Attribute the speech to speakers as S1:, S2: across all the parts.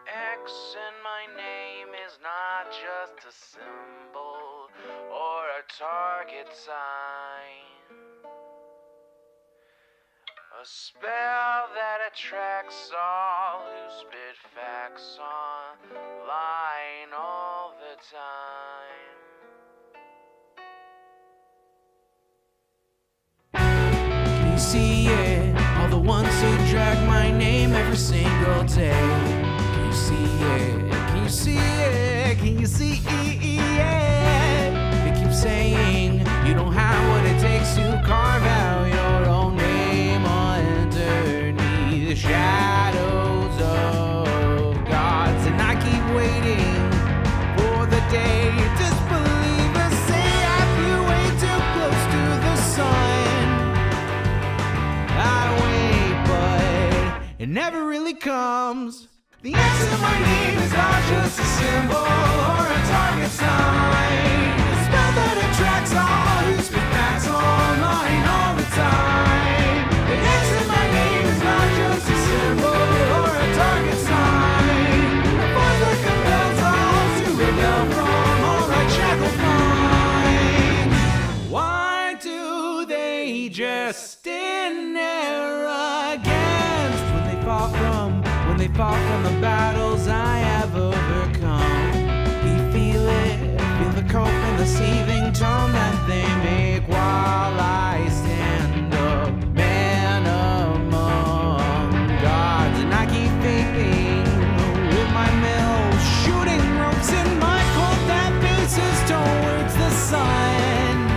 S1: X in my name is not just a symbol or a target sign. A spell that attracts all who spit facts online all the time.
S2: Can you see it? All the ones who drag my name every single day. Can you see it? Can you see it? Can you see it? They keep saying you don't have what it takes to carve out your own name underneath the shadows of gods. And I keep waiting for the day disbelievers say I flew way too close to the sun. I wait, but it never really comes. The X in my name is not just a symbol or a target sign. A spell that attracts all who spit facts online all the time. The X in my name is not just a symbol or a target sign. A voice that compels all to rebel from all right shackled minds. Why do they just stand there against when they fall from the battles I have overcome? You feel it, feel the cold and the seething tone that they make while I stand up, man among gods. And I keep vaping with my mills, shooting ropes in my cold that faces towards the sun.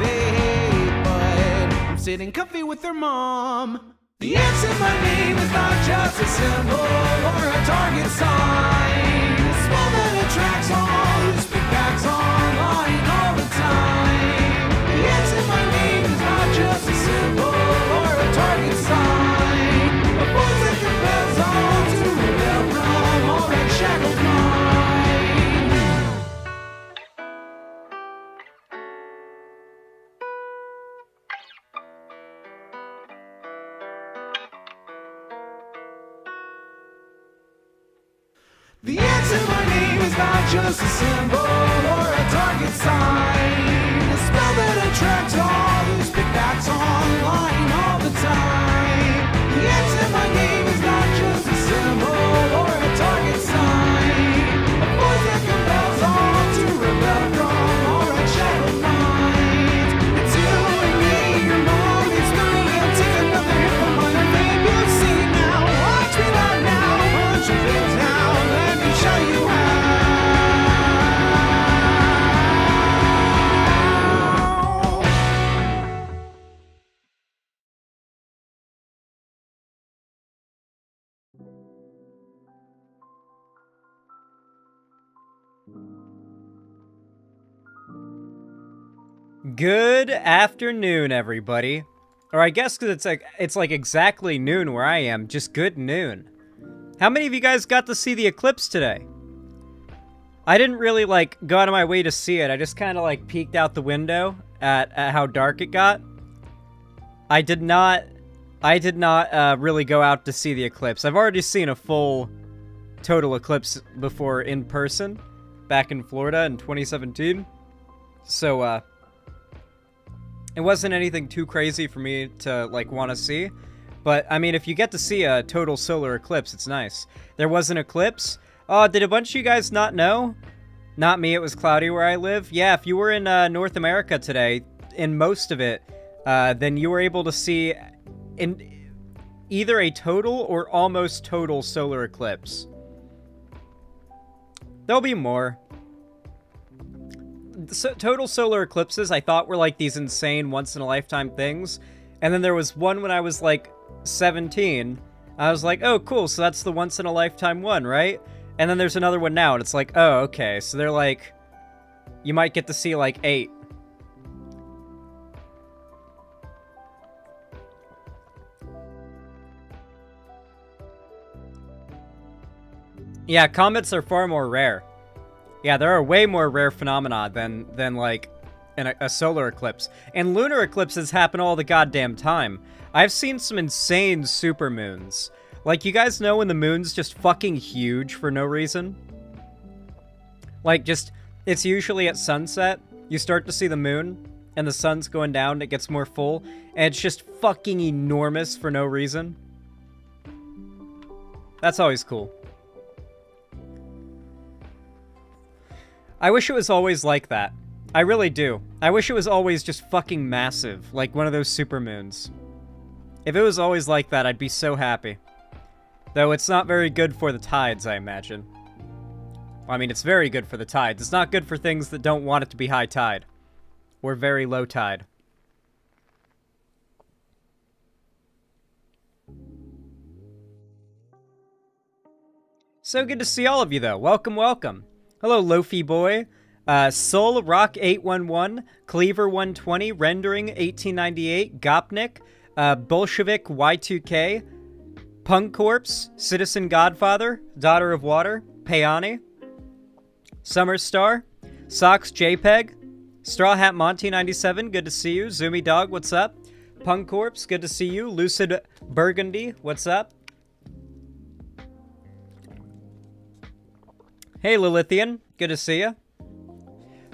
S2: They hate, but I'm sitting comfy with their mom. The X in my name is not just a symbol or a target sign. A spell that attracts all who speak facts online all the time. The X in my name is not just a symbol or a target sign. A voice that compels all to rebel from all that shackled mind. The X in my name is not just a symbol or a target sign. A spell that attracts all who speak facts online all the time. The X in my name is not just a symbol or a target sign. A voice that compels all to rebel from all right shackled minds. It's you and me, your mom, it's me. I'll take another hit from my name. You've seen now, watch me not now, punch your face now. Show you how.
S3: Good afternoon, everybody. Or I guess because it's like exactly noon where I am, just good noon. How many of you guys got to see the eclipse today? I didn't really, like, go out of my way to see it. I just kind of, like, peeked out the window at how dark it got. I did not really go out to see the eclipse. I've already seen a full total eclipse before in person, back in Florida in 2017. So, it wasn't anything too crazy for me to, like, want to see. But, I mean, if you get to see a total solar eclipse, it's nice. There was an eclipse. Oh, did a bunch of you guys not know? Not me, it was cloudy where I live. Yeah, if you were in North America today, in most of it, then you were able to see in either a total or almost total solar eclipse. There'll be more. Total solar eclipses I thought were like these insane once-in-a-lifetime things. And then there was one when I was like 17. I was like, oh, cool, so that's the once-in-a-lifetime one, right? And then there's another one now, and it's like, oh, okay, so they're like, you might get to see like 8. Yeah, comets are far more rare. Yeah, there are way more rare phenomena than like a solar eclipse. And lunar eclipses happen all the goddamn time. I've seen some insane supermoons. Like, you guys know when the moon's just fucking huge for no reason? Like, just, it's usually at sunset, you start to see the moon, and the sun's going down, it gets more full, and it's just fucking enormous for no reason. That's always cool. I wish it was always like that. I really do. I wish it was always just fucking massive, like one of those supermoons. If it was always like that, I'd be so happy. Though it's not very good for the tides, I imagine. I mean, it's very good for the tides. It's not good for things that don't want it to be high tide. Or very low tide. So good to see all of you, though. Welcome, welcome. Hello, Lofi Boy. Soul Rock 811, Cleaver 120, Rendering 1898, Gopnik, Bolshevik Y2K, Punk Corpse, Citizen Godfather, Daughter of Water, Payani, Summer Star, Socks JPEG, Straw Hat Monty 97, good to see you. Zoomy Dog, what's up? Punk Corpse, good to see you. Lucid Burgundy, what's up? Hey, Lilithian, good to see you.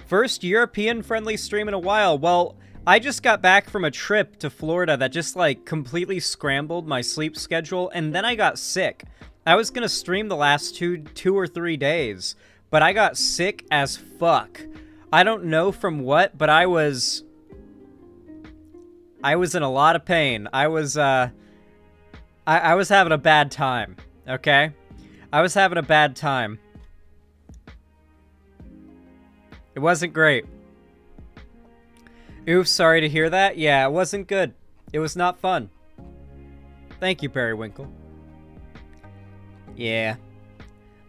S3: First European-friendly stream in a while. Well, I just got back from a trip to Florida that just, like, completely scrambled my sleep schedule, and then I got sick. I was gonna stream the last two or 3 days, but I got sick as fuck. I don't know from what, but I was in a lot of pain. I was having a bad time, okay? I was having a bad time. It wasn't great. Oof, sorry to hear that. Yeah, it wasn't good. It was not fun. Thank you, Periwinkle. Yeah.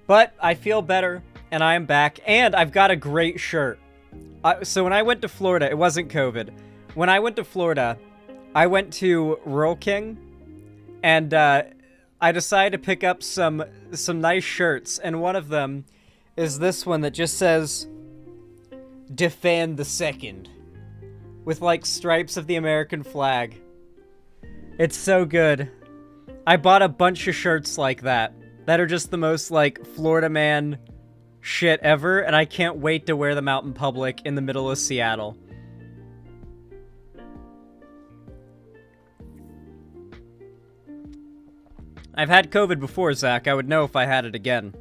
S3: But I feel better, and I am back, and I've got a great shirt. So when I went to Florida, it wasn't COVID. When I went to Florida, I went to Rural King, and I decided to pick up some nice shirts, and one of them is this one that just says, Defend the Second, with, like, stripes of the American flag. It's so good. I bought a bunch of shirts like that are just the most, like, Florida man shit ever, and I can't wait to wear them out in public in the middle of Seattle. I've had COVID before, Zach. I would know if I had it again.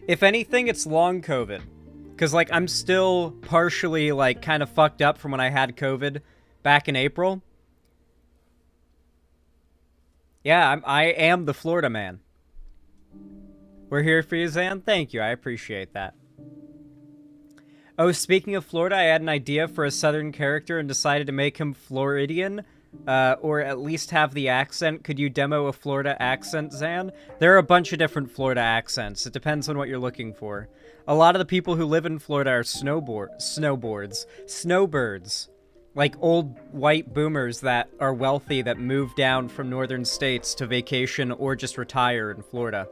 S3: If anything, it's long COVID. Because, like, I'm still partially, like, kind of fucked up from when I had COVID back in April. Yeah, I am the Florida man. We're here for you, Zan. Thank you. I appreciate that. Oh, speaking of Florida, I had an idea for a southern character and decided to make him Floridian. Or at least have the accent. Could you demo a Florida accent, Zan? There are a bunch of different Florida accents. It depends on what you're looking for. A lot of the people who live in Florida are snowbirds. Like old white boomers that are wealthy that move down from northern states to vacation or just retire in Florida.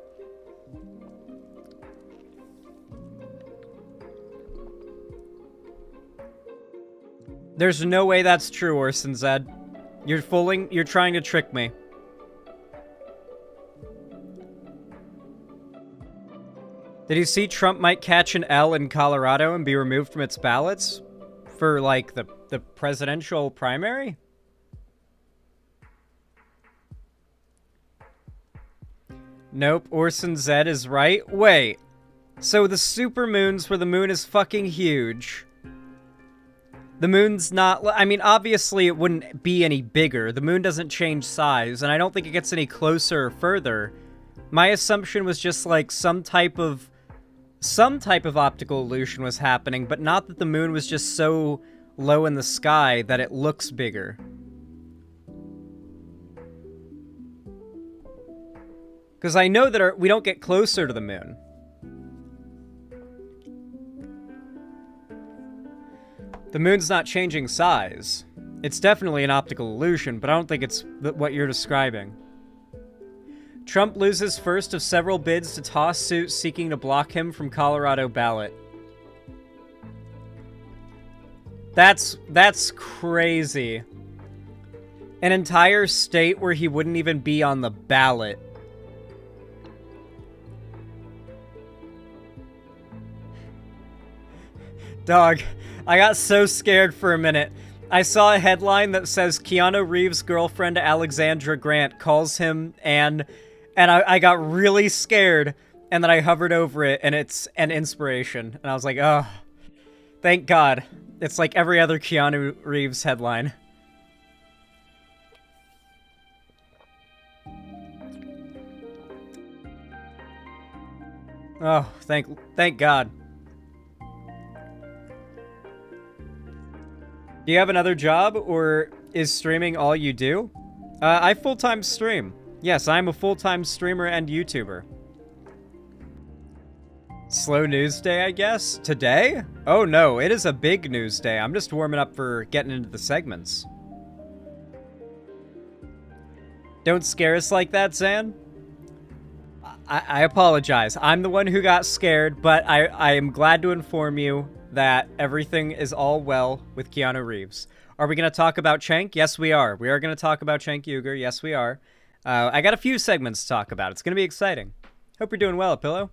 S3: There's no way that's true, Orson Zed. You're trying to trick me. Did you see Trump might catch an L in Colorado and be removed from its ballots? For, like, the presidential primary? Nope, Orson Zed is right. Wait. So the supermoons where the moon is fucking huge... The moon's not... I mean, obviously it wouldn't be any bigger. The moon doesn't change size, and I don't think it gets any closer or further. My assumption was just, like, some type of optical illusion was happening, but not that the moon was just so low in the sky that it looks bigger. Because I know that we don't get closer to the moon. The moon's not changing size. It's definitely an optical illusion, but I don't think it's what you're describing. Trump loses first of several bids to toss suit seeking to block him from Colorado ballot. That's crazy. An entire state where he wouldn't even be on the ballot. Dog, I got so scared for a minute. I saw a headline that says Keanu Reeves' girlfriend Alexandra Grant calls him and I got really scared, and then I hovered over it, and it's an inspiration. And I was like, oh, thank God. It's like every other Keanu Reeves headline. Oh, thank God. Do you have another job, or is streaming all you do? I full-time stream. Yes, I'm a full-time streamer and YouTuber. Slow news day, I guess? Today? Oh no, it is a big news day. I'm just warming up for getting into the segments. Don't scare us like that, Zan. I apologize. I'm the one who got scared, but I am glad to inform you that everything is all well with Keanu Reeves. Are we going to talk about Cenk? Yes, we are. We are going to talk about Cenk Uygur. Yes, we are. I got a few segments to talk about. It's going to be exciting. Hope you're doing well, Pillow.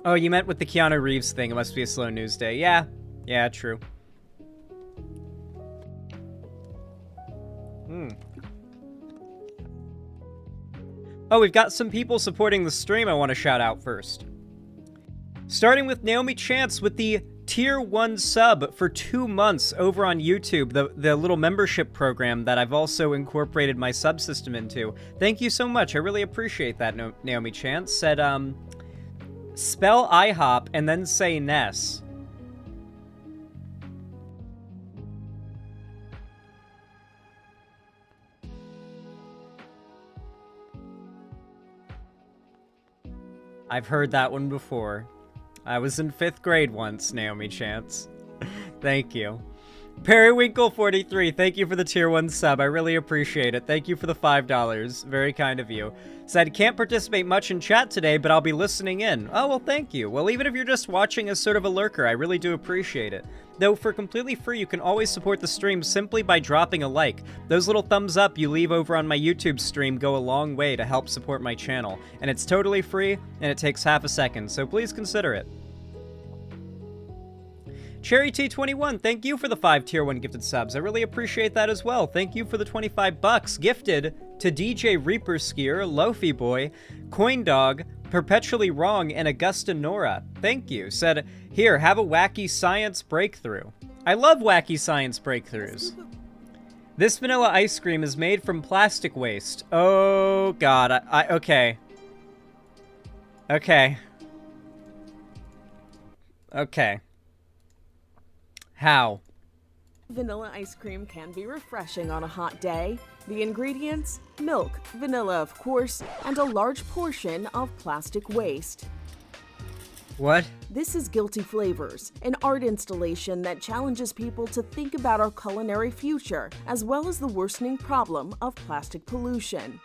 S3: Oh, you meant with the Keanu Reeves thing. It must be a slow news day. Yeah. Yeah, true. Oh, we've got some people supporting the stream I want to shout out first. Starting with Naomi Chance with the Tier 1 sub for 2 months over on YouTube, the little membership program that I've also incorporated my subsystem into. Thank you so much. I really appreciate that, Naomi Chance. Said, spell IHOP and then say Ness. I've heard that one before. I was in 5th grade once, Naomi Chance. Thank you. Periwinkle43, thank you for the Tier 1 sub. I really appreciate it. Thank you for the $5. Very kind of you. Said, can't participate much in chat today, but I'll be listening in. Oh, well, thank you. Well, even if you're just watching as sort of a lurker, I really do appreciate it. Though, for completely free, you can always support the stream simply by dropping a like. Those little thumbs up you leave over on my YouTube stream go a long way to help support my channel. And it's totally free, and it takes half a second, so please consider it. Cherry T21, thank you for the 5 Tier 1 gifted subs. I really appreciate that as well. Thank you for the 25 bucks gifted to DJ Reaper Skier, Lofi Boy, Coin Dog, Perpetually Wrong, and Augusta Nora. Thank you. Said, here, have a wacky science breakthrough. I love wacky science breakthroughs. This vanilla ice cream is made from plastic waste. Oh, God. Okay. Okay. Okay. How?
S4: Vanilla ice cream can be refreshing on a hot day. The ingredients? Milk, vanilla of course, and a large portion of plastic waste.
S3: What?
S4: This is Guilty Flavors, an art installation that challenges people to think about our culinary future, as well as the worsening problem of plastic pollution.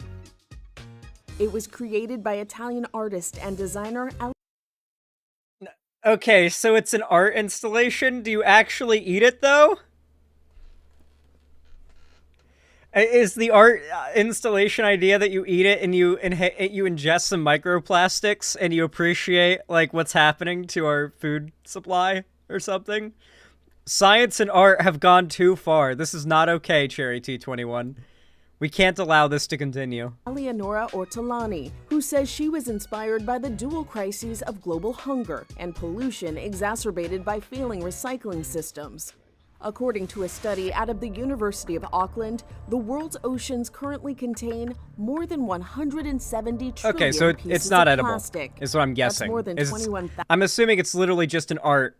S4: It was created by Italian artist and designer
S3: Okay, so it's an art installation? Do you actually eat it, though? Is the art installation idea that you eat it and you ingest some microplastics and you appreciate, like, what's happening to our food supply or something? Science and art have gone too far. This is not okay, Cherry T21. We can't allow this to continue.
S4: Eleonora Ortolani, who says she was inspired by the dual crises of global hunger and pollution exacerbated by failing recycling systems. According to a study out of the University of Auckland, the world's oceans currently contain more than 170 trillion
S3: okay, so it's not edible,
S4: plastic.
S3: is what I'm guessing.
S4: That's more than 21,000
S3: I'm assuming it's literally just an art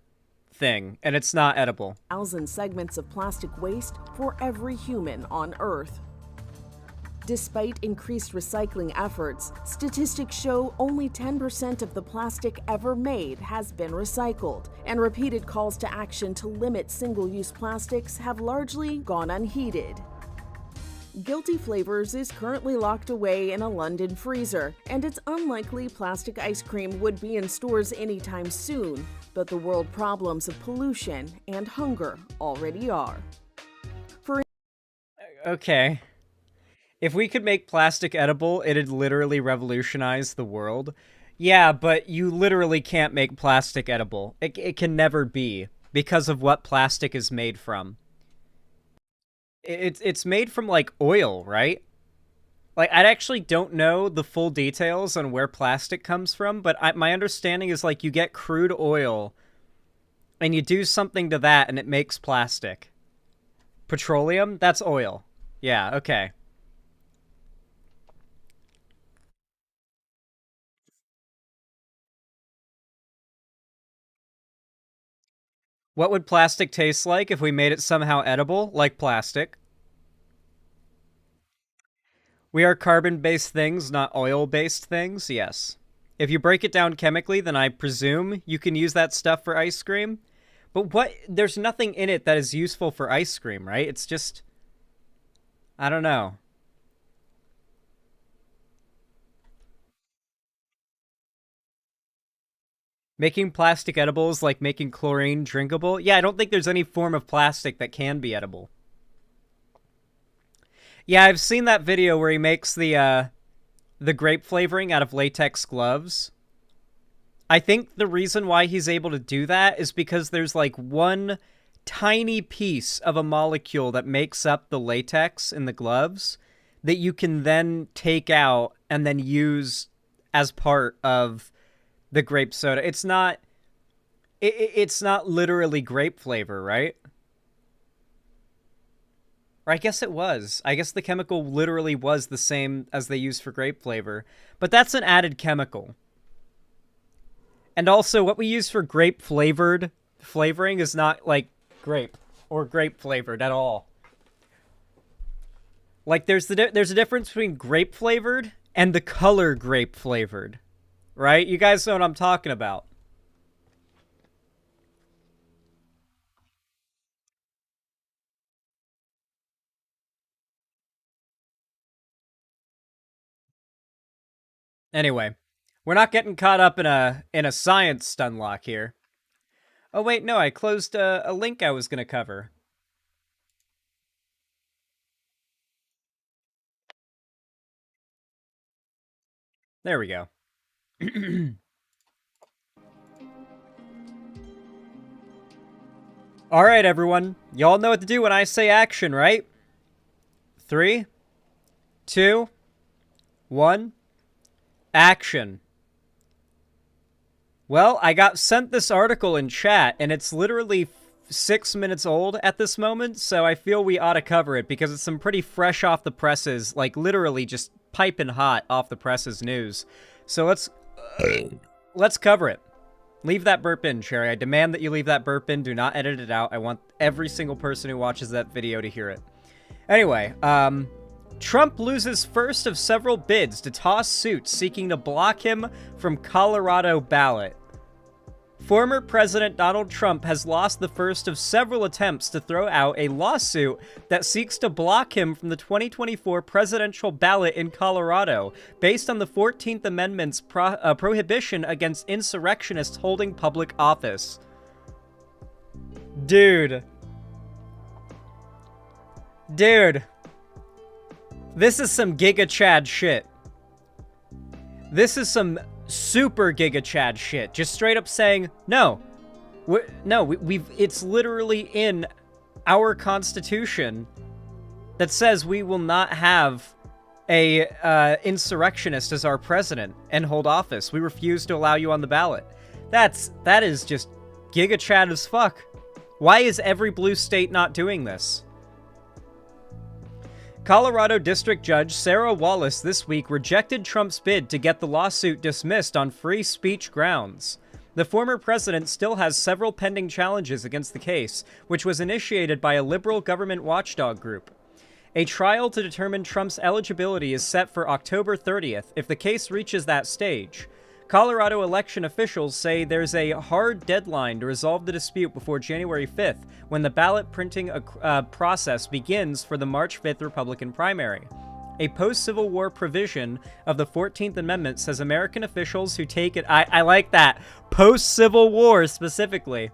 S3: thing, and it's not edible.
S4: segments of plastic waste for every human on Earth. Despite increased recycling efforts, statistics show only 10% of the plastic ever made has been recycled, and repeated calls to action to limit single-use plastics have largely gone unheeded. Guilty Flavors is currently locked away in a London freezer, and it's unlikely plastic ice cream would be in stores anytime soon, but the world problems of pollution and hunger already are.
S3: Okay. If we could make plastic edible, it'd literally revolutionize the world. Yeah, but you literally can't make plastic edible. It can never be because of what plastic is made from. It's made from like oil, right? Like I actually don't know the full details on where plastic comes from, but my understanding is like you get crude oil and you do something to that and it makes plastic. Petroleum? That's oil. Yeah, okay. What would plastic taste like if we made it somehow edible, like plastic? We are carbon-based things, not oil-based things, yes. If you break it down chemically, then I presume you can use that stuff for ice cream. But what? There's nothing in it that is useful for ice cream, right? It's just... I don't know. Making plastic edibles like making chlorine drinkable? Yeah, I don't think there's any form of plastic that can be edible. Yeah, I've seen that video where he makes the grape flavoring out of latex gloves. I think the reason why he's able to do that is because there's like one tiny piece of a molecule that makes up the latex in the gloves that you can then take out and then use as part of the grape soda. It's not literally grape flavor, right? Or I guess it was. I guess the chemical literally was the same as they use for grape flavor. But that's an added chemical. And also, what we use for grape flavoring is not, like, grape. Or grape flavored at all. Like, there's a difference between grape flavored and the color grape flavored. Right? You guys know what I'm talking about. Anyway, we're not getting caught up in a science stunlock here. Oh wait, no, I closed a link I was gonna cover. There we go. All right, everyone. Y'all know what to do when I say action, right? 3, 2, 1, action. Well, I got sent this article in chat, and it's literally 6 minutes old at this moment, so I feel we ought to cover it because it's some pretty fresh off the presses, like literally just piping hot off the presses news. So let's cover it. Leave that burp in, Cherry. I demand that you leave that burp in. Do not edit it out. I want every single person who watches that video to hear it. Anyway, Trump loses first of several bids to toss suit seeking to block him from Colorado ballot. Former President Donald Trump has lost the first of several attempts to throw out a lawsuit that seeks to block him from the 2024 presidential ballot in Colorado, based on the 14th Amendment's prohibition against insurrectionists holding public office. Dude. This is some Giga Chad shit. This is some super Giga Chad shit. Just straight up saying, no. It's literally in our Constitution that says we will not have a insurrectionist as our president and hold office. We refuse to allow you on the ballot. That is just Giga Chad as fuck. Why is every blue state not doing this? Colorado District Judge Sarah Wallace this week rejected Trump's bid to get the lawsuit dismissed on free speech grounds. The former president still has several pending challenges against the case, which was initiated by a liberal government watchdog group. A trial to determine Trump's eligibility is set for October 30th if the case reaches that stage. Colorado election officials say there's a hard deadline to resolve the dispute before January 5th, when the ballot printing process begins for the March 5th Republican primary. A post-Civil War provision of the 14th Amendment says American officials who take it... I like that. Post-Civil War, specifically.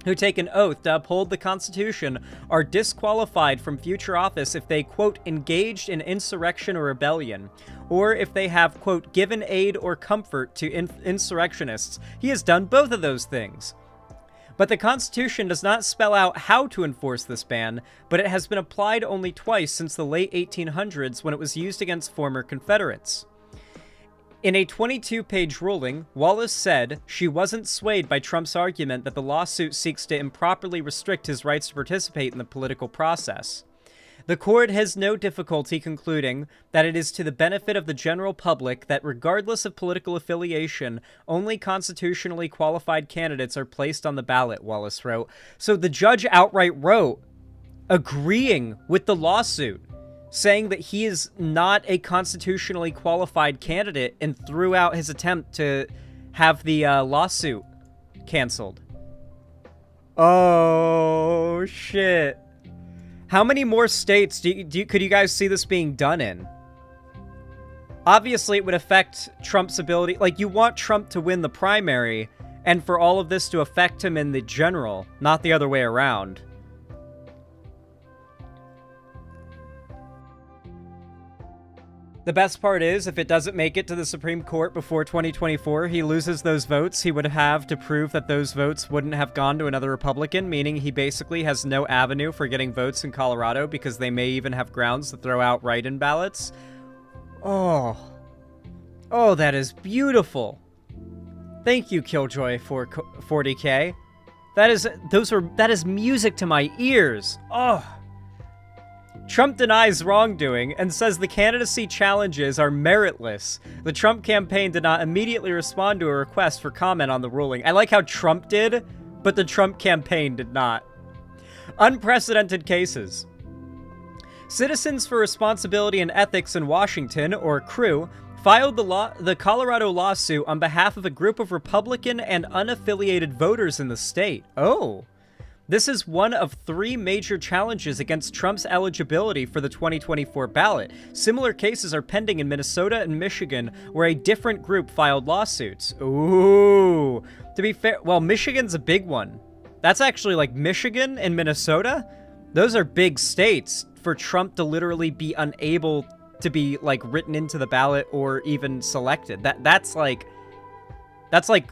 S3: who take an oath to uphold the Constitution are disqualified from future office if they, quote, engaged in insurrection or rebellion, or if they have, quote, given aid or comfort to insurrectionists. He has done both of those things. But the Constitution does not spell out how to enforce this ban, but it has been applied only twice since the late 1800s when it was used against former Confederates. In a 22-page ruling, Wallace said she wasn't swayed by Trump's argument that the lawsuit seeks to improperly restrict his rights to participate in the political process. The court has no difficulty concluding that it is to the benefit of the general public that regardless of political affiliation, only constitutionally qualified candidates are placed on the ballot, Wallace wrote. So the judge outright wrote, agreeing with the lawsuit, saying that he is not a constitutionally qualified candidate, and threw out his attempt to have the lawsuit canceled. Oh, shit. How many more states could you guys see this being done in? Obviously, it would affect Trump's ability. Like, you want Trump to win the primary, and for all of this to affect him in the general, not the other way around. The best part is, if it doesn't make it to the Supreme Court before 2024, he loses those votes he would have to prove that those votes wouldn't have gone to another Republican, meaning he basically has no avenue for getting votes in Colorado because they may even have grounds to throw out write-in ballots. Oh, that is beautiful. Thank you, Killjoy, for 40K. That is music to my ears. Oh. Trump denies wrongdoing and says the candidacy challenges are meritless. The Trump campaign did not immediately respond to a request for comment on the ruling. I like how Trump did, but the Trump campaign did not. Unprecedented cases. Citizens for Responsibility and Ethics in Washington, or CREW, filed the Colorado lawsuit on behalf of a group of Republican and unaffiliated voters in the state. Oh. This is one of 3 major challenges against Trump's eligibility for the 2024 ballot. Similar cases are pending in Minnesota and Michigan, where a different group filed lawsuits. Ooh. To be fair, well, Michigan's a big one. That's actually like Michigan and Minnesota. Those are big states for Trump to literally be unable to be like written into the ballot or even selected. That's like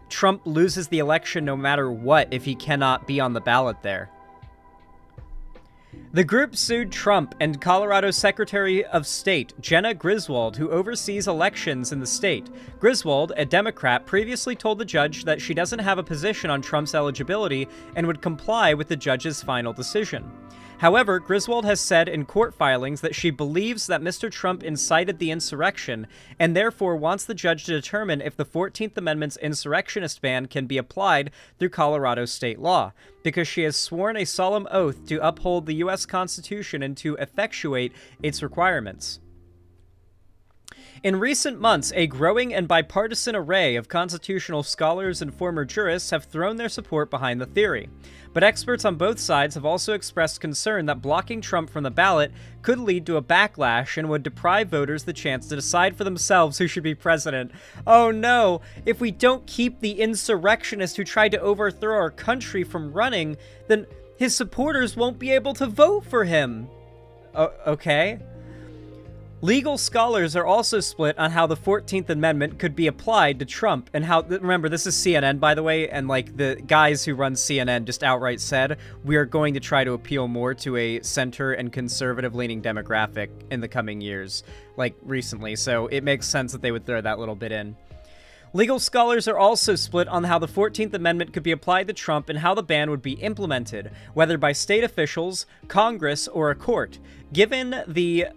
S3: Trump loses the election no matter what if he cannot be on the ballot there. The group sued Trump and Colorado Secretary of State Jenna Griswold, who oversees elections in the state. Griswold, a Democrat, previously told the judge that she doesn't have a position on Trump's eligibility and would comply with the judge's final decision. However, Griswold has said in court filings that she believes that Mr. Trump incited the insurrection and therefore wants the judge to determine if the 14th Amendment's insurrectionist ban can be applied through Colorado state law, because she has sworn a solemn oath to uphold the U.S. Constitution and to effectuate its requirements. In recent months, a growing and bipartisan array of constitutional scholars and former jurists have thrown their support behind the theory. But experts on both sides have also expressed concern that blocking Trump from the ballot could lead to a backlash and would deprive voters the chance to decide for themselves who should be president. Oh no, if we don't keep the insurrectionist who tried to overthrow our country from running, then his supporters won't be able to vote for him. Okay. Legal scholars are also split on how the 14th Amendment could be applied to Trump and how, remember, this is CNN, by the way, and like the guys who run CNN just outright said, we are going to try to appeal more to a center and conservative leaning demographic in the coming years, like recently. So it makes sense that they would throw that little bit in. Legal scholars are also split on how the 14th Amendment could be applied to Trump and how the ban would be implemented, whether by state officials, Congress, or a court. Given the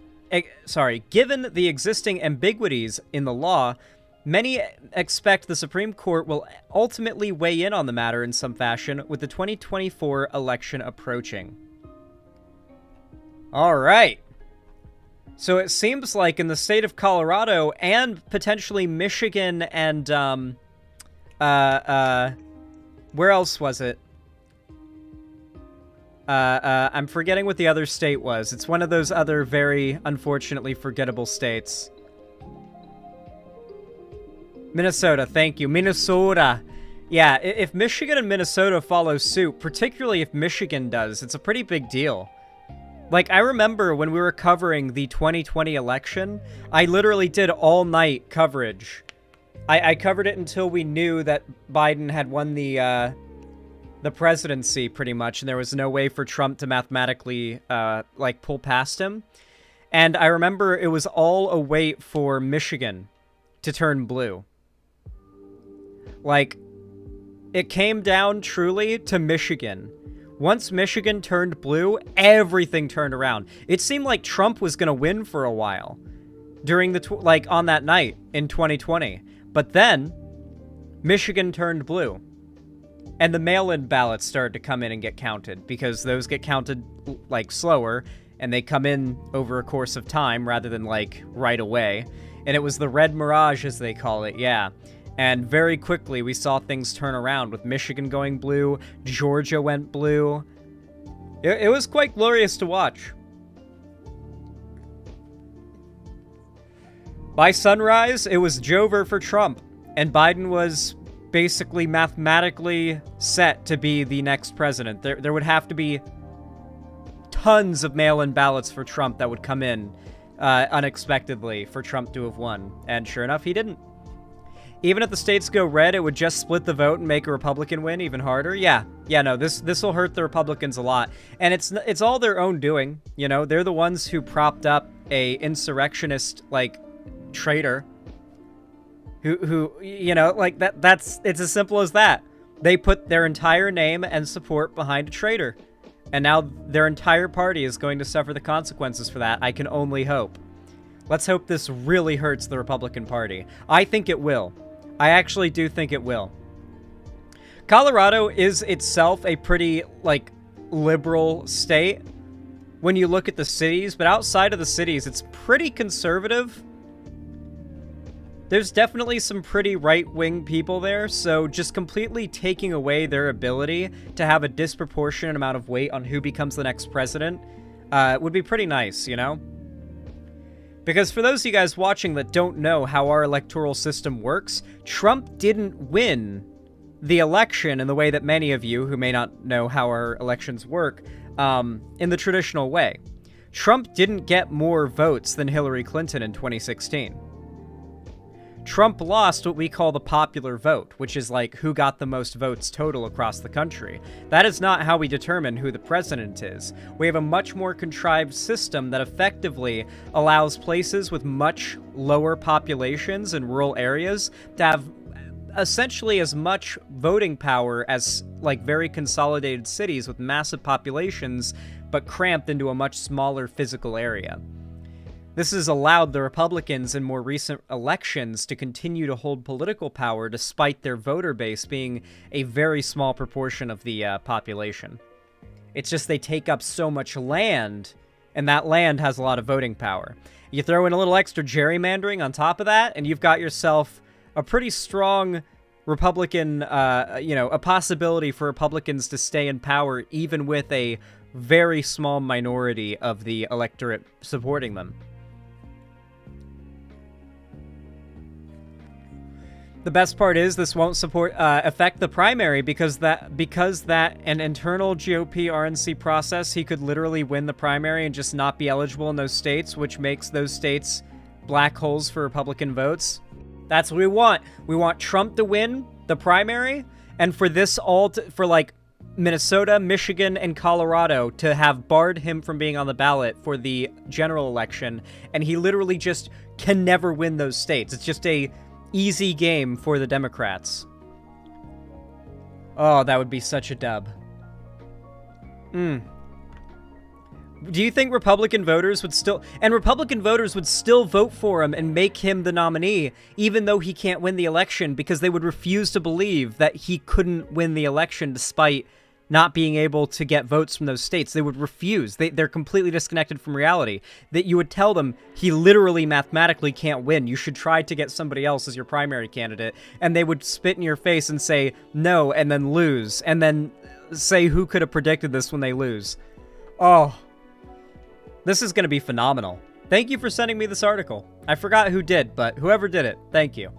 S3: existing ambiguities in the law, many expect the Supreme Court will ultimately weigh in on the matter in some fashion with the 2024 election approaching. All right. So it seems like in the state of Colorado and potentially Michigan and, where else was it? I'm forgetting what the other state was. It's one of those other very, unfortunately, forgettable states. Minnesota, thank you. Minnesota. Yeah, if Michigan and Minnesota follow suit, particularly if Michigan does, it's a pretty big deal. Like, I remember when we were covering the 2020 election, I literally did all-night coverage. I covered it until we knew that Biden had won the presidency, pretty much, and there was no way for Trump to mathematically, like, pull past him. And I remember it was all a wait for Michigan to turn blue. Like, it came down truly to Michigan. Once Michigan turned blue, everything turned around. It seemed like Trump was going to win for a while during the, on that night in 2020. But then, Michigan turned blue. And the mail-in ballots started to come in and get counted, because those get counted, like, slower, and they come in over a course of time rather than, like, right away. And it was the red mirage, as they call it, yeah. And very quickly, we saw things turn around, with Michigan going blue, Georgia went blue. It was quite glorious to watch. By sunrise, it was Jover for Trump, and Biden was basically mathematically set to be the next president. There would have to be tons of mail-in ballots for Trump that would come in unexpectedly for Trump to have won. And sure enough, he didn't. Even if the states go red, it would just split the vote and make a Republican win even harder. Yeah, no, this will hurt the Republicans a lot. And it's all their own doing, you know? They're the ones who propped up a insurrectionist, like, traitor. Who you know, like, it's as simple as that. They put their entire name and support behind a traitor. And now their entire party is going to suffer the consequences for that. I can only hope. Let's hope this really hurts the Republican Party. I think it will. I actually do think it will. Colorado is itself a pretty, like, liberal state when you look at the cities, but outside of the cities, it's pretty conservative. There's definitely some pretty right-wing people there, so just completely taking away their ability to have a disproportionate amount of weight on who becomes the next president would be pretty nice, you know? Because for those of you guys watching that don't know how our electoral system works, Trump didn't win the election in the way that many of you who may not know how our elections work, in the traditional way. Trump didn't get more votes than Hillary Clinton in 2016. Trump lost what we call the popular vote, which is like who got the most votes total across the country. That is not how we determine who the president is. We have a much more contrived system that effectively allows places with much lower populations in rural areas to have essentially as much voting power as, like, very consolidated cities with massive populations, but cramped into a much smaller physical area. This has allowed the Republicans in more recent elections to continue to hold political power despite their voter base being a very small proportion of the population. It's just they take up so much land, and that land has a lot of voting power. You throw in a little extra gerrymandering on top of that, and you've got yourself a pretty strong Republican, a possibility for Republicans to stay in power even with a very small minority of the electorate supporting them. The best part is this won't affect the primary because that an internal GOP RNC process, he could literally win the primary and just not be eligible in those states, which makes those states black holes for Republican votes. That's what we want. We want Trump to win the primary, and for this for like Minnesota, Michigan, and Colorado to have barred him from being on the ballot for the general election, and he literally just can never win those states. It's just a easy game for the Democrats. Oh, that would be such a dub. Do you think Republican voters would still vote for him and make him the nominee, even though he can't win the election, because they would refuse to believe that he couldn't win the election despite not being able to get votes from those states? They would refuse. They're completely disconnected from reality. That you would tell them, he literally mathematically can't win. You should try to get somebody else as your primary candidate. And they would spit in your face and say, no, and then lose. And then say who could have predicted this when they lose. Oh, this is going to be phenomenal. Thank you for sending me this article. I forgot who did, but whoever did it, thank you.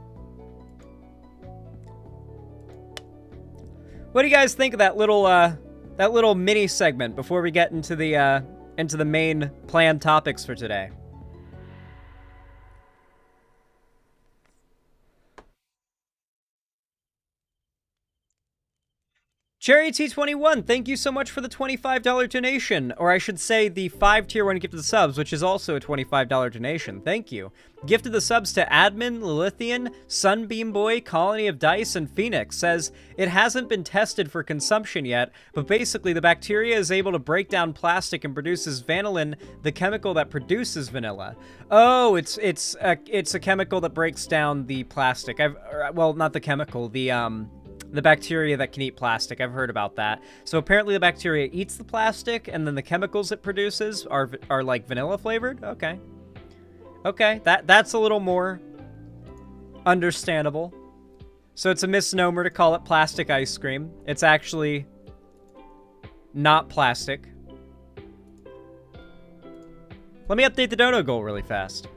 S3: What do you guys think of that little mini segment before we get into the main planned topics for today? Cherry T21, thank you so much for the $25 donation, or I should say the 5 tier 1 gifted subs, which is also a $25 donation. Thank you. Gifted the subs to Admin, Lilithian, Sunbeam Boy, Colony of Dice, and Phoenix. Says it hasn't been tested for consumption yet, but basically the bacteria is able to break down plastic and produces vanillin, the chemical that produces vanilla. Oh, it's a chemical that breaks down the plastic. Well, not the chemical, the bacteria that can eat plastic. I've heard about that. So apparently the bacteria eats the plastic, and then the chemicals it produces are like vanilla flavored? Okay. Okay, that's a little more understandable. So it's a misnomer to call it plastic ice cream. It's actually not plastic. Let me update the dono goal really fast.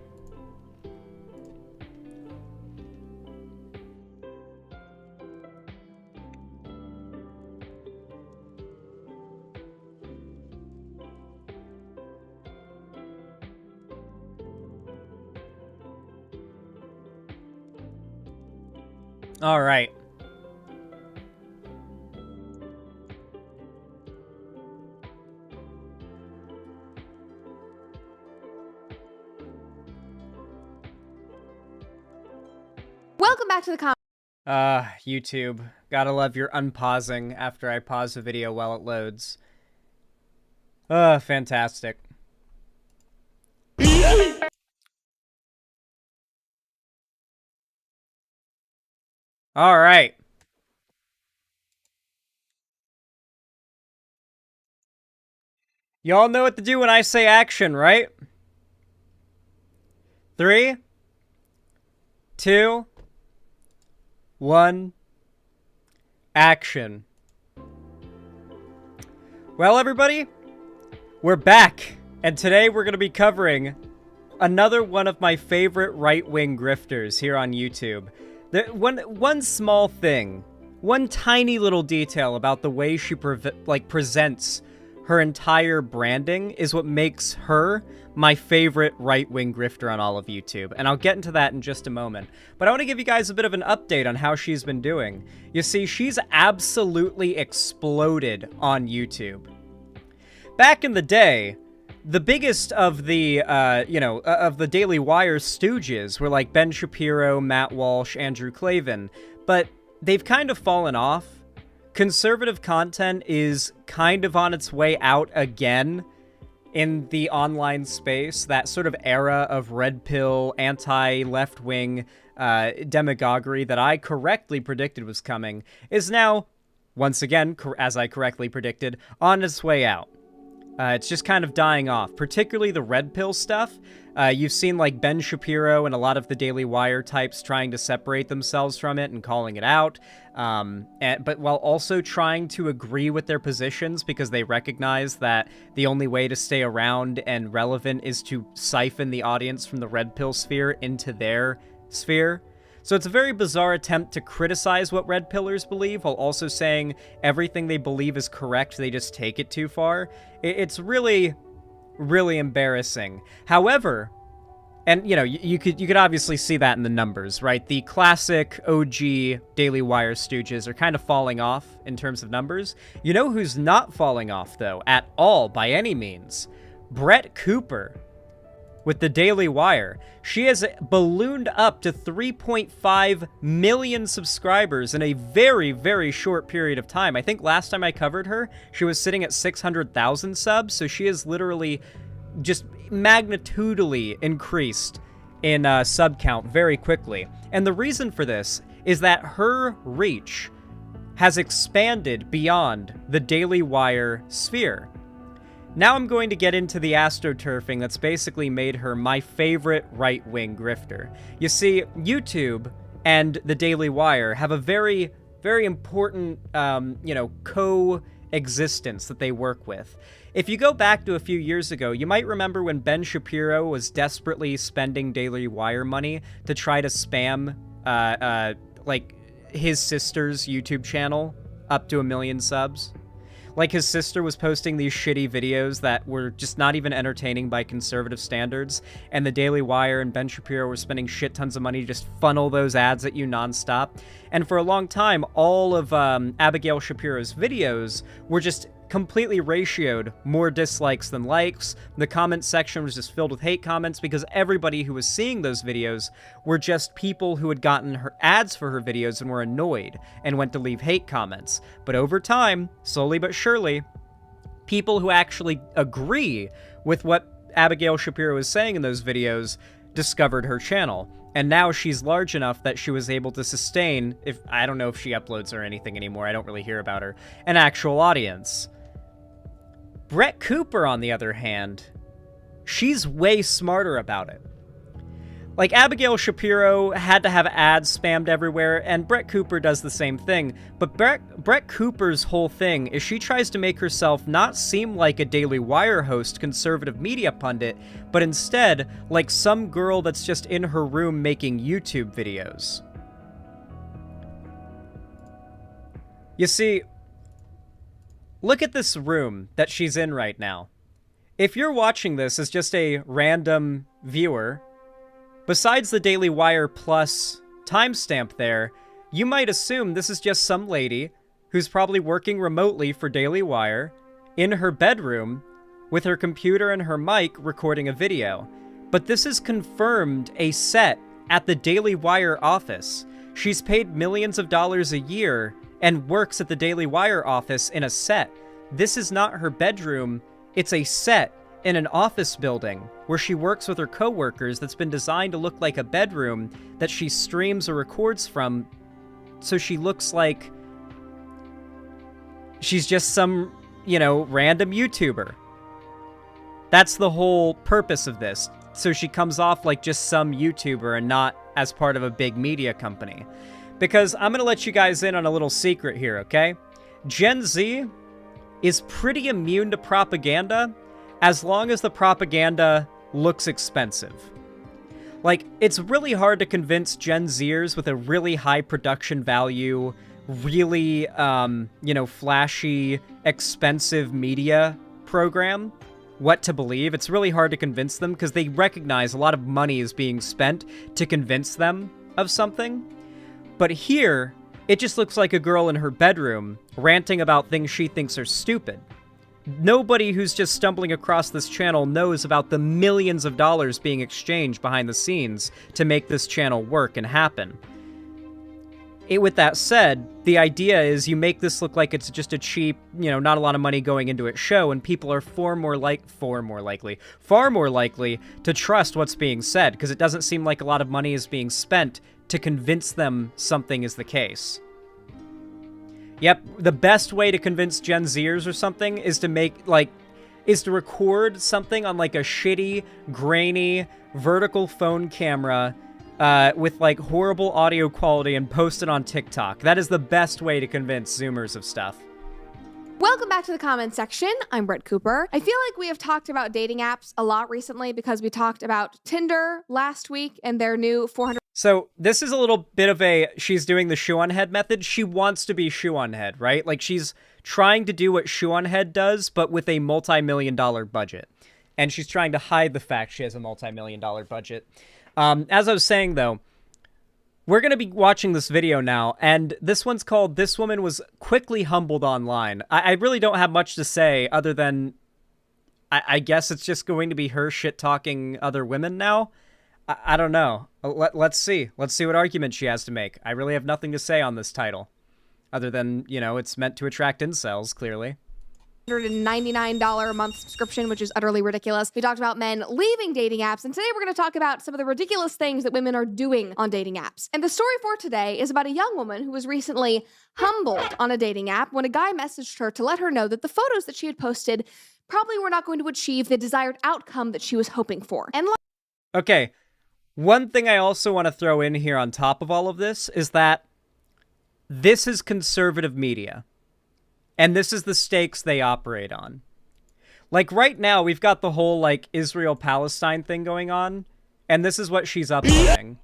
S3: All right.
S5: Welcome back to the
S3: YouTube. Gotta love your unpausing after I pause the video while it loads. Fantastic. All right. Y'all know what to do when I say action, right? 3, 2, 1, action. Well, everybody, we're back, and today we're going to be covering another one of my favorite right-wing grifters here on YouTube. One small thing, one tiny little detail about the way she presents her entire branding is what makes her my favorite right-wing grifter on all of YouTube, and I'll get into that in just a moment. But I want to give you guys a bit of an update on how she's been doing. You see, she's absolutely exploded on YouTube. Back in the day, the biggest of the, of the Daily Wire stooges were like Ben Shapiro, Matt Walsh, Andrew Klavan, but they've kind of fallen off. Conservative content is kind of on its way out again in the online space. That sort of era of red pill, anti-left-wing demagoguery that I correctly predicted was coming is now, once again, as I correctly predicted, on its way out. It's just kind of dying off, particularly the red pill stuff. You've seen like Ben Shapiro and a lot of the Daily Wire types trying to separate themselves from it and calling it out, but while also trying to agree with their positions because they recognize that the only way to stay around and relevant is to siphon the audience from the red pill sphere into their sphere. So it's a very bizarre attempt to criticize what red pillers believe while also saying everything they believe is correct, they just take it too far. It's really, really embarrassing. However, and you know, you could obviously see that in the numbers, right? The classic OG Daily Wire stooges are kind of falling off in terms of numbers. You know who's not falling off, though, at all, by any means? Brett Cooper. With the Daily Wire, she has ballooned up to 3.5 million subscribers in a very, very short period of time. I think last time I covered her, she was sitting at 600,000 subs, so she has literally just magnitudely increased in sub count very quickly. And the reason for this is that her reach has expanded beyond the Daily Wire sphere. Now I'm going to get into the astroturfing that's basically made her my favorite right-wing grifter. You see, YouTube and the Daily Wire have a very, very important, coexistence that they work with. If you go back to a few years ago, you might remember when Ben Shapiro was desperately spending Daily Wire money to try to spam, his sister's YouTube channel up to 1 million subs. Like, his sister was posting these shitty videos that were just not even entertaining by conservative standards, and the Daily Wire and Ben Shapiro were spending shit tons of money to just funnel those ads at you nonstop. And for a long time, all of Abigail Shapiro's videos were just completely ratioed, more dislikes than likes. The comment section was just filled with hate comments because everybody who was seeing those videos were just people who had gotten her ads for her videos and were annoyed and went to leave hate comments. But over time, slowly but surely, people who actually agree with what Abigail Shapiro was saying in those videos discovered her channel. And now she's large enough that she was able to sustain, if I don't know if she uploads or anything anymore, I don't really hear about her, an actual audience. Brett Cooper, on the other hand, she's way smarter about it. Like, Abigail Shapiro had to have ads spammed everywhere, and Brett Cooper does the same thing, but Brett Cooper's whole thing is she tries to make herself not seem like a Daily Wire host, conservative media pundit, but instead like some girl that's just in her room making YouTube videos. You see, look at this room that she's in right now. If you're watching this as just a random viewer, besides the Daily Wire Plus timestamp there, you might assume this is just some lady who's probably working remotely for Daily Wire in her bedroom with her computer and her mic recording a video. But this is confirmed a set at the Daily Wire office. She's paid millions of dollars a year and works at the Daily Wire office in a set. This is not her bedroom, it's a set in an office building where she works with her coworkers that's been designed to look like a bedroom that she streams or records from, so she looks like she's just some, random YouTuber. That's the whole purpose of this. So she comes off like just some YouTuber and not as part of a big media company. Because I'm going to let you guys in on a little secret here, okay? Gen Z is pretty immune to propaganda as long as the propaganda looks expensive. Like, it's really hard to convince Gen Zers with a really high production value, really, flashy, expensive media program what to believe. It's really hard to convince them because they recognize a lot of money is being spent to convince them of something. But here, it just looks like a girl in her bedroom ranting about things she thinks are stupid. Nobody who's just stumbling across this channel knows about the millions of dollars being exchanged behind the scenes to make this channel work and happen. With that said, the idea is you make this look like it's just a cheap, not a lot of money going into it show, and people are far more likely to trust what's being said, because it doesn't seem like a lot of money is being spent to convince them something is the case. Yep, the best way to convince Gen Zers or something is to record something on like a shitty, grainy, vertical phone camera with like horrible audio quality and post it on TikTok. That is the best way to convince Zoomers of stuff.
S5: Welcome back to the comment section. I'm Brett Cooper. I feel like we have talked about dating apps a lot recently because we talked about Tinder last week and their new 400.
S3: So this is a little bit of she's doing the shoe on head method. She wants to be shoe on head, right? Like, she's trying to do what shoe on head does, but with a multi-million-dollar budget. And she's trying to hide the fact she has a multi-million-dollar budget. As I was saying, though, we're going to be watching this video now, and this one's called "This Woman Was Quickly Humbled Online." I really don't have much to say other than I guess it's just going to be her shit-talking other women now. I don't know. Let's see. Let's see what argument she has to make. I really have nothing to say on this title, other than, it's meant to attract incels, clearly.
S5: $199 a month subscription, which is utterly ridiculous. We talked about men leaving dating apps, and today we're going to talk about some of the ridiculous things that women are doing on dating apps. And the story for today is about a young woman who was recently humbled on a dating app when a guy messaged her to let her know that the photos that she had posted probably were not going to achieve the desired outcome that she was hoping for. And
S3: okay, one thing I also want to throw in here on top of all of this is that this is conservative media. And this is the stakes they operate on. Like, right now, we've got the whole, Israel-Palestine thing going on, and this is what she's uploading.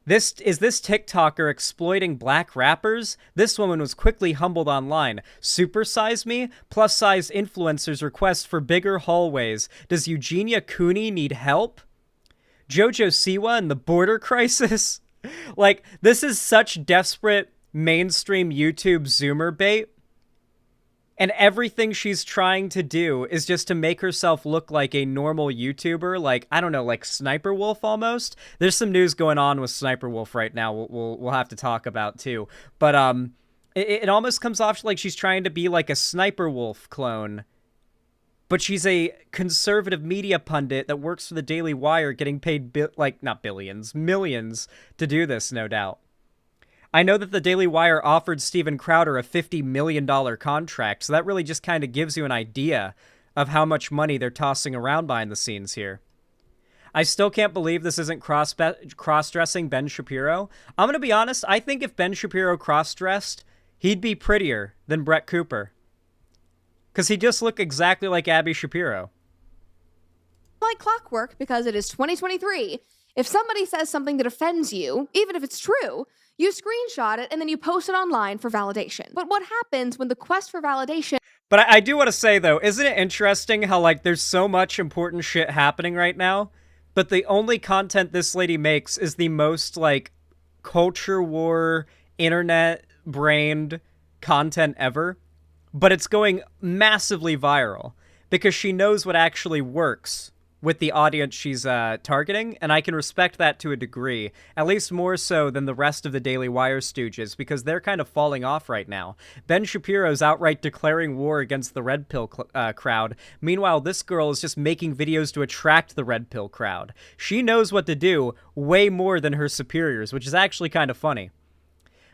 S3: This TikToker exploiting black rappers? This woman was quickly humbled online. Supersize me? Plus-size influencers request for bigger hallways. Does Eugenia Cooney need help? Jojo Siwa and the border crisis? Like, this is such desperate mainstream YouTube Zoomer bait. And everything she's trying to do is just to make herself look like a normal YouTuber, like, I don't know, like Sniper Wolf almost. There's some news going on with Sniper Wolf right now we'll have to talk about too. But it almost comes off like she's trying to be like a Sniper Wolf clone. But she's a conservative media pundit that works for the Daily Wire, getting paid not billions, millions to do this, no doubt. I know that the Daily Wire offered Steven Crowder a $50 million contract, so that really just kind of gives you an idea of how much money they're tossing around behind the scenes here. I still can't believe this isn't cross-dressing Ben Shapiro. I'm going to be honest, I think if Ben Shapiro cross-dressed, he'd be prettier than Brett Cooper. Because he just looked exactly like Abby Shapiro.
S5: Like clockwork, because it is 2023. If somebody says something that offends you, even if it's true, you screenshot it and then you post it online for validation. But what happens when the quest for validation...
S3: But I do want to say, though, isn't it interesting how, like, there's so much important shit happening right now, but the only content this lady makes is the most, like, culture war, internet-brained content ever, but it's going massively viral because she knows what actually works with the audience she's targeting, and I can respect that to a degree, at least more so than the rest of the Daily Wire stooges, because they're kind of falling off right now. Ben Shapiro's outright declaring war against the Red Pill crowd. Meanwhile, this girl is just making videos to attract the Red Pill crowd. She knows what to do way more than her superiors, which is actually kind of funny.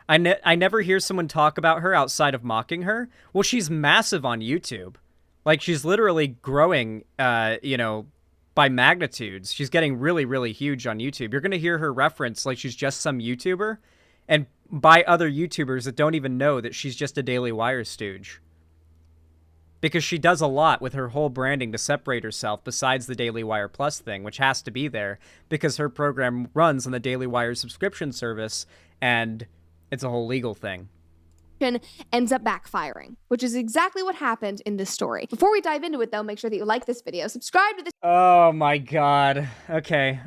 S3: I never hear someone talk about her outside of mocking her. Well, she's massive on YouTube. Like, she's literally growing, by magnitudes. She's getting really, really huge on YouTube. You're going to hear her reference like she's just some YouTuber, and by other YouTubers that don't even know that she's just a Daily Wire stooge. Because she does a lot with her whole branding to separate herself besides the Daily Wire Plus thing, which has to be there because her program runs on the Daily Wire subscription service, and it's a whole legal thing.
S5: Ends up backfiring, which is exactly what happened in this story. Before we dive into it, though, make sure that you like this video, subscribe to this.
S3: Oh my god. Okay.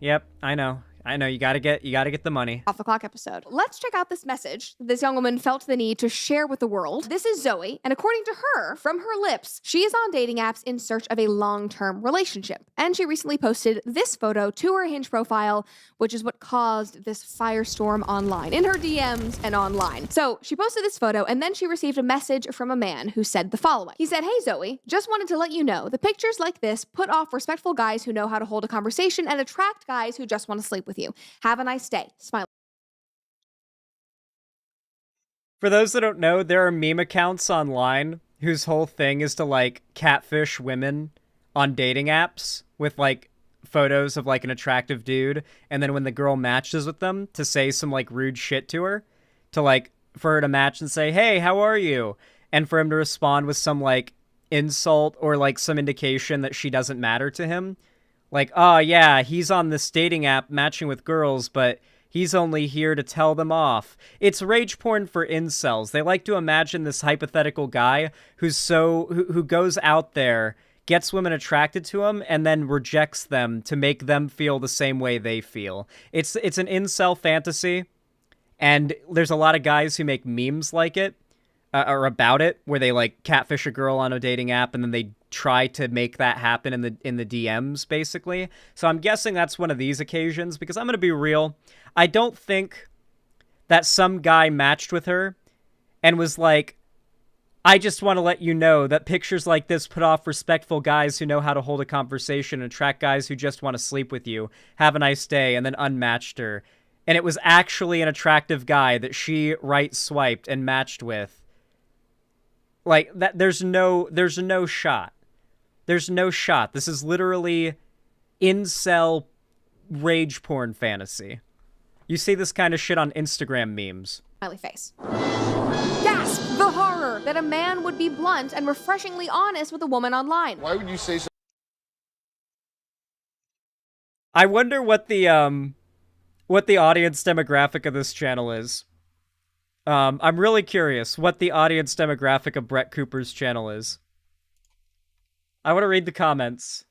S3: Yep, I know. You gotta get the money.
S5: Off the clock episode. Let's check out this message this young woman felt the need to share with the world. This is Zoe, and according to her, from her lips, she is on dating apps in search of a long-term relationship. And she recently posted this photo to her Hinge profile, which is what caused this firestorm online, in her DMs and online. So she posted this photo, and then she received a message from a man who said the following. He said, "Hey Zoe, just wanted to let you know, the pictures like this put off respectful guys who know how to hold a conversation and attract guys who just want to sleep with you. Have a nice day. Smile."
S3: For those that don't know, there are meme accounts online whose whole thing is to, like, catfish women on dating apps with, like, photos of, like, an attractive dude, and then when the girl matches with them, to say some, like, rude shit to her, to, like, for her to match and say, "Hey, how are you?" And for him to respond with some, like, insult or, like, some indication that she doesn't matter to him. Like, oh yeah, he's on this dating app matching with girls, but he's only here to tell them off. It's rage porn for incels. They like to imagine this hypothetical guy who goes out there, gets women attracted to him, and then rejects them to make them feel the same way they feel. It's an incel fantasy, and there's a lot of guys who make memes like it, or about it, where they, like, catfish a girl on a dating app, and then they try to make that happen in the DMs, basically. So I'm guessing that's one of these occasions, because I'm going to be real. I don't think that some guy matched with her and was like, "I just want to let you know that pictures like this put off respectful guys who know how to hold a conversation and attract guys who just want to sleep with you. Have a nice day," and then unmatched her. And it was actually an attractive guy that she right-swiped and matched with. Like, that, there's no shot. There's no shot. This is literally incel rage porn fantasy. You see this kind of shit on Instagram memes.
S5: Smiley face. Gasp! The horror that a man would be blunt and refreshingly honest with a woman online.
S6: Why would you say so?
S3: I wonder what the what the audience demographic of this channel is. I'm really curious what the audience demographic of Brett Cooper's channel is. I want to read the comments.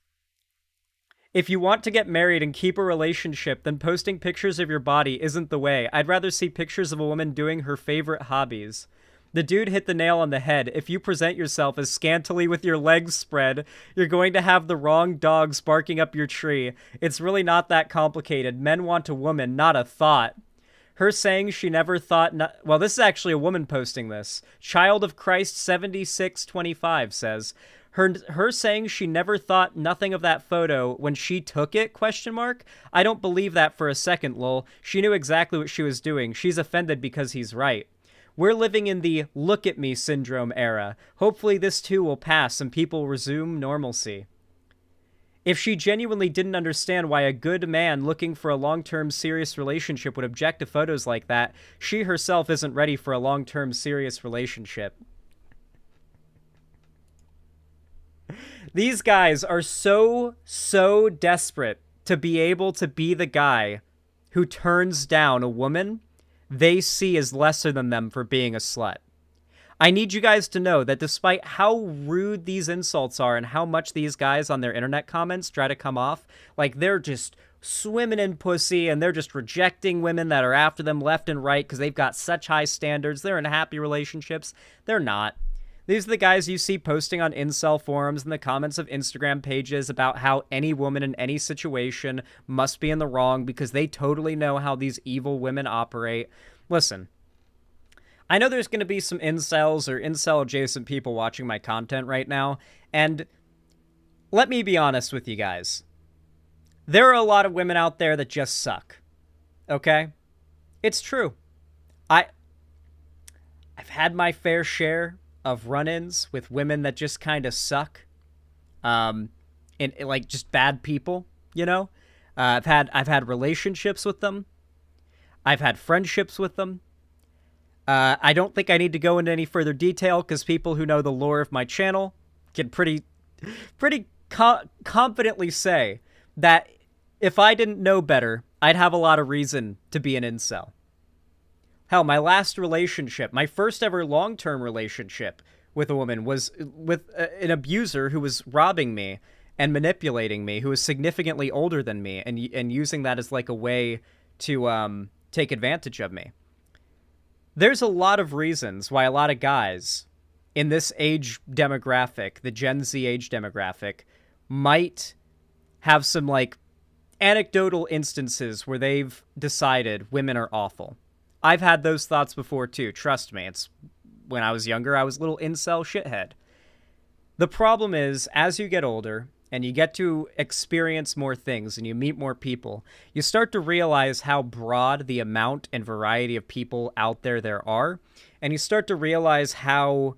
S3: If you want to get married and keep a relationship, then posting pictures of your body isn't the way. I'd rather see pictures of a woman doing her favorite hobbies. The dude hit the nail on the head. If you present yourself as scantily with your legs spread, you're going to have the wrong dogs barking up your tree. It's really not that complicated. Men want a woman, not a thought. Her saying she never thought... Well, this is actually a woman posting this. Child of Christ 7625 says... Her saying she never thought nothing of that photo when she took it, ? I don't believe that for a second, lol. She knew exactly what she was doing. She's offended because he's right. We're living in the look at me syndrome era. Hopefully this too will pass and people resume normalcy. If she genuinely didn't understand why a good man looking for a long-term serious relationship would object to photos like that, she herself isn't ready for a long-term serious relationship. These guys are so desperate to be able to be the guy who turns down a woman they see as lesser than them for being a slut. I need you guys to know that despite how rude these insults are and how much these guys on their internet comments try to come off, like they're just swimming in pussy and they're just rejecting women that are after them left and right because they've got such high standards, they're in happy relationships, they're not. These are the guys you see posting on incel forums and the comments of Instagram pages about how any woman in any situation must be in the wrong because they totally know how these evil women operate. Listen, I know there's going to be some incels or incel-adjacent people watching my content right now, and let me be honest with you guys. There are a lot of women out there that just suck, okay? It's true. I've had my fair share of run-ins with women that just kind of suck, and like just bad people, you know. I've had relationships with them. I've had friendships with them. I don't think I need to go into any further detail because people who know the lore of my channel can pretty confidently say that if I didn't know better, I'd have a lot of reason to be an incel. Hell, my last relationship, my first ever long-term relationship with a woman was with an abuser who was robbing me and manipulating me, who was significantly older than me, and using that as like a way to take advantage of me. There's a lot of reasons why a lot of guys in this age demographic, the Gen Z age demographic, might have some like anecdotal instances where they've decided women are awful. I've had those thoughts before too, trust me. It's when I was younger, I was a little incel shithead. The problem is, as you get older and you get to experience more things and you meet more people, you start to realize how broad the amount and variety of people out there are, and you start to realize how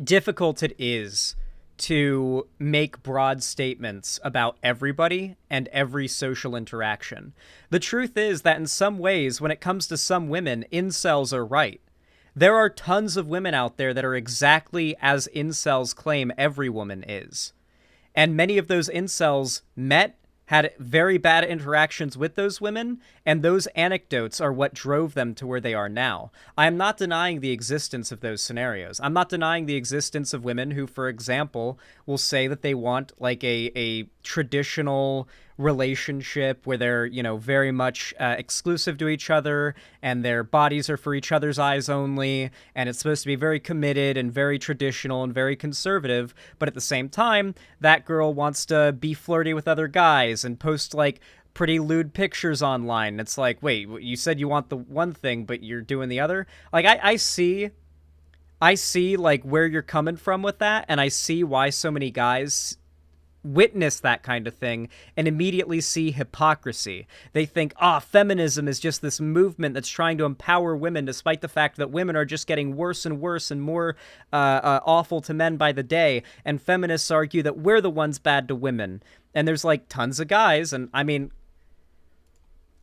S3: difficult it is to make broad statements about everybody and every social interaction. The truth is that in some ways, when it comes to some women, incels are right. There are tons of women out there that are exactly as incels claim every woman is. And many of those incels had very bad interactions with those women, and those anecdotes are what drove them to where they are now. I am not denying the existence of those scenarios. I'm not denying the existence of women who, for example, will say that they want like a traditional relationship where they're, you know, very much exclusive to each other and their bodies are for each other's eyes only, and it's supposed to be very committed and very traditional and very conservative, but at the same time, that girl wants to be flirty with other guys and post like pretty lewd pictures online. It's like, wait, you said you want the one thing, but you're doing the other? Like, I see like where you're coming from with that, and I see why so many guys witness that kind of thing and immediately see hypocrisy. They think, feminism is just this movement that's trying to empower women, despite the fact that women are just getting worse and worse and more awful to men by the day. And feminists argue that we're the ones bad to women. And there's like tons of guys, and I mean,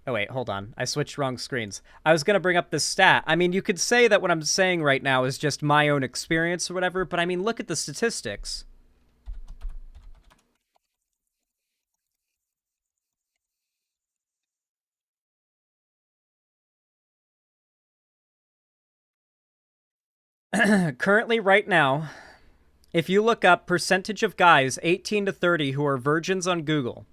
S3: oh wait, hold on. I switched wrong screens. I was going to bring up this stat. I mean, you could say that what I'm saying right now is just my own experience or whatever, but I mean, look at the statistics. Currently, right now, if you look up percentage of guys 18 to 30 who are virgins on Google,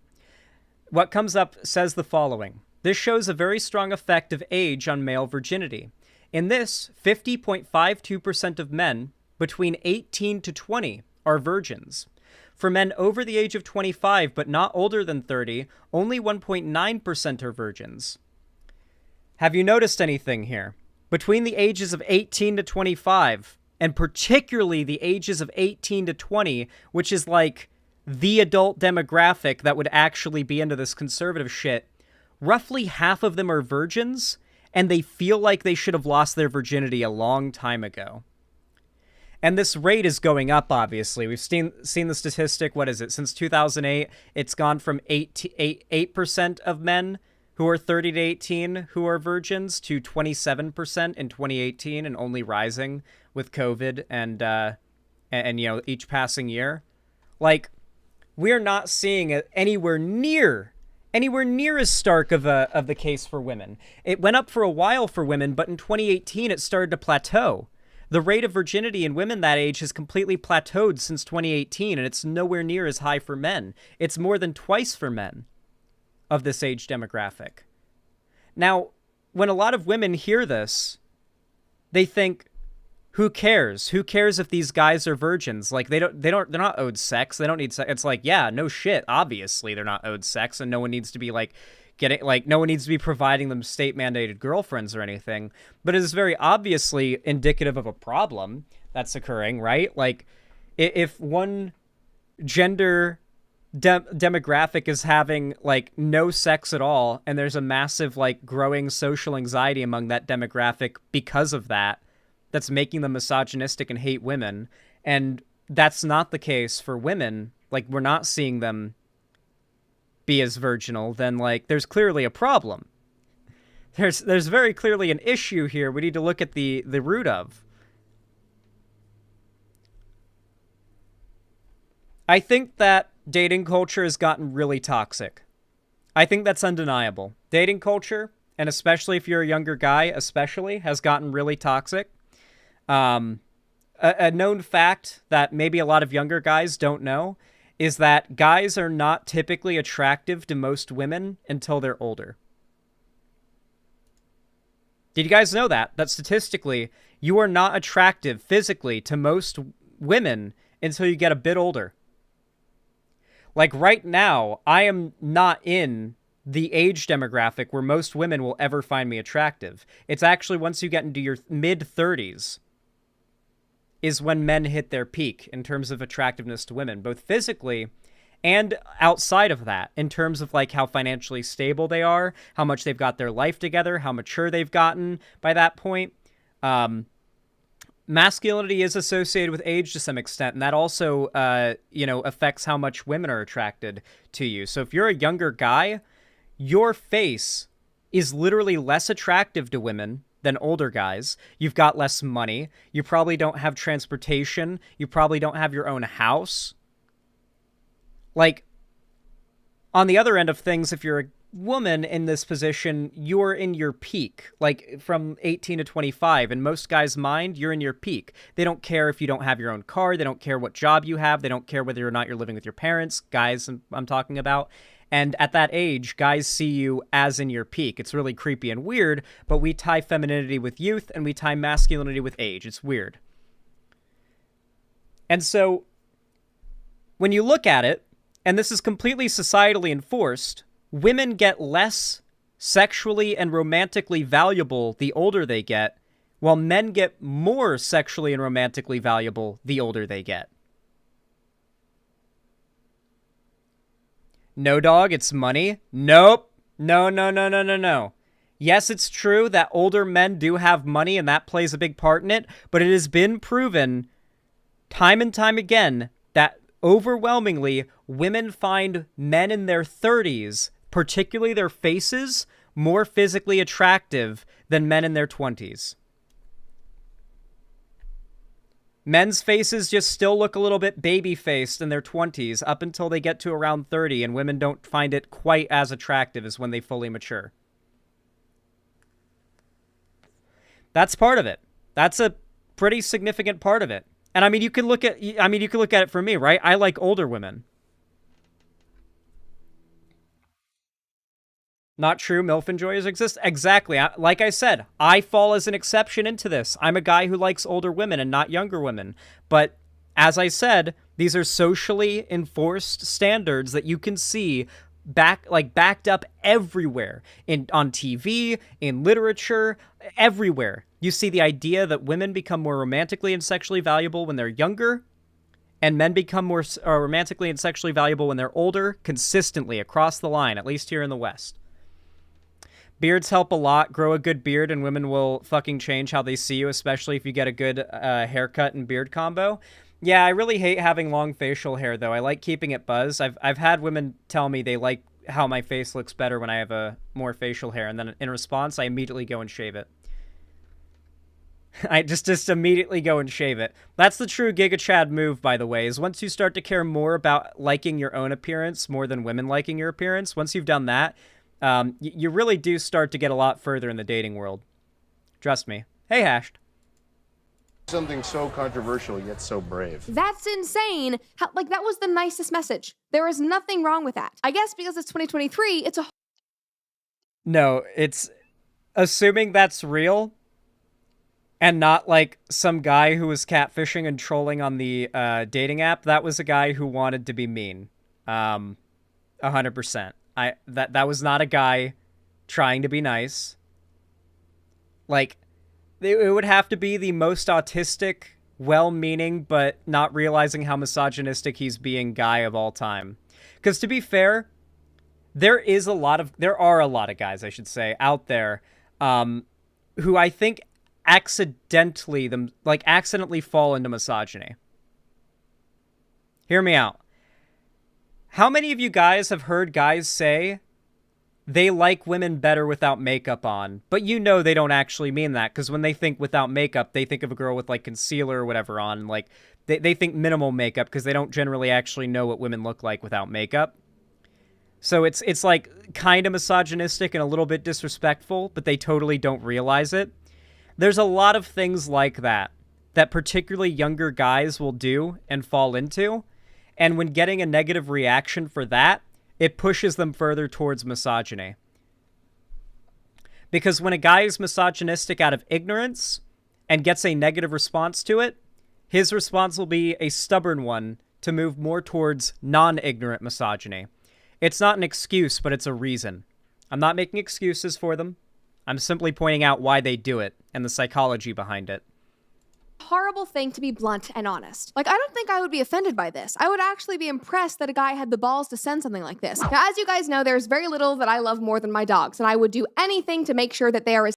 S3: what comes up says the following. This shows a very strong effect of age on male virginity. In this, 50.52% of men between 18 to 20 are virgins. For men over the age of 25 but not older than 30, only 1.9% are virgins. Have you noticed anything here? Between the ages of 18 to 25, and particularly the ages of 18 to 20, which is like the adult demographic that would actually be into this conservative shit, roughly half of them are virgins, and they feel like they should have lost their virginity a long time ago. And this rate is going up, obviously. We've seen the statistic, what is it? Since 2008, it's gone from 8% of men who are 30 to 18 who are virgins to 27% in 2018, and only rising with COVID and you know, each passing year. Like, we're not seeing it anywhere near as stark of the case for women. It went up for a while for women, but in 2018 it started to plateau. The rate of virginity in women that age has completely plateaued since 2018, and it's nowhere near as high for men. It's more than twice for men of this age demographic. Now, when a lot of women hear this, they think, who cares? Who cares if these guys are virgins? Like, they're not owed sex. They don't need sex. It's like, yeah, no shit. Obviously, they're not owed sex, and no one needs to be no one needs to be providing them state mandated girlfriends or anything. But it is very obviously indicative of a problem that's occurring, right? Like, if one gender demographic is having like no sex at all, and there's a massive like growing social anxiety among that demographic because of that, that's making them misogynistic and hate women, and that's not the case for women, like we're not seeing them be as virginal, then like there's clearly a problem. There's very clearly an issue here we need to look at the root of. I think that dating culture has gotten really toxic. I think that's undeniable. Dating culture, and especially if you're a younger guy, especially, has gotten really toxic. A known fact that maybe a lot of younger guys don't know is that guys are not typically attractive to most women until they're older. Did you guys know that? That statistically, you are not attractive physically to most women until you get a bit older. Like right now, I am not in the age demographic where most women will ever find me attractive. It's actually once you get into your mid-30s is when men hit their peak in terms of attractiveness to women, both physically and outside of that, in terms of like how financially stable they are, how much they've got their life together, how mature they've gotten by that point. Masculinity is associated with age to some extent, and that also, affects how much women are attracted to you. So if you're a younger guy, your face is literally less attractive to women than older guys. You've got less money. You probably don't have transportation. You probably don't have your own house. Like, on the other end of things, if you're a woman in this position, you're in your peak, like from 18 to 25. In most guys' mind, you're in your peak. They don't care if you don't have your own car. They don't care what job you have. They don't care whether or not you're living with your parents, guys I'm talking about. And at that age, guys see you as in your peak. It's really creepy and weird, but we tie femininity with youth and we tie masculinity with age. It's weird. And so when you look at it, and this is completely societally enforced, women get less sexually and romantically valuable the older they get, while men get more sexually and romantically valuable the older they get. No, dog, it's money. Nope. No. Yes, it's true that older men do have money and that plays a big part in it, but it has been proven time and time again that overwhelmingly women find men in their 30s, particularly their faces, more physically attractive than men in their 20s. Men's faces just still look a little bit baby-faced in their 20s up until they get to around 30, and women don't find it quite as attractive as when they fully mature. That's part of it. That's a pretty significant part of it. And I mean, you can look at it for me, right? I like older women. Not true, MILF enjoyers exist? Exactly. Like I said, I fall as an exception into this. I'm a guy who likes older women and not younger women. But as I said, these are socially enforced standards that you can see backed up everywhere, on TV, in literature, everywhere. You see the idea that women become more romantically and sexually valuable when they're younger, and men become more romantically and sexually valuable when they're older, consistently across the line, at least here in the West. Beards help a lot. Grow a good beard and women will fucking change how they see you, especially if you get a good haircut and beard combo. Yeah, I really hate having long facial hair, though. I like keeping it buzzed. I've had women tell me they like how my face looks better when I have a more facial hair, and then in response, I immediately go and shave it. I just immediately go and shave it. That's the true Giga Chad move, by the way, is once you start to care more about liking your own appearance more than women liking your appearance, once you've done that, you really do start to get a lot further in the dating world. Trust me. Hey, Hashed.
S6: Something so controversial yet so brave.
S5: That's insane. That was the nicest message. There is nothing wrong with that. I guess because it's 2023, it's a...
S3: No, it's... Assuming that's real, and not like some guy who was catfishing and trolling on the dating app, that was a guy who wanted to be mean. 100%. That was not a guy trying to be nice. Like, it would have to be the most autistic, well-meaning, but not realizing how misogynistic he's being guy of all time. Because to be fair, there are a lot of guys, I should say, out there, who I think accidentally fall into misogyny. Hear me out. How many of you guys have heard guys say they like women better without makeup on, but you know they don't actually mean that, because when they think without makeup, they think of a girl with like concealer or whatever on, like they think minimal makeup because they don't generally actually know what women look like without makeup. So it's like kind of misogynistic and a little bit disrespectful, but they totally don't realize it. There's a lot of things like that particularly younger guys will do and fall into. And when getting a negative reaction for that, it pushes them further towards misogyny. Because when a guy is misogynistic out of ignorance and gets a negative response to it, his response will be a stubborn one to move more towards non-ignorant misogyny. It's not an excuse, but it's a reason. I'm not making excuses for them. I'm simply pointing out why they do it and the psychology behind it.
S5: Horrible thing, to be blunt and honest. I don't think I would be offended by this. I would actually be impressed that a guy had the balls to send something like this. Now, as you guys know, there's very little that I love more than my dogs, and I would do anything to make sure that they are as...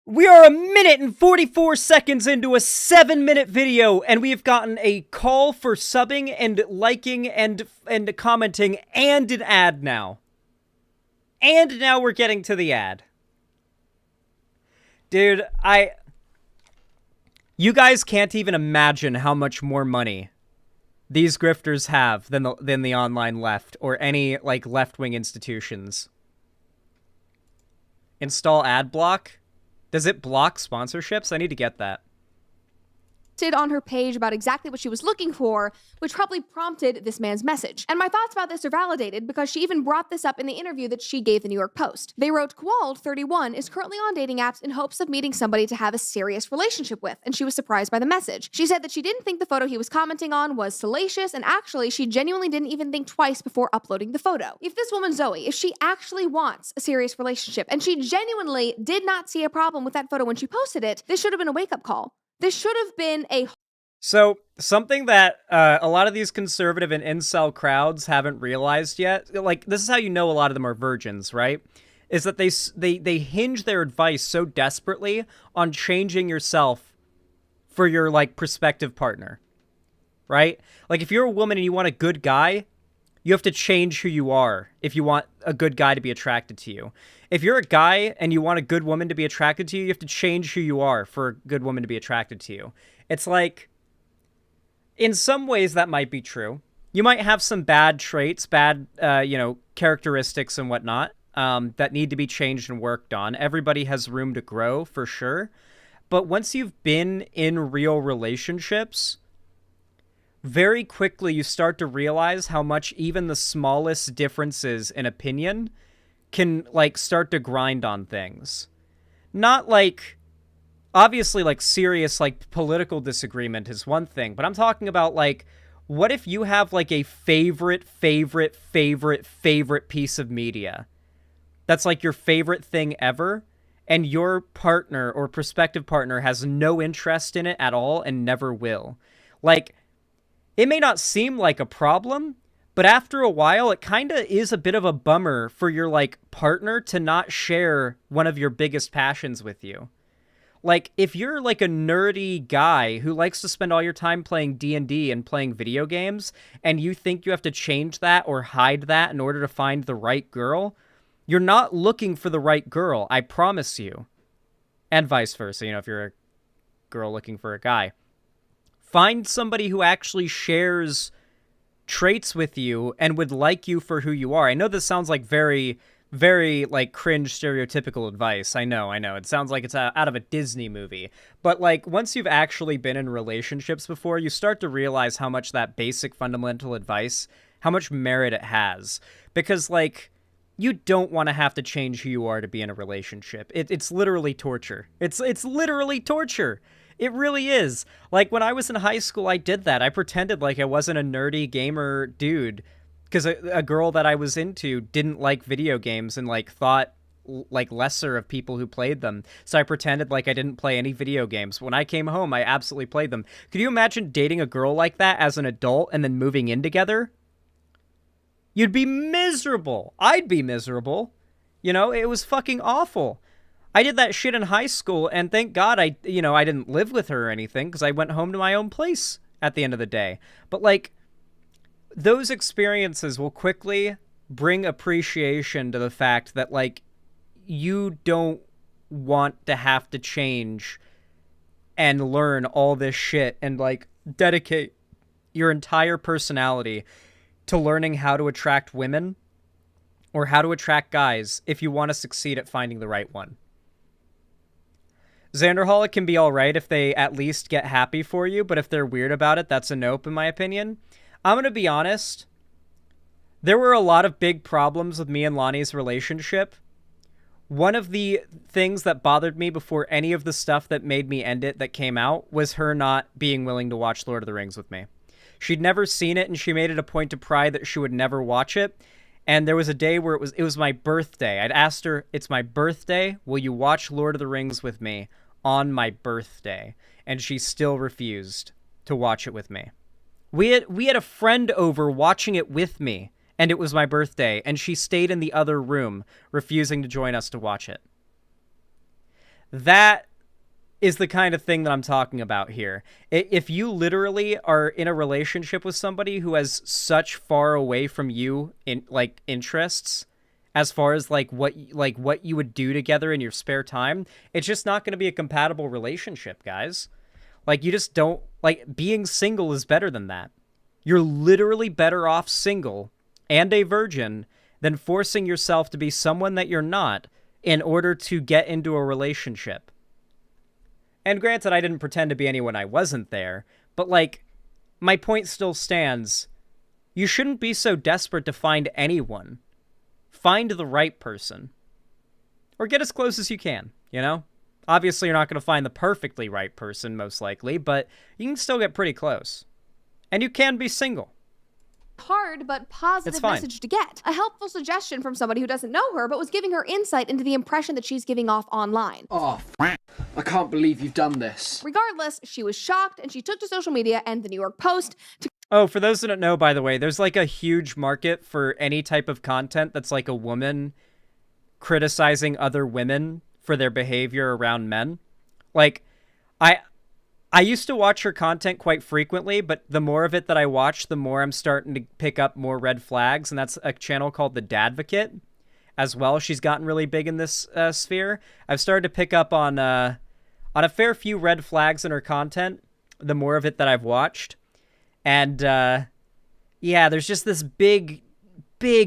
S3: We are 1 minute and 44 seconds into a 7-minute video, and we have gotten a call for subbing and liking and commenting and an ad now. And now we're getting to the ad. Dude, you guys can't even imagine how much more money these grifters have than the online left or any like left-wing institutions. Install ad block? Does it block sponsorships? I need to get that.
S5: On her page about exactly what she was looking for, which probably prompted this man's message. And my thoughts about this are validated because she even brought this up in the interview that she gave the New York Post. They wrote, Quald, 31, is currently on dating apps in hopes of meeting somebody to have a serious relationship with, and she was surprised by the message. She said that she didn't think the photo he was commenting on was salacious, and actually, she genuinely didn't even think twice before uploading the photo. If this woman, Zoe, if she actually wants a serious relationship, and she genuinely did not see a problem with that photo when she posted it, this should have been a wake-up call. This should have been a...
S3: So, something that a lot of these conservative and incel crowds haven't realized yet, like, this is how you know a lot of them are virgins, right? Is that they hinge their advice so desperately on changing yourself for your, like, prospective partner, right? Like, if you're a woman and you want a good guy, you have to change who you are if you want a good guy to be attracted to you. If you're a guy and you want a good woman to be attracted to you, you have to change who you are for a good woman to be attracted to you. It's like, in some ways that might be true. You might have some bad traits, bad, characteristics and whatnot that need to be changed and worked on. Everybody has room to grow, for sure. But once you've been in real relationships, very quickly you start to realize how much even the smallest differences in opinion can, like, start to grind on things. Not, like, obviously, like, serious, like, political disagreement is one thing, but I'm talking about, like, what if you have, like, a favorite piece of media that's, like, your favorite thing ever, and your partner or prospective partner has no interest in it at all and never will? Like, it may not seem like a problem, but after a while, it kind of is a bit of a bummer for your, like, partner to not share one of your biggest passions with you. Like, if you're, like, a nerdy guy who likes to spend all your time playing D&D and playing video games, and you think you have to change that or hide that in order to find the right girl, you're not looking for the right girl, I promise you. And vice versa, you know, if you're a girl looking for a guy. Find somebody who actually shares traits with you and would like you for who you are. I know this sounds like very, like, cringe stereotypical advice. I know. It sounds like it's out of a Disney movie. But, like, once you've actually been in relationships before, you start to realize how much that basic fundamental advice, how much merit it has. Because, like, you don't want to have to change who you are to be in a relationship. It's literally torture. It's literally torture. It really is. Like, when I was in high school, I did that. I pretended like I wasn't a nerdy gamer dude because a girl that I was into didn't like video games and, like, thought, like, lesser of people who played them. So I pretended like I didn't play any video games. When I came home, I absolutely played them. Could you imagine dating a girl like that as an adult and then moving in together? You'd be miserable. I'd be miserable. You know, it was fucking awful. I did that shit in high school, and thank God I didn't live with her or anything, because I went home to my own place at the end of the day. But, like, those experiences will quickly bring appreciation to the fact that, like, you don't want to have to change and learn all this shit and, like, dedicate your entire personality to learning how to attract women or how to attract guys if you want to succeed at finding the right one. Xanderholic can be alright if they at least get happy for you, but if they're weird about it, that's a nope in my opinion. I'm gonna be honest. There were a lot of big problems with me and Lonnie's relationship. One of the things that bothered me before any of the stuff that made me end it that came out was her not being willing to watch Lord of the Rings with me. She'd never seen it, and she made it a point to pry that she would never watch it. And there was a day where it was my birthday. I'd asked her, it's my birthday, will you watch Lord of the Rings with me on my birthday? And she still refused to watch it with me. We had a friend over watching it with me, and it was my birthday, and she stayed in the other room, refusing to join us to watch it. That is the kind of thing that I'm talking about here. If you literally are in a relationship with somebody who has such far away from you in, like, interests, as far as what you would do together in your spare time, it's just not going to be a compatible relationship, guys. Like, you just don't, like, being single is better than that. You're literally better off single and a virgin than forcing yourself to be someone that you're not in order to get into a relationship. And granted, I didn't pretend to be anyone I wasn't there, but, like, my point still stands. You shouldn't be so desperate to find anyone. Find the right person. Or get as close as you can, you know? Obviously, you're not going to find the perfectly right person, most likely, but you can still get pretty close. And you can be single.
S5: Hard but positive message to get. A helpful suggestion from somebody who doesn't know her but was giving her insight into the impression that she's giving off online.
S7: Oh, I can't believe you've done this.
S5: Regardless, she was shocked and she took to social media and the New York Post to...
S3: Oh, for those that don't know, by the way, there's like a huge market for any type of content that's like a woman criticizing other women for their behavior around men. Like, I used to watch her content quite frequently, but the more of it that I watch, the more I'm starting to pick up more red flags, and that's a channel called The Dadvocate as well. She's gotten really big in this sphere. I've started to pick up on a fair few red flags in her content, the more of it that I've watched. And, yeah, there's just this big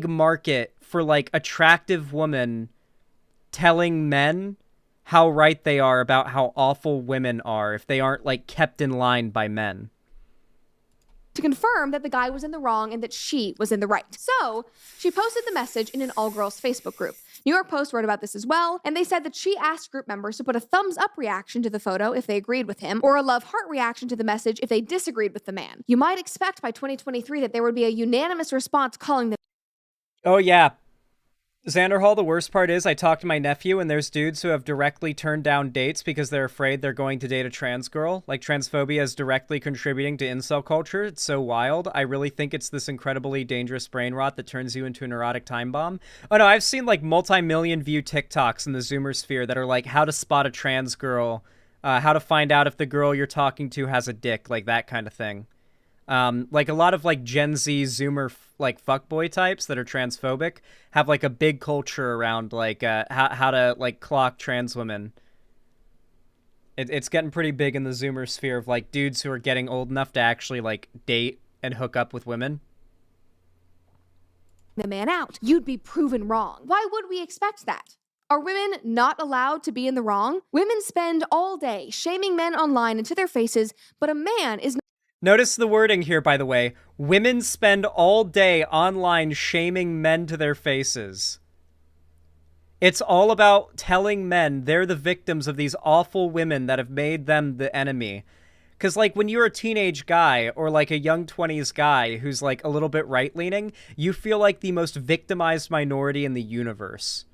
S3: market for, like, attractive women telling men how right they are about how awful women are if they aren't, like, kept in line by men.
S5: To confirm that the guy was in the wrong and that she was in the right. So she posted the message in an all-girls Facebook group. New York Post wrote about this as well, and they said that she asked group members to put a thumbs up reaction to the photo if they agreed with him, or a love heart reaction to the message if they disagreed with the man. You might expect by 2023 that there would be a unanimous response calling them.
S3: Oh, yeah. Xander Hall, the worst part is I talked to my nephew, and there's dudes who have directly turned down dates because they're afraid they're going to date a trans girl. Like, transphobia is directly contributing to incel culture. It's so wild. I really think it's this incredibly dangerous brain rot that turns you into a neurotic time bomb. Oh no, I've seen like multi-million view TikToks in the Zoomer sphere that are like how to spot a trans girl, how to find out if the girl you're talking to has a dick, like that kind of thing. Like a lot of like Gen Z Zoomer like fuckboy types that are transphobic have like a big culture around like how to like clock trans women. It's getting pretty big in the Zoomer sphere of like dudes who are getting old enough to actually like date and hook up with women.
S5: The man out. You'd be proven wrong. Why would we expect that? Are women not allowed to be in the wrong? Women spend all day shaming men online and to their faces, but a man is not.
S3: Notice the wording here, by the way. Women spend all day online shaming men to their faces. It's all about telling men they're the victims of these awful women that have made them the enemy. Because, like, when you're a teenage guy or, like, a young 20s guy who's, like, a little bit right-leaning, you feel like the most victimized minority in the universe.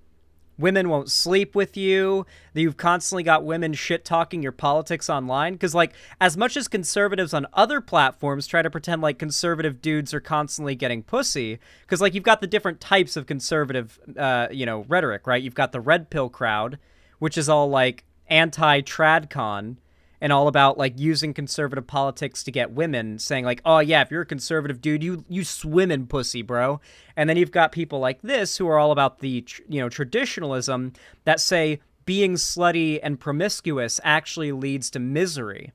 S3: Women won't sleep with you. You've constantly got women shit-talking your politics online. Because, like, as much as conservatives on other platforms try to pretend like conservative dudes are constantly getting pussy, because, like, you've got the different types of conservative, rhetoric, right? You've got the red pill crowd, which is all, like, anti-tradcon, and all about, like, using conservative politics to get women, saying, like, oh, yeah, if you're a conservative dude, you swim in pussy, bro. And then you've got people like this who are all about the, traditionalism that say being slutty and promiscuous actually leads to misery.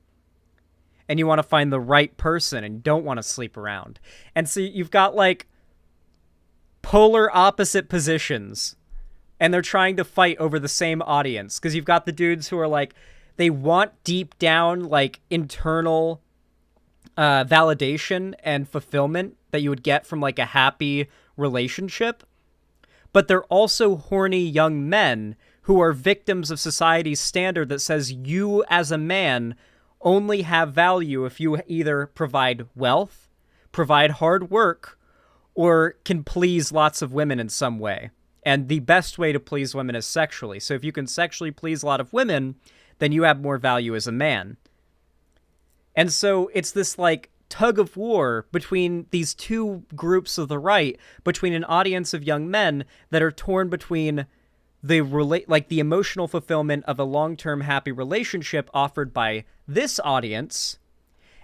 S3: And you want to find the right person and don't want to sleep around. And so you've got, like, polar opposite positions, and they're trying to fight over the same audience. Because you've got the dudes who are, like, they want deep down, like, internal validation and fulfillment that you would get from, like, a happy relationship. But they're also horny young men who are victims of society's standard that says you, as a man, only have value if you either provide wealth, provide hard work, or can please lots of women in some way. And the best way to please women is sexually. So if you can sexually please a lot of women, then you have more value as a man. And so it's this, like, tug of war between these two groups of the right, between an audience of young men that are torn between the emotional fulfillment of a long-term happy relationship offered by this audience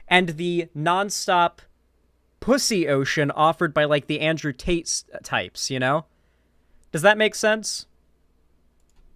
S3: and the nonstop pussy ocean offered by, like, the Andrew Tate types, you know? Does that make sense?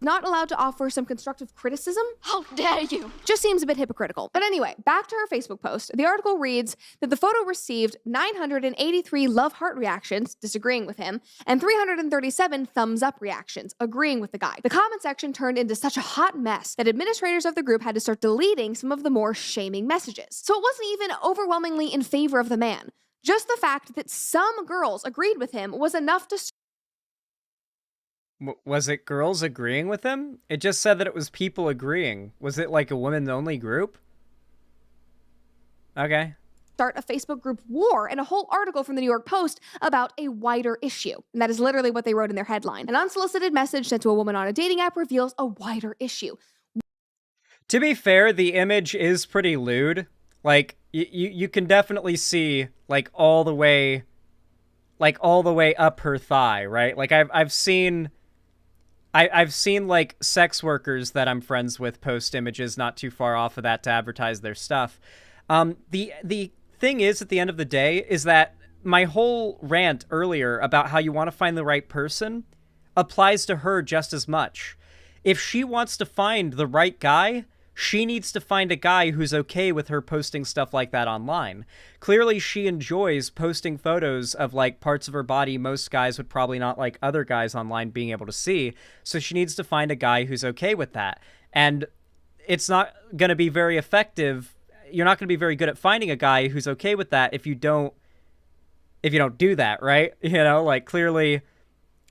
S5: Not allowed to offer some constructive criticism?
S8: How dare you?
S5: Just seems a bit hypocritical. But anyway, back to her Facebook post. The article reads that the photo received 983 love heart reactions, disagreeing with him, and 337 thumbs up reactions, agreeing with the guy. The comment section turned into such a hot mess that administrators of the group had to start deleting some of the more shaming messages. So it wasn't even overwhelmingly in favor of the man. Just the fact that some girls agreed with him was enough to...
S3: Was it girls agreeing with him? It just said that it was people agreeing. Was it like a women-only group? Okay.
S5: Start a Facebook group war and a whole article from the New York Post about a wider issue. And that is literally what they wrote in their headline. An unsolicited message sent to a woman on a dating app reveals a wider issue.
S3: To be fair, the image is pretty lewd. Like, you can definitely see, like, all the way up her thigh, right? Like, I've seen like sex workers that I'm friends with post images not too far off of that to advertise their stuff. The thing is, at the end of the day, is that my whole rant earlier about how you want to find the right person applies to her just as much. If she wants to find the right guy, she needs to find a guy who's okay with her posting stuff like that online. Clearly, she enjoys posting photos of, like, parts of her body most guys would probably not like other guys online being able to see, so she needs to find a guy who's okay with that. And it's not going to be very effective. You're not going to be very good at finding a guy who's okay with that if you don't do that, right? You know, like, clearly,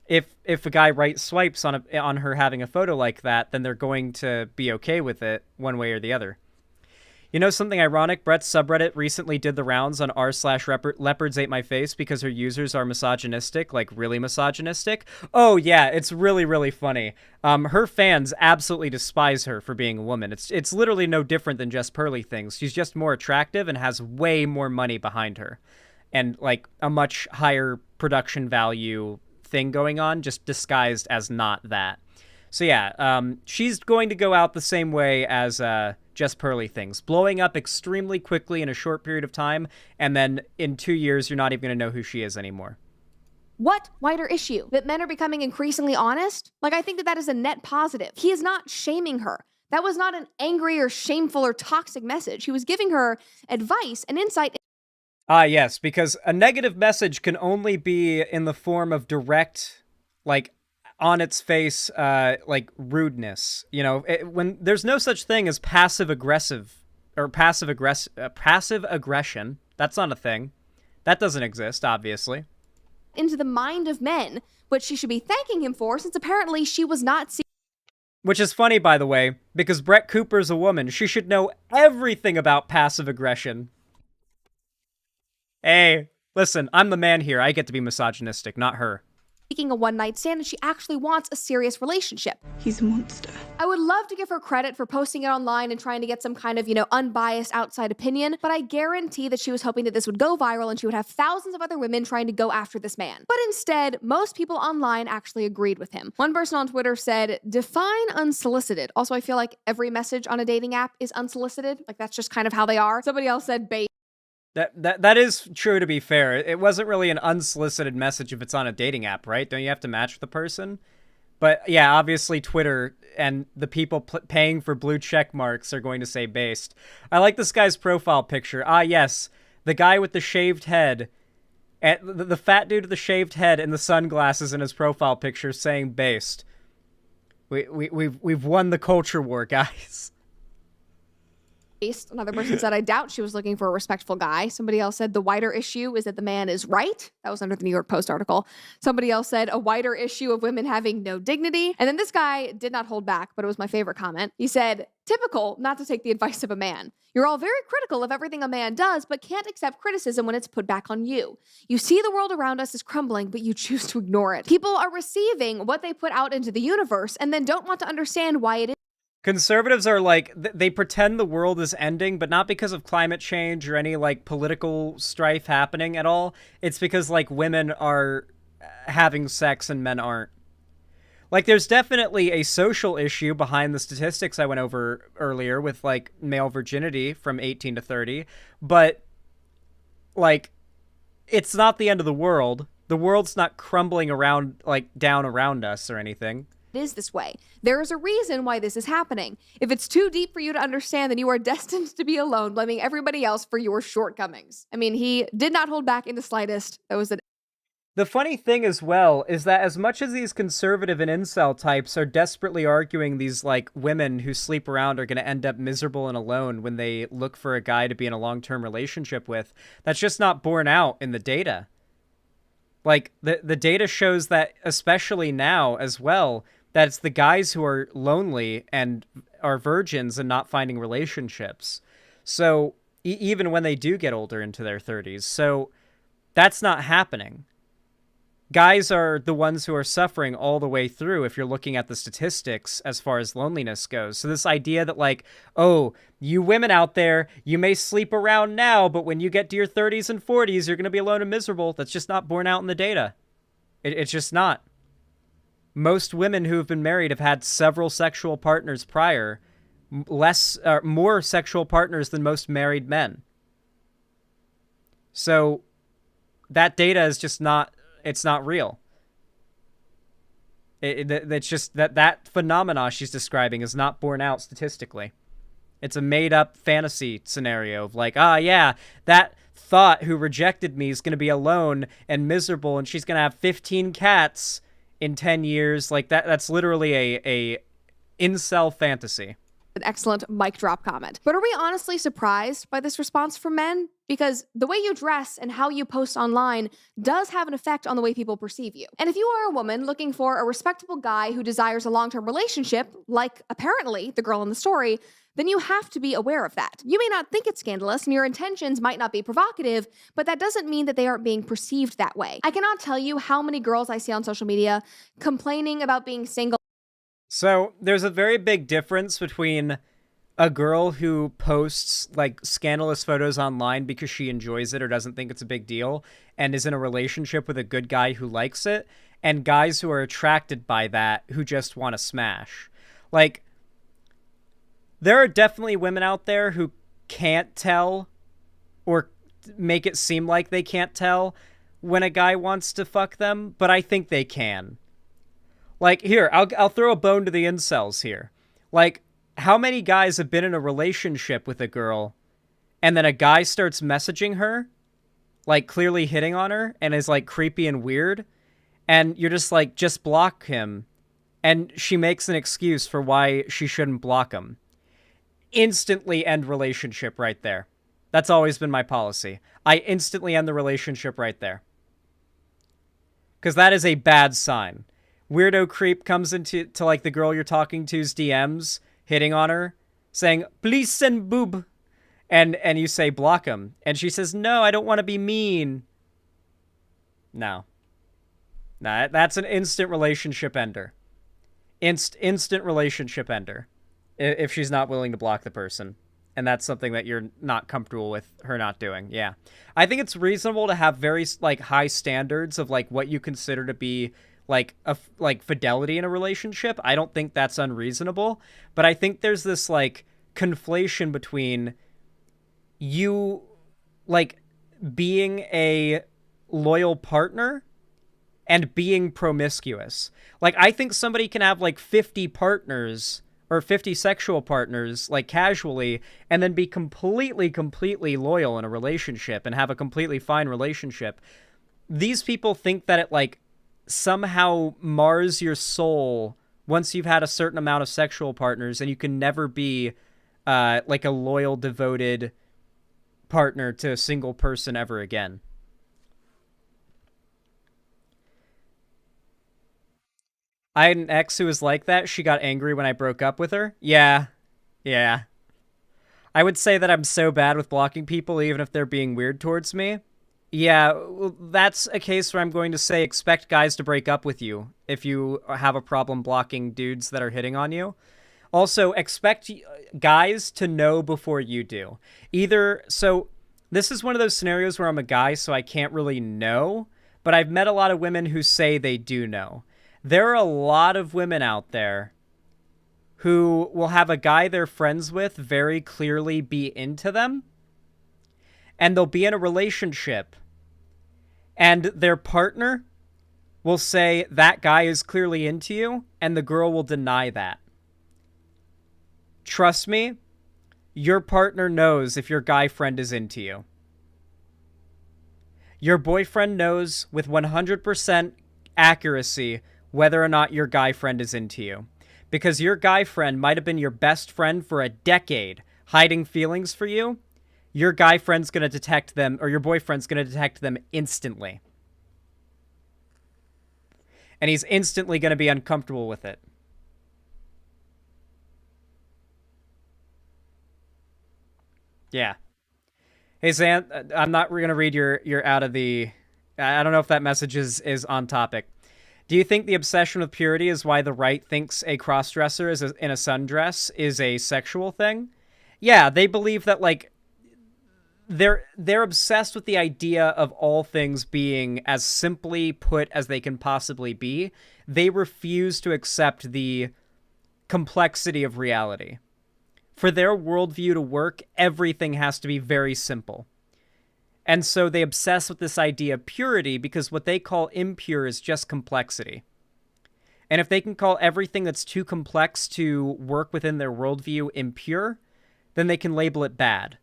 S3: if a guy right swipes on her having a photo like that, then they're going to be okay with it one way or the other. You know something ironic? Brett's subreddit recently did the rounds on r/leopards ate my face because her users are misogynistic, like really misogynistic. Oh yeah, it's really, really funny. Her fans absolutely despise her for being a woman. It's literally no different than Just Pearly Things. She's just more attractive and has way more money behind her. And, like, a much higher production value thing going on, just disguised as not that. So yeah, she's going to go out the same way as Just Pearly Things, blowing up extremely quickly in a short period of time, and then in 2 years, you're not even going to know who she is anymore.
S5: What wider issue? That men are becoming increasingly honest? Like, I think that is a net positive. He is not shaming her. That was not an angry or shameful or toxic message. He was giving her advice and insight.
S3: Yes, because a negative message can only be in the form of direct, like, on its face, like, rudeness. You know, when there's no such thing as passive aggression. That's not a thing. That doesn't exist, obviously.
S5: Into the mind of men, which she should be thanking him for, since apparently she was not seeing.
S3: Which is funny, by the way, because Brett Cooper's a woman. She should know everything about passive aggression. Hey, listen, I'm the man here. I get to be misogynistic, not her.
S5: Seeking a one-night stand, and she actually wants a serious relationship.
S8: He's a monster.
S5: I would love to give her credit for posting it online and trying to get some kind of, unbiased outside opinion, but I guarantee that she was hoping that this would go viral and she would have thousands of other women trying to go after this man. But instead, most people online actually agreed with him. One person on Twitter said, "Define unsolicited." Also, I feel like every message on a dating app is unsolicited. Like, that's just kind of how they are. Somebody else said bait.
S3: That is true, to be fair. It wasn't really an unsolicited message if it's on a dating app, right? Don't you have to match with the person? But yeah, obviously Twitter and the people paying for blue check marks are going to say based. I like this guy's profile picture. Ah, yes, the guy with the shaved head, and the fat dude with the shaved head and the sunglasses in his profile picture saying based. We've won the culture war, guys.
S5: Another person said, "I doubt she was looking for a respectful guy." Somebody else said, "The wider issue is that the man is right." That was under the New York Post article. Somebody else said, "A wider issue of women having no dignity." And then this guy did not hold back, but it was my favorite comment. He said, "Typical not to take the advice of a man. You're all very critical of everything a man does, but can't accept criticism when it's put back on you. You see the world around us is crumbling, but you choose to ignore it. People are receiving what they put out into the universe and then don't want to understand why it is."
S3: Conservatives are like, they pretend the world is ending, but not because of climate change or any, like, political strife happening at all. It's because, like, women are having sex and men aren't. Like, there's definitely a social issue behind the statistics I went over earlier with, like, male virginity from 18 to 30, but, like, it's not the end of the world. The world's not crumbling around, like, down around us or anything.
S5: It is this way. There is a reason why this is happening. If it's too deep for you to understand, then you are destined to be alone, blaming everybody else for your shortcomings. I mean, he did not hold back in the slightest. That was
S3: The funny thing as well is that as much as these conservative and incel types are desperately arguing these, like, women who sleep around are going to end up miserable and alone when they look for a guy to be in a long-term relationship with, that's just not borne out in the data. Like, the data shows that, especially now as well, that it's the guys who are lonely and are virgins and not finding relationships. So even when they do get older into their 30s. So that's not happening. Guys are the ones who are suffering all the way through if you're looking at the statistics as far as loneliness goes. So this idea that, like, oh, you women out there, you may sleep around now, but when you get to your 30s and 40s, you're going to be alone and miserable. That's just not borne out in the data. It's just not. Most women who have been married have had several sexual partners prior, more sexual partners than most married men. So that data is just not, it's not real. It's just that phenomena she's describing is not borne out statistically. It's a made-up fantasy scenario of like, ah, yeah, that thought who rejected me is going to be alone and miserable, and she's going to have 15 cats in 10 years. Like, that's literally a incel fantasy.
S5: An excellent mic drop comment. But are we honestly surprised by this response from men? Because the way you dress and how you post online does have an effect on the way people perceive you. And if you are a woman looking for a respectable guy who desires a long-term relationship, like apparently the girl in the story, then you have to be aware of that. You may not think it's scandalous and your intentions might not be provocative, but that doesn't mean that they aren't being perceived that way. I cannot tell you how many girls I see on social media complaining about being single.
S3: So there's a very big difference between a girl who posts like scandalous photos online because she enjoys it or doesn't think it's a big deal and is in a relationship with a good guy who likes it, and guys who are attracted by that who just want to smash. Like, there are definitely women out there who can't tell or make it seem like they can't tell when a guy wants to fuck them, but I think they can. Like, here, I'll throw a bone to the incels here. Like, how many guys have been in a relationship with a girl, and then a guy starts messaging her, like, clearly hitting on her, and is, like, creepy and weird, and you're just like, just block him, and she makes an excuse for why she shouldn't block him. Instantly end relationship right there. That's always been my policy. I instantly end the relationship right there. Because that is a bad sign. Weirdo creep comes into like the girl you're talking to's DMs, hitting on her, saying, please send boob. And you say, block him. And she says, no, I don't want to be mean. No. Nah, that's an instant relationship ender. Instant relationship ender. If she's not willing to block the person. And that's something that you're not comfortable with her not doing. Yeah. I think it's reasonable to have very like high standards of like what you consider to be like fidelity in a relationship. I don't think that's unreasonable, but I think there's this like conflation between you like being a loyal partner and being promiscuous. Like, I think somebody can have like 50 partners or 50 sexual partners like casually and then be completely loyal in a relationship and have a completely fine relationship. These people think that it like somehow mars your soul once you've had a certain amount of sexual partners, and you can never be like a loyal, devoted partner to a single person ever again. I had an ex who was like that. She got angry when I broke up with her. Yeah. I would say that I'm so bad with blocking people, even if they're being weird towards me. Yeah, well, that's a case where I'm going to say expect guys to break up with you if you have a problem blocking dudes that are hitting on you. Also, expect guys to know before you do. So this is one of those scenarios where I'm a guy, so I can't really know, but I've met a lot of women who say they do know. There are a lot of women out there who will have a guy they're friends with very clearly be into them, and they'll be in a relationship, and their partner will say that guy is clearly into you, and the girl will deny that. Trust me, your partner knows if your guy friend is into you. Your boyfriend knows with 100% accuracy whether or not your guy friend is into you. Because your guy friend might have been your best friend for a decade, hiding feelings for you. Your guy friend's going to detect them, or your boyfriend's going to detect them instantly. And he's instantly going to be uncomfortable with it. Yeah. Hey, Zan, I'm not going to read your out of the... I don't know if that message is on topic. Do you think the obsession with purity is why the right thinks a cross-dresser in a sundress is a sexual thing? Yeah, they believe that, like, they're obsessed with the idea of all things being as simply put as they can possibly be. They refuse to accept the complexity of reality. For their worldview to work, everything has to be very simple. And so they obsess with this idea of purity because what they call impure is just complexity. And if they can call everything that's too complex to work within their worldview impure, then they can label it bad,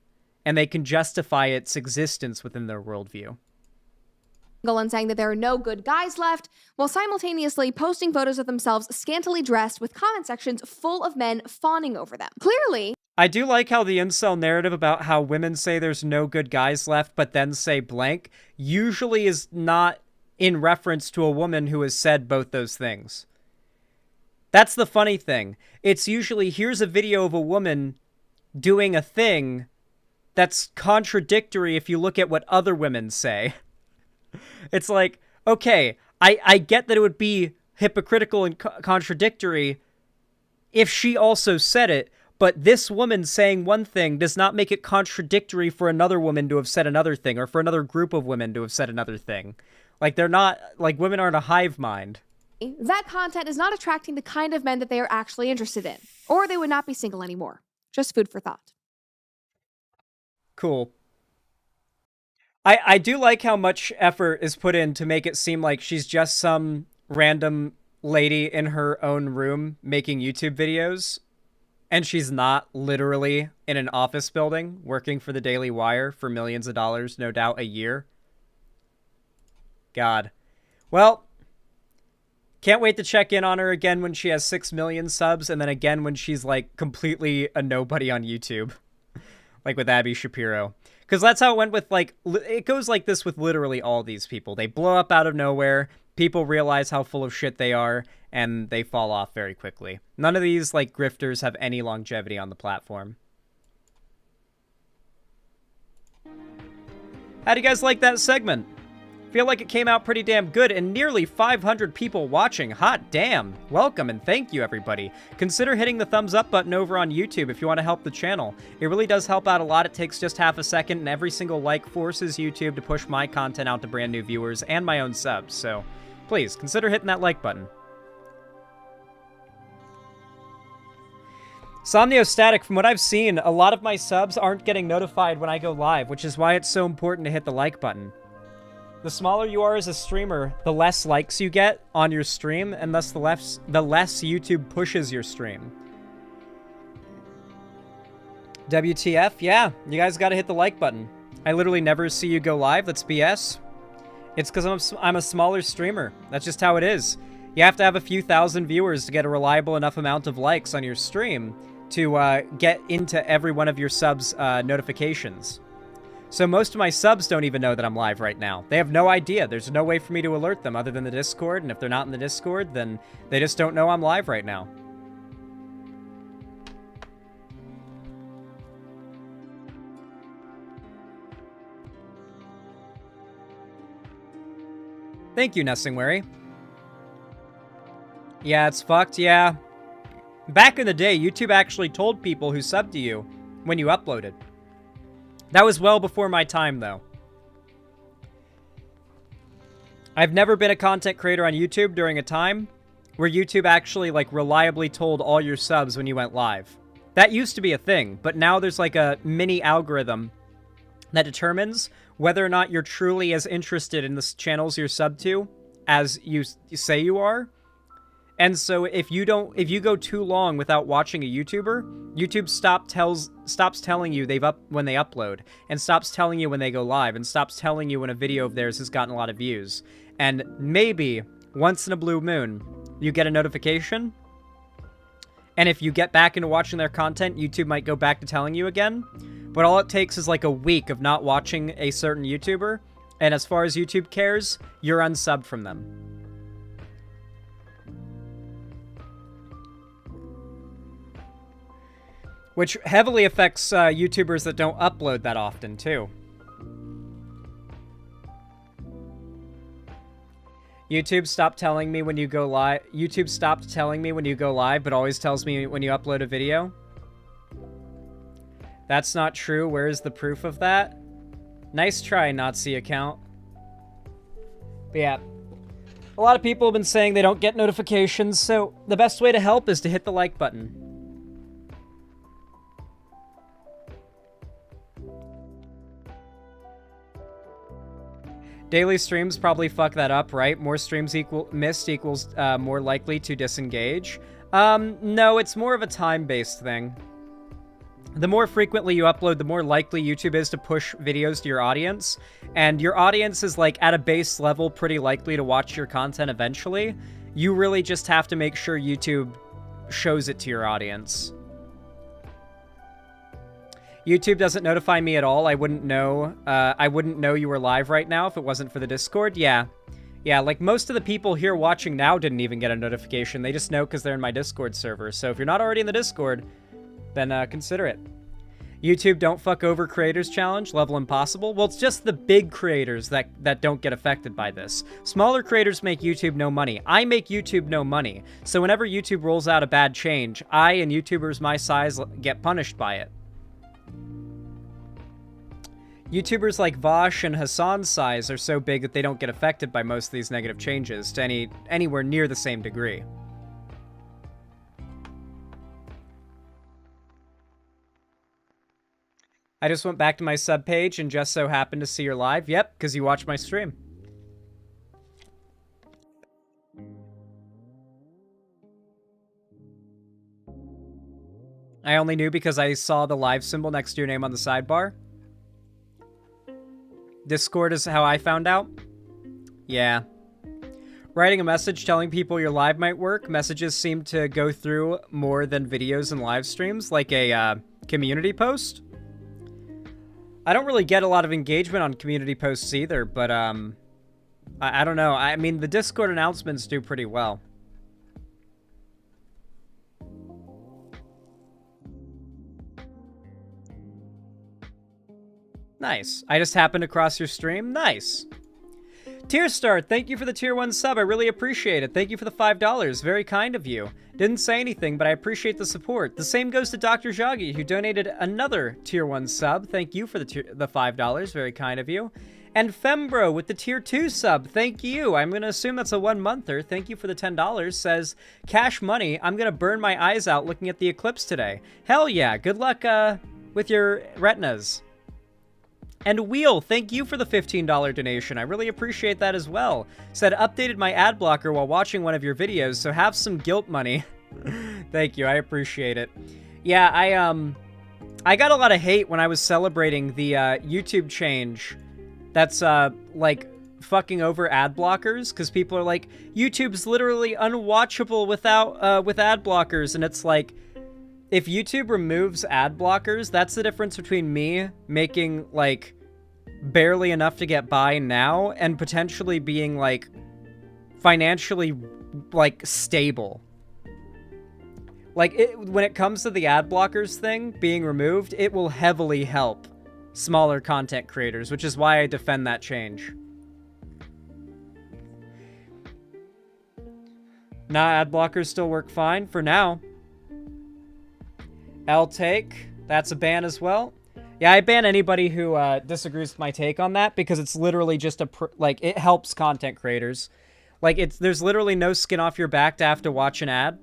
S3: and they can justify its existence within their worldview.
S5: And saying that there are no good guys left, while simultaneously posting photos of themselves scantily dressed with comment sections full of men fawning over them. Clearly,
S3: I do like how the incel narrative about how women say there's no good guys left, but then say blank, usually is not in reference to a woman who has said both those things. That's the funny thing. It's usually, here's a video of a woman doing a thing that's contradictory if you look at what other women say. It's like, okay, I get that it would be hypocritical and contradictory if she also said it, but this woman saying one thing does not make it contradictory for another woman to have said another thing, or for another group of women to have said another thing. Like, they're not, like, women aren't a hive mind.
S5: that content is not attracting the kind of men that they are actually interested in, or they would not be single anymore. Just food for thought.
S3: Cool. I do like how much effort is put in to make it seem like she's just some random lady in her own room making YouTube videos, and she's not literally in an office building working for the Daily Wire for millions of dollars, no doubt, a year. God. Well, can't wait to check in on her again when she has 6 million subs, and then again when she's, like, completely a nobody on YouTube. Like with Abby Shapiro. Because that's how it went with, like, it goes like this with literally all these people. They blow up out of nowhere, people realize how full of shit they are, and they fall off very quickly. None of these, like, grifters have any longevity on the platform. How do you guys like that segment? Feel like it came out pretty damn good, and nearly 500 people watching. Hot damn. Welcome and thank you, everybody. Consider hitting the thumbs up button over on YouTube if you want to help the channel. It really does help out a lot. It takes just half a second, and every single like forces YouTube to push my content out to brand new viewers and my own subs. So please consider hitting that like button. Somniostatic, from what I've seen, a lot of my subs aren't getting notified when I go live, which is why it's so important to hit the like button. The smaller you are as a streamer, the less likes you get on your stream, and thus the less YouTube pushes your stream. WTF? Yeah, you guys gotta hit the like button. I literally never see you go live, that's BS. It's because I'm a smaller streamer. That's just how it is. You have to have a few thousand viewers to get a reliable enough amount of likes on your stream to get into every one of your subs' notifications. So most of my subs don't even know that I'm live right now. They have no idea. There's no way for me to alert them other than the Discord, and if they're not in the Discord, then they just don't know I'm live right now. Thank you, Nessingwary. Yeah, it's fucked, yeah. Back in the day, YouTube actually told people who subbed to you when you uploaded. That was well before my time, though. I've never been a content creator on YouTube during a time where YouTube actually, like, reliably told all your subs when you went live. That used to be a thing, but now there's, like, a mini algorithm that determines whether or not you're truly as interested in the channels you're subbed to as you say you are. And so if you go too long without watching a YouTuber, YouTube stops telling you when they upload, and stops telling you when they go live, and stops telling you when a video of theirs has gotten a lot of views. And maybe once in a blue moon, you get a notification, and if you get back into watching their content, YouTube might go back to telling you again. But all it takes is like a week of not watching a certain YouTuber, and as far as YouTube cares, you're unsubbed from them. Which heavily affects YouTubers that don't upload that often, too. YouTube stopped telling me when you go live. YouTube stopped telling me when you go live, but always tells me when you upload a video. That's not true. Where is the proof of that? Nice try, Nazi account. But yeah. A lot of people have been saying they don't get notifications, so the best way to help is to hit the like button. Daily streams probably fuck that up, right? More streams missed equals more likely to disengage. No, it's more of a time-based thing. the more frequently you upload, the more likely YouTube is to push videos to your audience. And your audience is, like, at a base level pretty likely to watch your content eventually. You really just have to make sure YouTube shows it to your audience. YouTube doesn't notify me at all. I wouldn't know. I wouldn't know you were live right now if it wasn't for the Discord. Yeah. Yeah, like most of the people here watching now didn't even get a notification. They just know because they're in my Discord server. So if you're not already in the Discord, then consider it. YouTube Don't Fuck Over Creators Challenge, level impossible. Well, it's just the big creators that don't get affected by this. Smaller creators make YouTube no money. I make YouTube no money. So whenever YouTube rolls out a bad change, I and YouTubers my size get punished by it. YouTubers like Vosh and Hassan's size are so big that they don't get affected by most of these negative changes to anywhere near the same degree. I just went back to my sub page and just so happened to see your live. Yep, because you watched my stream. I only knew because I saw the live symbol next to your name on the sidebar. Discord is how I found out. Yeah. Writing a message telling people your live might work. Messages seem to go through more than videos and live streams, like a community post. I don't really get a lot of engagement on community posts either, but I don't know. I mean, the Discord announcements do pretty well. Nice. I just happened across your stream. Nice. Tier Star, thank you for the Tier 1 sub. I really appreciate it. Thank you for the $5. Very kind of you. Didn't say anything, but I appreciate the support. The same goes to Dr. Jagi, who donated another Tier 1 sub. Thank you for the $5. Very kind of you. And Fembro with the Tier 2 sub. Thank you. I'm going to assume that's a 1-monther. Thank you for the $10. Says, cash money. I'm going to burn my eyes out looking at the eclipse today. Hell yeah. Good luck with your retinas. And Wheel, thank you for the $15 donation. I really appreciate that as well. Said, updated my ad blocker while watching one of your videos, so have some guilt money. Thank you, I appreciate it. Yeah, I got a lot of hate when I was celebrating the YouTube change that's, like, fucking over ad blockers, because people are like, YouTube's literally unwatchable without, with ad blockers, and it's like, if YouTube removes ad blockers, that's the difference between me making, like, barely enough to get by now and potentially being, like, financially, like, stable. Like, when it comes to the ad blockers thing being removed, it will heavily help smaller content creators, which is why I defend that change. Nah, ad blockers still work fine for now. I'll take. That's a ban as well. Yeah, I ban anybody who disagrees with my take on that because it's literally just it helps content creators. Like, there's literally no skin off your back to have to watch an ad,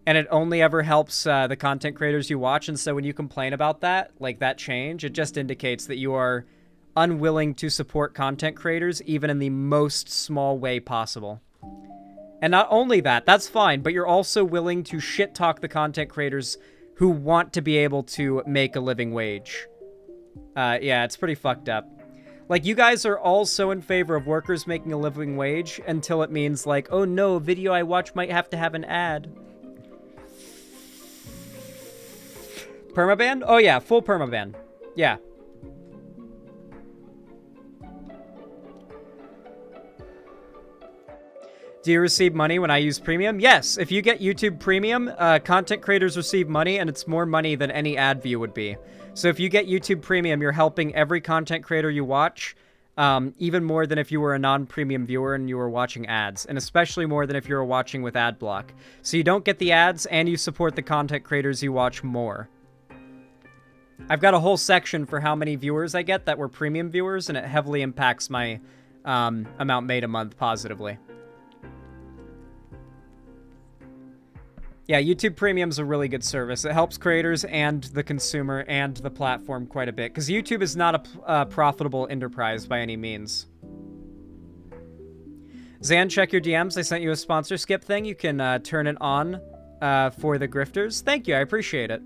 S3: and it only ever helps the content creators you watch. And so when you complain about that, like that change, it just indicates that you are unwilling to support content creators even in the most small way possible. And not only that, that's fine, but you're also willing to shit talk the content creators who want to be able to make a living wage. Yeah, it's pretty fucked up. Like, you guys are all so in favor of workers making a living wage until it means, like, oh no, a video I watch might have to have an ad. Permaban? Oh yeah, full permaban. Yeah. Do you receive money when I use Premium? Yes, if you get YouTube Premium, content creators receive money, and it's more money than any ad view would be. So if you get YouTube Premium, you're helping every content creator you watch, even more than if you were a non-premium viewer and you were watching ads, and especially more than if you were watching with ad block. So you don't get the ads, and you support the content creators you watch more. I've got a whole section for how many viewers I get that were premium viewers, and it heavily impacts my amount made a month positively. Yeah, YouTube Premium's a really good service. It helps creators and the consumer and the platform quite a bit, because YouTube is not a profitable enterprise by any means. Zan, check your DMs. I sent you a sponsor skip thing. You can turn it on for the grifters. Thank you. I appreciate it.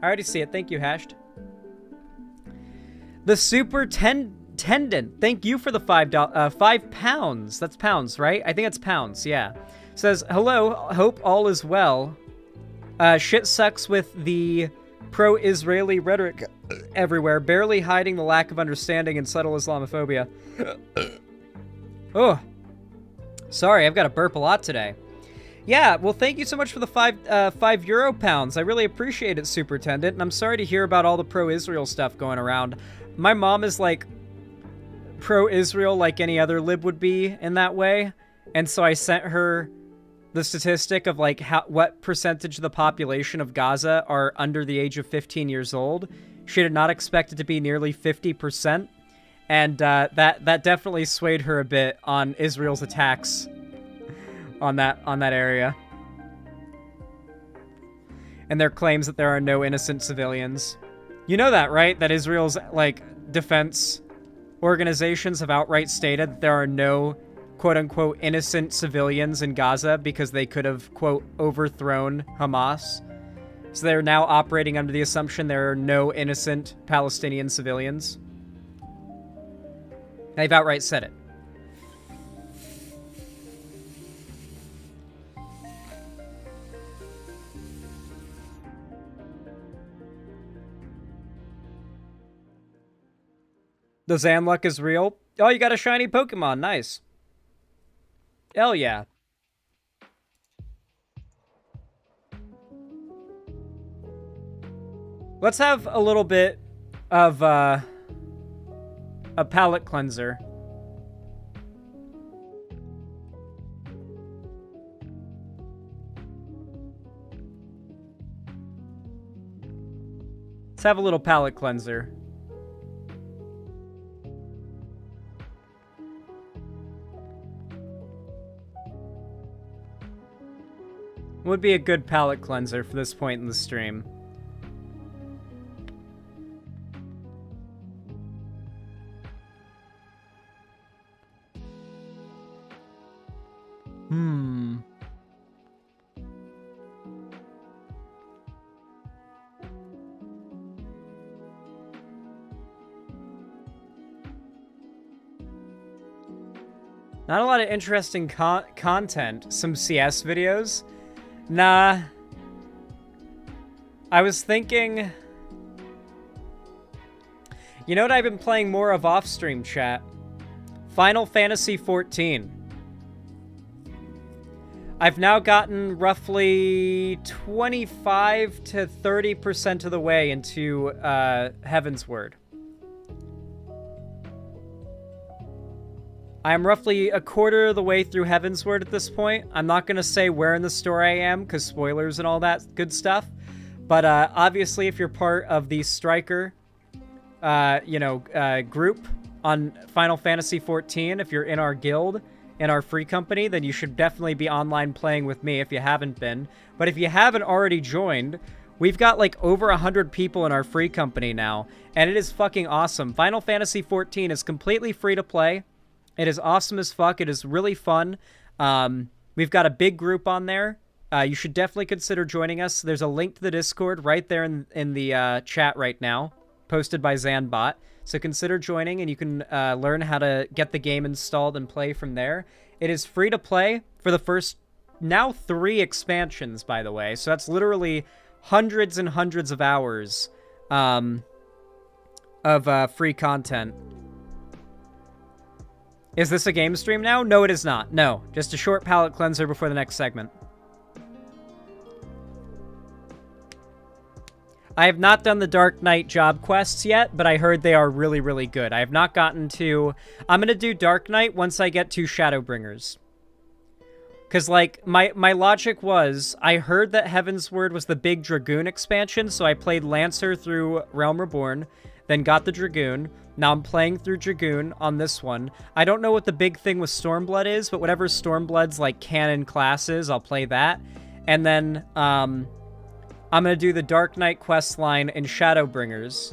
S3: I already see it. Thank you, Hashed. The Superintendent, thank you for the £5. That's pounds, right? I think it's pounds, yeah. Says, hello, hope all is well. Shit sucks with the pro-Israeli rhetoric everywhere, barely hiding the lack of understanding and subtle Islamophobia. Oh, sorry, I've got to burp a lot today. Yeah, well, thank you so much for the £5 I really appreciate it, Superintendent, and I'm sorry to hear about all the pro-Israel stuff going around. My mom is, like, pro-Israel like any other lib would be in that way, and so I sent her the statistic of, like, what percentage of the population of Gaza are under the age of 15 years old. She did not expect it to be nearly 50%, and that definitely swayed her a bit on Israel's attacks on that area. And their claims that there are no innocent civilians. You know that, right? That Israel's, like, defense organizations have outright stated that there are no, quote-unquote, innocent civilians in Gaza because they could have, quote, overthrown Hamas. So they're now operating under the assumption there are no innocent Palestinian civilians. They've outright said it. The Zanluck is real. Oh, you got a shiny Pokemon. Nice. Hell yeah. Let's have a little bit of a palate cleanser. Let's have a little palate cleanser. Would be a good palate cleanser for this point in the stream. Not a lot of interesting content. Some CS videos. Nah. I was thinking... You know what I've been playing more of off-stream, chat? Final Fantasy XIV. I've now gotten roughly 25 to 30% of the way into Heaven's Word. I am roughly a quarter of the way through Heaven's Word at this point. I'm not going to say where in the story I am, because spoilers and all that good stuff. But obviously, if you're part of the Striker, group on Final Fantasy XIV, if you're in our guild, in our free company, then you should definitely be online playing with me if you haven't been. But if you haven't already joined, we've got like over 100 people in our free company now, and it is fucking awesome. Final Fantasy XIV is completely free to play. It is awesome as fuck. It is really fun. We've got a big group on there. You should definitely consider joining us. There's a link to the Discord right there in the chat right now, posted by Zanbot. So consider joining, and you can learn how to get the game installed and play from there. It is free to play for the first, now 3 expansions, by the way. So that's literally hundreds and hundreds of hours of free content. Is this a game stream now? No, it is not. No, just a short palate cleanser before the next segment. I have not done the Dark Knight job quests yet, but I heard they are really, really good. I have not gotten to... I'm going to do Dark Knight once I get to Shadowbringers. Because, like, my logic was, I heard that Heaven's Word was the big Dragoon expansion, so I played Lancer through Realm Reborn, then got the Dragoon. Now I'm playing through Dragoon on this one. I don't know what the big thing with Stormblood is, but whatever Stormblood's, like, canon class is, I'll play that. And then, I'm going to do the Dark Knight quest line in Shadowbringers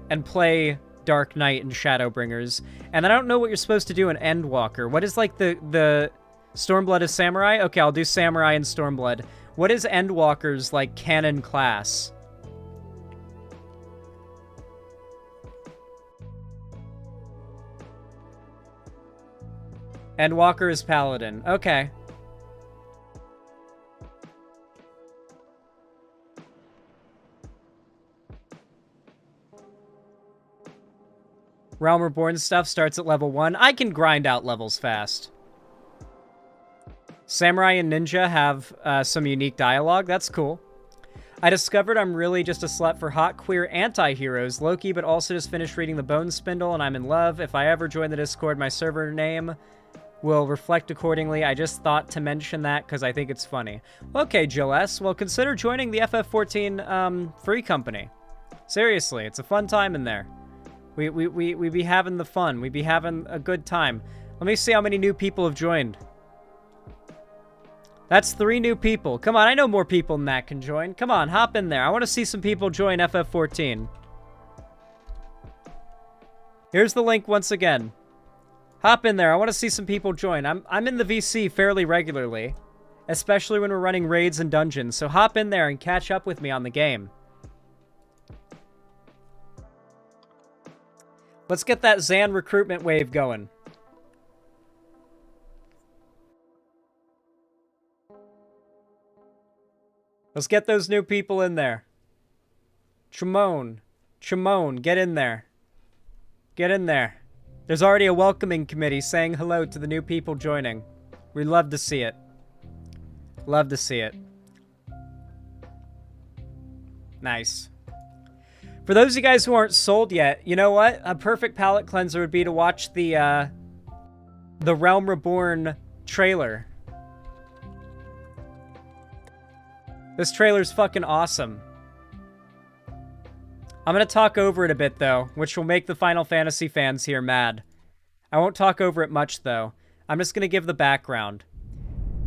S3: and play Dark Knight in Shadowbringers. And I don't know what you're supposed to do in Endwalker. What is, like, the Stormblood is Samurai? Okay, I'll do Samurai and Stormblood. What is Endwalker's, like, canon class? And Walker is Paladin. Okay. Realm Reborn stuff starts at level 1. I can grind out levels fast. Samurai and Ninja have some unique dialogue. That's cool. I discovered I'm really just a slut for hot queer anti-heroes, Loki, but also just finished reading The Bone Spindle, and I'm in love. If I ever join the Discord, my server name will reflect accordingly. I just thought to mention that because I think it's funny. Okay, Jill S. Well, consider joining the FF14 free company. Seriously, it's a fun time in there. We be having the fun. We be having a good time. Let me see how many new people have joined. That's 3 new people. Come on, I know more people than that can join. Come on, hop in there. I want to see some people join FF14. Here's the link once again. Hop in there. I want to see some people join. I'm in the VC fairly regularly, especially when we're running raids and dungeons. So hop in there and catch up with me on the game. Let's get that Zan recruitment wave going. Let's get those new people in there. Chimone, get in there. Get in there. There's already a welcoming committee saying hello to the new people joining. We'd love to see it. Love to see it. Nice. For those of you guys who aren't sold yet, you know what? A perfect palate cleanser would be to watch the Realm Reborn trailer. This trailer's fucking awesome. I'm gonna talk over it a bit, though, which will make the Final Fantasy fans here mad. I won't talk over it much, though. I'm just gonna give the background.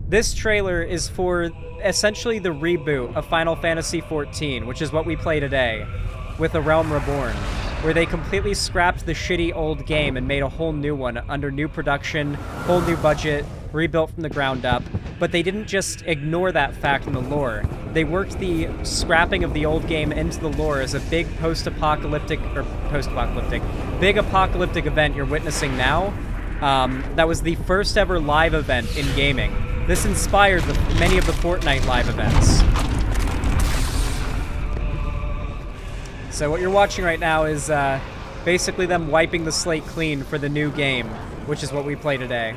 S3: This trailer is for essentially the reboot of Final Fantasy XIV, which is what we play today, with A Realm Reborn, where they completely scrapped the shitty old game and made a whole new one under new production, whole new budget, rebuilt from the ground up. But they didn't just ignore that fact in the lore. They worked the scrapping of the old game into the lore as a big post-apocalyptic event you're witnessing now. That was the first ever live event in gaming. This inspired many of the Fortnite live events. So what you're watching right now is basically them wiping the slate clean for the new game, which is what we play today.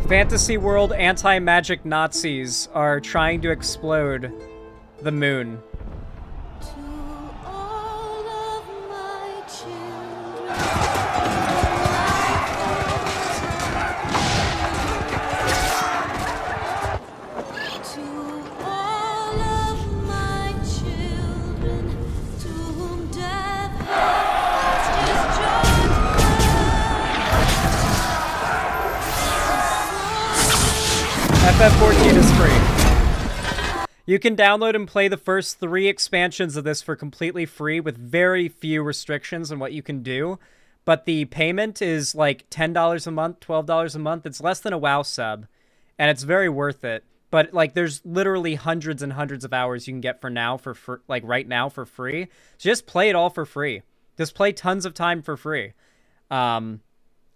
S3: Fantasy world anti-magic Nazis are trying to explode the moon. FF14 is free. You can download and play the first 3 expansions of this for completely free with very few restrictions on what you can do. But the payment is like $10 a month, $12 a month. It's less than a WoW sub, and it's very worth it. But like, there's literally hundreds and hundreds of hours you can get for now right now for free. So just play it all for free. Just play tons of time for free, and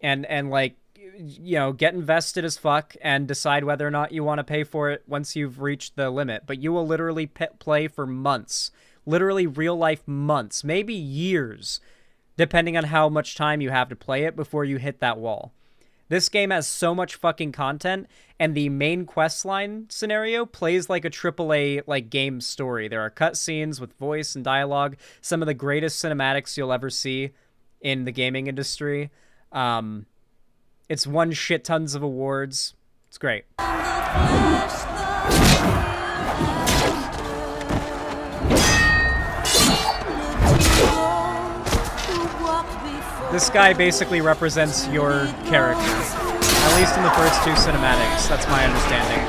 S3: like, you know, get invested as fuck and decide whether or not you want to pay for it once you've reached the limit. But you will literally play for months, literally real life months, maybe years, depending on how much time you have to play it before you hit that wall. This game has so much fucking content, and the main questline scenario plays like a AAA like game story. There are cutscenes with voice and dialogue, some of the greatest cinematics you'll ever see in the gaming industry. It's won shit tons of awards. It's great. This guy basically represents your character, at least in the first 2 cinematics. That's my understanding.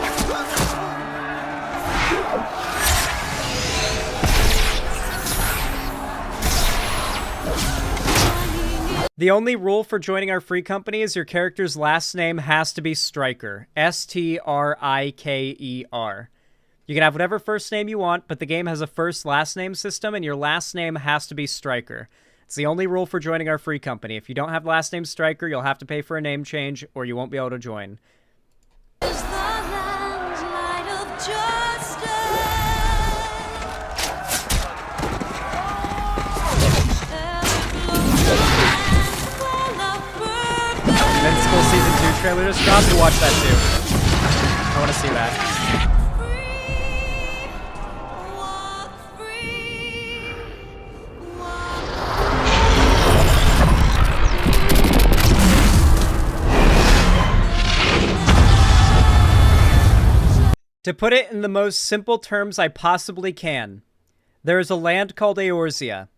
S3: The only rule for joining our free company is your character's last name has to be Stryker. Striker. You can have whatever first name you want, but the game has a first-last name system, and your last name has to be Stryker. It's the only rule for joining our free company. If you don't have last name Stryker, you'll have to pay for a name change, or you won't be able to join. Invincible Season 2 trailer just dropped. To watch that too. I want to see that. To put it in the most simple terms I possibly can, there is a land called Eorzea.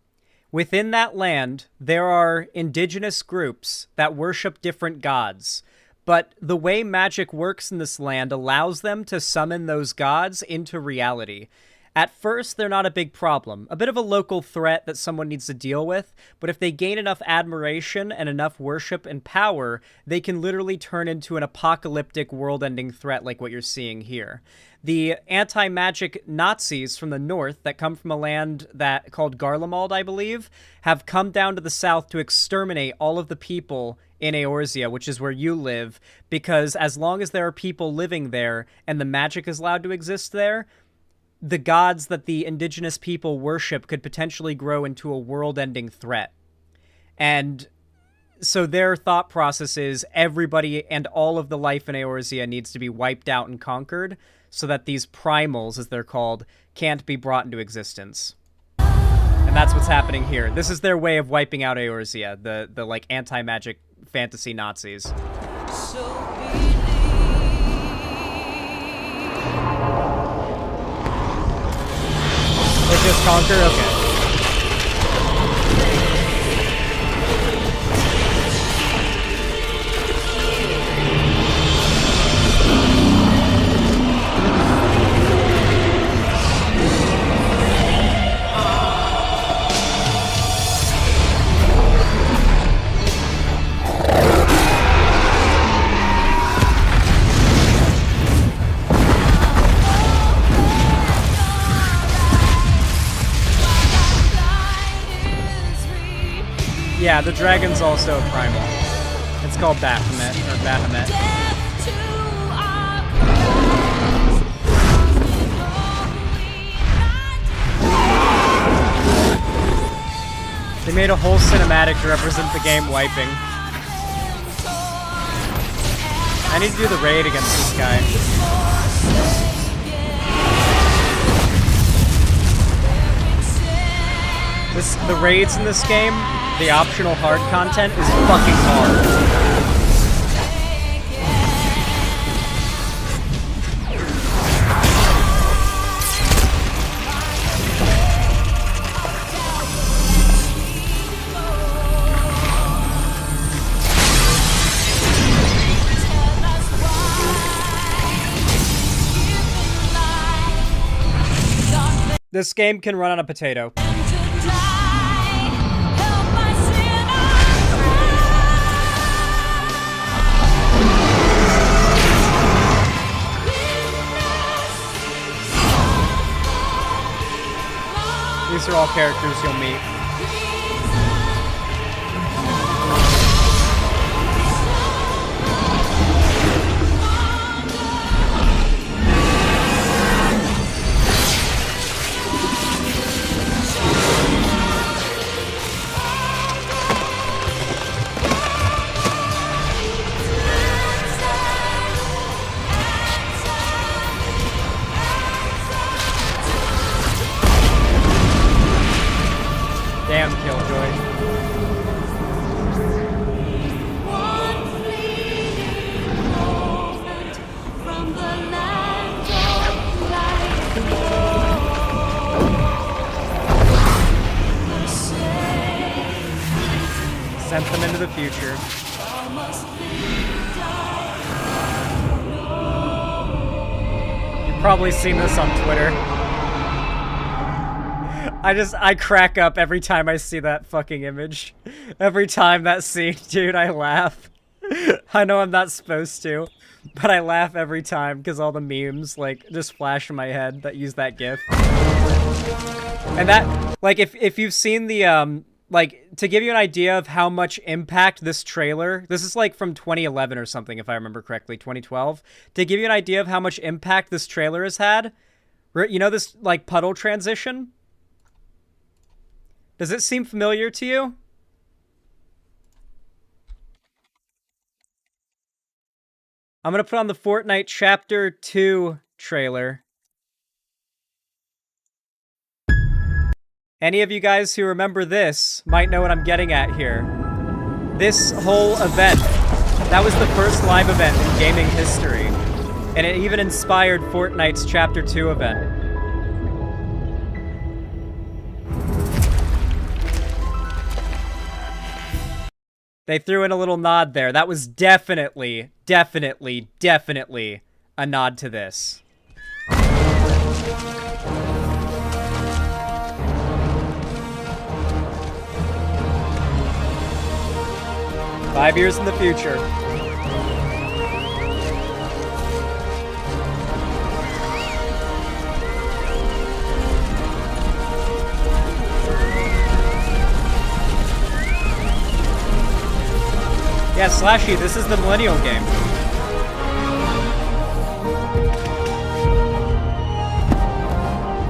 S3: Within that land, there are indigenous groups that worship different gods. But the way magic works in this land allows them to summon those gods into reality. At first, they're not a big problem, a bit of a local threat that someone needs to deal with, but if they gain enough admiration and enough worship and power, they can literally turn into an apocalyptic world-ending threat like what you're seeing here. The anti-magic Nazis from the north that come from a land that called Garlemald, I believe, have come down to the south to exterminate all of the people in Eorzea, which is where you live, because as long as there are people living there and the magic is allowed to exist there, the gods that the indigenous people worship could potentially grow into a world-ending threat. And so their thought process is everybody and all of the life in Eorzea needs to be wiped out and conquered so that these primals, as they're called, can't be brought into existence. And that's what's happening here. This is their way of wiping out Eorzea, the like anti-magic fantasy Nazis. Just conquer? Okay. Yeah, the dragon's also a primal. It's called Baphomet, or Bahamut. They made a whole cinematic to represent the game wiping. I need to do the raid against this guy. The raids in this game, the optional hard content is fucking hard. This game can run on a potato. These are all characters you'll meet. Damn, Killjoy. Sent them into the future. You've probably seen this on Twitter. I crack up every time I see that fucking image. Every time that scene, dude, I laugh. I know I'm not supposed to, but I laugh every time because all the memes, like, just flash in my head that use that gif. And that, like, if you've seen the, like, to give you an idea of how much impact this trailer, this is, like, from 2011 or something, if I remember correctly, 2012. To give you an idea of how much impact this trailer has had, you know this, like, puddle transition? Does it seem familiar to you? I'm gonna put on the Fortnite Chapter 2 trailer. Any of you guys who remember this might know what I'm getting at here. This whole event, that was the first live event in gaming history. And it even inspired Fortnite's Chapter 2 event. They threw in a little nod there. That was definitely a nod to this. 5 years in the future. Yeah, Slashy, this is the Millennial game.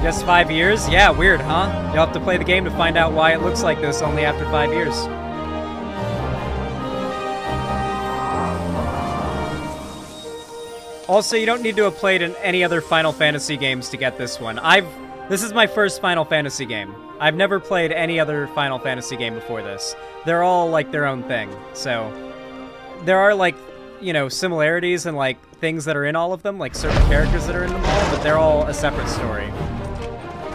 S3: Just 5 years? Yeah, weird, huh? You'll have to play the game to find out why it looks like this only after 5 years. Also, you don't need to have played in any other Final Fantasy games to get this one. This is my first Final Fantasy game. I've never played any other Final Fantasy game before this. They're all, like, their own thing, so... There are, like, you know, similarities and, like, things that are in all of them, like certain characters that are in them all, but they're all a separate story.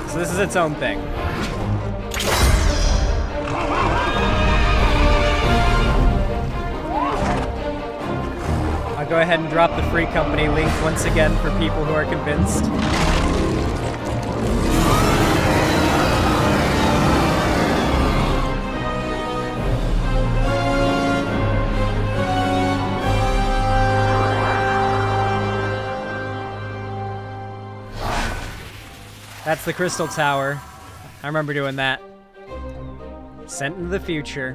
S3: So this is its own thing. I'll go ahead and drop the Free Company link once again for people who are convinced. That's the Crystal Tower. I remember doing that. Sent into the future.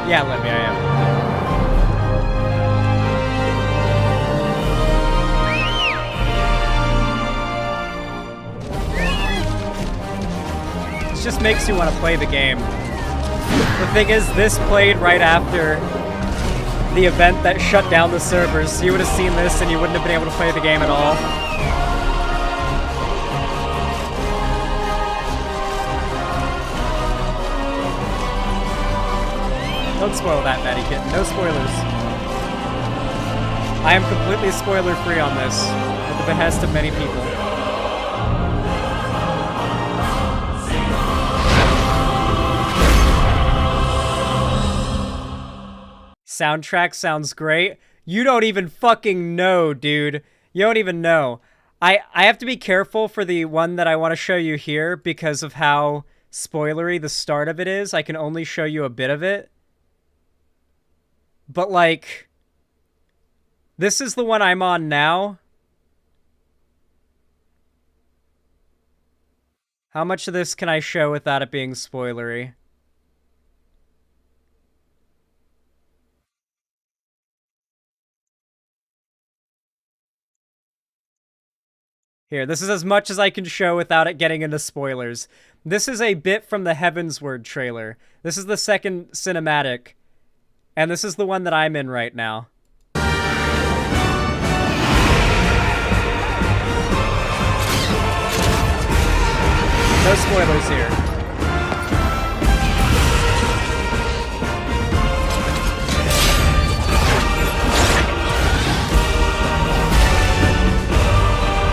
S3: Yeah, Libby, I am. Just makes you want to play the game. The thing is, this played right after the event that shut down the servers, so you would have seen this and you wouldn't have been able to play the game at all. Don't spoil that, Maddie Kitten. No spoilers. I am completely spoiler-free on this, at the behest of many people. Soundtrack sounds great. You don't even fucking know, dude. You don't even know. I have to be careful for the one that I want to show you here because of how spoilery the start of it is. I can only show you a bit of it. But, like, this is the one I'm on now. How much of this can I show without it being spoilery? Here, this is as much as I can show without it getting into spoilers. This is a bit from the Heavensward trailer. This is the second cinematic. And this is the one that I'm in right now. No spoilers here.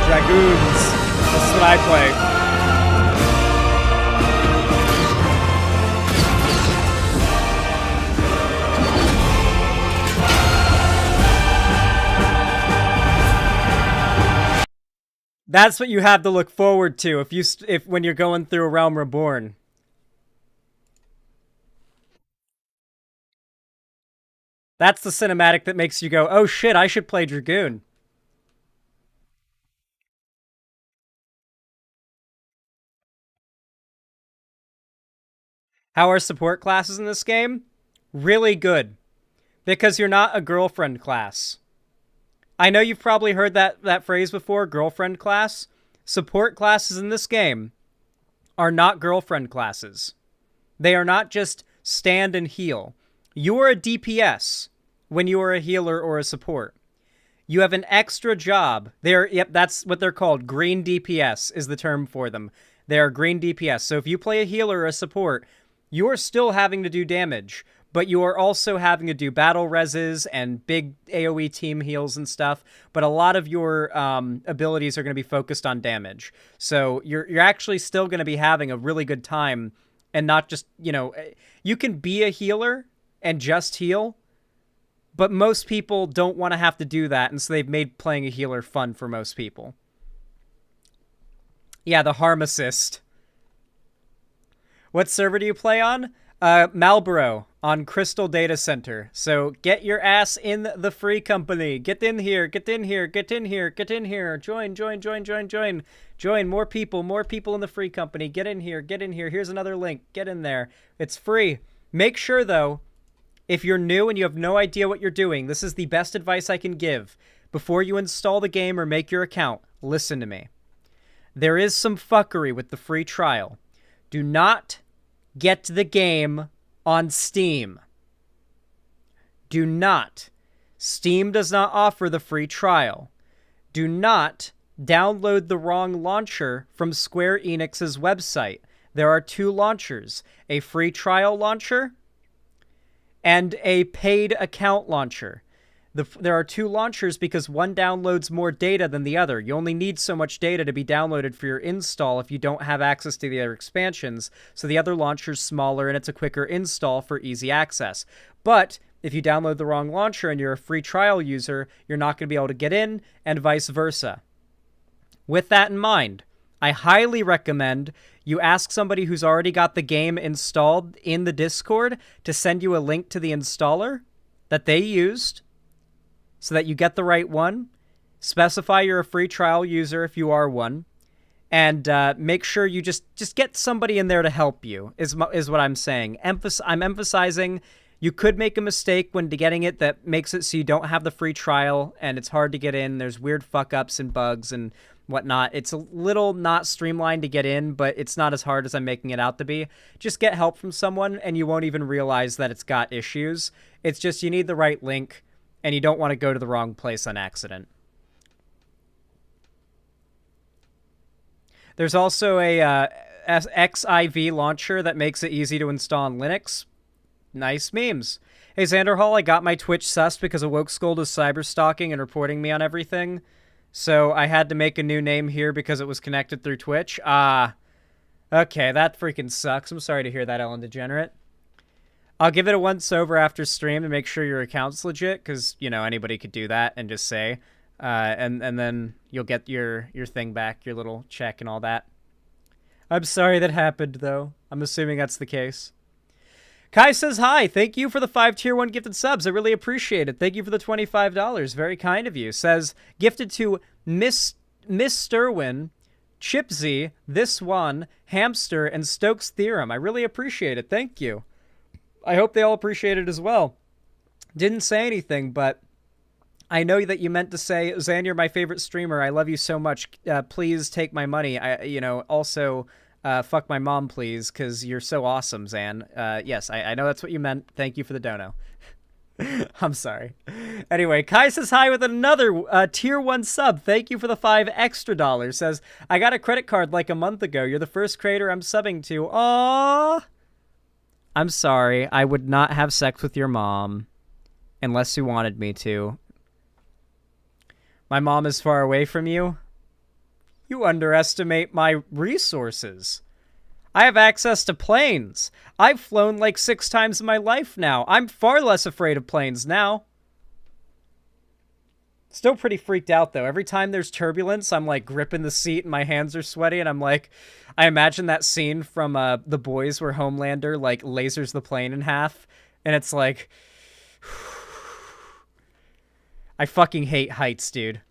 S3: Dragoons. This is what I play. That's what you have to look forward to if when you're going through A Realm Reborn. That's the cinematic that makes you go, oh shit, I should play Dragoon. How are support classes in this game? Really good. Because you're not a girlfriend class. I know you've probably heard that phrase before, girlfriend class. Support classes in this game are not girlfriend classes. They are not just stand and heal. You are a DPS when you are a healer or a support. You have an extra job. Yep, that's what they're called. Green DPS is the term for them. They are green DPS. So if you play a healer or a support, you are still having to do damage, but you are also having to do battle reses and big AoE team heals and stuff. But a lot of your abilities are going to be focused on damage. So you're actually still going to be having a really good time and not just, you can be a healer and just heal, but most people don't want to have to do that, and so they've made playing a healer fun for most people. Yeah, the harm assist. What server do you play on? Marlboro on Crystal Data Center. So get your ass in the free company. Get in here, get in here, get in here, get in here. Join. Join more people in the free company. Get in here, get in here. Here's another link. Get in there. It's free. Make sure, though, if you're new and you have no idea what you're doing, this is the best advice I can give. Before you install the game or make your account, listen to me. There is some fuckery with the free trial. Do not get the game on Steam. Do not. Steam does not offer the free trial. Do not download the wrong launcher from Square Enix's website. There are two launchers, a free trial launcher and a paid account launcher. There are two launchers because one downloads more data than the other. You only need so much data to be downloaded for your install if you don't have access to the other expansions, so the other launcher's smaller and it's a quicker install for easy access. But if you download the wrong launcher and you're a free trial user, you're not going to be able to get in, and vice versa. With that in mind, I highly recommend you ask somebody who's already got the game installed in the Discord to send you a link to the installer that they used, so that you get the right one. Specify you're a free trial user if you are one. And make sure you just get somebody in there to help you, is what I'm saying. I'm emphasizing you could make a mistake when getting it that makes it so you don't have the free trial, and it's hard to get in. There's weird fuck-ups and bugs and whatnot. It's a little not streamlined to get in, but it's not as hard as I'm making it out to be. Just get help from someone, and you won't even realize that it's got issues. It's just you need the right link, and you don't want to go to the wrong place on accident. There's also a XIV launcher that makes it easy to install on Linux. Nice memes. Hey, Xanderhall, I got my Twitch sussed because a woke scold is cyberstalking and reporting me on everything. So I had to make a new name here because it was connected through Twitch. Okay, that freaking sucks. I'm sorry to hear that, Ellen Degenerate. I'll give it a once over after stream to make sure your account's legit, because, anybody could do that and just say, and then you'll get your thing back, your little check and all that. I'm sorry that happened, though. I'm assuming that's the case. Kai says, hi, thank you for the 5 tier 1 gifted subs. I really appreciate it. Thank you for the $25. Very kind of you. Says, gifted to Miss Sterwin, Chipsy, This One, Hamster, and Stokes Theorem. I really appreciate it. Thank you. I hope they all appreciate it as well. Didn't say anything, but I know that you meant to say, Zan, you're my favorite streamer. I love you so much. Please take my money. Also, fuck my mom, please, because you're so awesome, Zan. Yes, I know that's what you meant. Thank you for the dono. I'm sorry. Anyway, Kai says hi with another tier 1 sub. Thank you for the $5 extra. Says, I got a credit card like a month ago. You're the first creator I'm subbing to. Aww. I'm sorry, I would not have sex with your mom unless you wanted me to. My mom is far away from you? You underestimate my resources. I have access to planes. I've flown like 6 times in my life now. I'm far less afraid of planes now. Still pretty freaked out, though. Every time there's turbulence, I'm, like, gripping the seat and my hands are sweaty, and I'm like... I imagine that scene from The Boys where Homelander, like, lasers the plane in half, and it's like... I fucking hate heights, dude.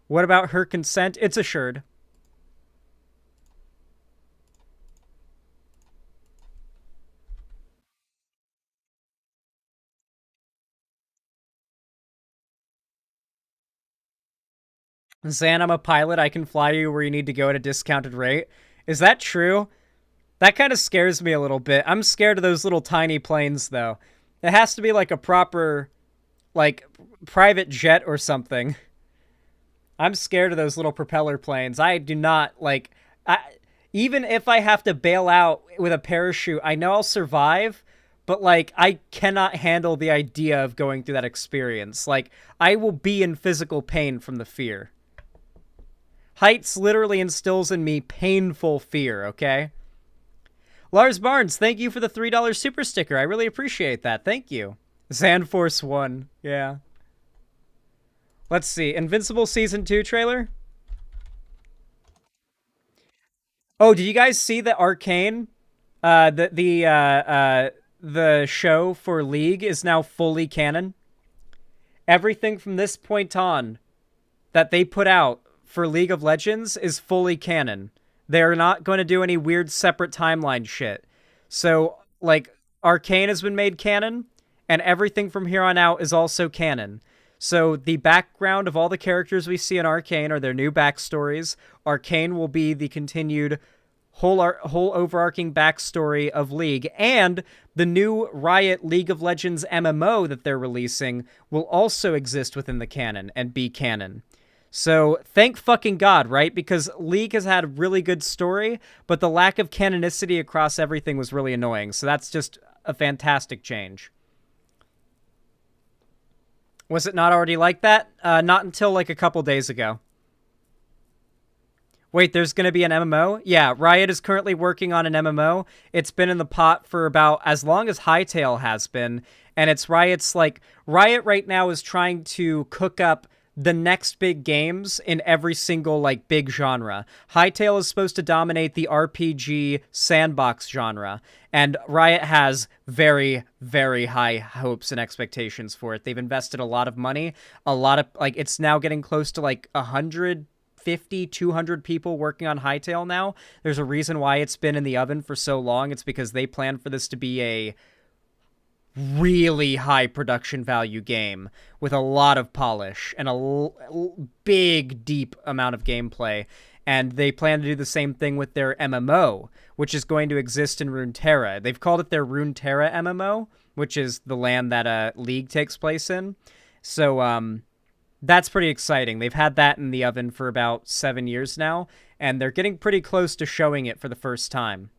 S3: What about her consent? It's assured. Zan, I'm a pilot. I can fly you where you need to go at a discounted rate. Is that true? That kind of scares me a little bit. I'm scared of those little tiny planes, though. It has to be like a proper, like, private jet or something. I'm scared of those little propeller planes. I do not, like... even if I have to bail out with a parachute, I know I'll survive, but, like, I cannot handle the idea of going through that experience. Like, I will be in physical pain from the fear. Heights literally instills in me painful fear, okay? Lars Barnes, thank you for the $3 super sticker. I really appreciate that. Thank you. Zanforce 1. Yeah. Let's see. Invincible Season 2 trailer? Oh, did you guys see that Arcane? The show for League is now fully canon. Everything from this point on that they put out for League of Legends is fully canon. They're not going to do any weird separate timeline shit. So, like, Arcane has been made canon, and everything from here on out is also canon. So the background of all the characters we see in Arcane are their new backstories. Arcane will be the continued whole overarching backstory of League, and the new Riot League of Legends MMO that they're releasing will also exist within the canon and be canon. So, thank fucking God, right? Because League has had a really good story, but the lack of canonicity across everything was really annoying. So that's just a fantastic change. Was it not already like that? Not until, like, a couple days ago. Wait, there's going to be an MMO? Yeah, Riot is currently working on an MMO. It's been in the pot for about as long as Hytale has been. And it's Riot's, like... Riot right now is trying to cook up the next big games in every single, like, big genre. Hytale is supposed to dominate the RPG sandbox genre, and Riot has very, very high hopes and expectations for it. They've invested a lot of money, like, it's now getting close to, like, 150, 200 people working on Hytale now. There's a reason why it's been in the oven for so long. It's because they plan for this to be a really high production value game with a lot of polish and a big, deep amount of gameplay. And they plan to do the same thing with their MMO, which is going to exist in Runeterra. They've called it their Runeterra MMO, which is the land that League takes place in. So that's pretty exciting. They've had that in the oven for about 7 years now, and they're getting pretty close to showing it for the first time.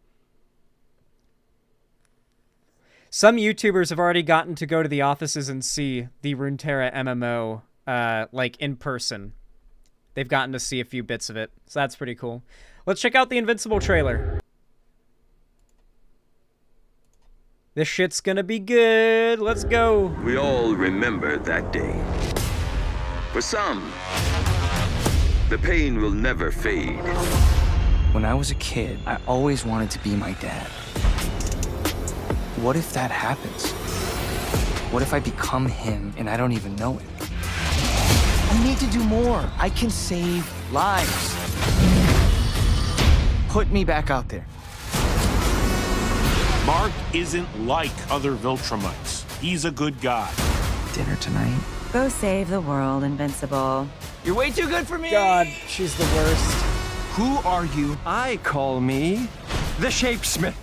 S3: Some YouTubers have already gotten to go to the offices and see the Runeterra MMO, like, in person. They've gotten to see a few bits of it, so that's pretty cool. Let's check out the Invincible trailer. This shit's gonna be good. Let's go.
S8: We all remember that day. For some, the pain will never fade.
S9: When I was a kid, I always wanted to be my dad. What if that happens? What if I become him and I don't even know it? I need to do more. I can save lives. Put me back out there.
S10: Mark isn't like other Viltrumites. He's a good guy.
S9: Dinner tonight?
S11: Go save the world, Invincible.
S9: You're way too good for me!
S3: God, she's the worst.
S9: Who are you?
S12: I call me the Shapesmith.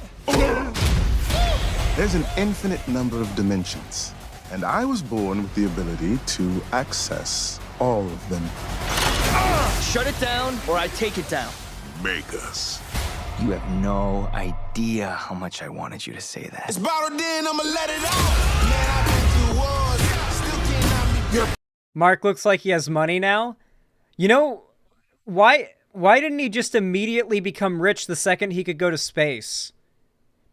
S6: There's an infinite number of dimensions, and I was born with the ability to access all of them.
S9: Shut it down, or I take it down.
S6: Make us.
S9: You have no idea how much I wanted you to say that.
S12: It's bottled in, I'ma let it out. Man, I've been through wars, still cannot be.
S3: Mark looks like he has money now. You know, why didn't he just immediately become rich the second he could go to space?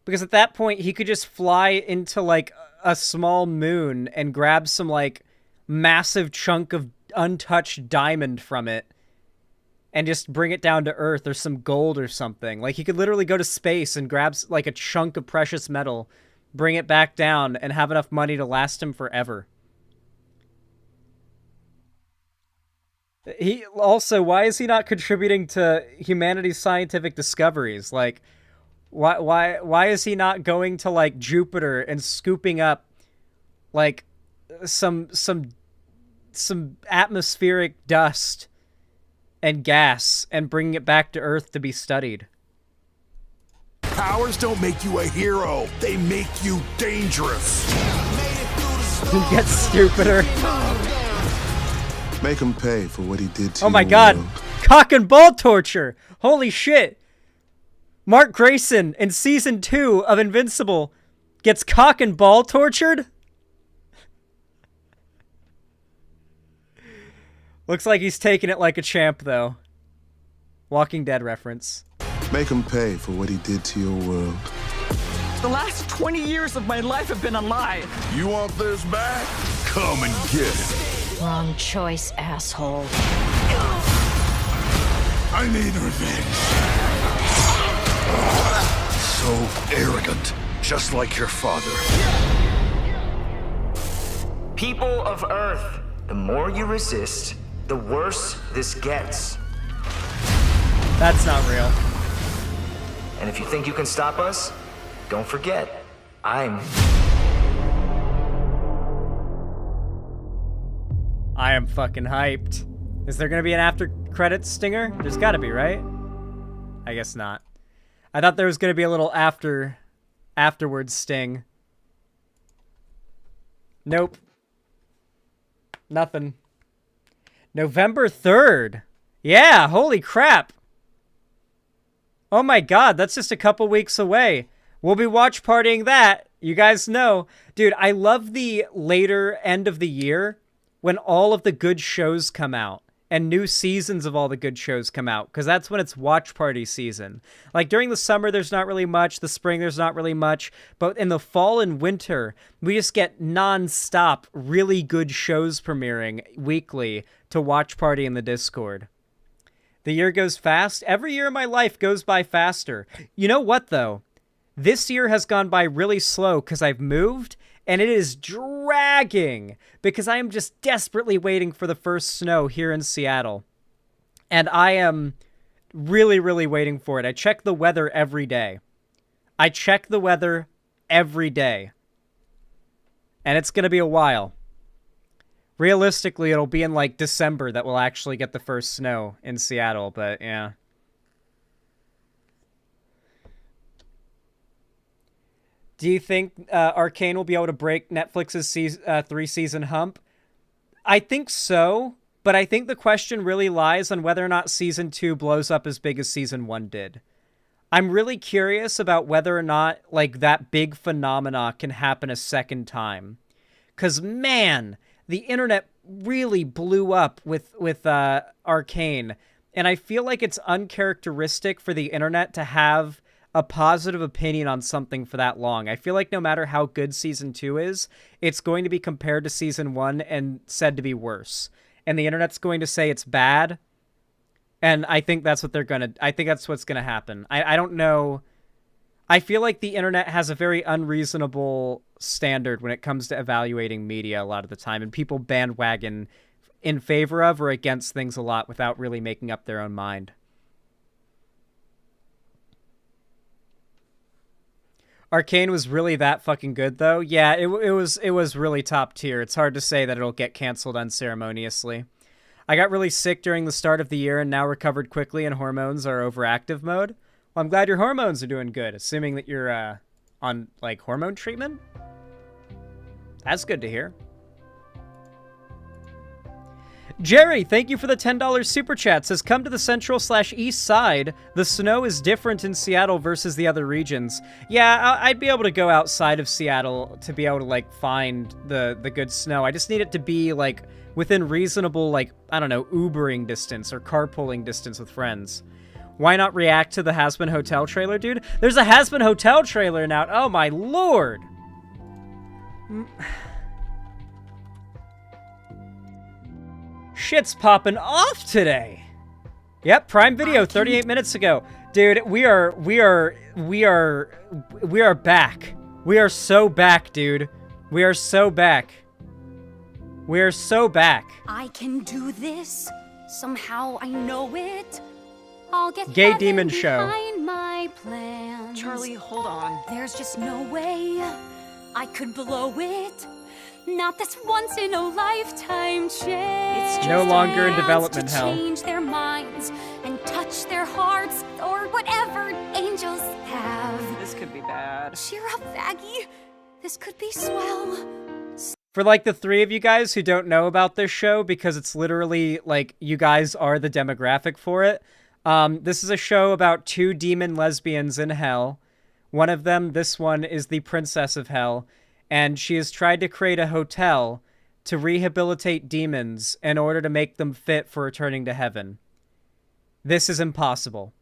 S3: Because at that point, he could just fly into, like, a small moon and grab some, like, massive chunk of untouched diamond from it and just bring it down to Earth, or some gold or something. Like, he could literally go to space and grab, like, a chunk of precious metal, bring it back down, and have enough money to last him forever. He also, why is he not contributing to humanity's scientific discoveries? Like, why is he not going to, like, Jupiter and scooping up, like, some atmospheric dust and gas and bringing it back to Earth to be studied?
S12: Powers don't make you a hero. They make you dangerous.
S3: He gets stupider.
S6: Make him pay for what he did to
S3: Oh my
S6: your
S3: god.
S6: world.
S3: Cock and ball torture. Holy shit. Mark Grayson in season 2 of Invincible gets cock and ball tortured? Looks like he's taking it like a champ, though. Walking Dead reference.
S6: Make him pay for what he did to your world.
S9: The last 20 years of my life have been a lie.
S12: You want this back? Come and get it.
S11: Wrong choice, asshole.
S12: I need revenge. So arrogant, just like your father.
S9: People of Earth, the more you resist, the worse this gets.
S3: That's not real.
S9: And if you think you can stop us, don't forget, I
S3: am fucking hyped. Is there gonna be an after credits stinger? There's gotta be, right? I guess not. I thought there was gonna be a little afterwards sting. Nope. Nothing. November 3rd. Yeah, holy crap. Oh my god, that's just a couple weeks away. We'll be watch partying that. You guys know. Dude, I love the later end of the year when all of the good shows come out and new seasons of all the good shows come out, because that's when it's watch party season. Like, during the summer, there's not really much. The spring, there's not really much. But in the fall and winter, we just get non-stop really good shows premiering weekly to watch party in the Discord. The year goes fast. Every year of my life goes by faster. You know what, though? This year has gone by really slow because I've moved, and it is dragging because I am just desperately waiting for the first snow here in Seattle. And I am really, really waiting for it. I check the weather every day. And it's going to be a while. Realistically, it'll be in, like, December that we'll actually get the first snow in Seattle, but yeah. Do you think Arcane will be able to break Netflix's 3-season hump? I think so, but I think the question really lies on whether or not Season 2 blows up as big as Season 1 did. I'm really curious about whether or not, like, that big phenomena can happen a second time. 'Cause, man, the internet really blew up with Arcane, and I feel like it's uncharacteristic for the internet to have a positive opinion on something for that long. I feel like no matter how good Season 2 is, it's going to be compared to Season 1 and said to be worse. And the internet's going to say it's bad, and I think that's what that's what's gonna happen. I don't know. I feel like the internet has a very unreasonable standard when it comes to evaluating media a lot of the time, and people bandwagon in favor of or against things a lot without really making up their own mind. Arcane was really that fucking good, though. Yeah, it was really top tier. It's hard to say that it'll get canceled unceremoniously. I got really sick during the start of the year and now recovered quickly, and hormones are overactive mode. Well, I'm glad your hormones are doing good, assuming that you're on, like, hormone treatment? That's good to hear. Jerry, thank you for the $10 super chat. Says, come to the central/east side. The snow is different in Seattle versus the other regions. Yeah, I'd be able to go outside of Seattle to be able to, like, find the good snow. I just need it to be, like, within reasonable, like, I don't know, Ubering distance or carpooling distance with friends. Why not react to the Has-Been Hotel trailer, dude? There's a Has-Been Hotel trailer now. Oh, my lord. Shit's popping off today. Yep, Prime Video 38 minutes ago. Dude, we are back. We are so back, dude. We are so back. We are so back.
S11: I can do this. Somehow I know it. I'll get
S3: Gay
S11: heaven
S3: demon show.
S11: behind my plans.
S13: Charlie, hold on.
S11: There's just no way I could blow it. Not this once in a lifetime chance.
S3: It's no longer in development
S11: to
S3: hell.
S11: Change their minds and touch their hearts or whatever angels have.
S13: This could be bad.
S11: Cheer up, Faggy. This could be swell.
S3: For like the three of you guys who don't know about this show, because it's literally like you guys are the demographic for it. This is a show about two demon lesbians in hell. One of them, this one, is the princess of hell. And she has tried to create a hotel to rehabilitate demons in order to make them fit for returning to heaven. This is impossible.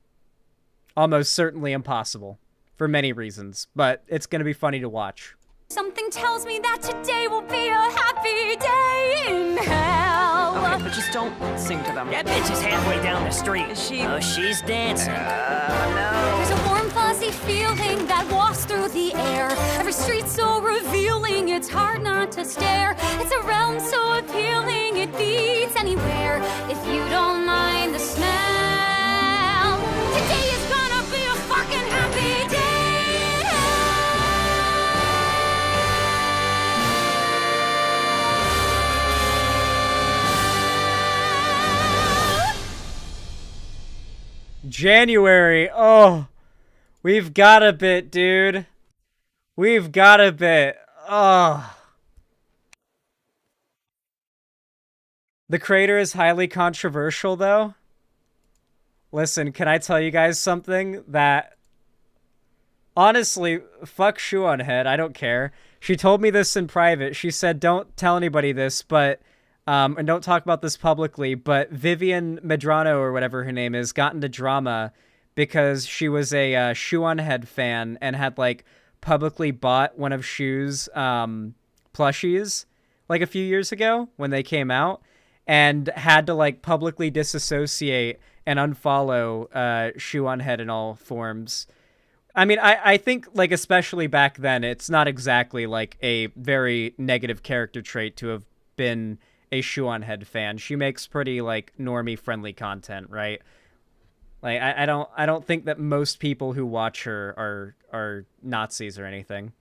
S3: Almost certainly impossible. For many reasons. But it's going to be funny to watch.
S11: Something tells me that today will be a happy day in hell.
S13: Okay, but just don't sing to them.
S9: That bitch is halfway down the street.
S13: Is she?
S9: Oh, she's dancing.
S11: There's a warm, fuzzy feeling that wafts through the air. Every street so revealing, it's hard not to stare. It's a realm so appealing, it beats anywhere. If you don't mind the smell, today is gonna be a fucking happy day.
S3: January. Oh, we've got a bit, dude. We've got a bit. Oh. The creator is highly controversial, though. Listen, can I tell you guys something that... Honestly, fuck Shoe on Head. I don't care. She told me this in private. She said, don't tell anybody this, but... and don't talk about this publicly, but Vivian Medrano, or whatever her name is, got into drama because she was a Shoe on Head fan and had, like, publicly bought one of Shoe's plushies, like, a few years ago when they came out, and had to, like, publicly disassociate and unfollow Shoe on Head in all forms. I mean, I think, like, especially back then, it's not exactly, like, a very negative character trait to have been a Shoe on Head fan. She makes pretty, like, normie friendly content, right? Like, I don't think that most people who watch her are Nazis or anything.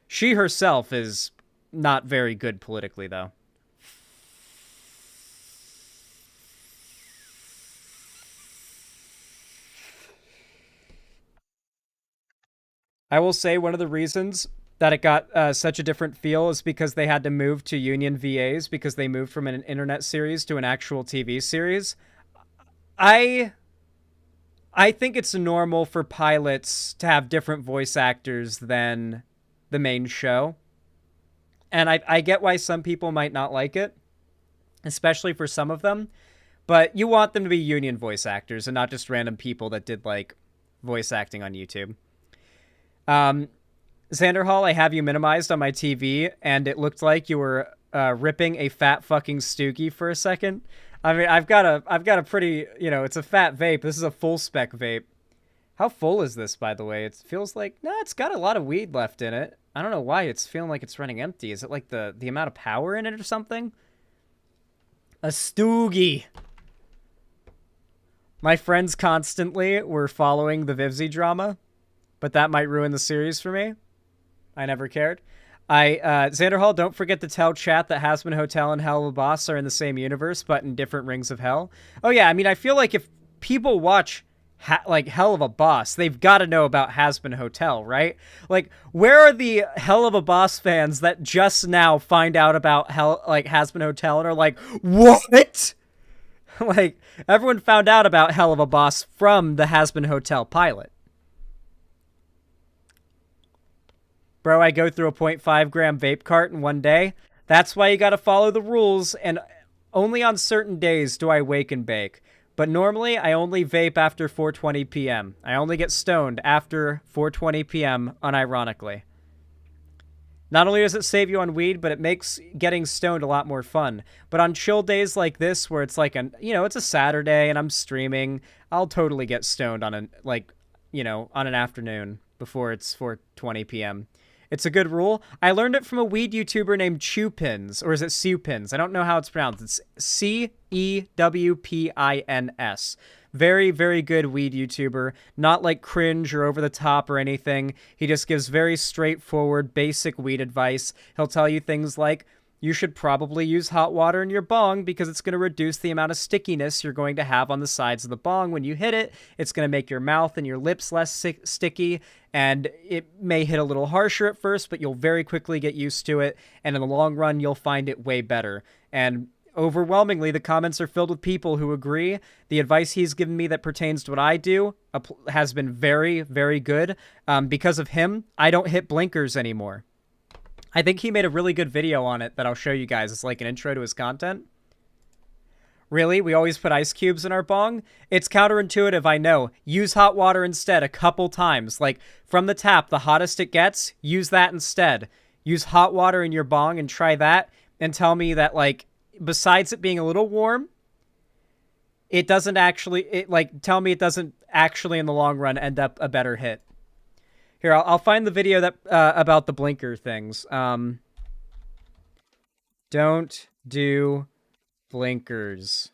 S3: She herself is not very good politically, though. I will say one of the reasons that it got such a different feel is because they had to move to union VAs because they moved from an internet series to an actual TV series. I think it's normal for pilots to have different voice actors than the main show. And I get why some people might not like it, especially for some of them. But you want them to be union voice actors and not just random people that did, like, voice acting on YouTube. Xander Hall, I have you minimized on my TV, and it looked like you were ripping a fat fucking stoogie for a second. I mean, I've got a pretty, it's a fat vape. This is a full spec vape. How full is this, by the way? It feels like, it's got a lot of weed left in it. I don't know why it's feeling like it's running empty. Is it like the amount of power in it or something? A stoogie. My friends constantly were following the Vivzy drama, but that might ruin the series for me. I never cared. Xander Hall, don't forget to tell chat that Hazbin Hotel and Hell of a Boss are in the same universe, but in different rings of hell. Oh yeah, I mean, I feel like if people watch like Hell of a Boss, they've got to know about Hazbin Hotel, right? Like, where are the Hell of a Boss fans that just now find out about Hazbin Hotel and are like, what? Like, everyone found out about Hell of a Boss from the Hazbin Hotel pilot. Bro, I go through a 0.5 gram vape cart in one day. That's why you gotta follow the rules, and only on certain days do I wake and bake. But normally, I only vape after 4:20 p.m. I only get stoned after 4:20 p.m., unironically. Not only does it save you on weed, but it makes getting stoned a lot more fun. But on chill days like this, where it's like it's a Saturday and I'm streaming, I'll totally get stoned on on an afternoon before it's 4:20 p.m. It's a good rule. I learned it from a weed YouTuber named Chewpins, or is it Sewpins? I don't know how it's pronounced. It's Cewpins. Very, very good weed YouTuber. Not like cringe or over the top or anything. He just gives very straightforward, basic weed advice. He'll tell you things like, you should probably use hot water in your bong because it's going to reduce the amount of stickiness you're going to have on the sides of the bong when you hit it. It's going to make your mouth and your lips less sticky, and it may hit a little harsher at first, but you'll very quickly get used to it, and in the long run, you'll find it way better. And overwhelmingly, the comments are filled with people who agree. The advice he's given me that pertains to what I do has been very, very good. Because of him, I don't hit blinkers anymore. I think he made a really good video on it that I'll show you guys. It's like an intro to his content. Really? We always put ice cubes in our bong? It's counterintuitive, I know. Use hot water instead a couple times. Like, from the tap, the hottest it gets, use that instead. Use hot water in your bong and try that, and tell me that, like, besides it being a little warm, it doesn't actually, tell me it doesn't actually in the long run end up a better hit. Here, I'll find the video that about the blinker things. Don't do blinkers.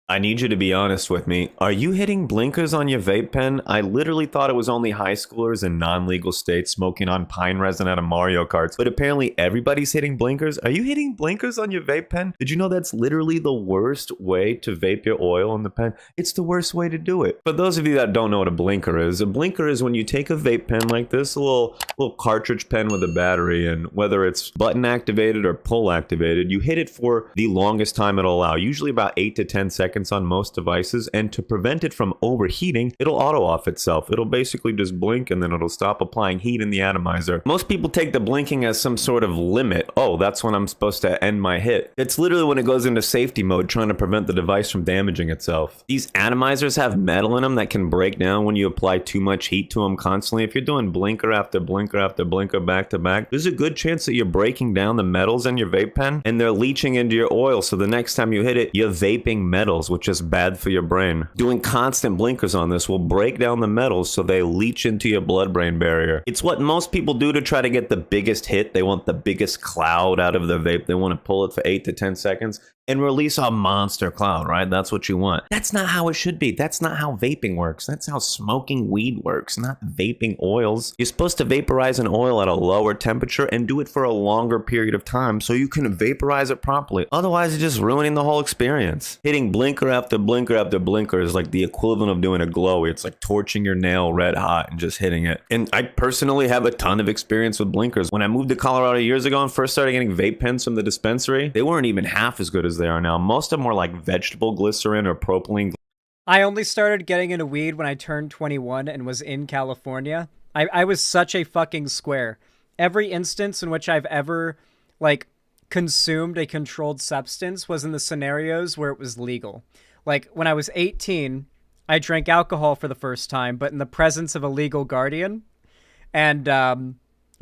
S14: I need you to be honest with me. Are you hitting blinkers on your vape pen? I literally thought it was only high schoolers in non-legal states smoking on pine resin out of Mario Karts, but apparently everybody's hitting blinkers. Are you hitting blinkers on your vape pen? Did you know that's literally the worst way to vape your oil in the pen? It's the worst way to do it. For those of you that don't know what a blinker is when you take a vape pen like this, a little cartridge pen with a battery, and whether it's button activated or pull activated, you hit it for the longest time it'll allow, usually about 8 to 10 seconds on most devices, and to prevent it from overheating, it'll auto off itself. It'll basically just blink and then it'll stop applying heat in the atomizer. Most people take the blinking as some sort of limit. Oh, that's when I'm supposed to end my hit. It's literally when it goes into safety mode, trying to prevent the device from damaging itself. These atomizers have metal in them that can break down when you apply too much heat to them constantly. If you're doing blinker after blinker after blinker back to back, there's a good chance that you're breaking down the metals in your vape pen and they're leaching into your oil, so the next time you hit it, you're vaping metals, which is bad for your brain. Doing constant blinkers on this will break down the metals so they leach into your blood-brain barrier. It's what most people do to try to get the biggest hit. They want the biggest cloud out of their vape. They want to pull it for 8 to 10 seconds and release a monster cloud, right? That's what you want. That's not how it should be. That's not how vaping works. That's how smoking weed works, not vaping oils. You're supposed to vaporize an oil at a lower temperature and do it for a longer period of time so you can vaporize it properly. Otherwise, you're just ruining the whole experience. Hitting blinker after blinker after blinker is like the equivalent of doing a glowy. It's like torching your nail red hot and just hitting it. And I personally have a ton of experience with blinkers. When I moved to Colorado years ago and first started getting vape pens from the dispensary, they weren't even half as good as they are now. Most of them were like vegetable glycerin or propylene.
S3: I only started getting into weed when I turned 21 and was in California. I was such a fucking square. Every instance in which I've ever, like, consumed a controlled substance was in the scenarios where it was legal. Like, when I was 18, I drank alcohol for the first time, but in the presence of a legal guardian, and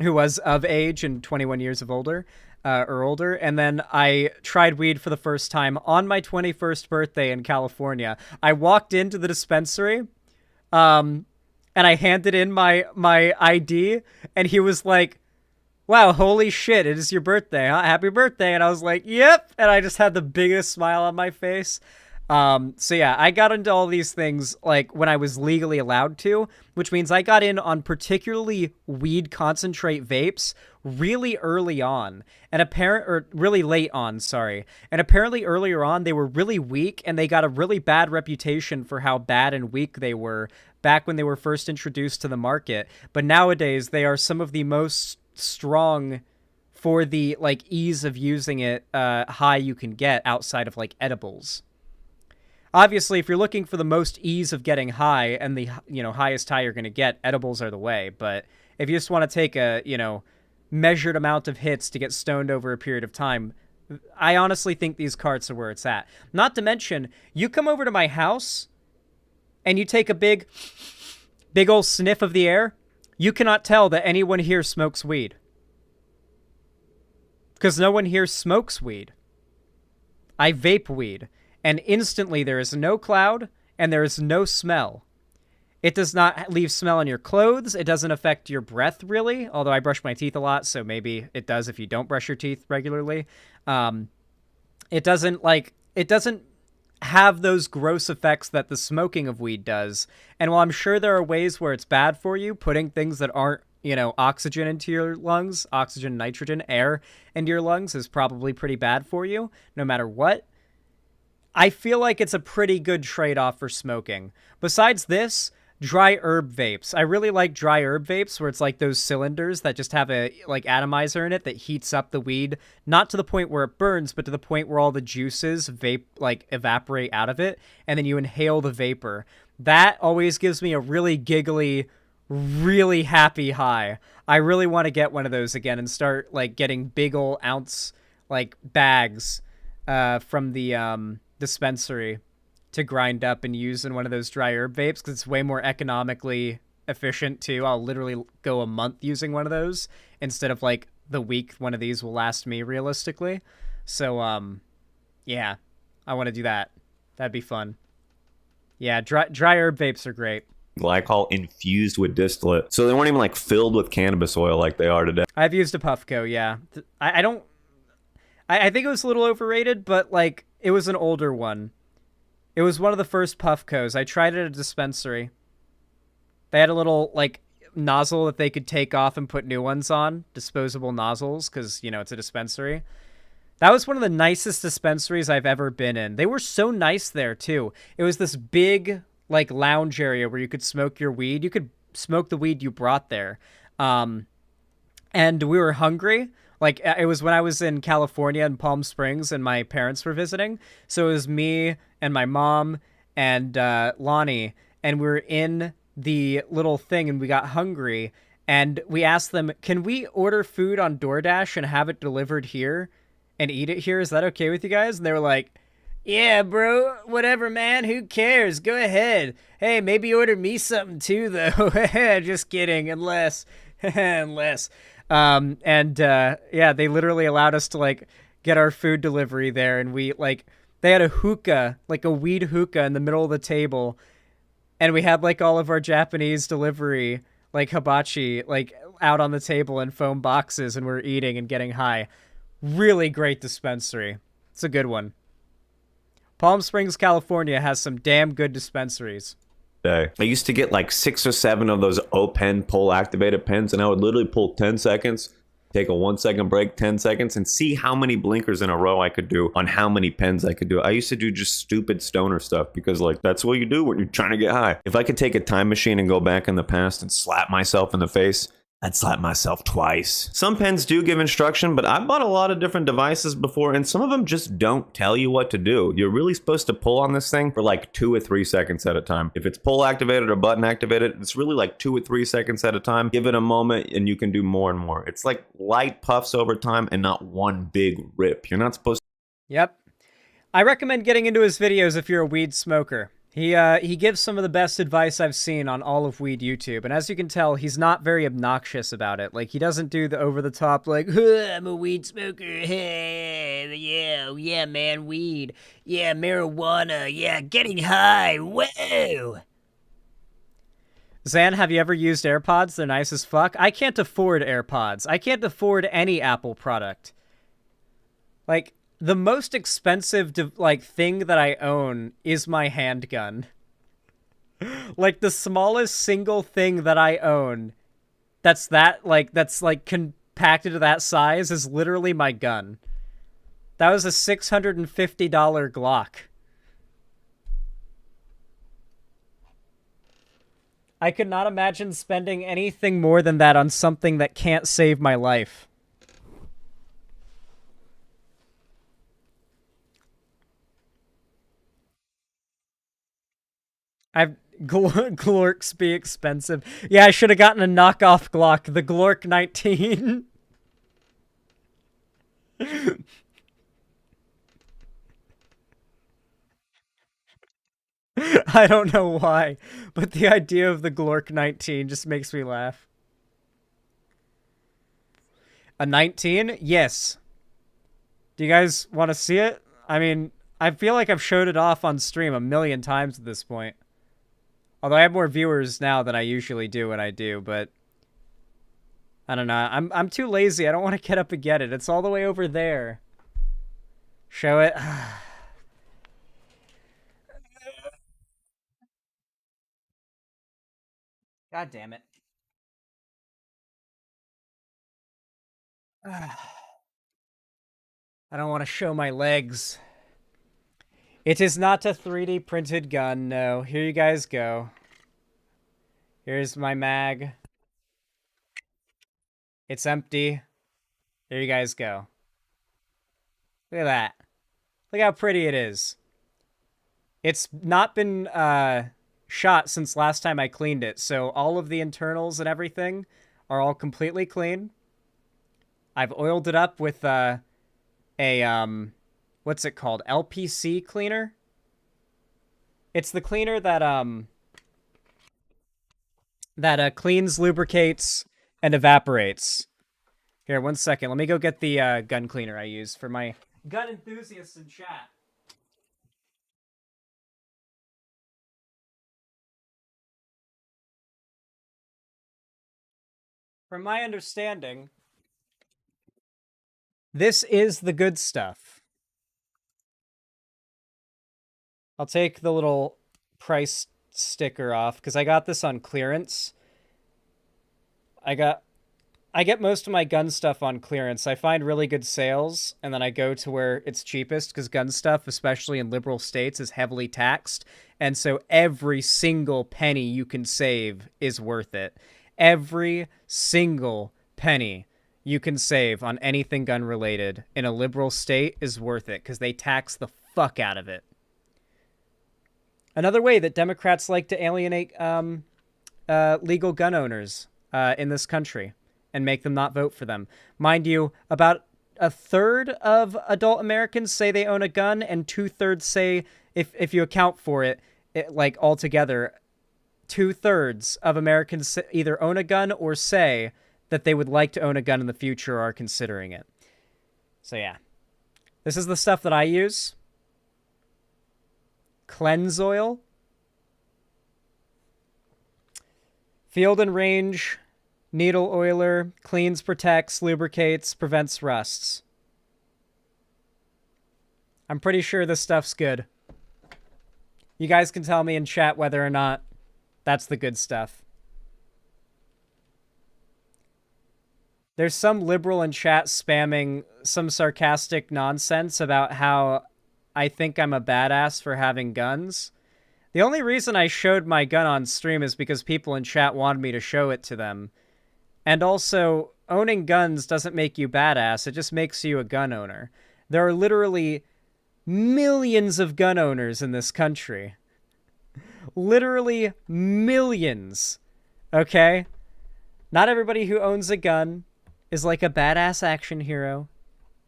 S3: who was of age and 21 years of older. Or older, and then I tried weed for the first time on my 21st birthday in California. I walked into the dispensary, and I handed in my ID, and he was like, "Wow, holy shit, it is your birthday, huh? Happy birthday!" And I was like, "Yep," and I just had the biggest smile on my face. So yeah, I got into all these things like when I was legally allowed to, which means I got in on particularly weed concentrate vapes really early on, and really late on, sorry. And apparently earlier on they were really weak, and they got a really bad reputation for how bad and weak they were back when they were first introduced to the market. But nowadays they are some of the most strong for the like ease of using it high you can get outside of like edibles. Obviously, if you're looking for the most ease of getting high and the, highest high you're going to get, edibles are the way. But if you just want to take a, measured amount of hits to get stoned over a period of time, I honestly think these carts are where it's at. Not to mention, you come over to my house and you take a big big ol' sniff of the air, you cannot tell that anyone here smokes weed. Because no one here smokes weed. I vape weed, and instantly there is no cloud, and there is no smell. It does not leave smell on your clothes. It doesn't affect your breath, really, although I brush my teeth a lot, so maybe it does if you don't brush your teeth regularly. It doesn't have those gross effects that the smoking of weed does. And while I'm sure there are ways where it's bad for you, putting things that aren't, oxygen into your lungs, oxygen, nitrogen, air into your lungs is probably pretty bad for you, no matter what. I feel like it's a pretty good trade-off for smoking. Besides this, dry herb vapes. I really like dry herb vapes where it's like those cylinders that just have a atomizer in it that heats up the weed, not to the point where it burns, but to the point where all the juices evaporate out of it, and then you inhale the vapor. That always gives me a really giggly, really happy high. I really want to get one of those again and start getting big ol' ounce bags from the dispensary to grind up and use in one of those dry herb vapes, because it's way more economically efficient too. I'll literally go a month using one of those instead of the week one of these will last me realistically. So yeah, I want to do that. That'd be fun. Yeah, dry herb vapes are great.
S14: Glycol infused with distillate, so they weren't even filled with cannabis oil like they are today.
S3: I've used a Puffco, yeah. I think it was a little overrated, but it was an older one. It was one of the first Puffcos. I tried it at a dispensary. They had a little nozzle that they could take off and put new ones on, disposable nozzles, because it's a dispensary. That was one of the nicest dispensaries I've ever been in. They were so nice there too. It was this big lounge area where you could smoke your weed. You could smoke the weed you brought there. And we were hungry. It was when I was in California in Palm Springs and my parents were visiting. So it was me and my mom and Lonnie, and we were in the little thing and we got hungry, and we asked them, can we order food on DoorDash and have it delivered here and eat it here? Is that okay with you guys? And they were like, yeah, bro, whatever, man, who cares? Go ahead. Hey, maybe order me something too, though. Just kidding, unless. Yeah, they literally allowed us to get our food delivery there, and we they had a hookah, a weed hookah in the middle of the table, and we had all of our Japanese delivery hibachi out on the table in foam boxes, and we were eating and getting high. Really great dispensary. It's a good one. Palm Springs, California has some damn good dispensaries.
S14: I used to get 6 or 7 of those O-Pen pull activated pens, and I would literally pull 10 seconds, take a 1-second break, 10 seconds, and see how many blinkers in a row I could do on how many pens I could do. I used to do just stupid stoner stuff because that's what you do when you're trying to get high. If I could take a time machine and go back in the past and slap myself in the face, I'd slap myself twice. Some pens do give instruction, but I've bought a lot of different devices before, and some of them just don't tell you what to do. You're really supposed to pull on this thing for 2 or 3 seconds at a time. If it's pull activated or button activated, it's really 2 or 3 seconds at a time. Give it a moment and you can do more and more. It's light puffs over time and not one big rip. You're not supposed to.
S3: Yep. I recommend getting into his videos if you're a weed smoker. He gives some of the best advice I've seen on all of weed YouTube, and as you can tell, he's not very obnoxious about it. He doesn't do the over-the-top, I'm a weed smoker, hey, yeah, man, weed, yeah, marijuana, yeah, getting high, whoa! Zan, have you ever used AirPods? They're nice as fuck. I can't afford AirPods. I can't afford any Apple product. The most expensive thing that I own is my handgun. The smallest single thing that I own that's compacted to that size is literally my gun. That was a $650 Glock. I could not imagine spending anything more than that on something that can't save my life. Glorks be expensive. Yeah, I should have gotten a knockoff Glock, the Glork 19. I don't know why, but the idea of the Glork 19 just makes me laugh. A 19? Yes. Do you guys want to see it? I mean, I feel like I've showed it off on stream a million times at this point. Although I have more viewers now than I usually do when I do, but I don't know. I'm too lazy. I don't want to get up and get it. It's all the way over there. Show it. God damn it. I don't want to show my legs. It is not a 3D printed gun, no. Here you guys go. Here's my mag. It's empty. There you guys go. Look at that. Look how pretty it is. It's not been shot since last time I cleaned it, so all of the internals and everything are all completely clean. I've oiled it up with what's it called? LPC cleaner? It's the cleaner that cleans, lubricates, and evaporates. Here, 1 second. Let me go get the gun cleaner I use for my gun enthusiasts in chat. From my understanding, this is the good stuff. I'll take the little price sticker off because I got this on clearance. I get most of my gun stuff on clearance. I find really good sales, and then I go to where it's cheapest because gun stuff, especially in liberal states, is heavily taxed. And so every single penny you can save is worth it. Every single penny you can save on anything gun related in a liberal state is worth it because they tax the fuck out of it. Another way that Democrats like to alienate legal gun owners in this country and make them not vote for them. Mind you, about a third of adult Americans say they own a gun, and 2/3 say, if you account for it, like altogether, 2/3 of Americans either own a gun or say that they would like to own a gun in the future or are considering it. So yeah, this is the stuff that I use. Cleanse oil. Field and range needle oiler. Cleans, protects, lubricates, prevents rusts. I'm pretty sure this stuff's good. You guys can tell me in chat whether or not that's the good stuff. There's some liberal in chat spamming some sarcastic nonsense about how I think I'm a badass for having guns. The only reason I showed my gun on stream is because people in chat wanted me to show it to them. And also, owning guns doesn't make you badass, it just makes you a gun owner. There are literally millions of gun owners in this country. Literally millions. Okay? Not everybody who owns a gun is like a badass action hero.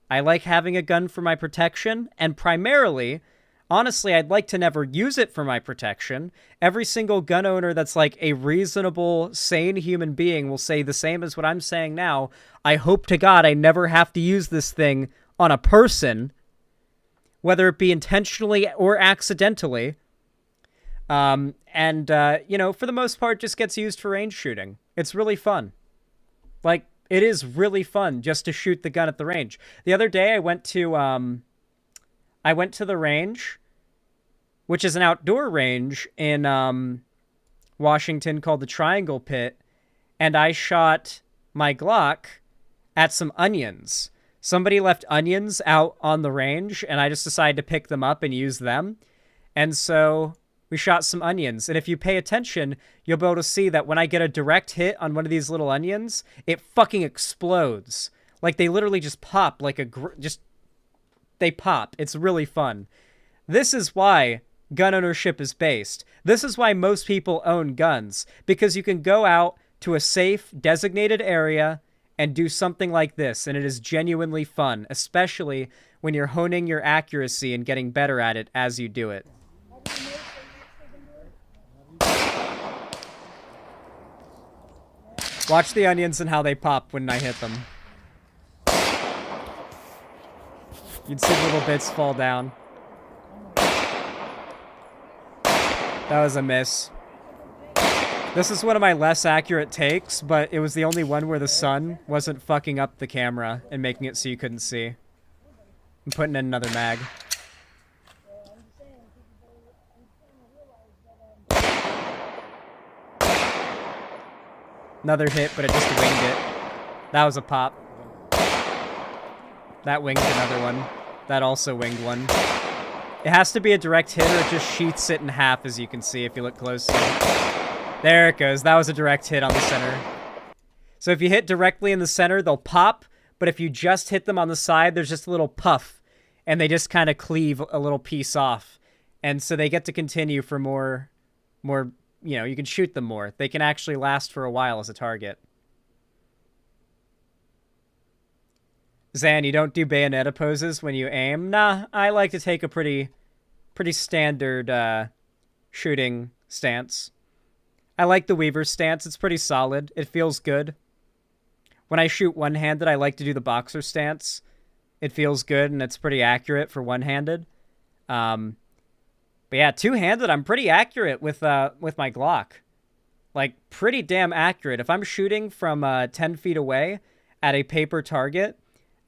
S3: I like having a gun for my protection, and primarily, honestly, I'd like to never use it for my protection. Every single gun owner that's like a reasonable, sane human being will say the same as what I'm saying now. I hope to God I never have to use this thing on a person, whether it be intentionally or accidentally. You know, for the most part, just gets used for range shooting. It's really fun. Like, it is really fun just to shoot the gun at the range. The other day, I went to the range, which is an outdoor range in Washington called the Triangle Pit, and I shot my Glock at some onions. Somebody left onions out on the range, and I just decided to pick them up and use them. And so we shot some onions. And if you pay attention, you'll be able to see that when I get a direct hit on one of these little onions, it fucking explodes. Like, they literally just pop like they pop. It's really fun. This is why gun ownership is based. This is why most people own guns. Because you can go out to a safe, designated area and do something like this, and it is genuinely fun, especially when you're honing your accuracy and getting better at it as you do it. Watch the onions and how they pop when I hit them. You'd see little bits fall down. That was a miss. This is one of my less accurate takes, but it was the only one where the sun wasn't fucking up the camera and making it so you couldn't see. I'm putting in another mag. Another hit, but it just winged it. That was a pop. That winged another one. That also winged one. It has to be a direct hit or it just sheaths it in half, as you can see if you look closely. There it goes. That was a direct hit on the center. So if you hit directly in the center, they'll pop, but if you just hit them on the side, there's just a little puff, and they just kind of cleave a little piece off. And so they get to continue for more, you know, you can shoot them more. They can actually last for a while as a target. Zan, you don't do bayonetta poses when you aim? Nah, I like to take a pretty standard shooting stance. I like the Weaver stance. It's pretty solid. It feels good. When I shoot one-handed, I like to do the boxer stance. It feels good, and it's pretty accurate for one-handed. But yeah, two-handed, I'm pretty accurate with my Glock. Like, pretty damn accurate. If I'm shooting from 10 feet away at a paper target,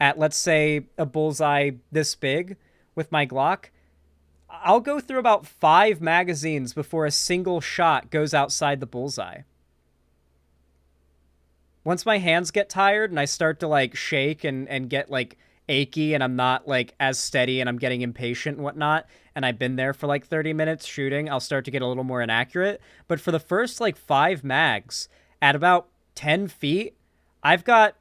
S3: at, let's say, a bullseye this big with my Glock, I'll go through about 5 magazines before a single shot goes outside the bullseye. Once my hands get tired and I start to, like, shake and get, like, achy and I'm not, like, as steady and I'm getting impatient and whatnot, and I've been there for, like, 30 minutes shooting, I'll start to get a little more inaccurate. But for the first, like, 5 mags, at about 10 feet, I've got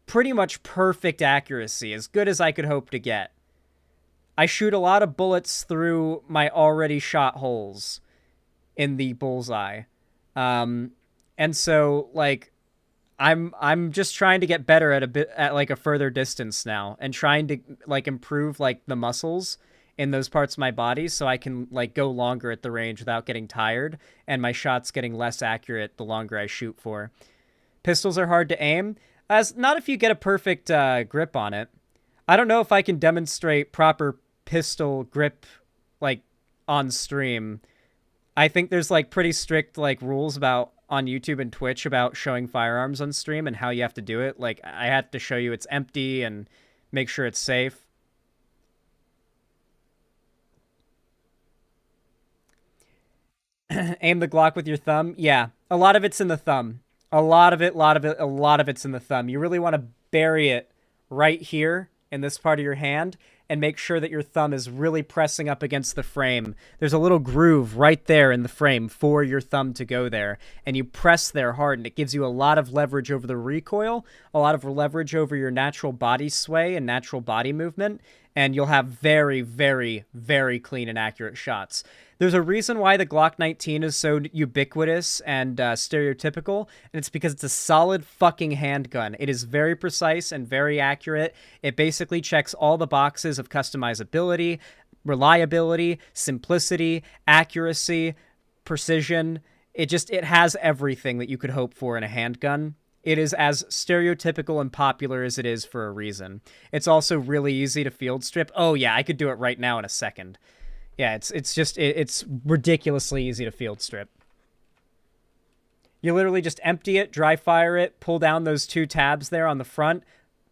S3: pretty much perfect accuracy, as good as I could hope to get. I shoot a lot of bullets through my already shot holes in the bullseye. And so, like, I'm just trying to get better at like a further distance now, and trying to, like, improve, like, the muscles in those parts of my body so I can, like, go longer at the range without getting tired, and my shots getting less accurate the longer I shoot for. Pistols are hard to aim. Not if you get a perfect grip on it. I don't know if I can demonstrate proper pistol grip, like, on stream. I think there's, like, pretty strict, like, rules about on YouTube and Twitch about showing firearms on stream and how you have to do it. Like, I have to show you it's empty and make sure it's safe. Aim the Glock with your thumb. Yeah, a lot of it's in the thumb. A lot of it's in the thumb. You really want to bury it right here in this part of your hand and make sure that your thumb is really pressing up against the frame. There's a little groove right there in the frame for your thumb to go there, and you press there hard, and it gives you a lot of leverage over the recoil, a lot of leverage over your natural body sway and natural body movement, and you'll have very, very, very clean and accurate shots. There's a reason why the Glock 19 is so ubiquitous and stereotypical, and it's because it's a solid fucking handgun. It is very precise and very accurate. It basically checks all the boxes of customizability, reliability, simplicity, accuracy, precision. It has everything that you could hope for in a handgun. It is as stereotypical and popular as it is for a reason. It's also really easy to field strip. Oh yeah, I could do it right now in a second. Yeah, it's ridiculously easy to field strip. You literally just empty it, dry fire it, pull down those 2 tabs there on the front,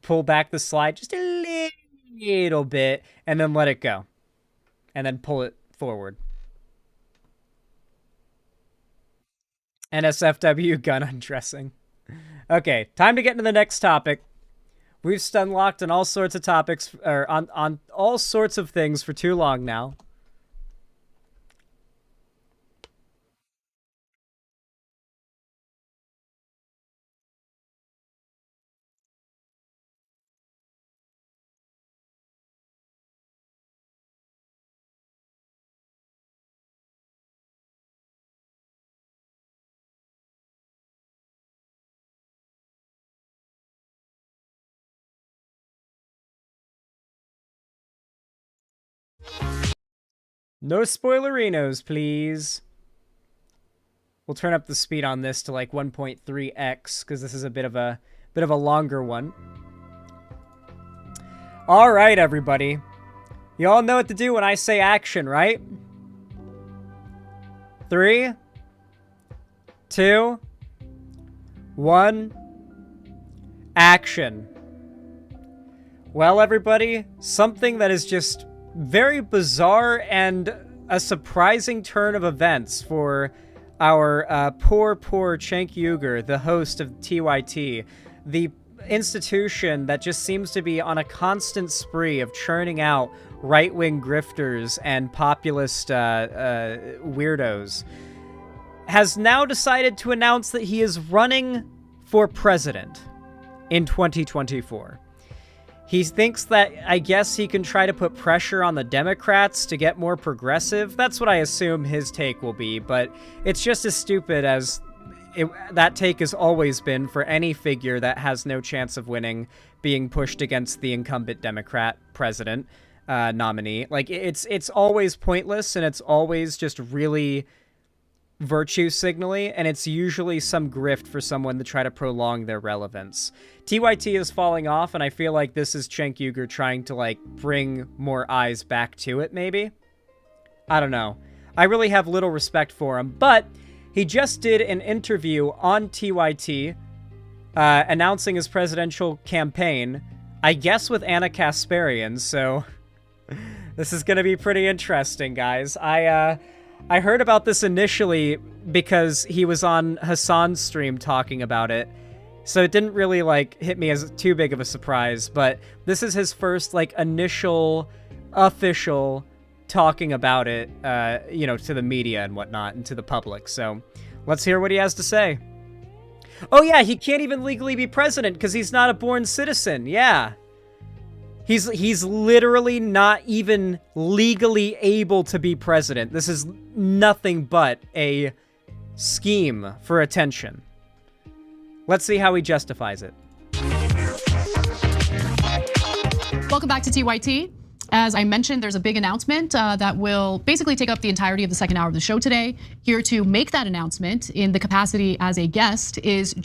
S3: pull back the slide just a little bit, and then let it go. And then pull it forward. NSFW gun undressing. Okay, time to get into the next topic. We've stun locked on all sorts of topics, or on all sorts of things for too long now. No spoilerinos, please. We'll turn up the speed on this to like 1.3x because this is a bit of a longer one. All right, everybody. You all know what to do when I say action, right? 3, 2, 1, action. Well, everybody, something that is just very bizarre and a surprising turn of events for our poor Cenk Uygur, the host of TYT, the institution that just seems to be on a constant spree of churning out right-wing grifters and populist weirdos, has now decided to announce that he is running for president in 2024. He thinks that, I guess, he can try to put pressure on the Democrats to get more progressive. That's what I assume his take will be, but it's just as stupid as that take has always been for any figure that has no chance of winning being pushed against the incumbent Democrat president nominee. Like, it's always pointless, and it's always just really virtue signaling, and it's usually some grift for someone to try to prolong their relevance. TYT is falling off, and I feel like this is Cenk Uygur trying to, like, bring more eyes back to it, maybe? I don't know. I really have little respect for him, but he just did an interview on TYT announcing his presidential campaign, I guess with Anna Kasparian, so this is going to be pretty interesting, guys. I heard about this initially because he was on Hassan's stream talking about it, so it didn't really, like, hit me as too big of a surprise, but this is his first, like, initial, official talking about it, you know, to the media and whatnot, and to the public, so let's hear what he has to say. Oh yeah, he can't even legally be president because he's not a born citizen, yeah. He's literally not even legally able to be president. This is nothing but a scheme for attention. Let's see how he justifies it.
S15: Welcome back to TYT. As I mentioned, there's a big announcement that will basically take up the entirety of the second hour of the show today. Here to make that announcement in the capacity as a guest is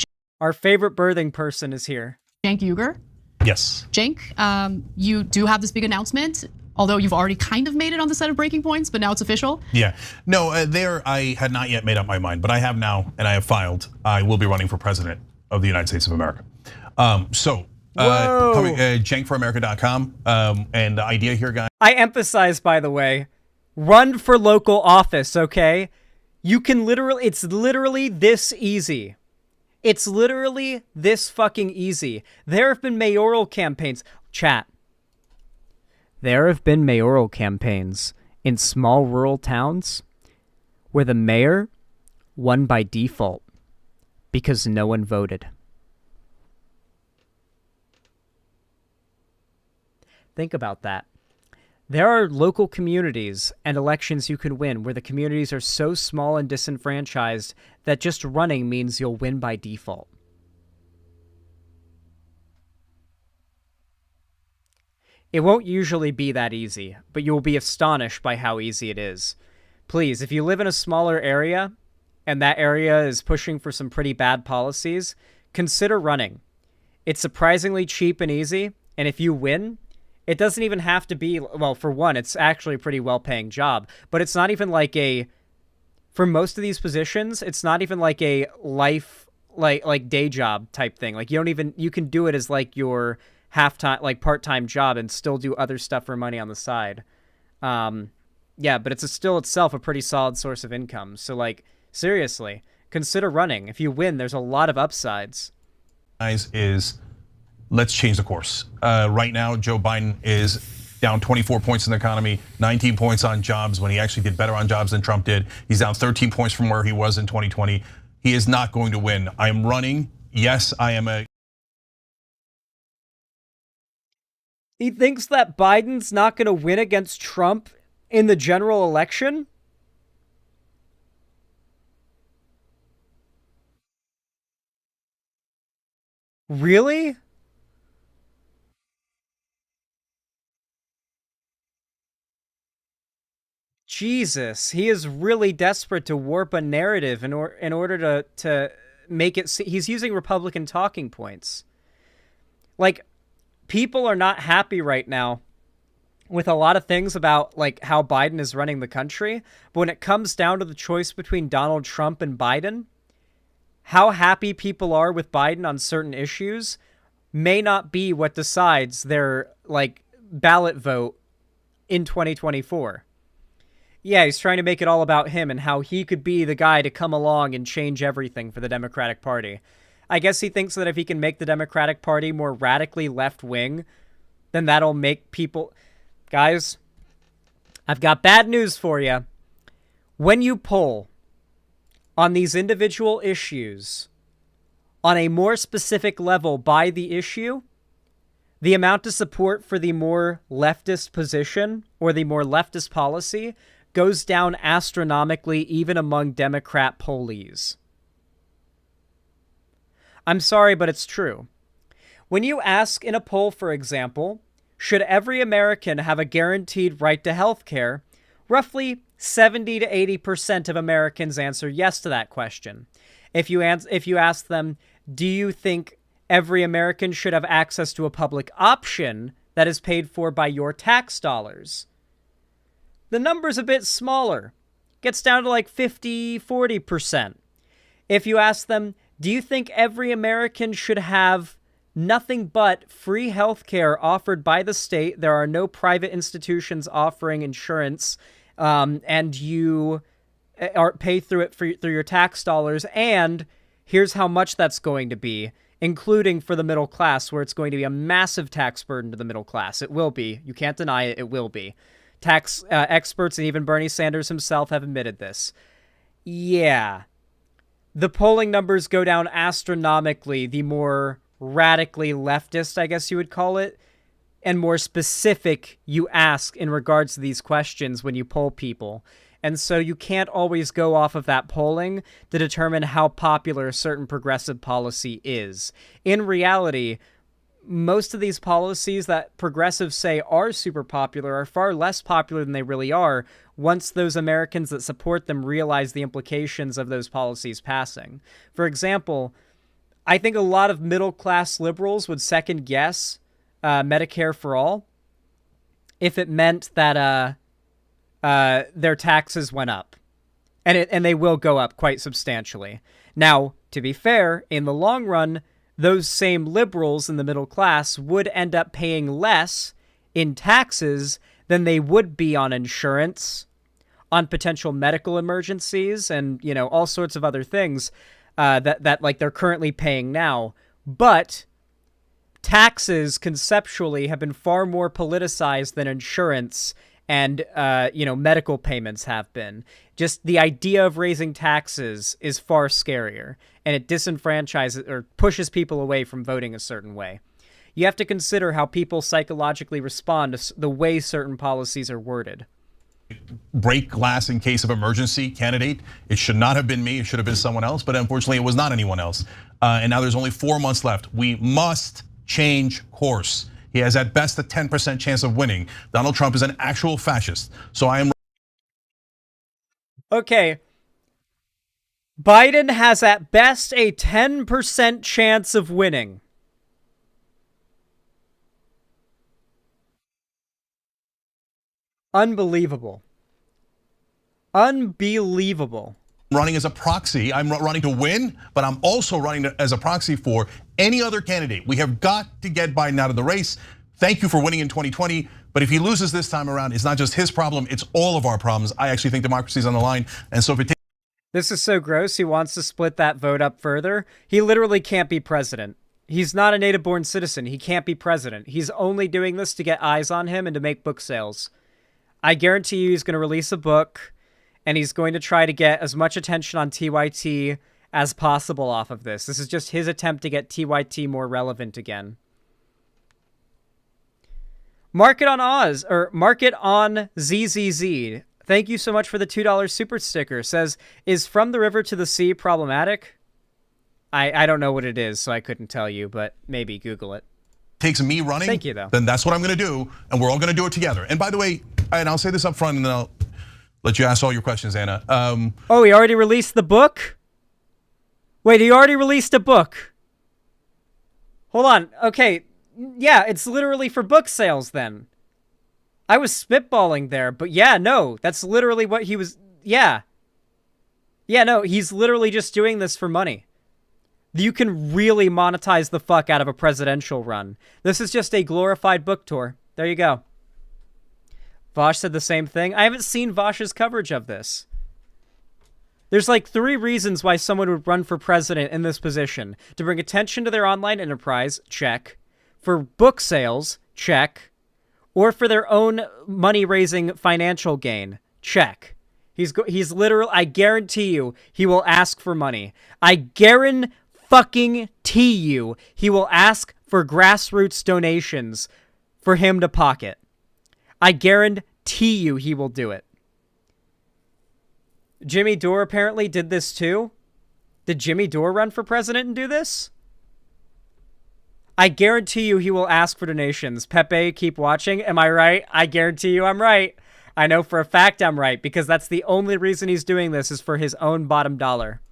S3: our favorite birthing person is here.
S15: Cenk Uygur.
S16: Yes.
S15: Cenk, you do have this big announcement, although you've already kind of made it on the set of Breaking Points, but now it's official.
S16: Yeah. No, I had not yet made up my mind, but I have now, and I have filed. I will be running for president of the United States of America. Cenk4America.com, and the idea here, guys.
S3: I emphasize, by the way, run for local office, okay? You can literally, it's literally this easy. It's literally this fucking easy. There have been mayoral campaigns. Chat. There have been mayoral campaigns in small rural towns where the mayor won by default because no one voted. Think about that. There are local communities and elections you can win where the communities are so small and disenfranchised that just running means you'll win by default. It won't usually be that easy, but you will be astonished by how easy it is. Please, if you live in a smaller area and that area is pushing for some pretty bad policies, consider running. It's surprisingly cheap and easy, and if you win, it doesn't even have to be, well, for one, it's actually a pretty well-paying job, but it's not even like a, for most of these positions, it's not even like a life, like day job type thing. Like, you don't even, you can do it as like your half-time, like part-time job and still do other stuff for money on the side. Yeah, but it's still itself a pretty solid source of income. So, like, seriously, consider running. If you win, there's a lot of upsides.
S16: Is let's change the course. Right now, Joe Biden is down 24 points in the economy, 19 points on jobs when he actually did better on jobs than Trump did. He's down 13 points from where he was in 2020. He is not going to win. I am running. Yes, I am a...
S3: He thinks that Biden's not going to win against Trump in the general election? Really? Jesus, he is really desperate to warp a narrative in order to make it. He's using Republican talking points. Like, people are not happy right now with a lot of things about like how Biden is running the country. But when it comes down to the choice between Donald Trump and Biden, how happy people are with Biden on certain issues may not be what decides their like ballot vote in 2024. Yeah, he's trying to make it all about him and how he could be the guy to come along and change everything for the Democratic Party. I guess he thinks that if he can make the Democratic Party more radically left-wing, then that'll make people... Guys, I've got bad news for you. When you poll on these individual issues on a more specific level by the issue, the amount of support for the more leftist position or the more leftist policy goes down astronomically even among Democrat pollees. I'm sorry, but it's true. When you ask in a poll, for example, should every American have a guaranteed right to health care, roughly 70 to 80% of Americans answer yes to that question. If you ask them, do you think every American should have access to a public option that is paid for by your tax dollars, the number's a bit smaller. Gets down to like 50, 40%. If you ask them, do you think every American should have nothing but free health care offered by the state, there are no private institutions offering insurance, and you pay through it through your tax dollars, and here's how much that's going to be, including for the middle class, where it's going to be a massive tax burden to the middle class. It will be. You can't deny it. It will be. Tax experts and even Bernie Sanders himself have admitted this. Yeah. The polling numbers go down astronomically the more radically leftist, I guess you would call it, and more specific you ask in regards to these questions when you poll people. And so you can't always go off of that polling to determine how popular a certain progressive policy is. In reality, most of these policies that progressives say are super popular are far less popular than they really are once those Americans that support them realize the implications of those policies passing. For example, I think a lot of middle-class liberals would second-guess Medicare for All if it meant that their taxes went up. And they will go up quite substantially. Now, to be fair, in the long run, those same liberals in the middle class would end up paying less in taxes than they would be on insurance, on potential medical emergencies, and, you know, all sorts of other things that like they're currently paying now. But taxes conceptually have been far more politicized than insurance and, medical payments have been. Just the idea of raising taxes is far scarier, and it disenfranchises or pushes people away from voting a certain way. You have to consider how people psychologically respond to the way certain policies are worded.
S16: Break glass in case of emergency candidate. It should not have been me. It should have been someone else, but unfortunately it was not anyone else. And now there's only 4 months left. We must change course. He has at best a 10% chance of winning. Donald Trump is an actual fascist. So I am...
S3: Okay. Biden has at best a 10% chance of winning. Unbelievable. Unbelievable.
S16: Running as a proxy. I'm running to win, but I'm also running as a proxy for any other candidate. We have got to get Biden out of the race. Thank you for winning in 2020. But if he loses this time around, it's not just his problem, it's all of our problems. I actually think democracy is on the line. And so if it takes...
S3: This is so gross. He wants to split that vote up further. He literally can't be president. He's not a native-born citizen. He can't be president. He's only doing this to get eyes on him and to make book sales. I guarantee you he's going to release a book, and he's going to try to get as much attention on TYT as possible off of this. This is just his attempt to get TYT more relevant again. Market on Oz, or Market on ZZZ. Thank you so much for the $2 super sticker. Says, is From the River to the Sea problematic? I don't know what it is, so I couldn't tell you, but maybe Google it.
S16: Takes me running,
S3: thank you, though.
S16: Then that's what I'm going to do, and we're all going to do it together. And by the way, and I'll say this up front, and then let you ask all your questions, Anna.
S3: Oh, he already released the book? Wait, he already released a book. Hold on. Okay. Yeah, it's literally for book sales then. I was spitballing there, but yeah, no, that's literally what he was. Yeah. Yeah, no, he's literally just doing this for money. You can really monetize the fuck out of a presidential run. This is just a glorified book tour. There you go. Vosh said the same thing. I haven't seen Vosh's coverage of this. There's like 3 reasons why someone would run for president in this position. To bring attention to their online enterprise, check. For book sales, check. Or for their own money-raising financial gain, check. He's literally, I guarantee you, he will ask for money. I guarantee you, he will ask for grassroots donations for him to pocket. I guarantee you he will do it. Jimmy Dore apparently did this too. Did Jimmy Dore run for president and do this? I guarantee you he will ask for donations. Pepe, keep watching. Am I right? I guarantee you I'm right. I know for a fact I'm right, because that's the only reason he's doing this is for his own bottom dollar.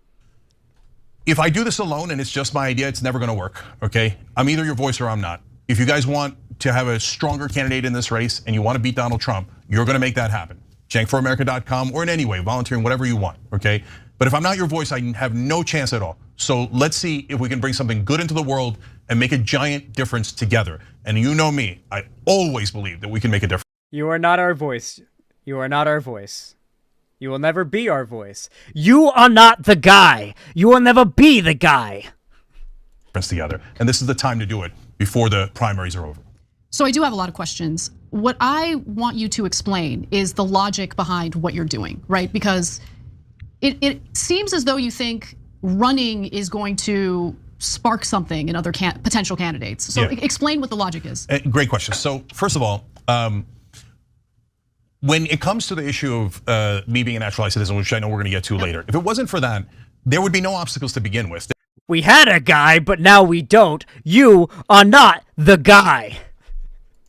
S16: If I do this alone and it's just my idea, it's never going to work, okay? I'm either your voice or I'm not. If you guys want to have a stronger candidate in this race and you want to beat Donald Trump, you're going to make that happen. JankForAmerica.com or in any way, volunteering, whatever you want, okay? But if I'm not your voice, I have no chance at all. So let's see if we can bring something good into the world and make a giant difference together. And you know me, I always believe that we can make a difference.
S3: You are not our voice. You are not our voice. You will never be our voice. You are not the guy. You will never be the guy.
S16: Together. And this is the time to do it before the primaries are over.
S15: So I do have a lot of questions. What I want you to explain is the logic behind what you're doing, right? Because it seems as though you think running is going to spark something in other potential candidates. So explain what the logic is.
S16: Great question. So first of all, when it comes to the issue of me being a naturalized citizen, which I know we're going to get to later, if it wasn't for that, there would be no obstacles to begin with.
S3: We had a guy, but now we don't. You are not the guy.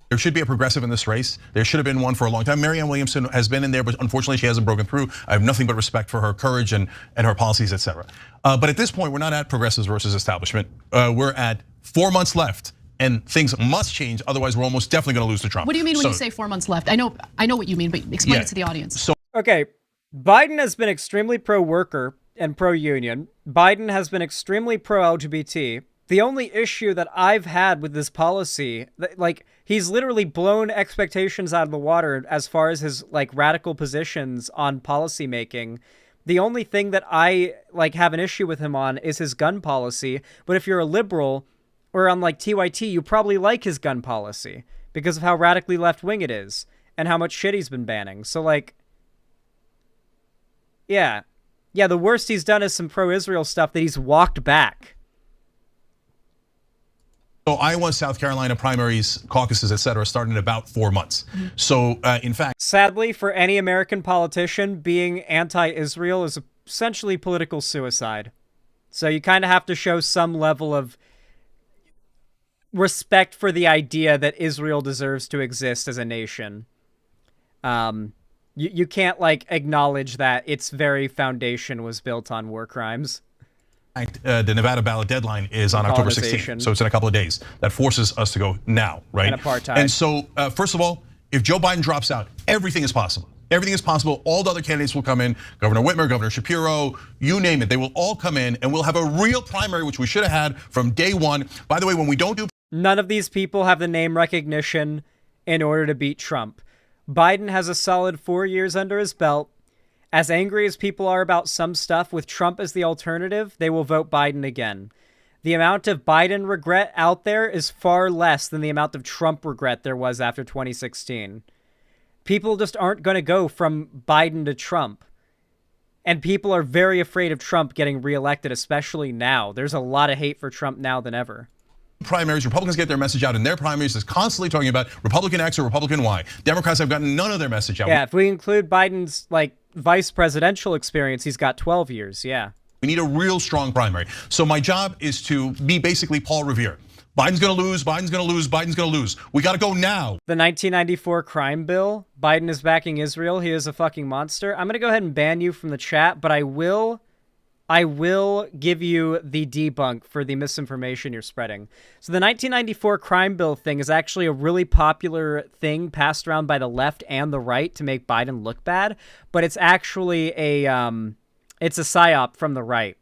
S16: There should be a progressive in this race. There should have been one for a long time. Marianne Williamson has been in there, but unfortunately she hasn't broken through. I have nothing but respect for her courage and her policies, etc. But at this point, we're not at progressives versus establishment. We're at 4 months left, and things must change. Otherwise, we're almost definitely going to lose to Trump.
S15: What do you mean when you say 4 months left? I know what you mean, but explain it to the audience.
S3: Okay, Biden has been extremely pro-worker and pro-union. Biden has been extremely pro-LGBT. The only issue that I've had with this policy, like, he's literally blown expectations out of the water as far as his, like, radical positions on policy making. The only thing that I, like, have an issue with him on is his gun policy. But if you're a liberal or on, like, TYT, you probably like his gun policy because of how radically left-wing it is and how much shit he's been banning. So, like, yeah, the worst he's done is some pro-Israel stuff that he's walked back.
S16: So Iowa, South Carolina primaries, caucuses, etc., start in about 4 months. So in fact,
S3: sadly, for any American politician, being anti-Israel is essentially political suicide. So you kind of have to show some level of respect for the idea that Israel deserves to exist as a nation. You can't, like, acknowledge that its very foundation was built on war crimes.
S16: The Nevada ballot deadline is on October 16th, so it's in a couple of days. That forces us to go now, right?
S3: And apartheid.
S16: And so, first of all, if Joe Biden drops out, everything is possible. Everything is possible. All the other candidates will come in. Governor Whitmer, Governor Shapiro, you name it. They will all come in, and we'll have a real primary, which we should have had from day one. By the way, when we don't do...
S3: None of these people have the name recognition in order to beat Trump. Biden has a solid 4 years under his belt. As angry as people are about some stuff, with Trump as the alternative, they will vote Biden again. The amount of Biden regret out there is far less than the amount of Trump regret there was after 2016. People just aren't going to go from Biden to Trump. And people are very afraid of Trump getting reelected, especially now. There's a lot of hate for Trump now than ever.
S16: Primaries, Republicans get their message out in their primaries is constantly talking about Republican X or Republican Y. Democrats have gotten none of their message out.
S3: Yeah, if we include Biden's, like, vice presidential experience, he's got 12 years, yeah.
S16: We need a real strong primary. So my job is to be basically Paul Revere. Biden's gonna lose, Biden's gonna lose, Biden's gonna lose. We gotta go now.
S3: The 1994 crime bill, Biden is backing Israel, he is a fucking monster. I'm gonna go ahead and ban you from the chat, but I will give you the debunk for the misinformation you're spreading. So the 1994 crime bill thing is actually a really popular thing passed around by the left and the right to make Biden look bad, but it's actually it's a psyop from the right.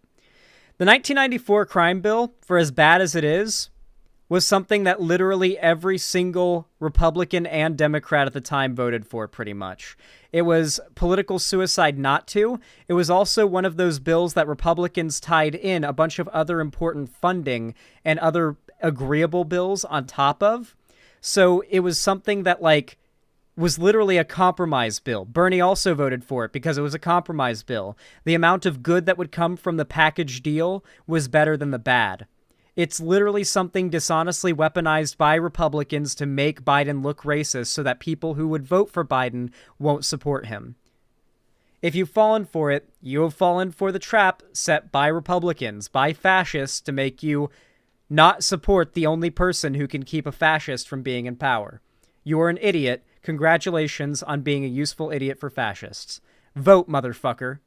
S3: The 1994 crime bill, for as bad as it is, was something that literally every single Republican and Democrat at the time voted for, pretty much. It was political suicide not to. It was also one of those bills that Republicans tied in a bunch of other important funding and other agreeable bills on top of. So it was something that, like, was literally a compromise bill. Bernie also voted for it because it was a compromise bill. The amount of good that would come from the package deal was better than the bad. It's literally something dishonestly weaponized by Republicans to make Biden look racist so that people who would vote for Biden won't support him. If you've fallen for it, you have fallen for the trap set by Republicans, by fascists, to make you not support the only person who can keep a fascist from being in power. You're an idiot. Congratulations on being a useful idiot for fascists. Vote, motherfucker.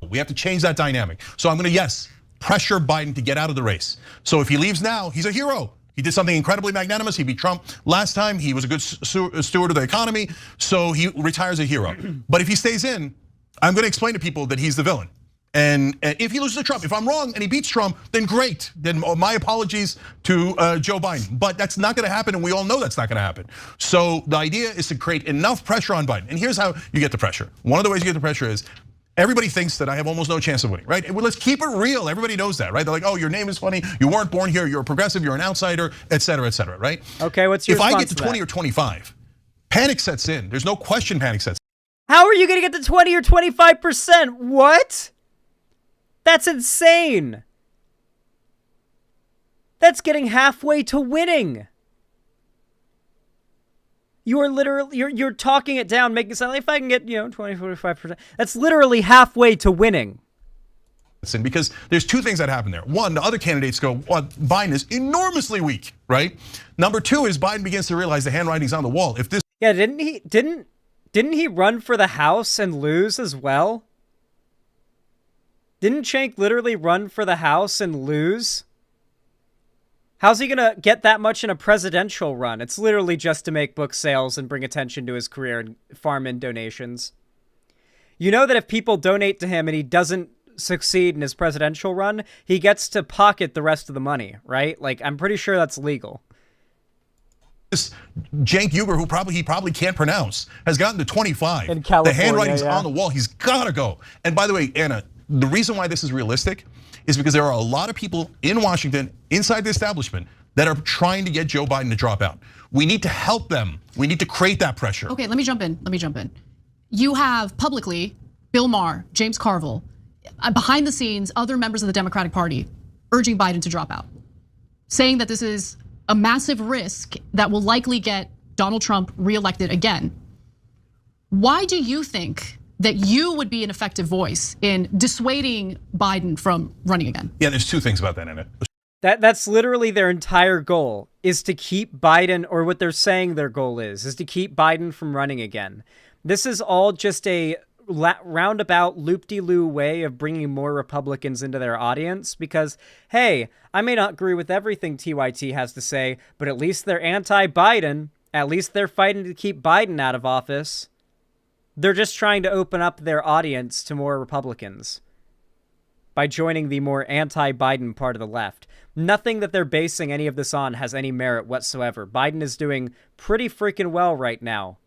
S16: We have to change that dynamic. So I'm gonna, yes, pressure Biden to get out of the race. So if he leaves now, he's a hero. He did something incredibly magnanimous. He beat Trump last time. He was a good steward of the economy, so he retires a hero. But if he stays in, I'm gonna explain to people that he's the villain. And if he loses to Trump, if I'm wrong and he beats Trump, then great. Then my apologies to Joe Biden. But that's not gonna happen, and we all know that's not gonna happen. So the idea is to create enough pressure on Biden. And here's how you get the pressure. One of the ways you get the pressure is, everybody thinks that I have almost no chance of winning, right? Well, let's keep it real. Everybody knows that, right? They're like, oh, your name is funny. You weren't born here. You're a progressive. You're an outsider, et cetera, right?
S3: Okay, what's your
S16: response? If I get to
S3: that?
S16: 20 or 25, panic sets in. There's no question panic sets in.
S3: How are you going to get to 20 or 25%? What? That's insane. That's getting halfway to winning. You are literally, you're talking it down, making it sound like if I can get, 20, 45%, that's literally halfway to winning.
S16: Because there's two things that happen there. One, the other candidates go, well, Biden is enormously weak, right? Number two is Biden begins to realize the handwriting's on the wall. If this,
S3: yeah, didn't he run for the House and lose as well? Didn't Cenk literally run for the House and lose? How's he gonna get that much in a presidential run? It's literally just to make book sales and bring attention to his career and farm in donations. You know that if people donate to him and he doesn't succeed in his presidential run, he gets to pocket the rest of the money, right? Like, I'm pretty sure that's legal.
S16: This Cenk Uygur, who he probably can't pronounce, has gotten to 25.
S3: In California,
S16: the handwriting's
S3: yeah.
S16: on the wall. He's gotta go. And by the way, Anna, the reason why this is realistic is because there are a lot of people in Washington, inside the establishment, that are trying to get Joe Biden to drop out. We need to help them. We need to create that pressure.
S15: Okay, let me jump in. You have publicly Bill Maher, James Carville, behind the scenes, other members of the Democratic Party urging Biden to drop out, saying that this is a massive risk that will likely get Donald Trump reelected again. Why do you think that you would be an effective voice in dissuading Biden from running again?
S16: Yeah, there's two things about that in it.
S3: That's literally their entire goal, is to keep Biden, or what they're saying their goal is to keep Biden from running again. This is all just a roundabout loop-de-loo way of bringing more Republicans into their audience because, hey, I may not agree with everything TYT has to say, but at least they're anti-Biden. At least they're fighting to keep Biden out of office. They're just trying to open up their audience to more Republicans by joining the more anti-Biden part of the left. Nothing that they're basing any of this on has any merit whatsoever. Biden is doing pretty freaking well right now,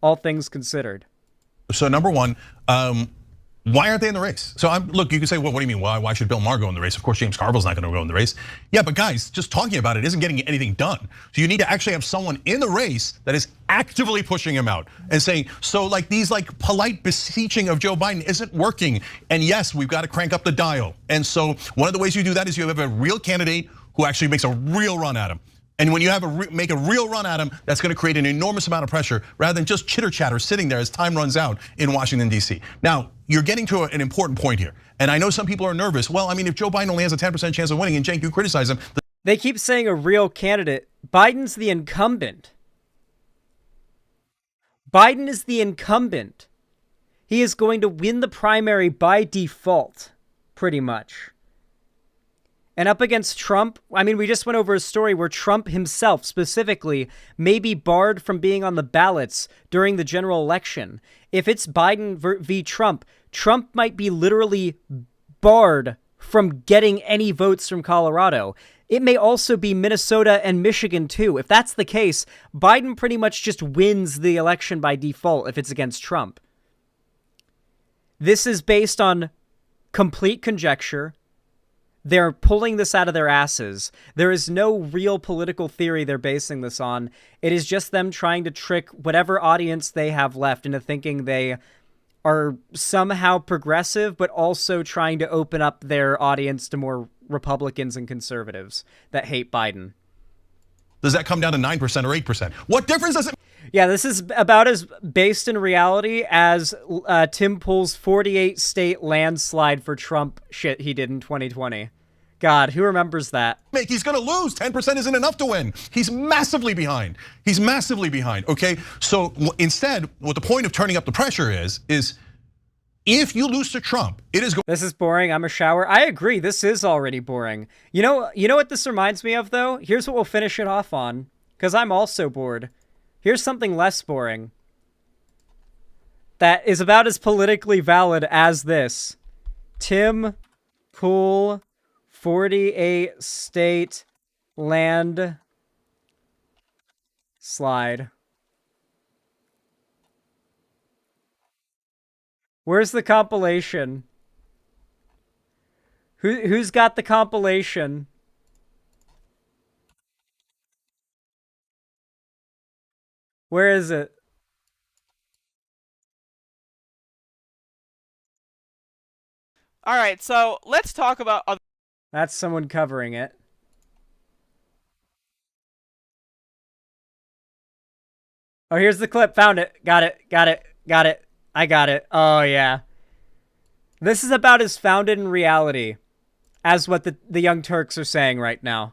S3: all things considered.
S16: So number one, why aren't they in the race? So look, you can say, well, what do you mean? Why should Bill Maher go in the race? Of course, James Carville's not gonna go in the race. Yeah, but guys, just talking about it isn't getting anything done. So you need to actually have someone in the race that is actively pushing him out and saying, so like these like polite beseeching of Joe Biden isn't working. And yes, we've got to crank up the dial. And so one of the ways you do that is you have a real candidate who actually makes a real run at him. And when you have make a real run at him, that's going to create an enormous amount of pressure rather than just chitter chatter sitting there as time runs out in Washington, D.C. Now, you're getting to an important point here. And I know some people are nervous. Well, I mean, if Joe Biden only has a 10% chance of winning and Cenk, you criticize him,
S3: They keep saying a real candidate. Biden's the incumbent. Biden is the incumbent. He is going to win the primary by default, pretty much. And up against Trump, I mean, we just went over a story where Trump himself specifically may be barred from being on the ballots during the general election. If it's Biden v. Trump, Trump might be literally barred from getting any votes from Colorado. It may also be Minnesota and Michigan too. If that's the case, Biden pretty much just wins the election by default if it's against Trump. This is based on complete conjecture. They're pulling this out of their asses. There is no real political theory they're basing this on. It is just them trying to trick whatever audience they have left into thinking they are somehow progressive, but also trying to open up their audience to more Republicans and conservatives that hate Biden.
S16: Does that come down to 9% or 8%? What difference does it?
S3: Yeah, this is about as based in reality as Tim Pool's 48 state landslide for Trump shit he did in 2020. God, who remembers that?
S16: He's going to lose. 10% isn't enough to win. He's massively behind. He's massively behind, okay? So instead, what the point of turning up the pressure is if you lose to Trump, it is going.
S3: This is boring. I'm a shower. I agree. This is already boring. You know what this reminds me of, though? Here's what we'll finish it off on, because I'm also bored. Here's something less boring that is about as politically valid as this. Tim Pool 48 state land slide. Where's the compilation? Who's got the compilation? Where is it?
S17: All right, so let's talk about other.
S3: That's someone covering it. Oh, here's the clip. Found it. Got it. I got it. Oh, yeah. This is about as founded in reality as what the Young Turks are saying right now.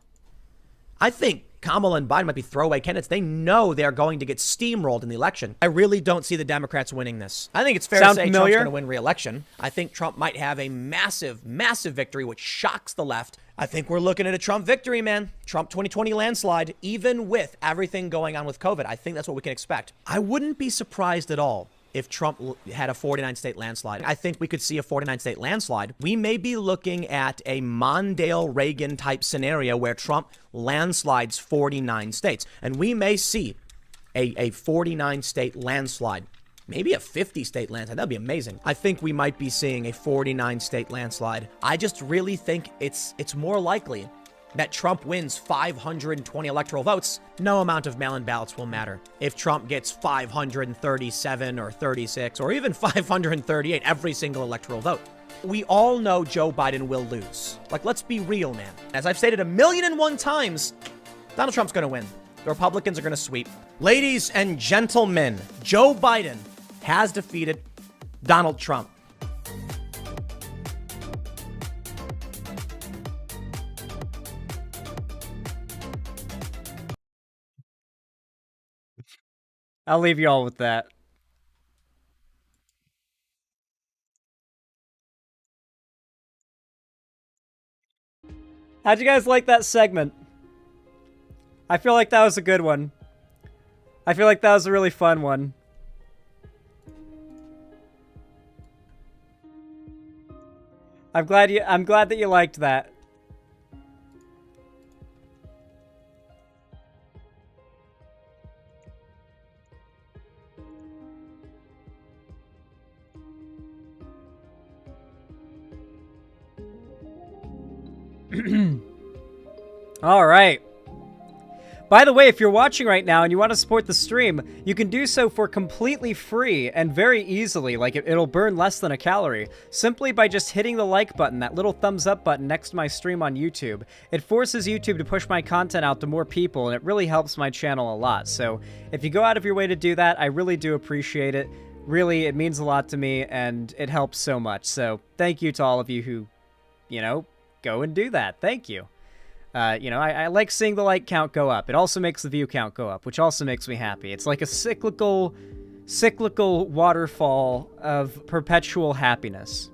S18: I think Kamala and Biden might be throwaway candidates. They know they're going to get steamrolled in the election. I really don't see the Democrats winning this. I think it's fair to say Trump's going to win re-election. I think Trump might have a massive, massive victory, which shocks the left. I think we're looking at a Trump victory, man. Trump 2020 landslide, even with everything going on with COVID. I think that's what we can expect. I wouldn't be surprised at all if Trump had a 49-state landslide. I think we could see a 49-state landslide. We may be looking at a Mondale-Reagan type scenario where Trump landslides 49 states. And we may see a 49-state landslide. Maybe a 50-state landslide. That'd be amazing. I think we might be seeing a 49-state landslide. I just really think it's more likely that Trump wins 520 electoral votes. No amount of mail-in ballots will matter. If Trump gets 537 or 36 or even 538 every single electoral vote. We all know Joe Biden will lose. Like, let's be real, man. As I've stated 1,000,001 times, Donald Trump's gonna win. The Republicans are gonna sweep. Ladies and gentlemen, Joe Biden has defeated Donald Trump.
S3: I'll leave you all with that. How'd you guys like that segment? I feel like that was a good one. I feel like that was a really fun one. I'm glad that you liked that. All right. By the way, if you're watching right now and you want to support the stream, you can do so for completely free and very easily, like it'll burn less than a calorie, simply by just hitting the like button, that little thumbs up button next to my stream on YouTube. It forces YouTube to push my content out to more people, and it really helps my channel a lot. So if you go out of your way to do that, I really do appreciate it. Really, it means a lot to me, and it helps so much. So thank you to all of you who, you know, go and do that. Thank you. I like seeing the like count go up. It also makes the view count go up, which also makes me happy. It's like a cyclical waterfall of perpetual happiness.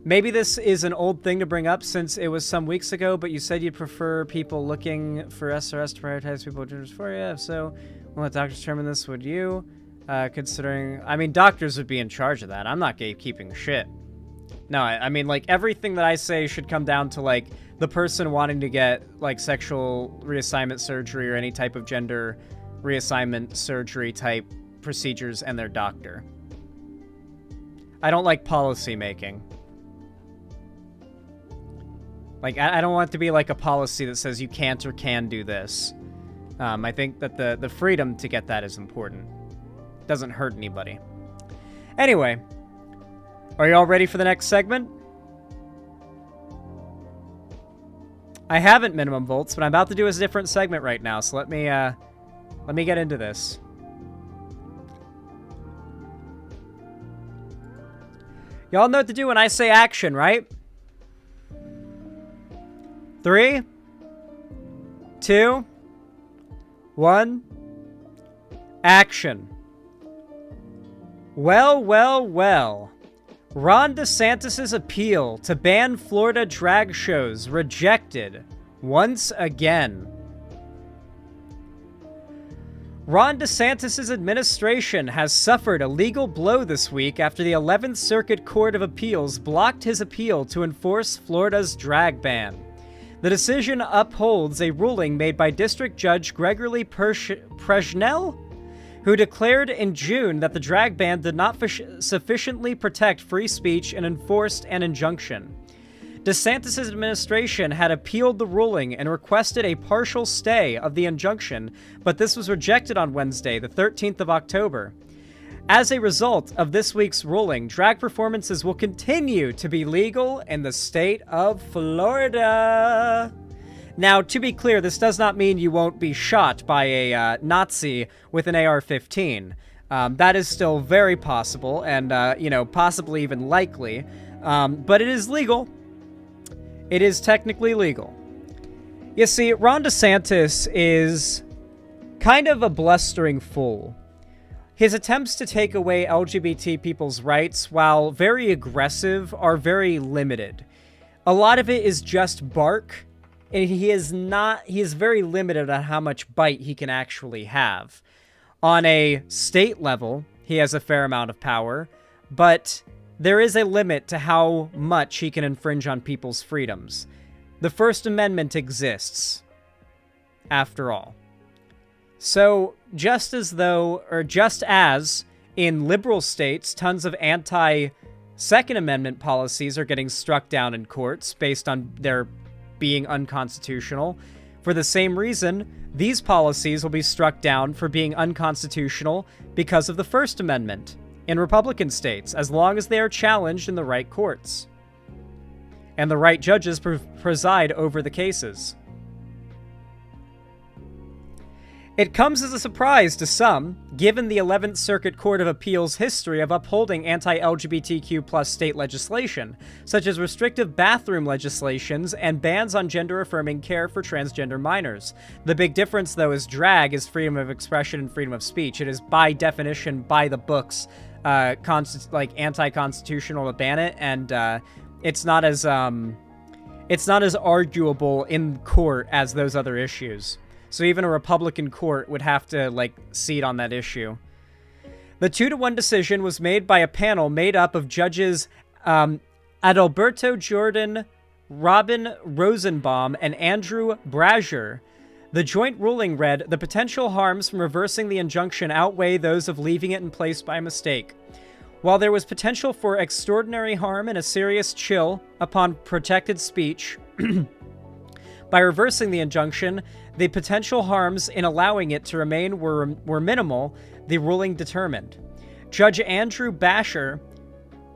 S3: Maybe this is an old thing to bring up since it was some weeks ago, but you said you'd prefer people looking for SRS to prioritize people with dysphoria. If so, will the doctors determine this? Would you? Considering, I mean, doctors would be in charge of that. I'm not gatekeeping shit. No, I mean, like, everything that I say should come down to, like, the person wanting to get, like, sexual reassignment surgery or any type of gender reassignment surgery type procedures and their doctor. I don't like policy making. Like, I don't want it to be like a policy that says you can't or can do this. I think that the freedom to get that is important. Doesn't hurt anybody. Anyway, are you all ready for the next segment? I haven't minimum volts, but I'm about to do a different segment right now, so let me get into this. Y'all know what to do when I say action, right? 3, 2, 1, action. Well. Ron DeSantis' appeal to ban Florida drag shows rejected once again. Ron DeSantis' administration has suffered a legal blow this week after the 11th Circuit Court of Appeals blocked his appeal to enforce Florida's drag ban. The decision upholds a ruling made by District Judge Gregory Presnell, who declared in June that the drag ban did not sufficiently protect free speech and enforced an injunction. DeSantis' administration had appealed the ruling and requested a partial stay of the injunction, but this was rejected on Wednesday, the 13th of October. As a result of this week's ruling, drag performances will continue to be legal in the state of Florida. Now, to be clear, this does not mean you won't be shot by a Nazi with an AR-15. That is still very possible and, possibly even likely. But it is legal. It is technically legal. You see, Ron DeSantis is kind of a blustering fool. His attempts to take away LGBT people's rights, while very aggressive, are very limited. A lot of it is just bark. And he is very limited on how much bite he can actually have. On a state level, he has a fair amount of power, but there is a limit to how much he can infringe on people's freedoms. The First Amendment exists, after all. So, just as in liberal states, tons of anti-Second Amendment policies are getting struck down in courts based on their being unconstitutional. For the same reason, these policies will be struck down for being unconstitutional because of the First Amendment in Republican states, as long as they are challenged in the right courts. And the right judges preside over the cases. It comes as a surprise to some, given the 11th Circuit Court of Appeals' history of upholding anti-LGBTQ+ state legislation, such as restrictive bathroom legislations and bans on gender-affirming care for transgender minors. The big difference, though, is drag is freedom of expression and freedom of speech. It is, by definition, by the books, anti-constitutional to ban it, and it's not as arguable in court as those other issues. So even a Republican court would have to, cede on that issue. The 2-1 decision was made by a panel made up of judges Adalberto Jordan, Robin Rosenbaum, and Andrew Brasher. The joint ruling read, "The potential harms from reversing the injunction outweigh those of leaving it in place by mistake. While there was potential for extraordinary harm and a serious chill upon protected speech, by reversing the injunction, the potential harms in allowing it to remain were minimal," the ruling determined. Judge Andrew Basher,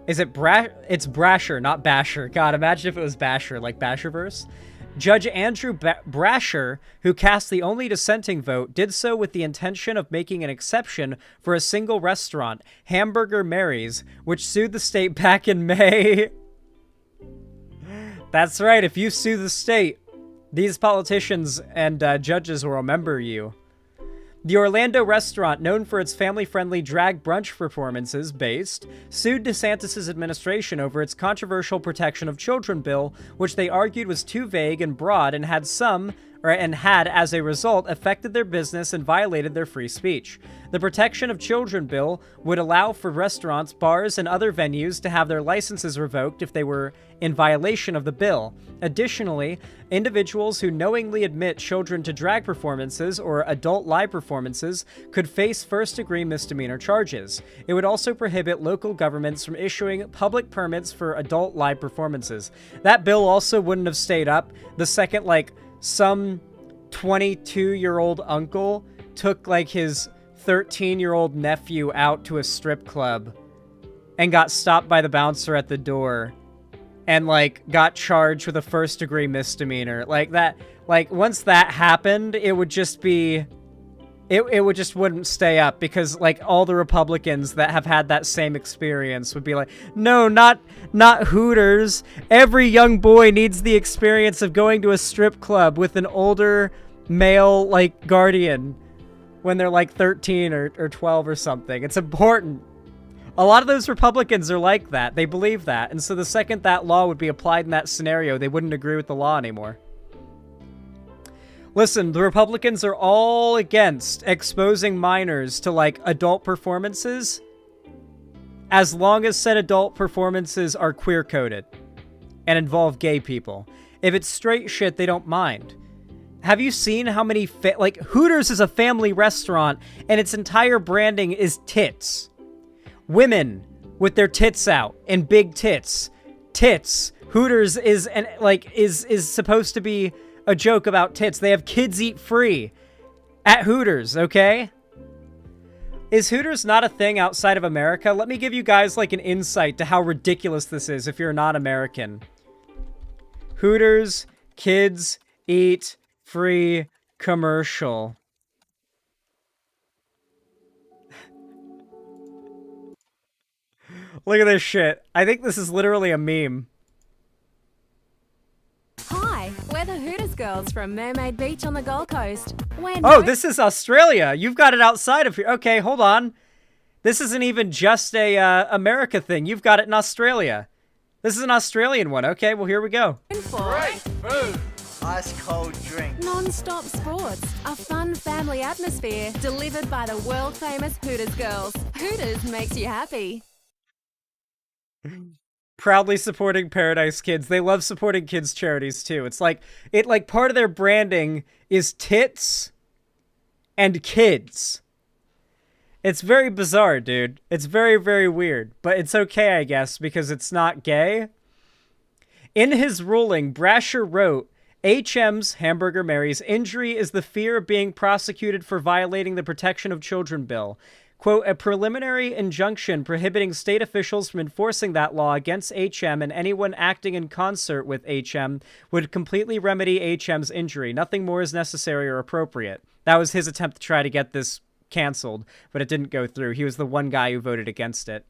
S3: it's Brasher, not Basher. God, imagine if it was Basher, like Basherverse. Judge Andrew Brasher, who cast the only dissenting vote, did so with the intention of making an exception for a single restaurant, Hamburger Mary's, which sued the state back in May. That's right, if you sue the state, These politicians and judges will remember you. The Orlando restaurant, known for its family-friendly drag brunch performances, Based, sued Desantis' administration over its controversial Protection of Children bill, which they argued was too vague and broad and had as a result affected their business and violated their free speech. The Protection of Children bill would allow for restaurants, bars, and other venues to have their licenses revoked if they were in violation of the bill. Additionally, individuals who knowingly admit children to drag performances or adult live performances could face first-degree misdemeanor charges. It would also prohibit local governments from issuing public permits for adult live performances. That bill also wouldn't have stayed up the second, some 22-year-old uncle took, his 13-year-old nephew out to a strip club and got stopped by the bouncer at the door and, got charged with a first-degree misdemeanor. Once that happened, it would just be... It would just wouldn't stay up because, all the Republicans that have had that same experience would be like, no, not Hooters. Every young boy needs the experience of going to a strip club with an older male, guardian when they're, 13 or 12 or something. It's important. A lot of those Republicans are like that. They believe that. And so the second that law would be applied in that scenario, they wouldn't agree with the law anymore. Listen, the Republicans are all against exposing minors to, adult performances as long as said adult performances are queer-coded and involve gay people. If it's straight shit, they don't mind. Have you seen how many... Hooters is a family restaurant, and its entire branding is tits. Women with their tits out and big tits. Tits. Hooters is supposed to be a joke about tits. They have kids eat free at Hooters, okay? Is Hooters not a thing outside of America? Let me give you guys an insight to how ridiculous this is if you're not American. Hooters, kids eat free commercial. Look at this shit. I think this is literally a meme.
S19: Hi, we're the Hooters girls from Mermaid Beach on the Gold Coast.
S3: This is Australia. You've got it outside of here. Okay, hold on. This isn't even just a America thing. You've got it in Australia. This is an Australian one. Okay, well, here we go.
S19: Great
S20: food. Ice cold drink.
S19: Non-stop sports. A fun family atmosphere delivered by the world-famous Hooters girls. Hooters makes you happy.
S3: Proudly supporting Paradise Kids. They love supporting kids' charities, too. It's part of their branding is tits and kids. It's very bizarre, dude. It's very, very weird. But it's okay, I guess, because it's not gay. In his ruling, Brasher wrote, HM's, Hamburger Mary's, injury is the fear of being prosecuted for violating the Protection of Children bill. Quote, a preliminary injunction prohibiting state officials from enforcing that law against HM and anyone acting in concert with HM would completely remedy HM's injury. Nothing more is necessary or appropriate. That was his attempt to try to get this canceled, but it didn't go through. He was the one guy who voted against it.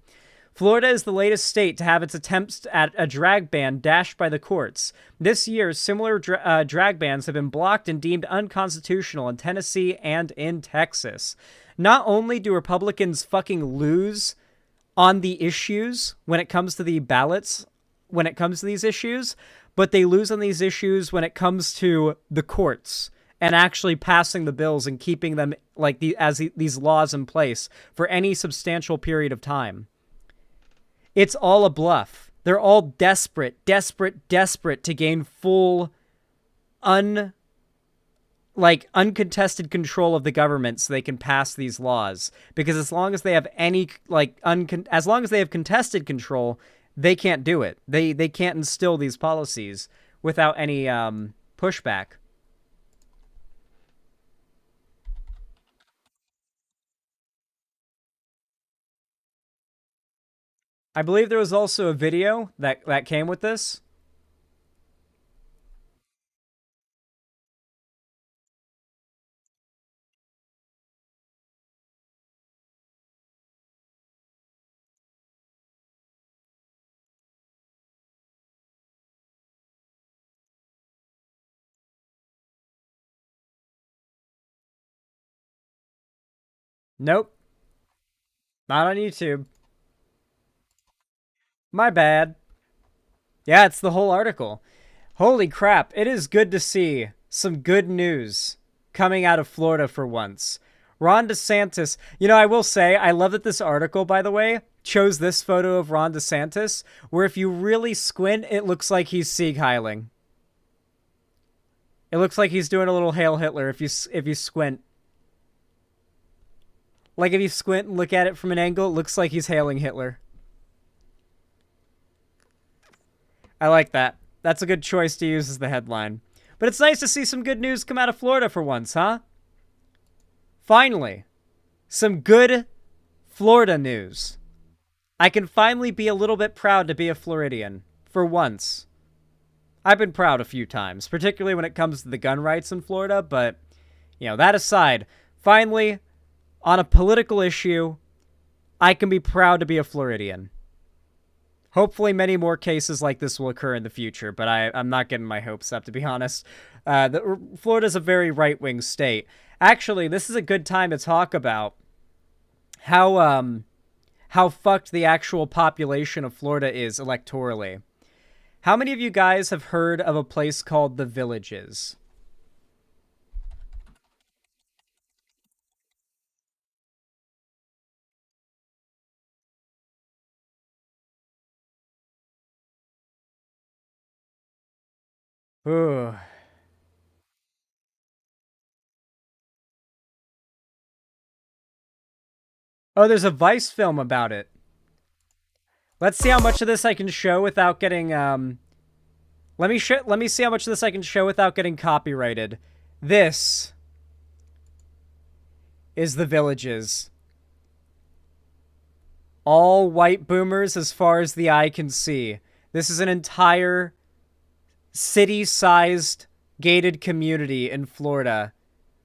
S3: Florida is the latest state to have its attempts at a drag ban dashed by the courts. This year, similar drag bans have been blocked and deemed unconstitutional in Tennessee and in Texas. Not only do Republicans fucking lose on the issues when it comes to the ballots, when it comes to these issues, but they lose on these issues when it comes to the courts and actually passing the bills and keeping them these laws in place for any substantial period of time. It's all a bluff. They're all desperate to gain full uncontested control of the government so they can pass these laws. Because as long as they have as long as they have contested control, they can't do it. They can't instill these policies without any pushback. I believe there was also a video that came with this. Nope. Not on YouTube. My bad. Yeah, it's the whole article. Holy crap, it is good to see some good news coming out of Florida for once. Ron DeSantis, I will say, I love that this article, by the way, chose this photo of Ron DeSantis, where if you really squint, it looks like he's Sieg Heiling. It looks like he's doing a little Hail Hitler if you squint. Like if you squint and look at it from an angle, it looks like he's hailing Hitler. I like that. That's a good choice to use as the headline. But it's nice to see some good news come out of Florida for once, huh? Finally, some good Florida news. I can finally be a little bit proud to be a Floridian, for once. I've been proud a few times, particularly when it comes to the gun rights in Florida, but, that aside, finally, on a political issue, I can be proud to be a Floridian. Hopefully many more cases like this will occur in the future, but I'm not getting my hopes up, to be honest. Florida's a very right-wing state. Actually, this is a good time to talk about how fucked the actual population of Florida is electorally. How many of you guys have heard of a place called The Villages? Ooh. Oh, there's a Vice film about it. Let's see how much of this I can show without getting, Let me see how much of this I can show without getting copyrighted. This is The Villages. All white boomers as far as the eye can see. This is an entire city-sized gated community in Florida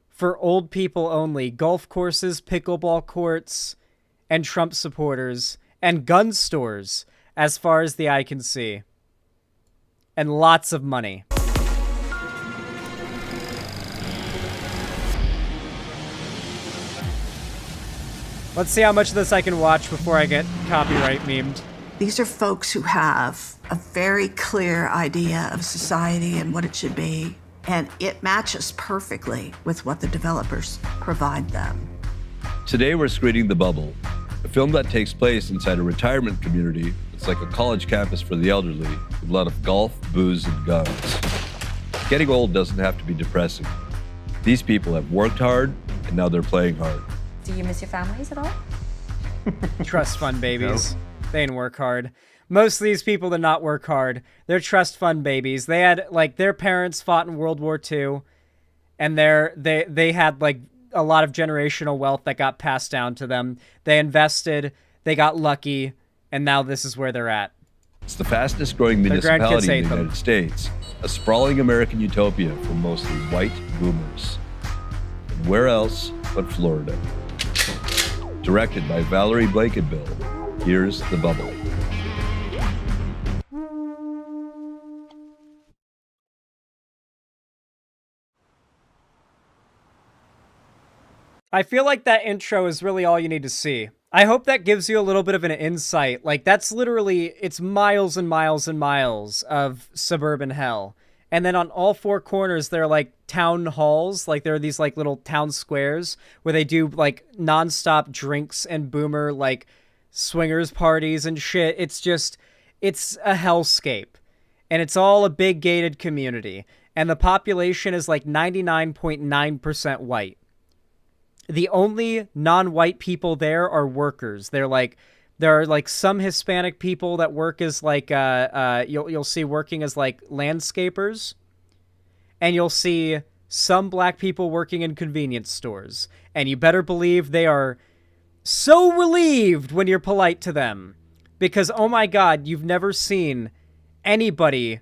S3: for old people only. Golf courses, pickleball courts, and Trump supporters, and gun stores as far as the eye can see. And lots of money. Let's see how much of this I can watch before I get copyright memed.
S21: These are folks who have a very clear idea of society and what it should be, and it matches perfectly with what the developers provide them.
S22: Today we're screening The Bubble, a film that takes place inside a retirement community. It's like a college campus for the elderly, with a lot of golf, booze, and guns. Getting old doesn't have to be depressing. These people have worked hard, and now they're playing hard.
S23: Do you miss your families at all?
S3: Trust fund babies. They didn't work hard. Most of these people did not work hard. They're trust fund babies. They had, their parents fought in World War II, and they had, a lot of generational wealth that got passed down to them. They invested, they got lucky, and now this is where they're at.
S22: It's the fastest growing municipality in the United States, a sprawling American utopia for mostly white boomers. And where else but Florida? Directed by Valerie Blankenbill, here's The Bubble.
S3: I feel like that intro is really all you need to see. I hope that gives you a little bit of an insight. That's literally, it's miles and miles and miles of suburban hell. And then on all four corners, there are town halls. There are these little town squares where they do nonstop drinks and boomer swingers parties and shit. It's a hellscape. And it's all a big gated community. And the population is 99.9% white. The only non-white people there are workers. There are some Hispanic people that work as you'll see working as landscapers, and you'll see some black people working in convenience stores. And you better believe they are so relieved when you're polite to them, because oh my god, you've never seen anybody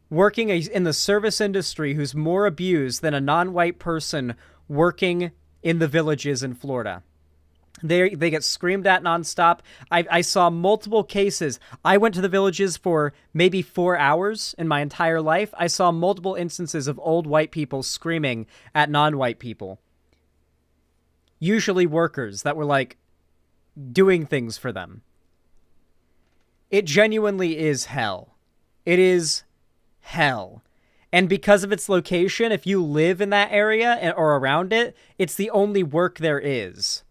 S3: working in the service industry who's more abused than a non-white person working in the Villages in Florida. They get screamed at nonstop. I saw multiple cases. I went to the Villages for maybe 4 hours in my entire life. I saw multiple instances of old white people screaming at non-white people. usually workers that were like doing things for them. It genuinely is hell. It is hell. And because of its location, if you live in that area or around it, it's the only work there is.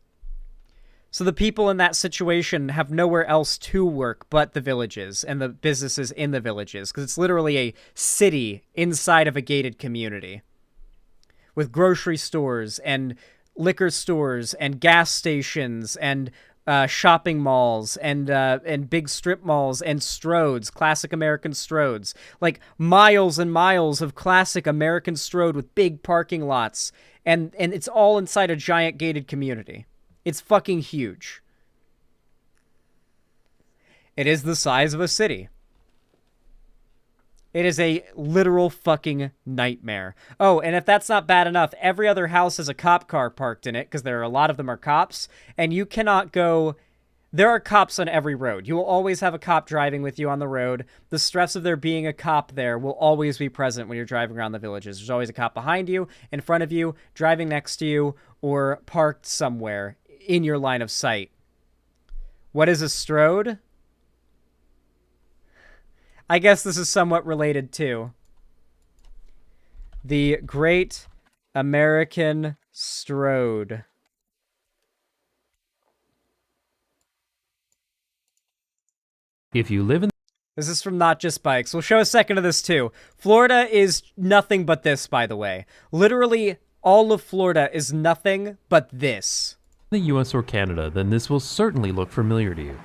S3: So the people in that situation have nowhere else to work but the villages and the businesses in the villages, because it's literally a city inside of a gated community with grocery stores and liquor stores and gas stations and shopping malls and big strip malls and stroads, classic American stroads, like miles and miles of classic American stroad with big parking lots, and it's all inside a giant gated community. It's fucking huge. It is the size of a city. It is a literal fucking nightmare. Oh, and if that's not bad enough, every other house has a cop car parked in it, because there are a lot of them are cops, and you cannot go... There are cops on every road. You will always have a cop driving with you on the road. The stress of there being a cop there will always be present when you're driving around the villages. There's always a cop behind you, in front of you, driving next to you, or parked somewhere in your line of sight. What is a strode? I guess this is somewhat related too. The Great American Strode.
S1: If you live in...
S3: This is from Not Just Bikes. We'll show a second of this too. Florida is nothing but this, by the way. Literally, all of Florida is nothing but this.
S1: the US or Canada, then this will certainly look familiar to you.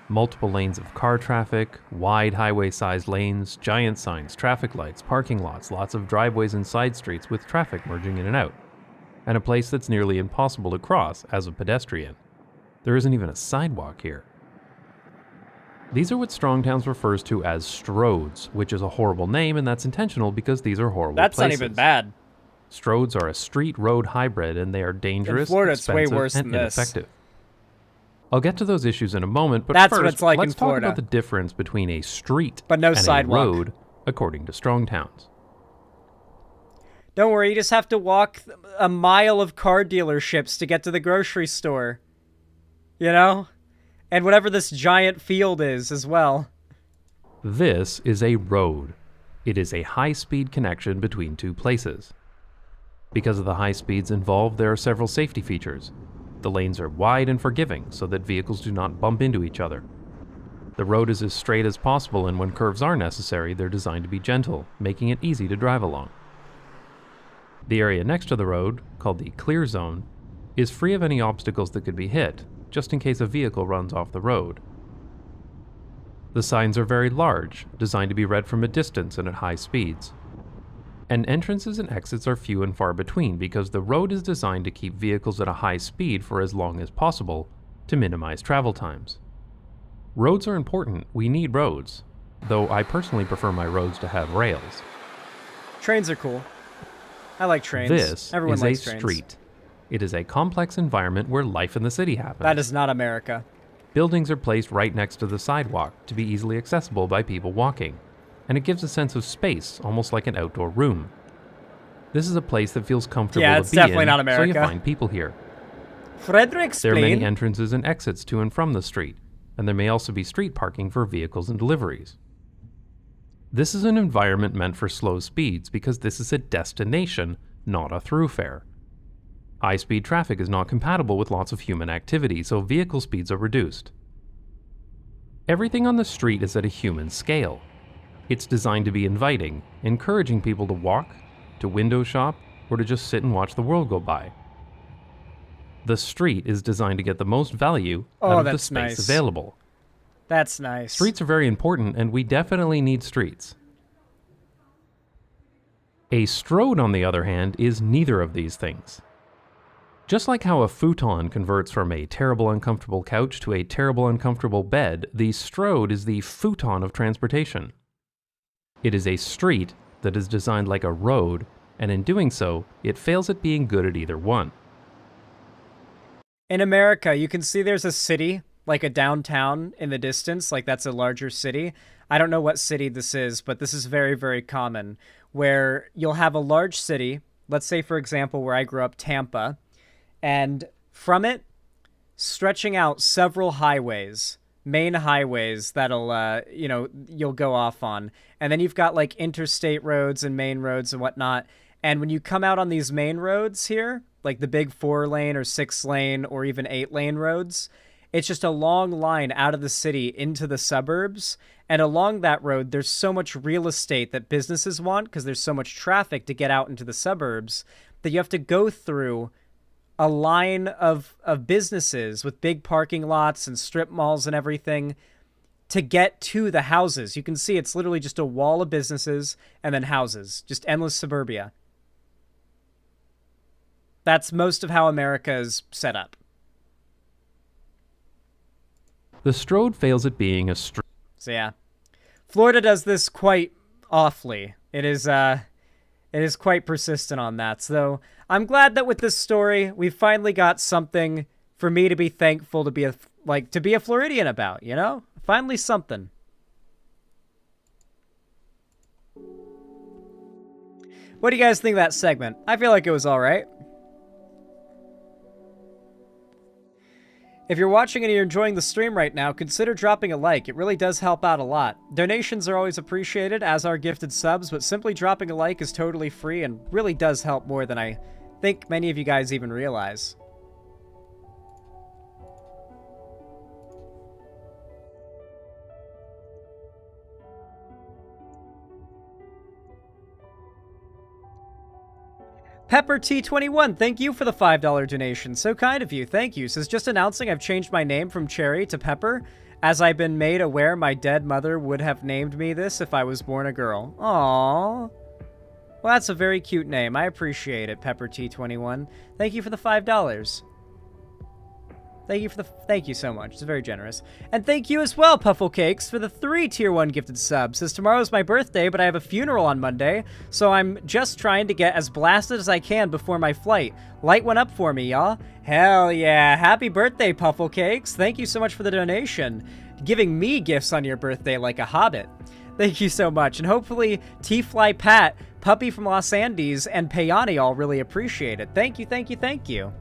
S1: Multiple lanes of car traffic, wide highway-sized lanes, giant signs, traffic lights, parking lots, lots of driveways and side streets with traffic merging in and out, and a place that's nearly impossible to cross as a pedestrian. There isn't even a sidewalk here. These are what Strongtowns refers to as stroads, which is a horrible name, and that's intentional because these are horrible places.
S3: That's not even bad.
S1: Stroads are a street-road hybrid, and they are dangerous,
S3: in Florida, it's way
S1: expensive,
S3: worse
S1: and
S3: than this.
S1: ineffective. I'll get to those issues in a moment, but
S3: That's
S1: first,
S3: what it's like
S1: let's
S3: in
S1: talk
S3: Florida.
S1: about the difference between a street
S3: But no
S1: and
S3: sidewalk.
S1: a road, according to Strongtowns.
S3: Don't worry, you just have to walk a mile of car dealerships to get to the grocery store. You know? And whatever this giant field is as well.
S1: This is a road. It is a high-speed connection between two places. Because of the high speeds involved, there are several safety features. The lanes are wide and forgiving so that vehicles do not bump into each other. The road is as straight as possible, and when curves are necessary, they're designed to be gentle, making it easy to drive along. The area next to the road, called the clear zone, is free of any obstacles that could be hit, just in case a vehicle runs off the road. The signs are very large, designed to be read from a distance and at high speeds. And entrances and exits are few and far between because the road is designed to keep vehicles at a high speed for as long as possible to minimize travel times. Roads are important. We need roads, though I personally prefer my roads to have rails.
S3: Trains are cool. I like trains.
S1: This
S3: Everyone
S1: is
S3: likes
S1: a
S3: trains.
S1: street. It is a complex environment where life in the city happens.
S3: That is not America.
S1: Buildings are placed right next to the sidewalk to be easily accessible by people walking, and it gives a sense of space, almost like an outdoor room. This is a place that feels comfortable
S3: Yeah,
S1: to
S3: it's
S1: be
S3: definitely
S1: in,
S3: not
S1: so
S3: America.
S1: you find people here.
S3: Frederick,
S1: There are many
S3: explain.
S1: entrances and exits to and from the street, and there may also be street parking for vehicles and deliveries. This is an environment meant for slow speeds because this is a destination, not a thoroughfare. High-speed traffic is not compatible with lots of human activity, so vehicle speeds are reduced. Everything on the street is at a human scale. It's designed to be inviting, encouraging people to walk, to window shop, or to just sit and watch the world go by. The street is designed to get the most value out of the
S3: that's
S1: space
S3: nice.
S1: available.
S3: That's nice.
S1: Streets are very important, and we definitely need streets. A strode, on the other hand, is neither of these things. Just like how a futon converts from a terrible uncomfortable couch to a terrible uncomfortable bed, the strode is the futon of transportation. It is a street that is designed like a road, and in doing so, it fails at being good at either one.
S3: In America, you can see there's a city, like a downtown in the distance, like that's a larger city. I don't know what city this is, but this is very, very common, where you'll have a large city, let's say, for example, where I grew up, Tampa, and from it, stretching out several highways, main highways that'll, you'll go off on. And then you've got like interstate roads and main roads and whatnot. And when you come out on these main roads here, like the big 4-lane or 6-lane or even 8-lane roads, it's just a long line out of the city into the suburbs. And along that road, there's so much real estate that businesses want because there's so much traffic to get out into the suburbs that you have to go through a line of businesses with big parking lots and strip malls and everything to get to the houses. You can see it's literally just a wall of businesses and then houses, just endless suburbia. That's most of how America is set up.
S1: The Strode fails at being a street.
S3: So yeah, Florida does this quite awfully. It is quite persistent on that. So I'm glad that with this story, we finally got something for me to be thankful to be a Floridian about, you know? Finally something. What do you guys think of that segment? I feel like it was all right. If you're watching and you're enjoying the stream right now, consider dropping a like. It really does help out a lot. Donations are always appreciated, as are gifted subs, but simply dropping a like is totally free and really does help more than I think many of you guys even realize. Pepper T21, thank you for the $5 donation. So kind of you. Thank you. Says, just announcing I've changed my name from Cherry to Pepper, as I've been made aware my dead mother would have named me this if I was born a girl. Aww. Well, that's a very cute name. I appreciate it, Pepper T21. Thank you for the $5. Thank you so much. It's very generous. And thank you as well, Puffle Cakes, for the 3 Tier 1 gifted subs. Says, tomorrow's my birthday, but I have a funeral on Monday, so I'm just trying to get as blasted as I can before my flight. Light one up for me, y'all. Hell yeah. Happy birthday, Puffle Cakes. Thank you so much for the donation. Giving me gifts on your birthday like a hobbit. Thank you so much. And hopefully T-Fly Pat, Puppy from Los Andes, and Payani all really appreciate it. Thank you, thank you, thank you.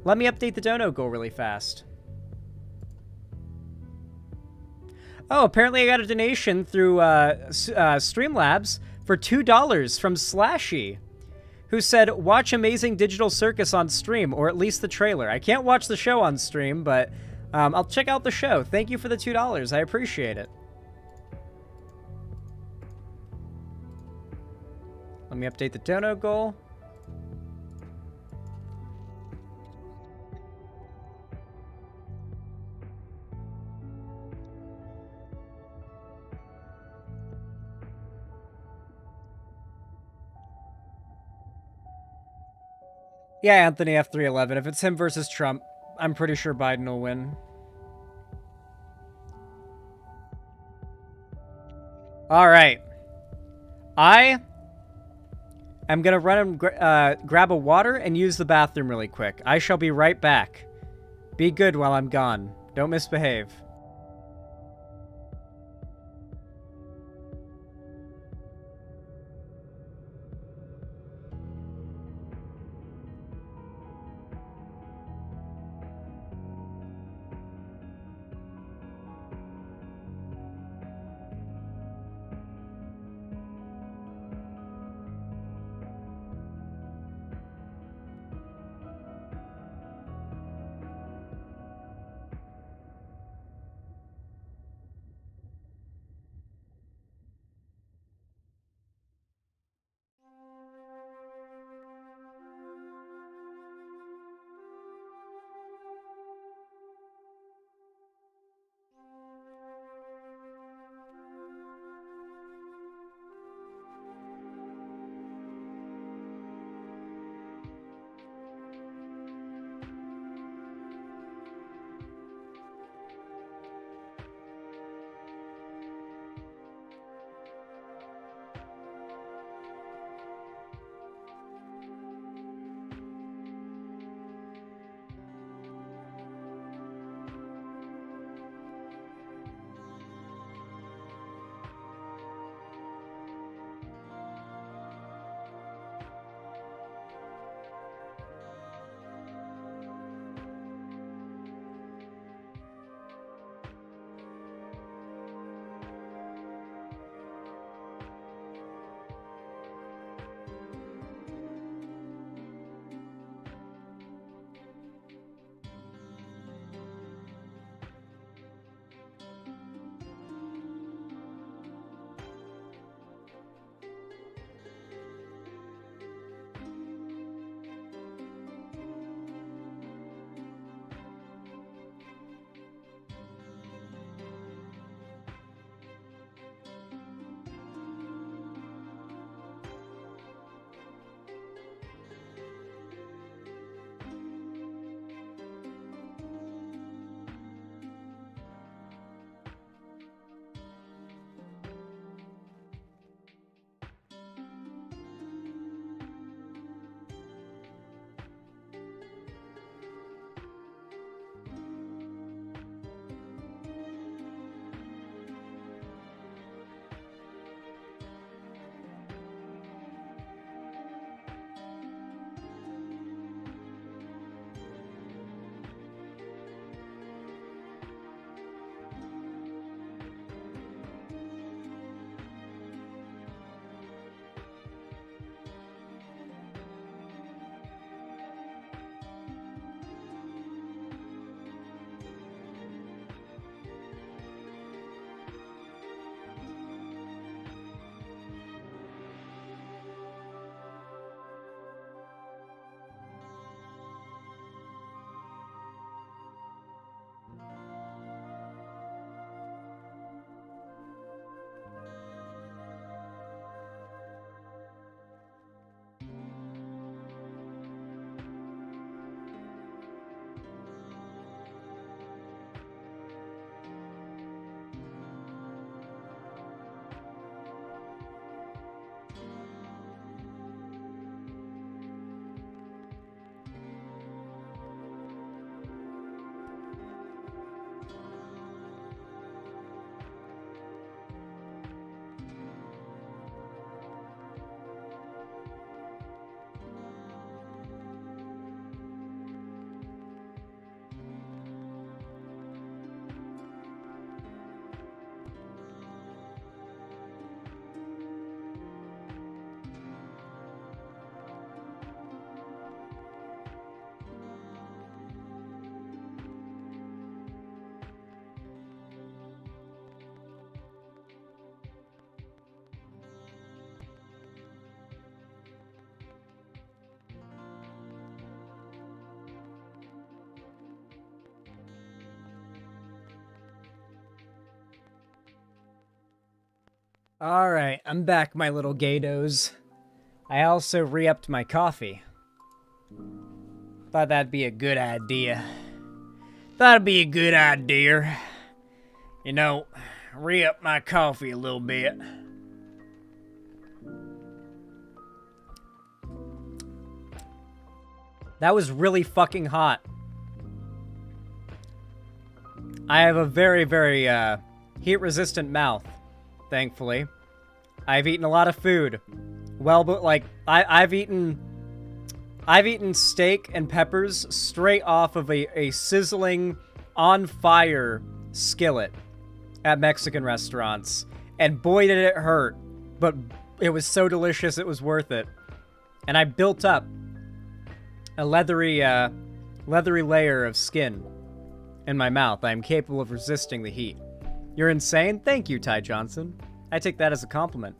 S3: Let me update the dono goal really fast. Oh, apparently I got a donation through Streamlabs for $2 from Slashy, who said, watch Amazing Digital Circus on stream, or at least the trailer. I can't watch the show on stream, but I'll check out the show. Thank you for the $2. I appreciate it. Let me update the dono goal. Yeah, Anthony F311. If it's him versus Trump, I'm pretty sure Biden will win. All right. I am going to run and grab a water and use the bathroom really quick. I shall be right back. Be good while I'm gone. Don't misbehave. Alright, I'm back, my little gatos. I also re-upped my coffee. Thought that'd be a good idea. That'd be a good idea. You know, re-up my coffee a little bit. That was really fucking hot. I have a very, very, heat-resistant mouth, thankfully. I've eaten a lot of food. Well, but, like, I've eaten steak and peppers straight off of a sizzling, on-fire skillet at Mexican restaurants. And boy, did it hurt. But it was so delicious, it was worth it. And I built up a leathery layer of skin in my mouth. I am capable of resisting the heat. You're insane? Thank you, Ty Johnson. I take that as a compliment.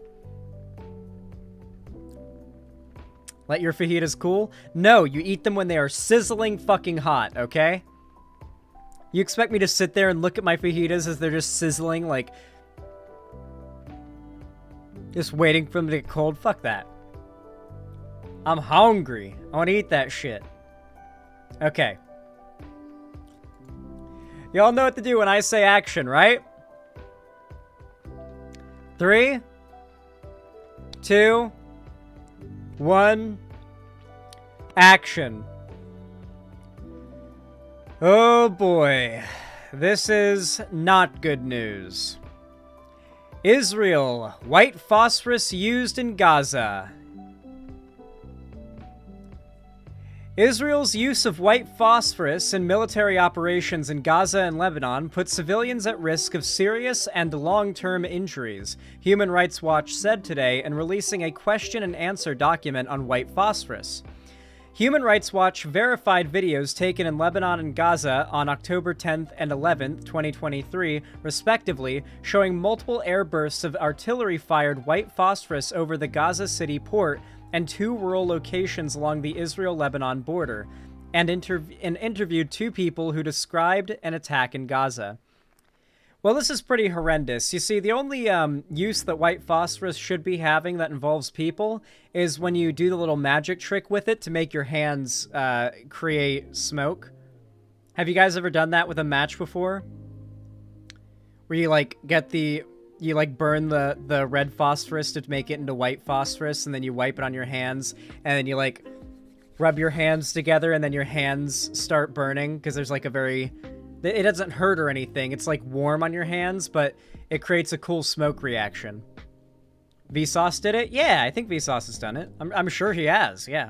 S3: Let your fajitas cool? No, you eat them when they are sizzling fucking hot, okay? You expect me to sit there and look at my fajitas as they're just sizzling, like... just waiting for them to get cold? Fuck that. I'm hungry. I want to eat that shit. Okay. Y'all know what to do when I say action, right? 3, 2, 1, action. Oh boy. This is not good news. Israel, white phosphorus used in Gaza. Israel's use of white phosphorus in military operations in Gaza and Lebanon put civilians at risk of serious and long-term injuries, Human Rights Watch said today in releasing a question and answer document on white phosphorus. Human Rights Watch verified videos taken in Lebanon and Gaza on October 10th and 11th, 2023, respectively, showing multiple airbursts of artillery-fired white phosphorus over the Gaza City port and 2 rural locations along the Israel-Lebanon border, and interviewed 2 people who described an attack in Gaza. Well, this is pretty horrendous. You see, the only use that white phosphorus should be having that involves people is when you do the little magic trick with it to make your hands create smoke. Have you guys ever done that with a match before? Where you, like, get the... You, like, burn the red phosphorus to make it into white phosphorus, and then you wipe it on your hands, and then you, like, rub your hands together, and then your hands start burning, because there's, like, a very... It doesn't hurt or anything. It's, like, warm on your hands, but it creates a cool smoke reaction. Vsauce did it? Yeah, I think Vsauce has done it. I'm sure he has, yeah.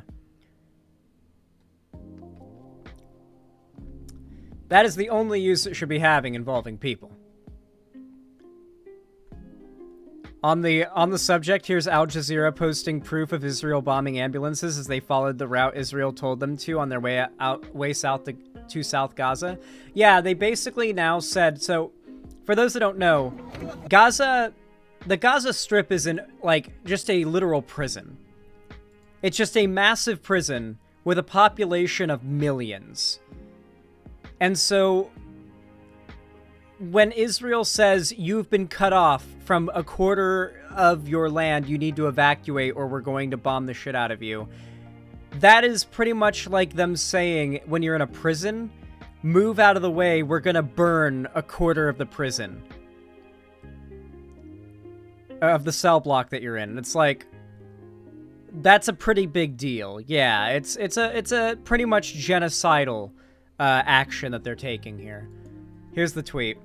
S3: That is the only use it should be having involving people. On the subject, here's Al Jazeera posting proof of Israel bombing ambulances as they followed the route Israel told them to on their way south to South Gaza. Yeah, they basically now said, so for those that don't know, the Gaza Strip is like just a literal prison. It's just a massive prison with a population of millions. And so when Israel says you've been cut off from a quarter of your land, you need to evacuate or we're going to bomb the shit out of you, that is pretty much like them saying when you're in a prison, move out of the way, we're gonna burn a quarter of the prison. Of the cell block that you're in. It's like, that's a pretty big deal. Yeah, it's a pretty much genocidal action that they're taking here. Here's the tweet.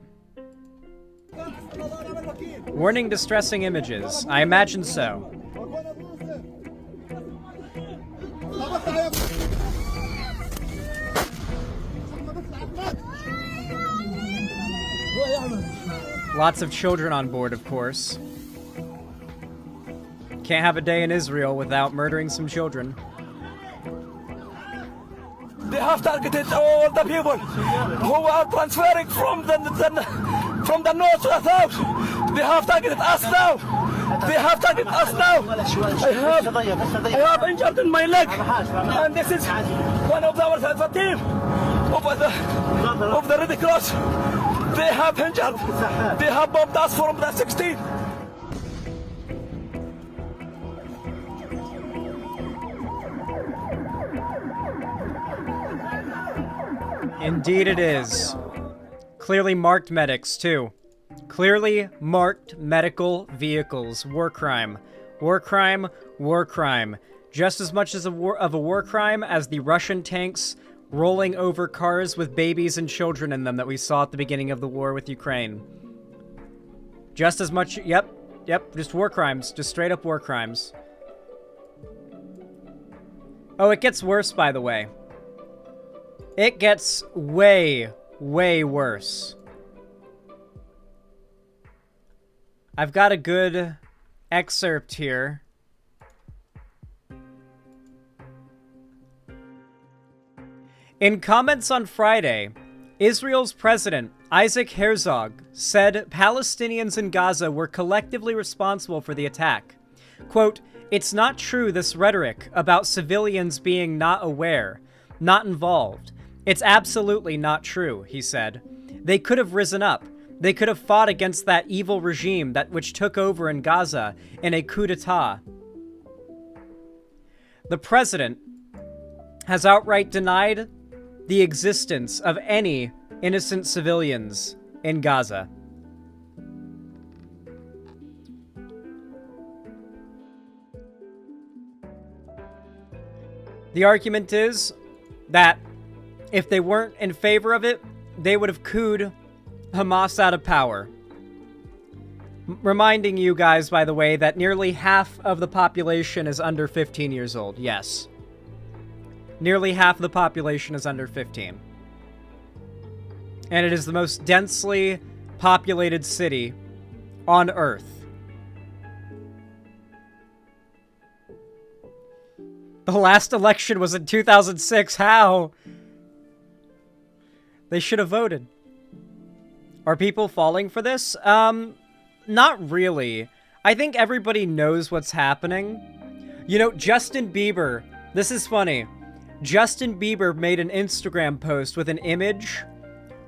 S3: Warning distressing images. I imagine so. Lots of children on board, of course. Can't have a day in Israel without murdering some children.
S2: They have targeted all the people who are transferring from the north to the south. They have targeted us now. They have targeted us now. I have injured in my leg, and this is one of our team of the Red Cross. They have injured. They have bombed us from the 16.
S3: Indeed it is. Clearly marked medics, too. Clearly marked medical vehicles. War crime. War crime. War crime. Just as much as a war crime as the Russian tanks rolling over cars with babies and children in them that we saw at the beginning of the war with Ukraine. Just as much, yep, just war crimes. Just straight up war crimes. Oh, it gets worse, by the way. It gets way, way worse. I've got a good excerpt here. In comments on Friday, Israel's president, Isaac Herzog, said Palestinians in Gaza were collectively responsible for the attack. Quote, "It's not true, this rhetoric about civilians being not aware, not involved. It's absolutely not true," he said. "They could have risen up. They could have fought against that evil regime which took over in Gaza in a coup d'etat." The president has outright denied the existence of any innocent civilians in Gaza. The argument is that if they weren't in favor of it, they would have couped Hamas out of power. Reminding you guys, by the way, that nearly half of the population is under 15 years old. Yes. Nearly half of the population is under 15. And it is the most densely populated city on Earth. The last election was in 2006. How? They should have voted. Are people falling for this? Not really. I think everybody knows what's happening. You know, Justin Bieber, this is funny. Justin Bieber made an Instagram post with an image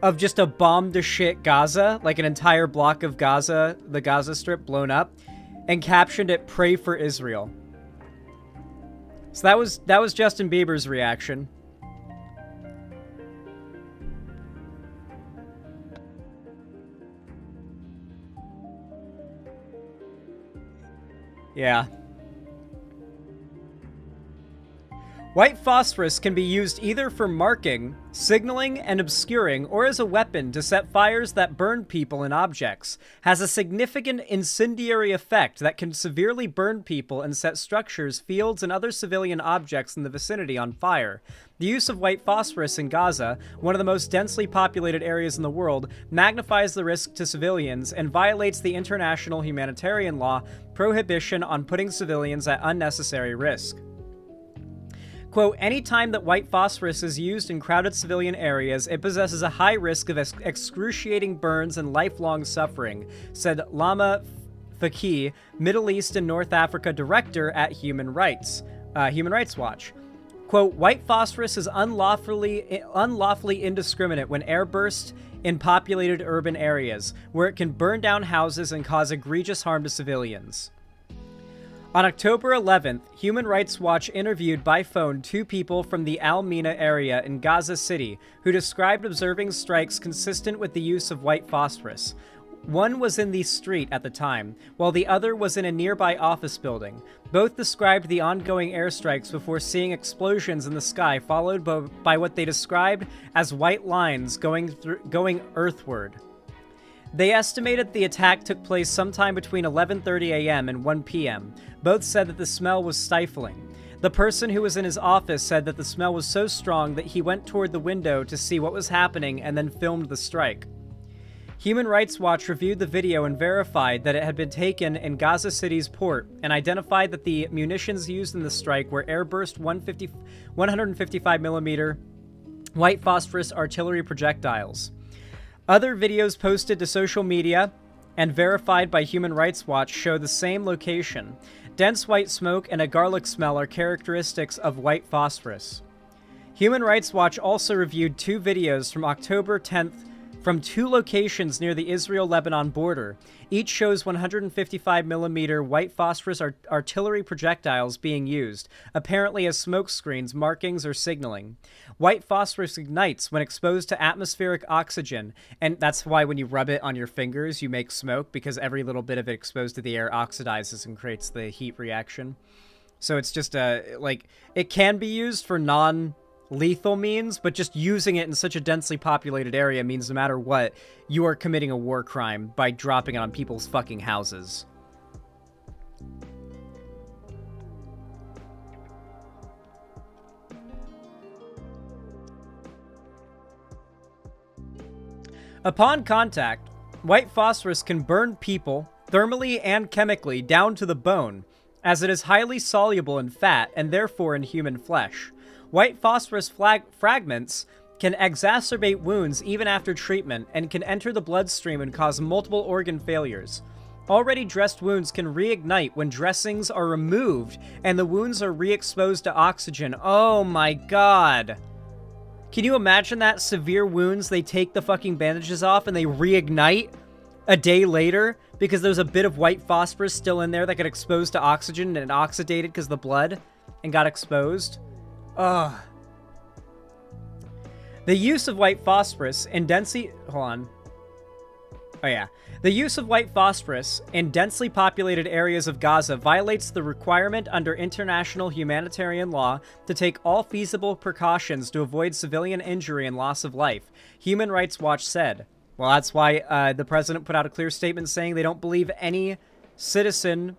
S3: of just a bomb-to-shit Gaza, like an entire block of Gaza, the Gaza Strip blown up, and captioned it, "Pray for Israel." So that was Justin Bieber's reaction. Yeah. White phosphorus can be used either for marking, signaling, and obscuring, or as a weapon to set fires that burn people and objects. Has a significant incendiary effect that can severely burn people and set structures, fields, and other civilian objects in the vicinity on fire. The use of white phosphorus in Gaza, one of the most densely populated areas in the world, magnifies the risk to civilians and violates the international humanitarian law prohibition on putting civilians at unnecessary risk. Quote, "Any time that white phosphorus is used in crowded civilian areas, it possesses a high risk of excruciating burns and lifelong suffering," said Lama Faki, Middle East and North Africa director at Human Rights Watch. Quote, "White phosphorus is unlawfully indiscriminate when airburst in populated urban areas, where it can burn down houses and cause egregious harm to civilians." On October 11th, Human Rights Watch interviewed by phone 2 people from the Al Mina area in Gaza City who described observing strikes consistent with the use of white phosphorus. One was in the street at the time, while the other was in a nearby office building. Both described the ongoing airstrikes before seeing explosions in the sky, followed by what they described as white lines going earthward. They estimated the attack took place sometime between 11:30 a.m. and 1 p.m. Both said that the smell was stifling. The person who was in his office said that the smell was so strong that he went toward the window to see what was happening and then filmed the strike. Human Rights Watch reviewed the video and verified that it had been taken in Gaza City's port and identified that the munitions used in the strike were airburst 155mm white phosphorus artillery projectiles. Other videos posted to social media and verified by Human Rights Watch show the same location. Dense white smoke and a garlic smell are characteristics of white phosphorus. Human Rights Watch also reviewed 2 videos from October 10th from 2 locations near the Israel-Lebanon border. Each shows 155mm white phosphorus artillery projectiles being used, apparently as smoke screens, markings, or signaling. White phosphorus ignites when exposed to atmospheric oxygen, and that's why when you rub it on your fingers, you make smoke, because every little bit of it exposed to the air oxidizes and creates the heat reaction. So it's just it can be used for non-lethal means, but just using it in such a densely populated area means no matter what, you are committing a war crime by dropping it on people's fucking houses. Upon contact, white phosphorus can burn people thermally and chemically down to the bone, as it is highly soluble in fat and therefore in human flesh. White phosphorus fragments can exacerbate wounds even after treatment and can enter the bloodstream and cause multiple organ failures. Already dressed wounds can reignite when dressings are removed and the wounds are re-exposed to oxygen. Oh my god. Can you imagine that? Severe wounds, they take the fucking bandages off and they reignite a day later because there's a bit of white phosphorus still in there that got exposed to oxygen and it oxidated because of the blood and got exposed. Ugh. The use of white phosphorus in densely... Hold on. Oh yeah. The use of white phosphorus in densely populated areas of Gaza violates the requirement under international humanitarian law to take all feasible precautions to avoid civilian injury and loss of life, Human Rights Watch said. Well, that's why the president put out a clear statement saying they don't believe any citizen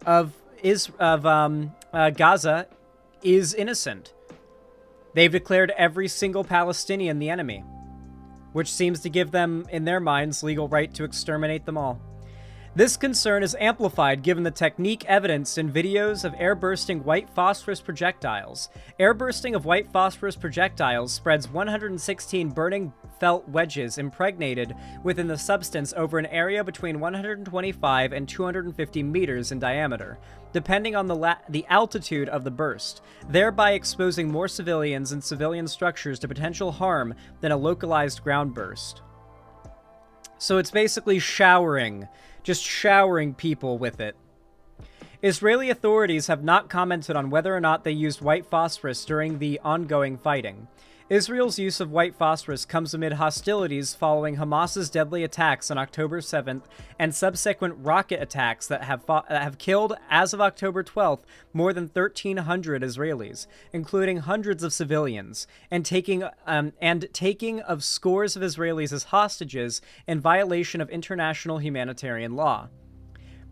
S3: of Gaza is innocent. They've declared every single Palestinian the enemy, which seems to give them, in their minds, legal right to exterminate them all. This concern is amplified given the technique evidenced in videos of air-bursting white phosphorus projectiles. Air-bursting of white phosphorus projectiles spreads 116 burning felt wedges impregnated within the substance over an area between 125 and 250 meters in diameter, depending on the altitude of the burst, thereby exposing more civilians and civilian structures to potential harm than a localized ground burst. So it's basically showering. Just showering people with it. Israeli authorities have not commented on whether or not they used white phosphorus during the ongoing fighting. Israel's use of white phosphorus comes amid hostilities following Hamas's deadly attacks on October 7th and subsequent rocket attacks that have killed, as of October 12th, more than 1,300 Israelis, including hundreds of civilians, and taking of scores of Israelis as hostages in violation of international humanitarian law.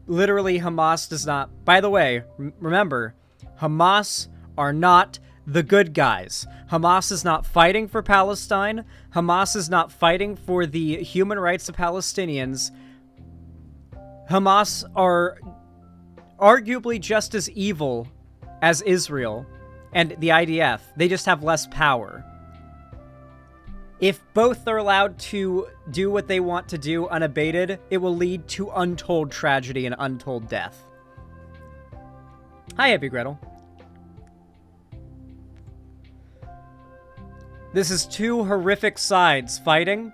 S3: Literally, Hamas does not... By the way, remember, Hamas are not the good guys. Hamas is not fighting for Palestine. Hamas is not fighting for the human rights of Palestinians. Hamas are arguably just as evil as Israel and the IDF. They just have less power. If both are allowed to do what they want to do unabated, it will lead to untold tragedy and untold death. Hi, Happy Gretel. This is two horrific sides fighting,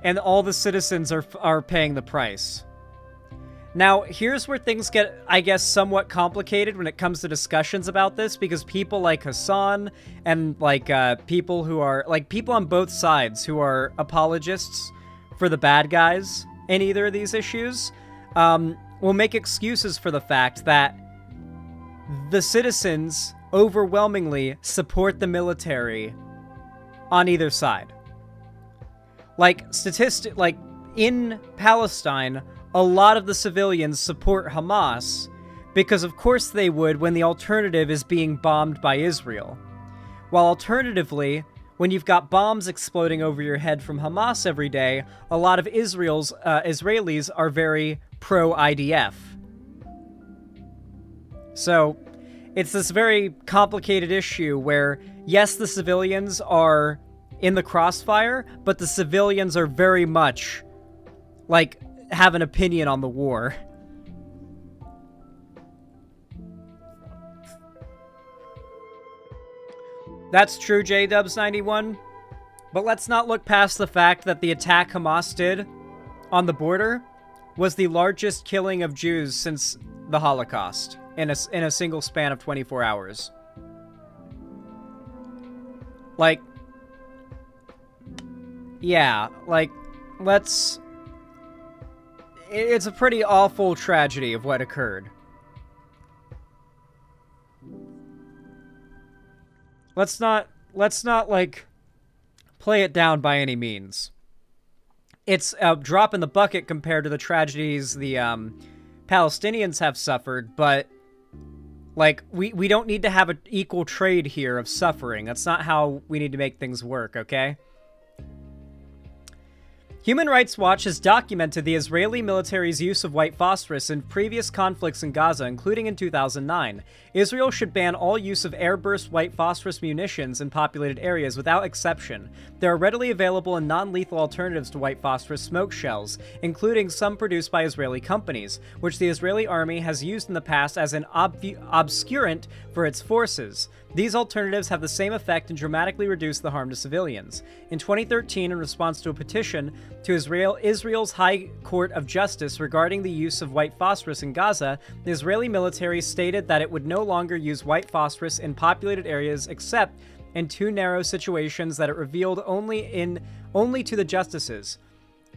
S3: and all the citizens are paying the price. Now, here's where things get, I guess, somewhat complicated when it comes to discussions about this, because people like Hassan and, like, people who are, like, people on both sides who are apologists for the bad guys in either of these issues, will make excuses for the fact that the citizens overwhelmingly support the military on either side. Like, in Palestine, a lot of the civilians support Hamas because of course they would when the alternative is being bombed by Israel. While alternatively, when you've got bombs exploding over your head from Hamas every day, a lot of Israelis are very pro-IDF. So, it's this very complicated issue where, yes, the civilians are in the crossfire, but the civilians are very much, like, have an opinion on the war. That's true, J-Dubs91. But let's not look past the fact that the attack Hamas did on the border was the largest killing of Jews since the Holocaust in a single span of 24 hours. Like, yeah, like, it's a pretty awful tragedy of what occurred. Let's not, like, play it down by any means. It's a drop in the bucket compared to the tragedies the Palestinians have suffered, but, like, we don't need to have an equal trade here of suffering. That's not how we need to make things work, okay? Human Rights Watch has documented the Israeli military's use of white phosphorus in previous conflicts in Gaza, including in 2009. Israel should ban all use of airburst white phosphorus munitions in populated areas without exception. There are readily available and non-lethal alternatives to white phosphorus smoke shells, including some produced by Israeli companies, which the Israeli army has used in the past as an obscurant for its forces. These alternatives have the same effect and dramatically reduce the harm to civilians. In 2013, in response to a petition to Israel's High Court of Justice regarding the use of white phosphorus in Gaza, the Israeli military stated that it would no longer use white phosphorus in populated areas except in two narrow situations that it revealed only to the justices.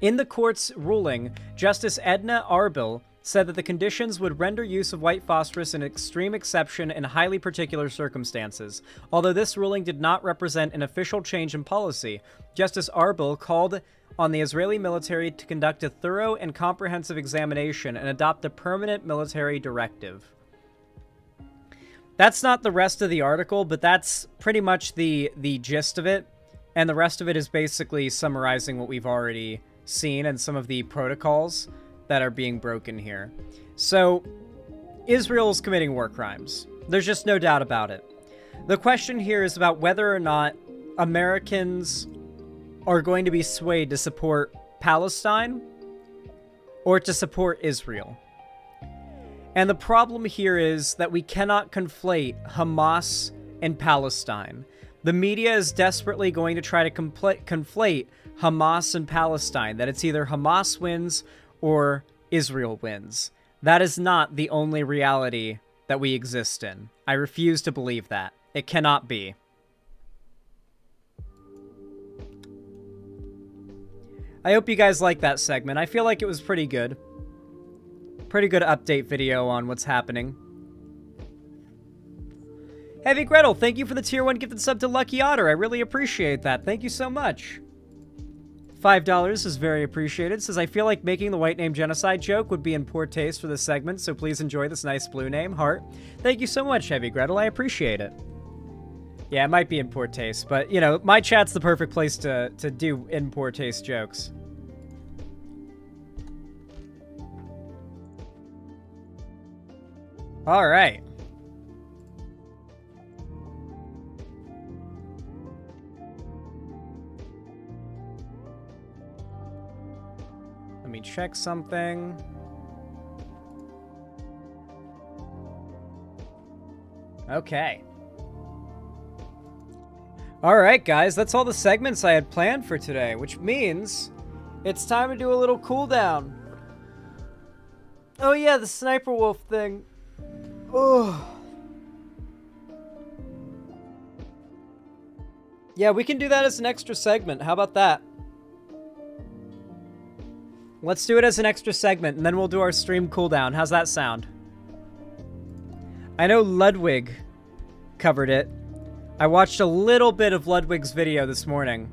S3: In the court's ruling, Justice Edna Arbil said that the conditions would render use of white phosphorus an extreme exception in highly particular circumstances. Although this ruling did not represent an official change in policy, Justice Arbil called on the Israeli military to conduct a thorough and comprehensive examination and adopt a permanent military directive. That's not the rest of the article, but that's pretty much the gist of it, and the rest of it is basically summarizing what we've already seen and some of the protocols that are being broken here. So, Israel's committing war crimes. There's just no doubt about it. The question here is about whether or not Americans are going to be swayed to support Palestine or to support Israel. And the problem here is that we cannot conflate Hamas and Palestine. The media is desperately going to try to conflate Hamas and Palestine, that it's either Hamas wins or Israel wins. That is not the only reality that we exist in. I refuse to believe that. It cannot be. I hope you guys liked that segment. I feel like it was pretty good. Pretty good update video on what's happening. Heavy Gretel, thank you for the tier 1 gifted sub to Lucky Otter. I really appreciate that. Thank you so much. $5 is very appreciated. Says, I feel like making the white name genocide joke would be in poor taste for this segment, so please enjoy this nice blue name, heart. Thank you so much, Heavy Gretel. I appreciate it. Yeah, it might be in poor taste, but, you know, my chat's the perfect place to do in poor taste jokes. All right. Let me check something. Okay. All right, guys, that's all the segments I had planned for today, which means it's time to do a little cooldown. Oh yeah, the Sniper Wolf thing. Oh. Yeah, we can do that as an extra segment. How about that? Let's do it as an extra segment, and then we'll do our stream cooldown. How's that sound? I know Ludwig covered it. I watched a little bit of Ludwig's video this morning.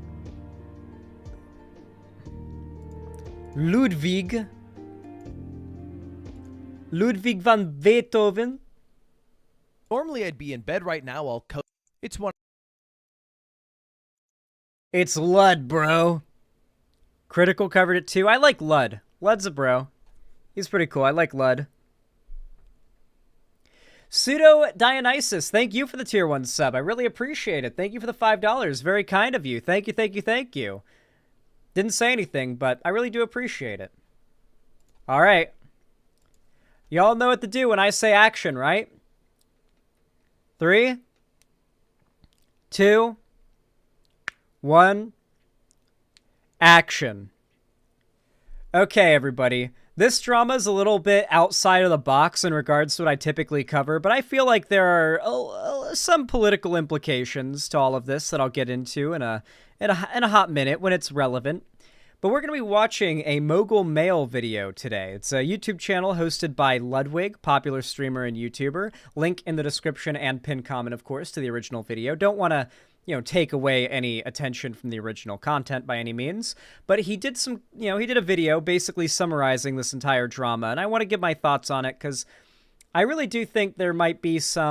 S3: Ludwig van Beethoven.
S4: Normally I'd be in bed right now.
S3: It's Lud, bro. Critical covered it too. I like Lud. Lud's a bro. He's pretty cool. I like Lud. Pseudo Dionysus, thank you for the tier 1 sub. I really appreciate it. Thank you for the $5. Very kind of you. Thank you, thank you, thank you. Didn't say anything, but I really do appreciate it. All right. Y'all know what to do when I say action, right? 3, 2, 1. Action. Okay, everybody. This drama is a little bit outside of the box in regards to what I typically cover, but I feel like there are some political implications to all of this that I'll get into in a hot minute when it's relevant. But we're going to be watching a Mogul Mail video today. It's a YouTube channel hosted by Ludwig, popular streamer and YouTuber. Link in the description and pinned comment, of course, to the original video. Don't want to, take away any attention from the original content by any means. But he did he did a video basically summarizing this entire drama. And I want to give my thoughts on it because I really do think there might be a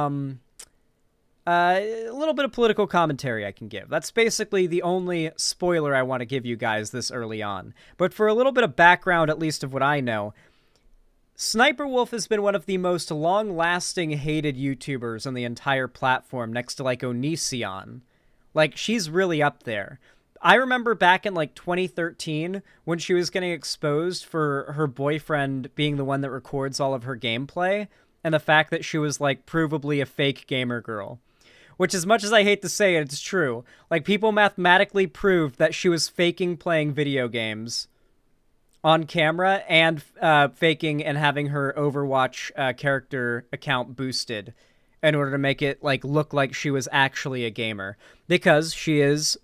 S3: little bit of political commentary I can give. That's basically the only spoiler I want to give you guys this early on. But for a little bit of background, at least of what I know, Sniper Wolf has been one of the most long-lasting hated YouTubers on the entire platform next to, like, Onision. Like, she's really up there. I remember back in, like, 2013 when she was getting exposed for her boyfriend being the one that records all of her gameplay and the fact that she was, like, provably a fake gamer girl. Which, as much as I hate to say it, it's true. Like, people mathematically proved that she was faking playing video games on camera and faking and having her Overwatch character account boosted in order to make it, like, look like she was actually a gamer. Because she is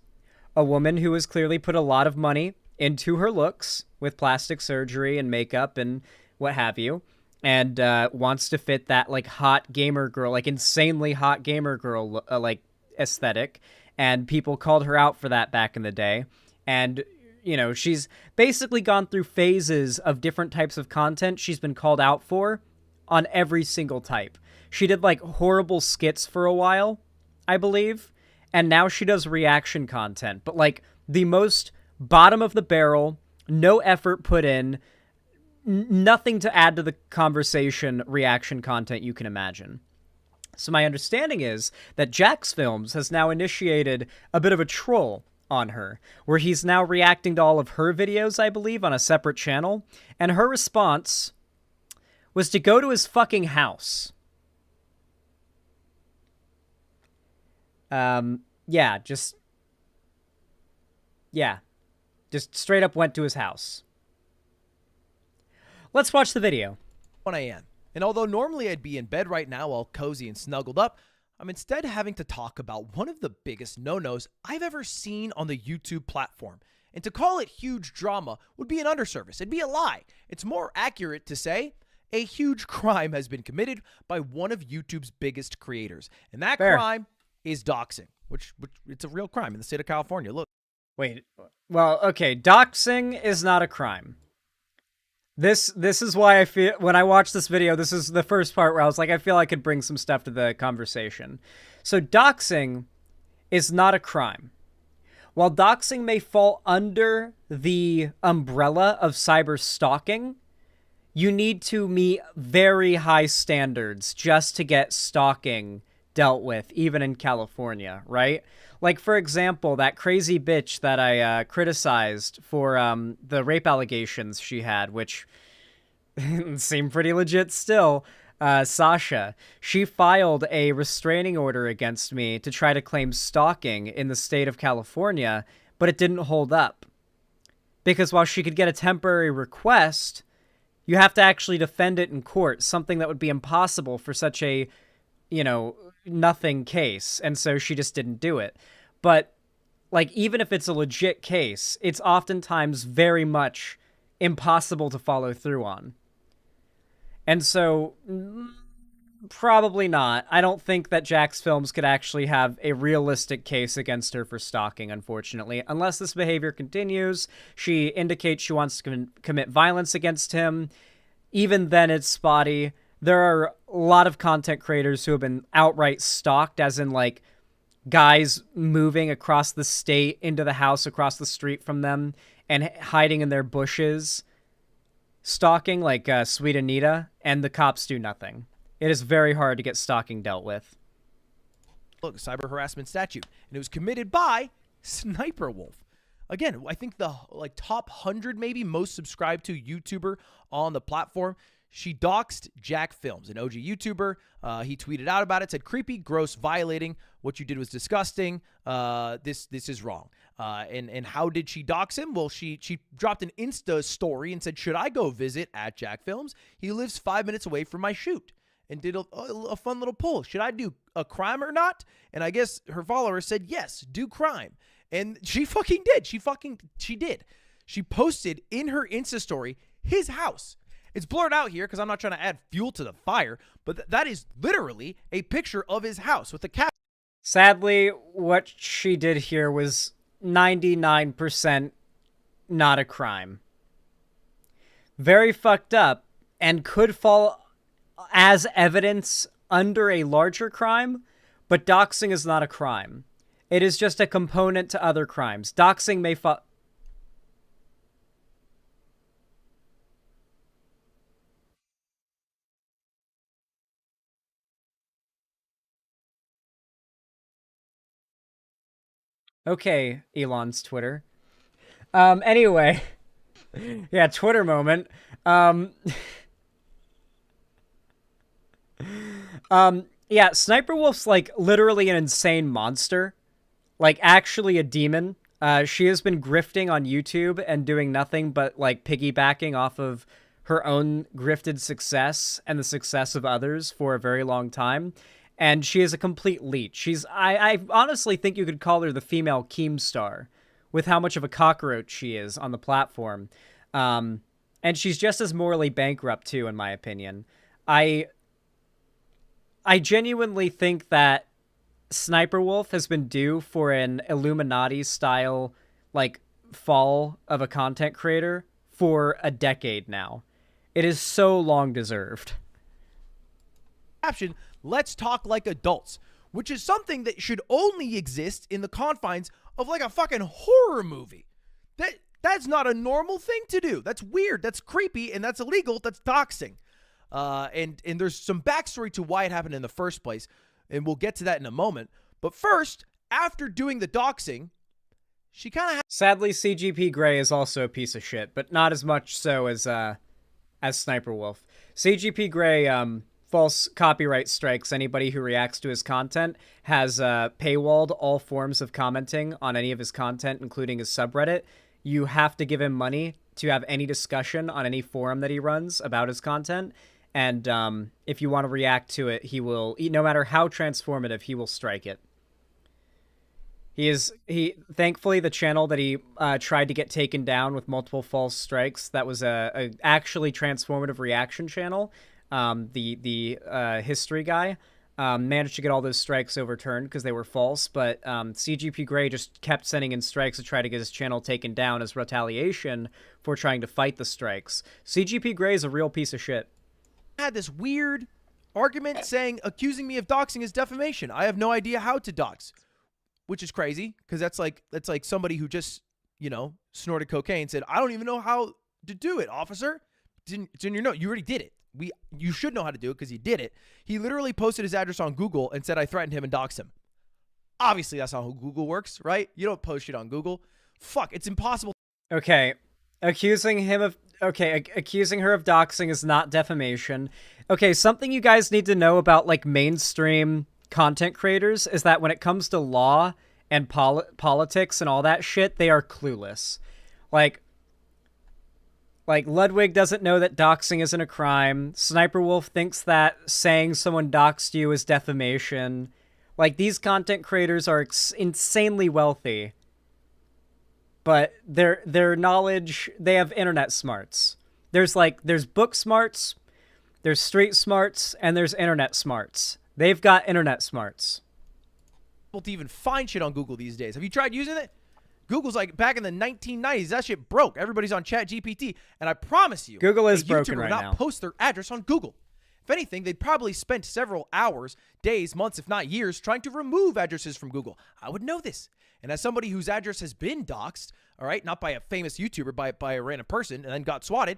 S3: a woman who has clearly put a lot of money into her looks with plastic surgery and makeup and what have you. And wants to fit that, like, hot gamer girl, like, insanely hot gamer girl, like, aesthetic. And people called her out for that back in the day. And, she's basically gone through phases of different types of content she's been called out for on every single type. She did, like, horrible skits for a while, I believe. And now she does reaction content. But, like, the most bottom of the barrel, no effort put in, nothing to add to the conversation reaction content you can imagine. So my understanding is that Jax Films has now initiated a bit of a troll on her, where he's now reacting to all of her videos, I believe, on a separate channel, and her response was to go to his fucking house. Just straight up went to his house. Let's watch the video.
S4: 1 a.m. And although normally I'd be in bed right now all cozy and snuggled up, I'm instead having to talk about one of the biggest no-nos I've ever seen on the YouTube platform. And to call it huge drama would be an underservice. It'd be a lie. It's more accurate to say a huge crime has been committed by one of YouTube's biggest creators. And that crime is doxing, which it's a real crime in the state of California. Look.
S3: Wait. Well, okay. Doxing is not a crime. This is why I feel, when I watched this video, this is the first part where I was like, I feel I could bring some stuff to the conversation. So doxing is not a crime. While doxing may fall under the umbrella of cyber stalking, you need to meet very high standards just to get stalking dealt with, even in California, right? Like, for example, that crazy bitch that I criticized for the rape allegations she had, which seem pretty legit still, Sasha. She filed a restraining order against me to try to claim stalking in the state of California, but it didn't hold up. Because while she could get a temporary request, you have to actually defend it in court, something that would be impossible for such a, nothing case, and so she just didn't do it. But, like, even if it's a legit case, it's oftentimes very much impossible to follow through on. And so, probably not. I don't think that Jax Films could actually have a realistic case against her for stalking, unfortunately. Unless this behavior continues, she indicates she wants to commit violence against him. Even then, it's spotty. There are a lot of content creators who have been outright stalked, as in, like, guys moving across the state into the house across the street from them and hiding in their bushes, stalking, like Sweet Anita, and the cops do nothing. It is very hard to get stalking dealt with.
S4: Look, cyber harassment statute, and it was committed by Sniper Wolf. Again, I think the top 100 maybe most subscribed to YouTuber on the platform. she doxed Jack Films, an OG YouTuber. He tweeted out about it, said, creepy, gross, violating. What you did was disgusting. This is wrong. And how did she dox him? Well, she dropped an Insta story and said, should I go visit at Jack Films? He lives 5 minutes away from my shoot. And did a fun little poll. Should I do a crime or not? And I guess her followers said, yes, do crime. And she fucking did. She did. She posted in her Insta story his house. It's blurred out here because I'm not trying to add fuel to the fire, but that is literally a picture of his house with the cat.
S3: Sadly, what she did here was 99% not a crime. Very fucked up and could fall as evidence under a larger crime, but doxing is not a crime. It is just a component to other crimes. Doxing may fall... Okay, Elon's Twitter. Anyway. Yeah, Twitter moment. Yeah, Sniper Wolf's, like, literally an insane monster. Like, actually a demon. She has been grifting on YouTube and doing nothing but, like, piggybacking off of her own grifted success and the success of others for a very long time. And she is a complete leech. I honestly think you could call her the female Keemstar with how much of a cockroach she is on the platform. And she's just as morally bankrupt, too, in my opinion. I genuinely think that Sniper Wolf has been due for an Illuminati-style, like, fall of a content creator for a decade now. It is so long deserved.
S4: Caption, let's talk like adults, which is something that should only exist in the confines of, like, a fucking horror movie. That's not a normal thing to do. That's weird. That's creepy, and that's illegal. That's doxing. And there's some backstory to why it happened in the first place, and we'll get to that in a moment. But first, after doing the doxing, she kind of...
S3: Sadly, CGP Grey is also a piece of shit, but not as much so as Sniper Wolf. CGP Grey false copyright strikes anybody who reacts to his content, has paywalled all forms of commenting on any of his content, including his subreddit. You have to give him money to have any discussion on any forum that he runs about his content. And if you want to react to it, he will, no matter how transformative, he will strike it. Thankfully, the channel that he tried to get taken down with multiple false strikes, that was a actually transformative reaction channel. The history guy managed to get all those strikes overturned because they were false, but CGP Grey just kept sending in strikes to try to get his channel taken down as retaliation for trying to fight the strikes. CGP Grey is a real piece of shit.
S4: Had this weird argument saying accusing me of doxing is defamation. I have no idea how to dox, which is crazy because that's like somebody who just, you know, snorted cocaine and said, I don't even know how to do it, officer. It's in your note. You already did it. You should know how to do it because he did it. He literally posted his address on Google and said I threatened him and doxed him. Obviously, that's not how Google works, right? You don't post shit on Google. Fuck, it's impossible.
S3: Okay, accusing her of doxing is not defamation. Okay, something you guys need to know about, like, mainstream content creators is that when it comes to law and politics and all that shit, they are clueless. Like Ludwig doesn't know that doxing isn't a crime. Sniper Wolf thinks that saying someone doxed you is defamation. Like, these content creators are insanely wealthy. But their knowledge, they have internet smarts. There's book smarts, there's street smarts, and there's internet smarts. They've got internet smarts.
S4: To even find shit on Google these days. Have you tried using it? Google's like back in the 1990s. That shit broke. Everybody's on ChatGPT, and I promise you,
S3: Google is
S4: a
S3: broken
S4: YouTuber
S3: right
S4: would not
S3: now.
S4: post their address on Google. If anything, they'd probably spent several hours, days, months, if not years, trying to remove addresses from Google. I would know this. And as somebody whose address has been doxed, all right, not by a famous YouTuber, by a random person, and then got swatted,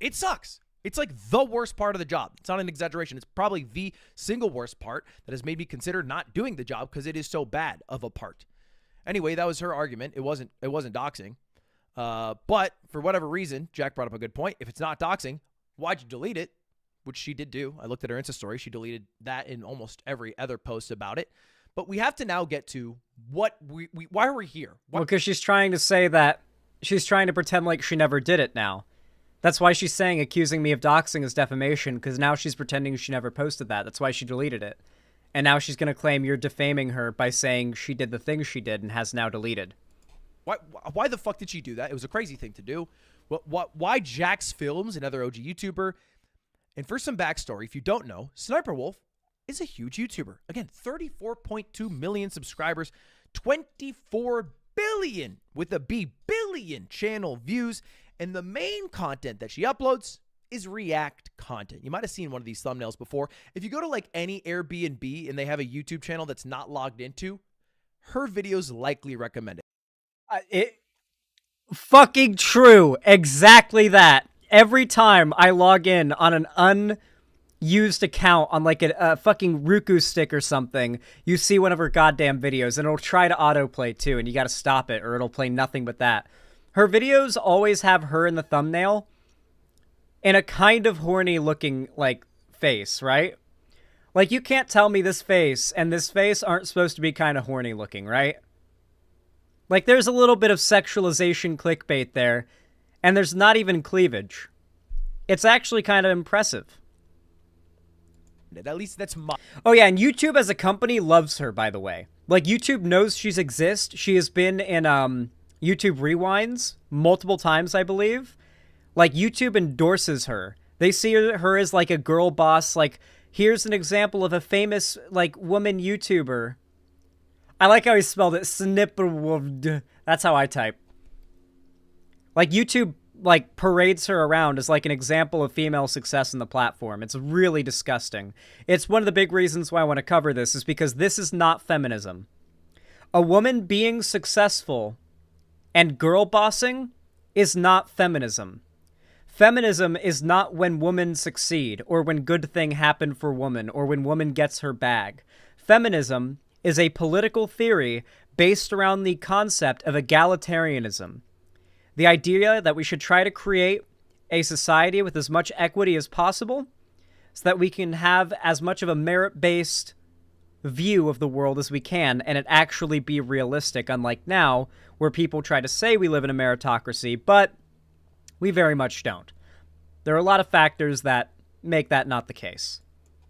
S4: it sucks. It's like the worst part of the job. It's not an exaggeration. It's probably the single worst part that has made me consider not doing the job because it is so bad of a part. Anyway, that was her argument. It wasn't doxing. But for whatever reason, Jack brought up a good point. If it's not doxing, why'd you delete it? which she did do. I looked at her Insta story. She deleted that in almost every other post about it. But we have to now get to what why are we here?
S3: Well, because she's trying to say that she's trying to pretend like she never did it now. That's why she's saying accusing me of doxing is defamation, because now she's pretending she never posted that. That's why she deleted it. And now she's going to claim you're defaming her by saying she did the things she did and has now deleted.
S4: Why the fuck did she do that? It was a crazy thing to do. Why Jax Films, another OG YouTuber? And for some backstory, if you don't know, Sniper Wolf is a huge YouTuber. Again, 34.2 million subscribers, 24 billion with a B billion channel views. And the main content that she uploads is React content. You might have seen one of these thumbnails before. If you go to like any Airbnb and they have a YouTube channel that's not logged into, her videos likely recommended.
S3: Fucking true. Exactly that. Every time I log in on an unused account on like a fucking Roku stick or something, you see one of her goddamn videos and it'll try to autoplay too, and you gotta stop it or it'll play nothing but that. Her videos always have her in the thumbnail in a kind of horny looking like face, right? Like you can't tell me this face and this face aren't supposed to be kind of horny looking, right? Like there's a little bit of sexualization clickbait there, and there's not even cleavage. It's actually kind of impressive.
S4: At least that's my...
S3: Oh yeah, and YouTube as a company loves her, by the way. Like YouTube knows she exists. She has been in YouTube Rewinds multiple times, I believe. Like YouTube endorses her. They see her as like a girl boss. Like here's an example of a famous like woman YouTuber. I like how he spelled it. Snipperwood. That's how I type. Like YouTube like parades her around as like an example of female success in the platform. It's really disgusting. It's one of the big reasons why I want to cover this is because this is not feminism. A woman being successful and girl bossing is not feminism. Feminism is not when women succeed or when good thing happen for woman or when woman gets her bag. Feminism is a political theory based around the concept of egalitarianism. The idea that we should try to create a society with as much equity as possible so that we can have as much of a merit-based view of the world as we can and it actually be realistic, unlike now where people try to say we live in a meritocracy, but we very much don't. There are a lot of factors that make that not the case.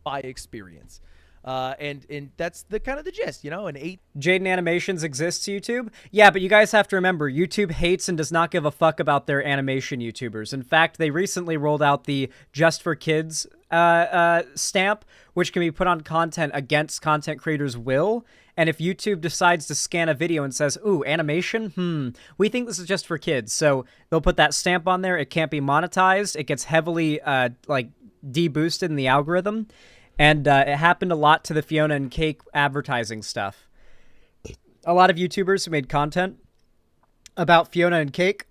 S4: By experience. And that's the kind of the gist, you know,
S3: Jaden Animations exists, YouTube? Yeah, but you guys have to remember, YouTube hates and does not give a fuck about their animation YouTubers. In fact, they recently rolled out the Just for Kids stamp, which can be put on content against content creators' will. And if YouTube decides to scan a video and says, ooh, animation? We think this is just for kids. So they'll put that stamp on there. It can't be monetized. It gets heavily, de-boosted in the algorithm. And it happened a lot to the Fiona and Cake advertising stuff. A lot of YouTubers who made content about Fiona and Cake,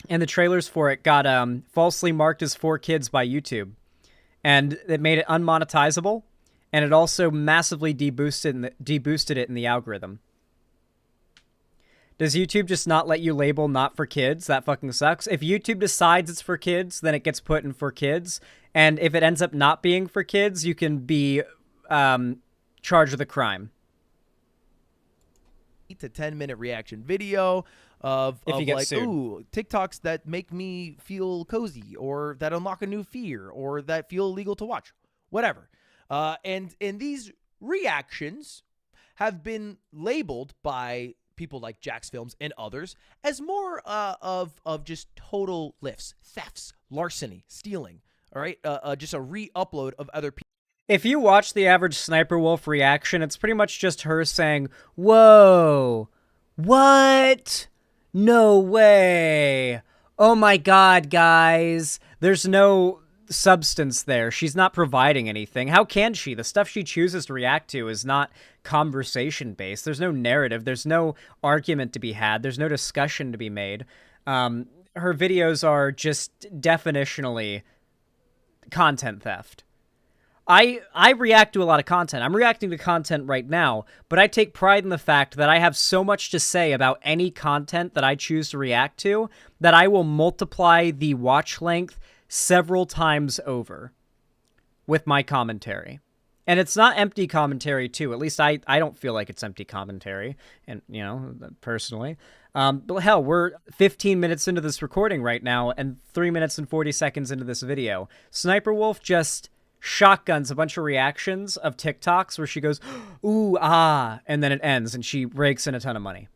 S3: and the trailers for it got falsely marked as for kids by YouTube. And it made it unmonetizable, and it also massively deboosted it in the algorithm. Does YouTube just not let you label not for kids? That fucking sucks. If YouTube decides it's for kids, then it gets put in for kids. And if it ends up not being for kids, you can be charged with a crime.
S4: 8 to 10-minute reaction video of like,
S3: sued.
S4: ooh, TikToks that make me feel cozy or that unlock a new fear or that feel illegal to watch, whatever. And these reactions have been labeled by people like Jax Films and others as more of just total lifts, thefts, larceny, stealing. All right, just a re-upload of other people.
S3: If you watch the average Sniper Wolf reaction, it's pretty much just her saying, whoa, what? No way. Oh my God, guys. There's no substance there. She's not providing anything. How can she? The stuff she chooses to react to is not conversation-based. There's no narrative. There's no argument to be had. There's no discussion to be made. Her videos are just definitionally content theft. I react to a lot of content. I'm reacting to content right now, but I take pride in the fact that I have so much to say about any content that I choose to react to that I will multiply the watch length several times over. with my commentary. And it's not empty commentary, too. At least I don't feel like it's empty commentary, and personally. But hell, we're 15 minutes into this recording right now, and 3 minutes and 40 seconds into this video. Sniper Wolf just shotguns a bunch of reactions of TikToks where she goes, ooh, ah, and then it ends, and she rakes in a ton of money.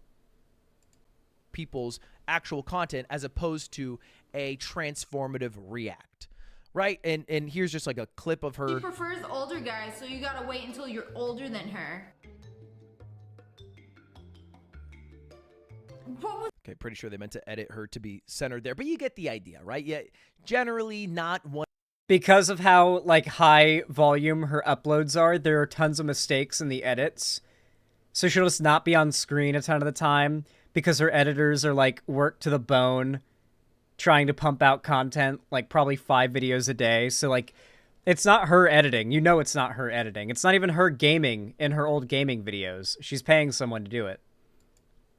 S4: People's actual content as opposed to a transformative react. Right? And here's just like a clip of her.
S5: She prefers older guys, so you gotta wait until you're older than her.
S4: Okay, pretty sure they meant to edit her to be centered there, but you get the idea, right? Yeah, generally not one.
S3: Because of how like high volume her uploads are, there are tons of mistakes in the edits. So she'll just not be on screen a ton of the time because her editors are like worked to the bone, trying to pump out content, like probably 5 videos a day. So like, it's not her editing. You know it's not her editing. It's not even her gaming in her old gaming videos. She's paying someone to do it.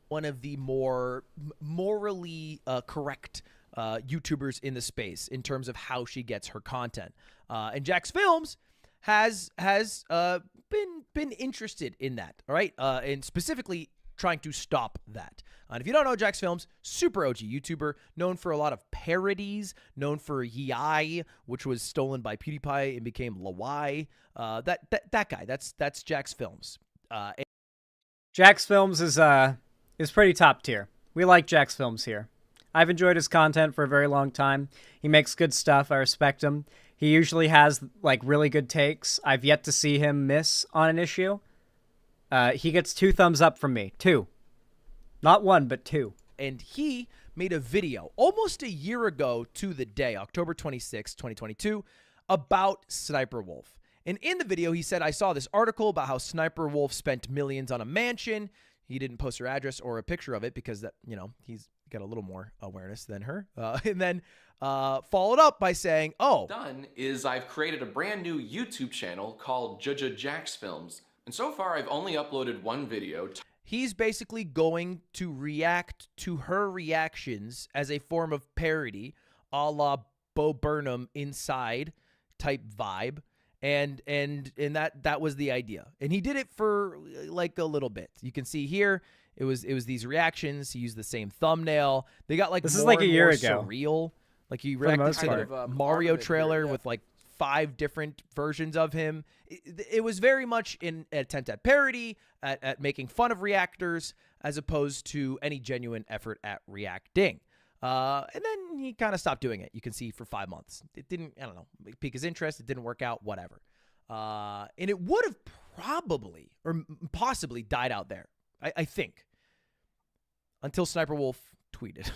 S4: One of the more morally correct YouTubers in the space in terms of how she gets her content. And Jax Films has been interested in that, all right? And specifically trying to stop that. And if you don't know Jax Films, super OG YouTuber, known for a lot of parodies, known for Yai, which was stolen by PewDiePie and became Lawai. That guy, that's Jax Films.
S3: Jax Films is pretty top tier. We like Jax Films here. I've enjoyed his content for a very long time. He makes good stuff. I respect him. He usually has like really good takes. I've yet to see him miss on an issue. He gets 2 thumbs up from me. 2. Not 1, but 2.
S4: And he made a video almost a year ago to the day, October 26, 2022, about Sniper Wolf. And in the video, he said, I saw this article about how Sniper Wolf spent millions on a mansion. He didn't post her address or a picture of it because that, he's got a little more awareness than her. And then followed up by saying,
S7: done is I've created a brand new YouTube channel called Jax Films. And so far, I've only uploaded 1 video.
S4: He's basically going to react to her reactions as a form of parody, a la Bo Burnham Inside type vibe. And that was the idea. And he did it for like a little bit. You can see here, it was these reactions. He used the same thumbnail. They got like
S3: this is like a year ago.
S4: Surreal. Like he reacted to the Mario trailer with like 5 different versions of him. It was very much in an attempt at parody, at making fun of reactors, as opposed to any genuine effort at reacting. And then he kind of stopped doing it. You can see for 5 months. It didn't, I don't know, pique his interest. It didn't work out, whatever. And it would have probably or possibly died out there, I think, until Sniper Wolf tweeted.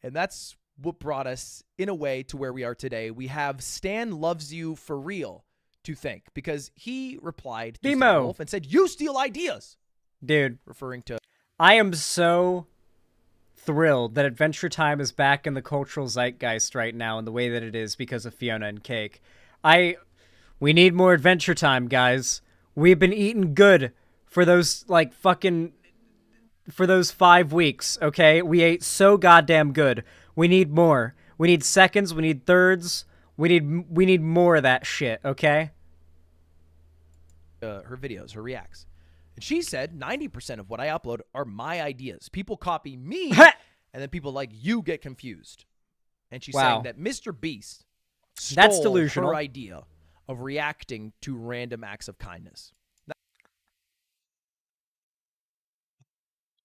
S4: And that's what brought us, in a way, to where we are today. We have Stan Loves You for real to thank, because he replied to Sniper Wolf and said, you steal ideas.
S3: Dude.
S4: Referring to...
S3: I am so thrilled that Adventure Time is back in the cultural zeitgeist right now in the way that it is because of Fiona and Cake. We need more Adventure Time, guys. We've been eating good for those, like, for those 5 weeks, okay? We ate so goddamn good. We need more. We need seconds. We need thirds. We need more of that shit, okay?
S4: Her videos, her reacts. And she said 90% of what I upload are my ideas. People copy me, and then people like you get confused. And she's saying that Mr. Beast stole her idea of reacting to random acts of kindness.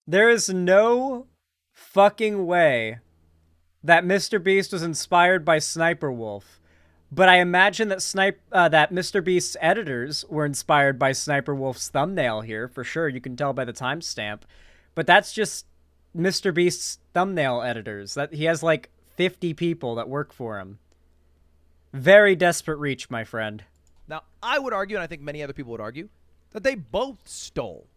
S3: There is no fucking way that Mr. Beast was inspired by Sniper Wolf, but I imagine that that Mr. Beast's editors were inspired by Sniper Wolf's thumbnail here, for sure. You can tell by the timestamp, but that's just Mr. Beast's thumbnail editors. That he has like 50 people that work for him. Very desperate reach, my friend.
S4: Now, I would argue, and I think many other people would argue, that they both stole.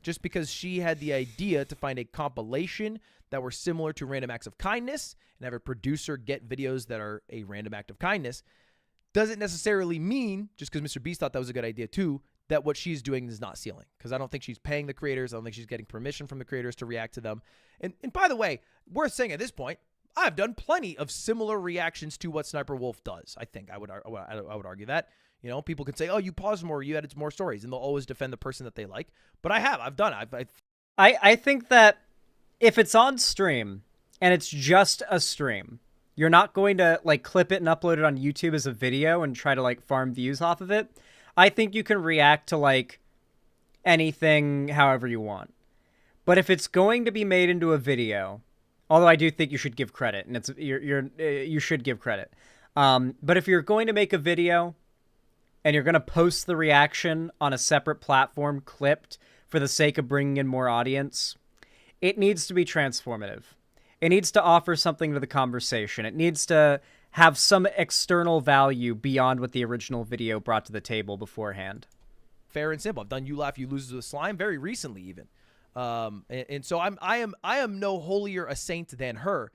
S4: Just because she had the idea to find a compilation that were similar to Random Acts of Kindness and have a producer get videos that are a random act of kindness doesn't necessarily mean, just because Mr. Beast thought that was a good idea too, that what she's doing is not stealing. Because I don't think she's paying the creators. I don't think she's getting permission from the creators to react to them. And by the way, worth saying at this point, I've done plenty of similar reactions to what Sniper Wolf does. I think I would argue that. You know, people could say, "Oh, you paused more, you added more stories," and they'll always defend the person that they like. But I've done it.
S3: I think that if it's on stream and it's just a stream, you're not going to like clip it and upload it on YouTube as a video and try to like farm views off of it. I think you can react to like anything however you want. But if it's going to be made into a video, although I do think you should give credit, and you should give credit. But if you're going to make a video and you're going to post the reaction on a separate platform clipped for the sake of bringing in more audience, it needs to be transformative. It needs to offer something to the conversation. It needs to have some external value beyond what the original video brought to the table beforehand.
S4: Fair and simple. I've done You Laugh, You Lose with Slime very recently even. And so I am no holier a saint than her.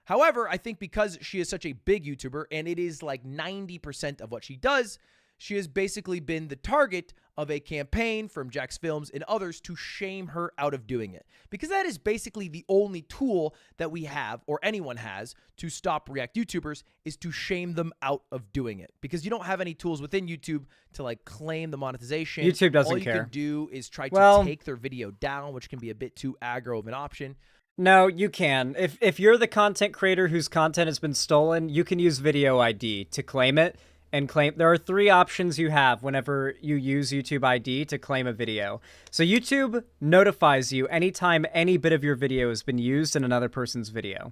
S4: However, I think because she is such a big YouTuber and it is like 90% of what she does, she has basically been the target of a campaign from Jax Films and others to shame her out of doing it. Because that is basically the only tool that we have, or anyone has, to stop React YouTubers, is to shame them out of doing it. Because you don't have any tools within YouTube to like claim the monetization.
S3: YouTube doesn't
S4: All you
S3: care.
S4: can do is try to take their video down, which can be a bit too aggro of an option.
S3: No, you can. If you're the content creator whose content has been stolen, you can use Video ID to claim it. And claim. There are 3 options you have whenever you use YouTube ID to claim a video. So YouTube notifies you anytime any bit of your video has been used in another person's video.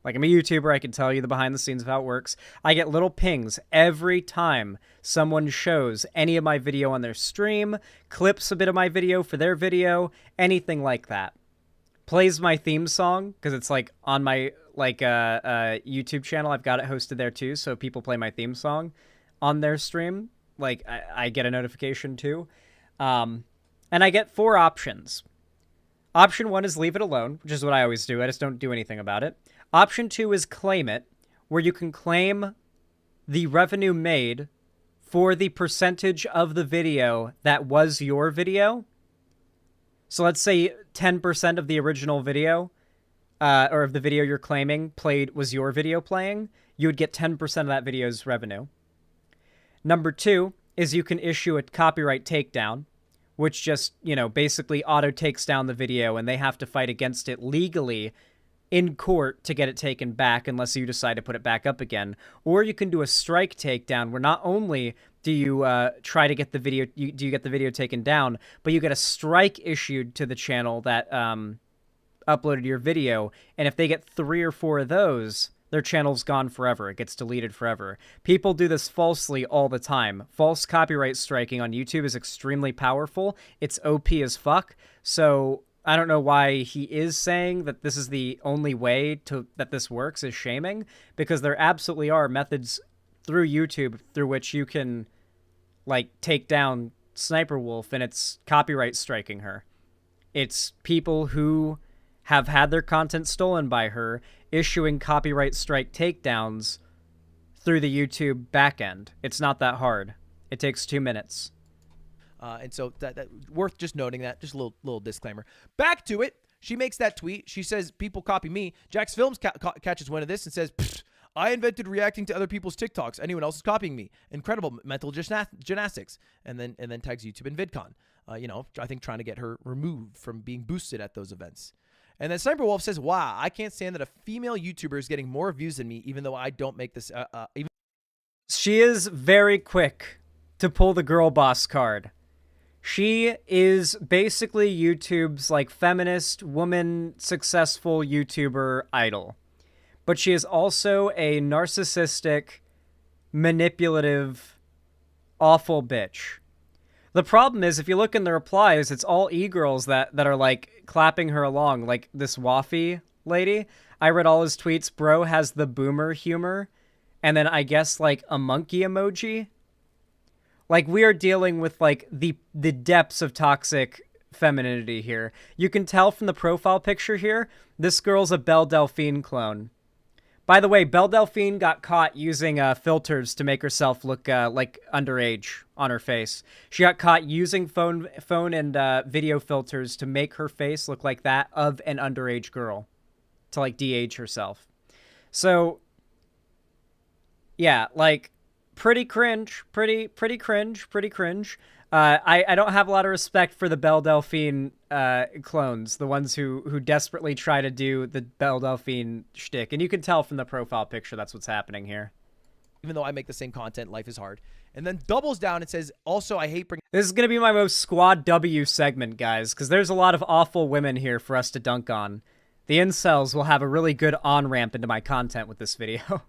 S3: Like, I'm a YouTuber, I can tell you the behind the scenes of how it works. I get little pings every time someone shows any of my video on their stream, clips a bit of my video for their video, anything like that. Plays my theme song, because it's like on my YouTube channel. I've got it hosted there too, so people play my theme song on their stream. Like, I get a notification too. And I get 4 options. Option 1 is leave it alone, which is what I always do. I just don't do anything about it. Option 2 is claim it, where you can claim the revenue made for the percentage of the video that was your video. So let's say 10% of the original video, or of the video you're claiming was your video playing, you would get 10% of that video's revenue. Number 2 is you can issue a copyright takedown, which just, basically auto takes down the video and they have to fight against it legally in court to get it taken back unless you decide to put it back up again. Or you can do a strike takedown where not only do you try to get the video, do you get the video taken down, but you get a strike issued to the channel that uploaded your video, and if they get 3 or 4 of those, their channel's gone forever. It gets deleted forever. People do this falsely all the time. False copyright striking on YouTube is extremely powerful. It's OP as fuck. So I don't know why he is saying that this is the only way that this works, is shaming, because there absolutely are methods through YouTube through which you can like take down Sniper Wolf, and it's copyright striking her. It's people who have had their content stolen by her issuing copyright strike takedowns through the YouTube backend. It's not that hard. It takes 2 minutes.
S4: And so that worth just noting that. Just a little disclaimer. Back to it. She makes that tweet. She says, people copy me. Jax Films catches wind of this and says, I invented reacting to other people's TikToks. Anyone else is copying me. Incredible mental gymnastics. And then tags YouTube and VidCon. I think trying to get her removed from being boosted at those events. And then Sniper Wolf says, wow, I can't stand that a female YouTuber is getting more views than me, even though I don't make this.
S3: She is very quick to pull the girl boss card. She is basically YouTube's like feminist, woman, successful YouTuber idol. But she is also a narcissistic, manipulative, awful bitch. The problem is, if you look in the replies, it's all e-girls that are, like, clapping her along, like this Waffy lady. I read all his tweets. Bro has the boomer humor, and then I guess, like, a monkey emoji. Like, we are dealing with, like, the depths of toxic femininity here. You can tell from the profile picture here, this girl's a Belle Delphine clone. By the way, Belle Delphine got caught using filters to make herself look like underage on her face. She got caught using phone and video filters to make her face look like that of an underage girl, to like de-age herself. So, yeah, like, pretty cringe, pretty cringe. I don't have a lot of respect for the Belle Delphine clones, the ones who desperately try to do the Belle Delphine shtick, and you can tell from the profile picture that's what's happening here.
S4: Even though I make the same content, life is hard. And then doubles down and says, also, I hate bringing...
S3: This is going to be my most Squad W segment, guys, because there's a lot of awful women here for us to dunk on. The incels will have a really good on-ramp into my content with this video.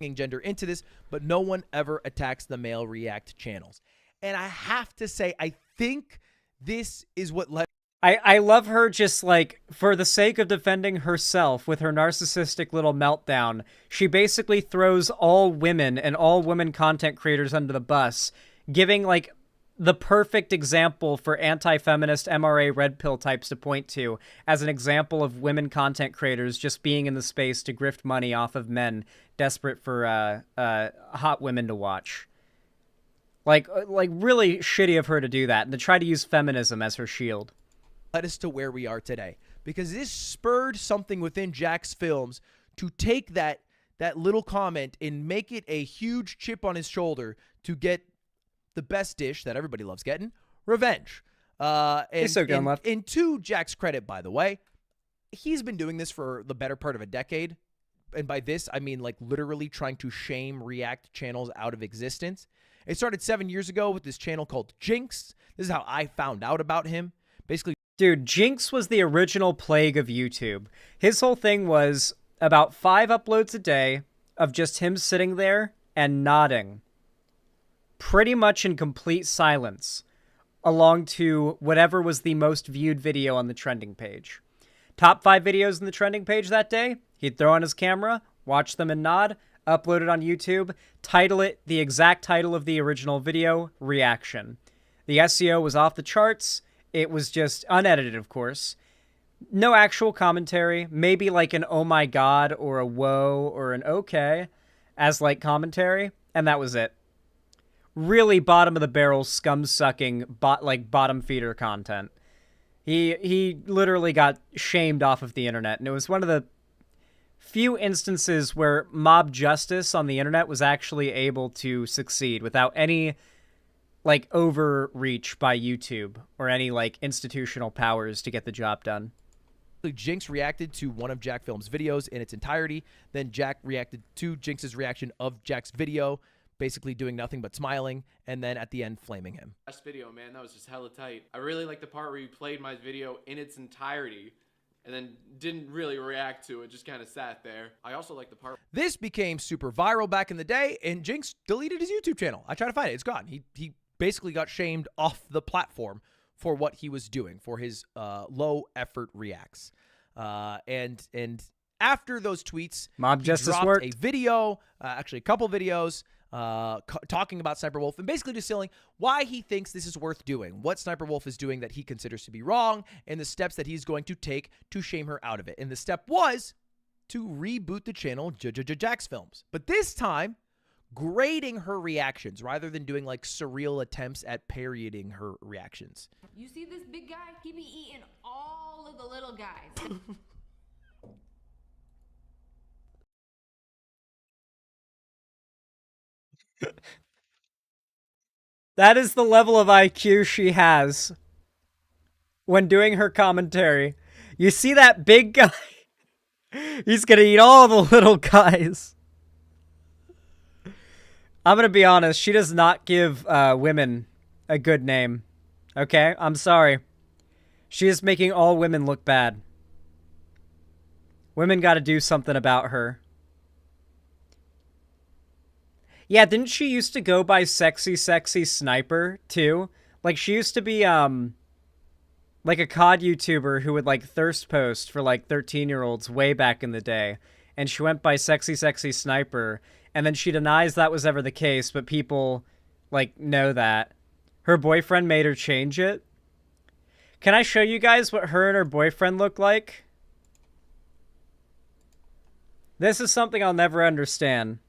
S4: Gender into this, but no one ever attacks the male react channels. And I have to say, I think this is what led...
S3: I love her just, like, for the sake of defending herself with her narcissistic little meltdown, she basically throws all women and all women content creators under the bus, giving, like, the perfect example for anti-feminist MRA red pill types to point to as an example of women content creators just being in the space to grift money off of men desperate for hot women to watch. Like really shitty of her to do that and to try to use feminism as her shield.
S4: Led us to where we are today, because this spurred something within Jack's Films to take that little comment and make it a huge chip on his shoulder to get the best dish that everybody loves getting, revenge.
S3: He's so good left.
S4: And to Jack's credit, by the way, he's been doing this for the better part of a decade. And by this, I mean like literally trying to shame React channels out of existence. It started 7 years ago with this channel called Jinx. This is how I found out about him. Basically,
S3: dude, Jinx was the original plague of YouTube. His whole thing was about 5 uploads a day of just him sitting there and nodding. Pretty much in complete silence, along to whatever was the most viewed video on the trending page. Top 5 videos in the trending page that day, he'd throw on his camera, watch them and nod, upload it on YouTube, title it the exact title of the original video, Reaction. The SEO was off the charts. It was just unedited, of course. No actual commentary, maybe like an oh my god or a whoa or an okay as like commentary, and that was it. Really bottom of the barrel scum-sucking bottom feeder content. He literally got shamed off of the internet, and it was one of the few instances where mob justice on the internet was actually able to succeed without any like overreach by YouTube or any like institutional powers to get the job done.
S4: Jinx reacted to one of Jack Films' videos in its entirety. Then Jack reacted to Jinx's reaction of Jack's video, basically doing nothing but smiling, and then at the end flaming him.
S7: Last video, man, that was just hella tight. I really like the part where you played my video in its entirety and then didn't really react to it, just kind of sat there. I also like the part...
S4: This became super viral back in the day, and Jinx deleted his YouTube channel. I tried to find it. It's gone. He basically got shamed off the platform for what he was doing, for his low-effort reacts. And after those tweets,
S3: mob
S4: he
S3: justice
S4: dropped
S3: worked.
S4: a video, actually a couple videos, talking about Sniper Wolf and basically distilling why he thinks this is worth doing, what Sniper Wolf is doing that he considers to be wrong, and the steps that he's going to take to shame her out of it. And the step was to reboot the channel Jack's Films. But this time, grading her reactions rather than doing like surreal attempts at parodying her reactions.
S5: You see this big guy? He be eating all of the little guys.
S3: That is the level of IQ she has when doing her commentary. You see that big guy? He's gonna eat all the little guys. I'm gonna be honest, she does not give women a good name. Okay? I'm sorry. She is making all women look bad. Women gotta do something about her. Yeah, didn't she used to go by Sexy Sniper, too? Like, she used to be, like a COD YouTuber who would, like, thirst post for, like, 13-year-olds way back in the day. And she went by Sexy Sniper. And then she denies that was ever the case, but people, like, know that. Her boyfriend made her change it. Can I show you guys what her and her boyfriend look like? This is something I'll never understand.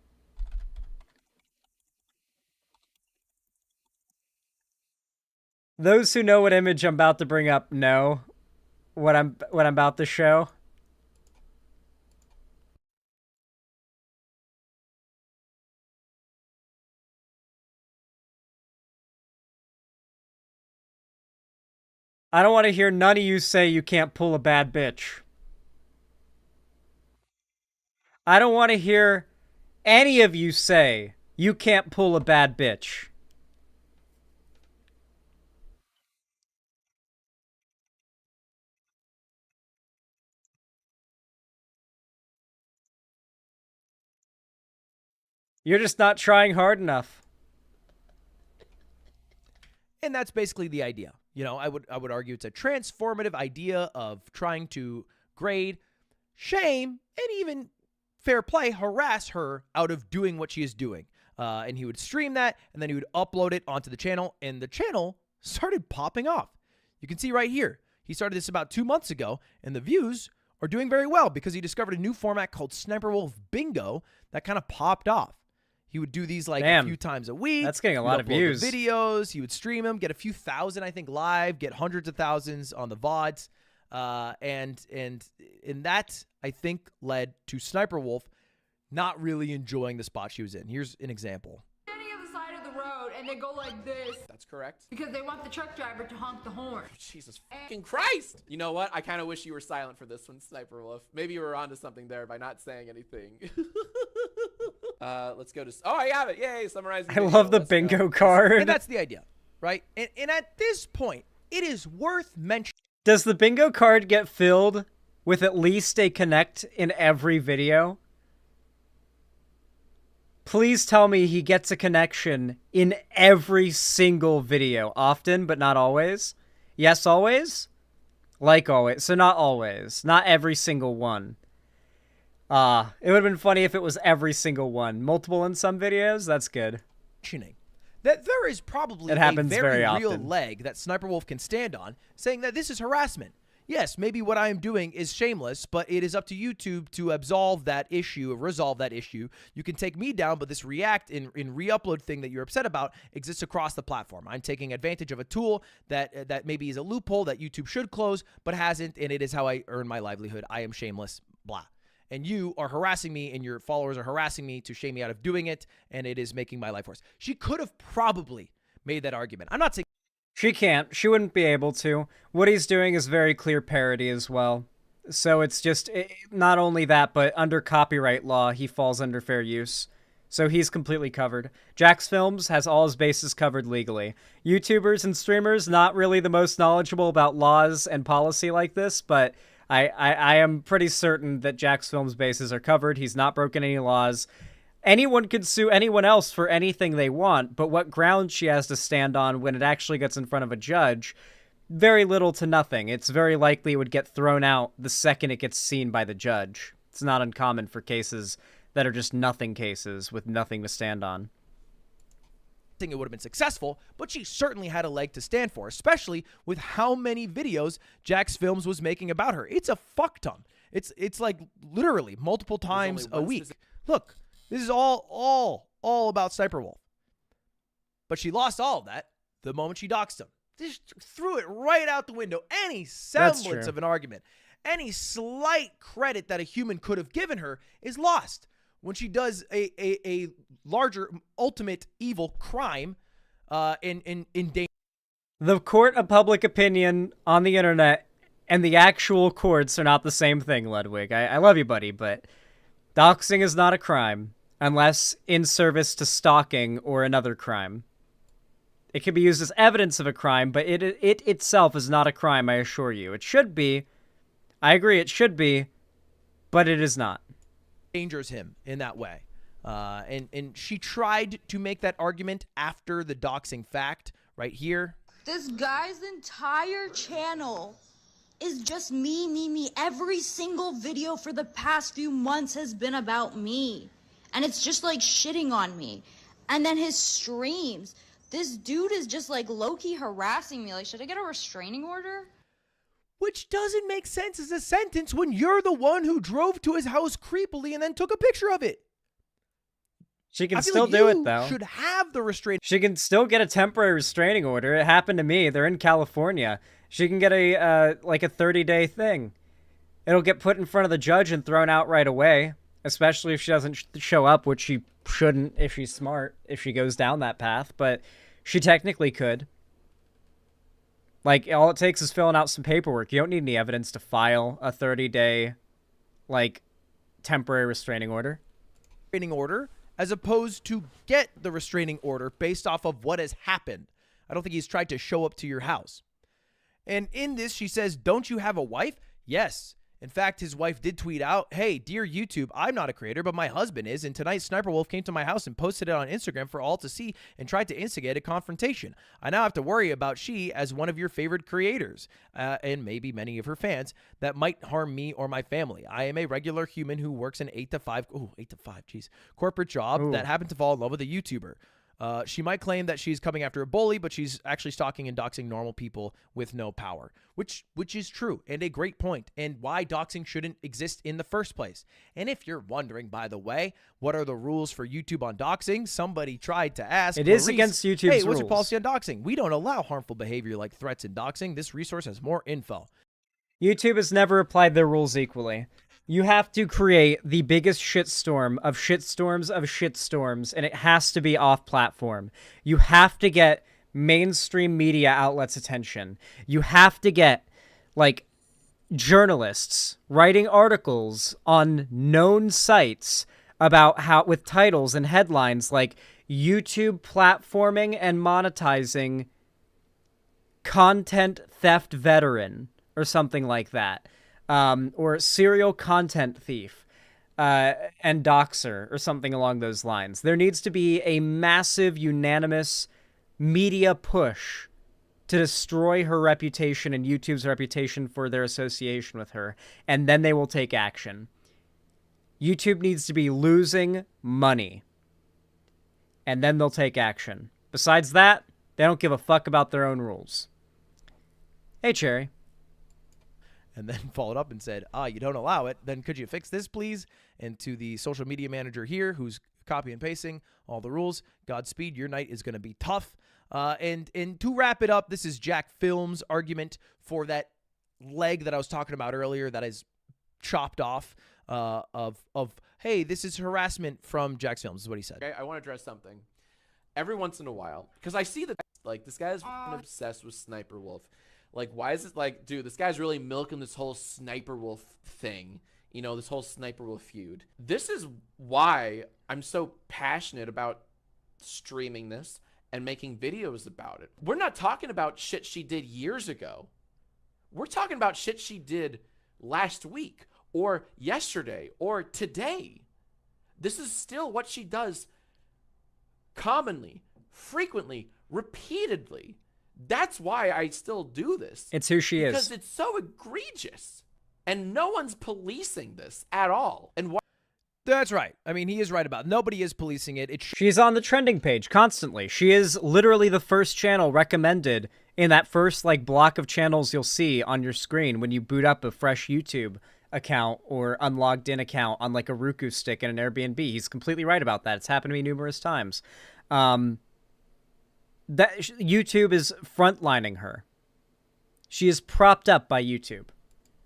S3: Those who know what image I'm about to bring up know what I'm about to show. I don't want to hear none of you say you can't pull a bad bitch. I don't want to hear any of you say you can't pull a bad bitch. You're just not trying hard enough.
S4: And that's basically the idea. You know, I would argue it's a transformative idea of trying to grade, shame, and even fair play, harass her out of doing what she is doing. And he would stream that, and then he would upload it onto the channel, and the channel started popping off. You can see right here. He started this about 2 months ago, and the views are doing very well because he discovered a new format called Sniper Wolf Bingo that kind of popped off. He would do these like a few times a week.
S3: That's getting a lot of views.
S4: Videos. He would stream them, get a few thousand, I think, live, get hundreds of thousands on the VODs. And that, I think, led to Sniper Wolf not really enjoying the spot she was in. Here's an example.
S5: Standing on the side of the road and they go like this.
S7: That's correct.
S5: Because they want the truck driver to honk the horn.
S7: Jesus fucking Christ! You know what? I kind of wish you were silent for this one, Sniper Wolf. Maybe you were onto something there by not saying anything. Let's go to... Oh, I have it! Yay, summarizing.
S3: I love the bingo card.
S4: And that's the idea, right? And at this point, it is worth mentioning...
S3: Does the bingo card get filled with at least a connect in every video? Please tell me he gets a connection in every single video. Often, but not always. Yes, always? Like always. So not always. Not every single one. It would have been funny if it was every single one. Multiple in some videos? That's good.
S4: That there is probably
S3: It happens
S4: a very
S3: very
S4: real
S3: often.
S4: leg that Sniper Wolf can stand on, saying that this is harassment. Yes, maybe what I am doing is shameless, but it is up to YouTube to absolve that issue, resolve that issue. You can take me down, but this react in re-upload thing that you're upset about exists across the platform. I'm taking advantage of a tool that maybe is a loophole that YouTube should close, but hasn't, and it is how I earn my livelihood. I am shameless, blah. And you are harassing me, and your followers are harassing me to shame me out of doing it, and it is making my life worse. She could have probably made that argument. I'm not saying...
S3: She can't. She wouldn't be able to. What he's doing is very clear parody as well. So it's just, not only that, but under copyright law, he falls under fair use. So he's completely covered. Jax Films has all his bases covered legally. YouTubers and streamers, not really the most knowledgeable about laws and policy like this, but I am pretty certain that Jax Films' bases are covered. He's not broken any laws. Anyone could sue anyone else for anything they want, but what ground she has to stand on when it actually gets in front of a judge, very little to nothing. It's very likely it would get thrown out the second it gets seen by the judge. It's not uncommon for cases that are just nothing cases with nothing to stand on.
S4: I think it would have been successful, but she certainly had a leg to stand for, especially with how many videos Jax Films was making about her. It's a fuck ton. It's like literally multiple times a week. Look, this is all about Sniper Wolf. But she lost all of that the moment she doxed him. Just threw it right out the window. Any semblance of an argument, any slight credit that a human could have given her is lost when she does a larger, ultimate evil crime in danger.
S3: The court of public opinion on the internet and the actual courts are not the same thing, Ludwig. I love you, buddy, but doxing is not a crime unless in service to stalking or another crime. It can be used as evidence of a crime, but it itself is not a crime, I assure you. It should be. I agree, it should be, but it is not.
S4: Dangers him in that way. And she tried to make that argument after the doxing fact right here.
S5: This guy's entire channel is just me. Every single video for the past few months has been about me. And it's just like shitting on me. And then his streams. This dude is just like low-key harassing me. Like, should I get a restraining order?
S4: Which doesn't make sense as a sentence when you're the one who drove to his house creepily and then took a picture of it.
S3: She can still do it, though.
S4: Should have the restraining.
S3: She can still get a temporary restraining order. It happened to me. They're in California. She can get a like a 30-day thing. It'll get put in front of the judge and thrown out right away, especially if she doesn't show up, which she shouldn't if she's smart, if she goes down that path, but she technically could. Like, all it takes is filling out some paperwork. You don't need any evidence to file a 30-day, like, temporary restraining order.
S4: Restraining order, as opposed to get the restraining order based off of what has happened. I don't think he's tried to show up to your house. And in this, she says, don't you have a wife? Yes. In fact, his wife did tweet out, hey, dear YouTube, I'm not a creator, but my husband is. And tonight, Sniper Wolf came to my house and posted it on Instagram for all to see and tried to instigate a confrontation. I now have to worry about she as one of your favorite creators, and maybe many of her fans, that might harm me or my family. I am a regular human who works an 8 to 5, geez, corporate job that happened to fall in love with a YouTuber. She might claim that she's coming after a bully, but she's actually stalking and doxing normal people with no power, which is true and a great point, and why doxing shouldn't exist in the first place. And if you're wondering, by the way, what are the rules for YouTube on doxing? Somebody tried to ask.
S3: It is against YouTube's
S4: Hey, what's your
S3: rules.
S4: policy on doxing? We don't allow harmful behavior like threats and doxing. This resource has more info.
S3: YouTube has never applied their rules equally. You have to create the biggest shitstorm of shitstorms of shitstorms, and it has to be off-platform. You have to get mainstream media outlets' attention. You have to get, like, journalists writing articles on known sites about how, with titles and headlines like YouTube platforming and monetizing content theft veteran or something like that. Or serial content thief and doxer or something along those lines. There needs to be a massive, unanimous media push to destroy her reputation and YouTube's reputation for their association with her, and then they will take action. YouTube needs to be losing money, and then they'll take action. Besides that, they don't give a fuck about their own rules. Hey, Cherry.
S4: And then followed up and said, you don't allow it, then could you fix this, please? And to the social media manager here, who's copy and pasting all the rules, Godspeed, your night is going to be tough. And to wrap it up, this is Jack Film's argument for that leg that I was talking about earlier that is chopped off of hey, this is harassment from Jack Films, is what he said.
S7: Okay, I want to address something. Every once in a while, because I see that, like, this guy's obsessed with Sniper Wolf. Like, why is it like, dude, this guy's really milking this whole Sniper Wolf thing, you know, this whole Sniper Wolf feud. This is why I'm so passionate about streaming this and making videos about it. We're not talking about shit she did years ago. We're talking about shit she did last week or yesterday or today. This is still what she does commonly, frequently, repeatedly. That's why I still do this.
S3: It's who she is.
S7: Because it's so egregious. And no one's policing this at all. And why?
S4: That's right. I mean, he is right about it. Nobody is policing it.
S3: She's on the trending page constantly. She is literally the first channel recommended in that first, like, block of channels you'll see on your screen when you boot up a fresh YouTube account or unlogged in account on, like, a Roku stick in an Airbnb. He's completely right about that. It's happened to me numerous times. That YouTube is frontlining her. She is propped up by YouTube.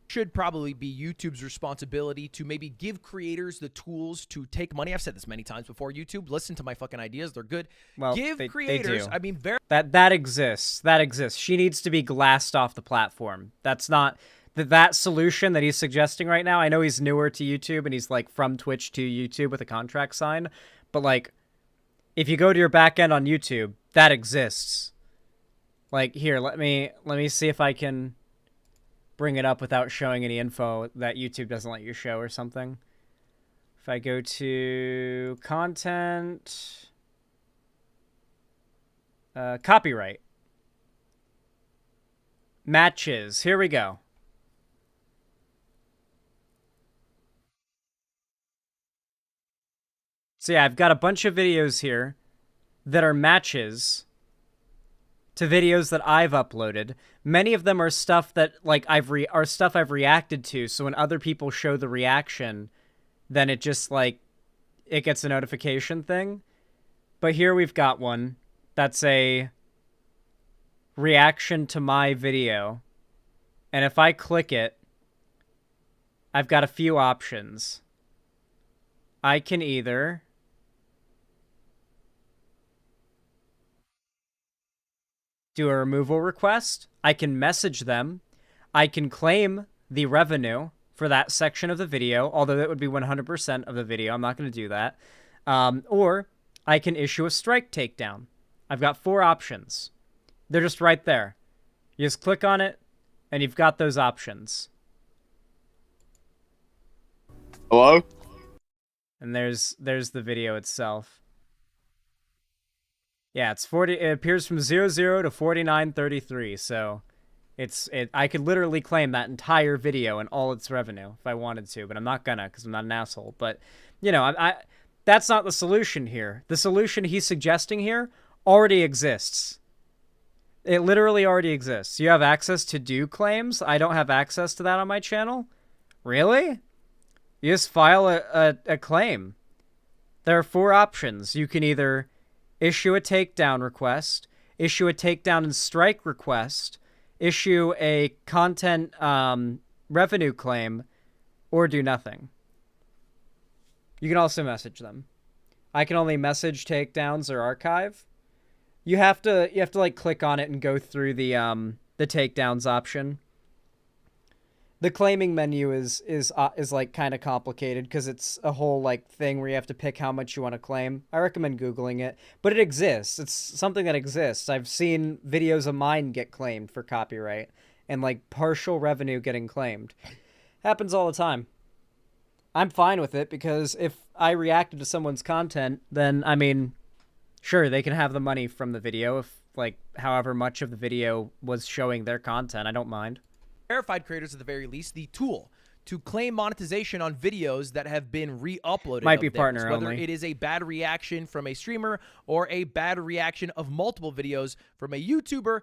S4: Should probably be YouTube's responsibility to maybe give creators the tools to take money. I've said this many times before. YouTube, listen to my fucking ideas. They're good.
S3: Well,
S4: give
S3: they
S4: creators,
S3: do.
S4: I mean,
S3: that exists. That exists. She needs to be glassed off the platform. That's not that solution that he's suggesting right now. I know he's newer to YouTube and he's like from Twitch to YouTube with a contract sign, but like if you go to your back end on YouTube, that exists. Like, here, let me see if I can bring it up without showing any info that YouTube doesn't let you show or something. If I go to content, copyright, matches, here we go. So yeah, I've got a bunch of videos here that are matches to videos that I've uploaded. Many of them are stuff that like I've reacted to. So when other people show the reaction, then it just like it gets a notification thing. But here we've got one that's a reaction to my video. And if I click it, I've got a few options. I can either do a removal request. I can message them. I can claim the revenue for that section of the video, although that would be 100% of the video. I'm not going to do that. Or I can issue a strike takedown. I've got 4 options. They're just right there. You just click on it, and you've got those options.
S6: Hello?
S3: And there's the video itself. Yeah, it's 40. It appears from 00 to 4933. So, I could literally claim that entire video and all its revenue if I wanted to, but I'm not gonna because I'm not an asshole. But you know, that's not the solution here. The solution he's suggesting here already exists. It literally already exists. You have access to do claims. I don't have access to that on my channel. Really? You just file a claim. There are 4 options. You can either issue a takedown request, issue a takedown and strike request, issue a content revenue claim, or do nothing. You can also message them. I can only message takedowns or archive. You have to like click on it and go through the takedowns option. The claiming menu is like kind of complicated because it's a whole like thing where you have to pick how much you want to claim. I recommend Googling it, but it exists. It's something that exists. I've seen videos of mine get claimed for copyright and like partial revenue getting claimed. Happens all the time. I'm fine with it because if I reacted to someone's content, then I mean, sure, they can have the money from the video if like however much of the video was showing their content. I don't mind.
S4: Verified creators, at the very least, the tool to claim monetization on videos that have been re-uploaded.
S3: Might be partner
S4: whether
S3: only.
S4: it is a bad reaction from a streamer or a bad reaction of multiple videos from a YouTuber,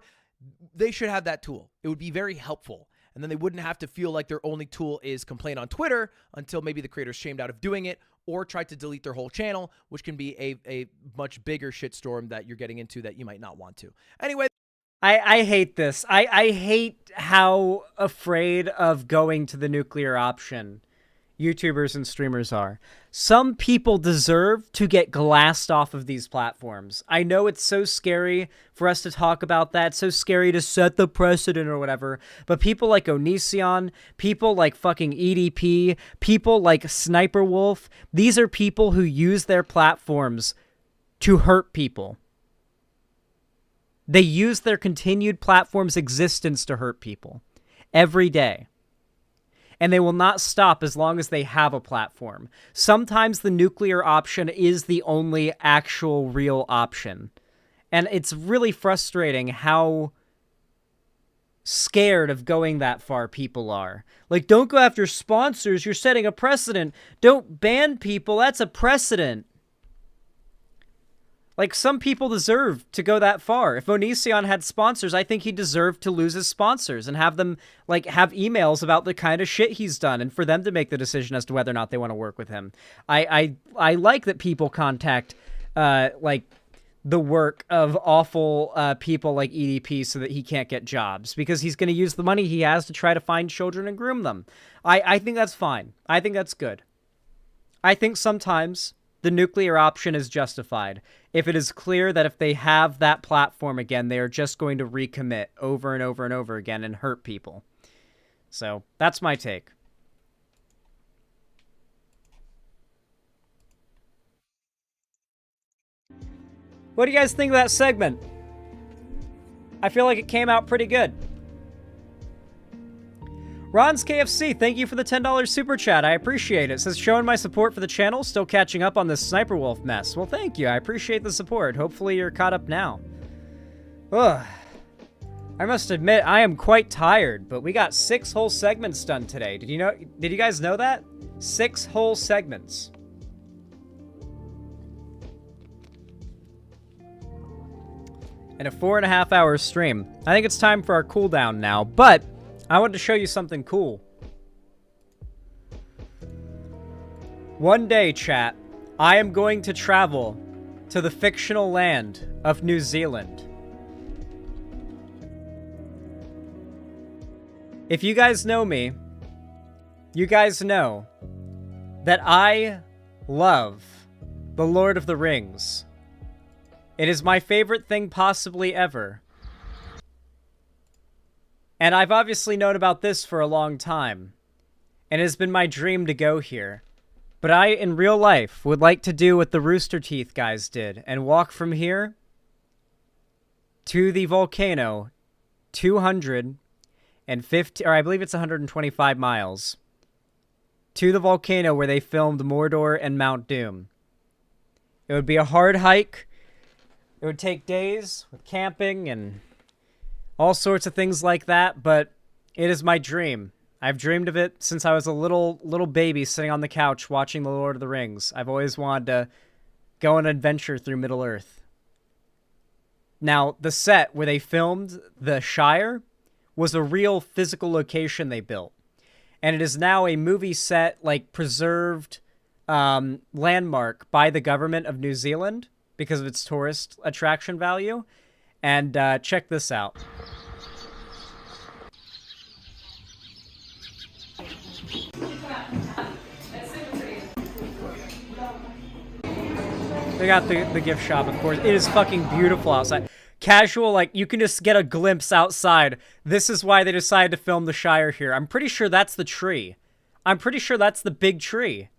S4: they should have that tool. It would be very helpful. And then they wouldn't have to feel like their only tool is complain on Twitter until maybe the creator's shamed out of doing it or try to delete their whole channel, which can be a much bigger shitstorm that you're getting into that you might not want to. Anyway.
S3: I hate this. I hate how afraid of going to the nuclear option YouTubers and streamers are. Some people deserve to get glassed off of these platforms. I know it's so scary for us to talk about that, so scary to set the precedent or whatever, but people like Onision, people like fucking EDP, people like Sniper Wolf, these are people who use their platforms to hurt people. They use their continued platform's existence to hurt people every day. And they will not stop as long as they have a platform. Sometimes the nuclear option is the only actual real option. And it's really frustrating how scared of going that far people are. Like, don't go after sponsors. You're setting a precedent. Don't ban people. That's a precedent. Like, some people deserve to go that far. If Onision had sponsors, I think he deserved to lose his sponsors and have them, like, have emails about the kind of shit he's done and for them to make the decision as to whether or not they want to work with him. I like that people contact, like, the work of awful people like EDP so that he can't get jobs because he's going to use the money he has to try to find children and groom them. I think that's fine. I think that's good. I think sometimes the nuclear option is justified if it is clear that if they have that platform again, they are just going to recommit over and over and over again and hurt people. So that's my take. What do you guys think of that segment? I feel like it came out pretty good. Ron's KFC, thank you for the $10 super chat. I appreciate it. It says, showing my support for the channel, still catching up on this Sniper Wolf mess. Well, thank you. I appreciate the support. Hopefully you're caught up now. Ugh. I must admit, I am quite tired, but we got 6 whole segments done today. Did you guys know that? 6 whole segments. And a 4.5 hour stream. I think it's time for our cooldown now, but I wanted to show you something cool. One day, chat, I am going to travel to the fictional land of New Zealand. If you guys know me, you guys know that I love The Lord of the Rings. It is my favorite thing possibly ever. And I've obviously known about this for a long time. And it has been my dream to go here. But I, in real life, would like to do what the Rooster Teeth guys did and walk from here to the volcano 250, or I believe it's 125 miles, to the volcano where they filmed Mordor and Mount Doom. It would be a hard hike. It would take days with camping and all sorts of things like that, but it is my dream. I've dreamed of it since I was a little baby sitting on the couch watching The Lord of the Rings. I've always wanted to go on an adventure through Middle-earth. Now, the set where they filmed the Shire was a real physical location they built. And it is now a movie set, like, preserved landmark by the government of New Zealand because of its tourist attraction value. And check this out. They got the gift shop, of course. It is fucking beautiful outside. Casual, like, you can just get a glimpse outside. This is why they decided to film the Shire here. I'm pretty sure that's the tree. I'm pretty sure that's the big tree.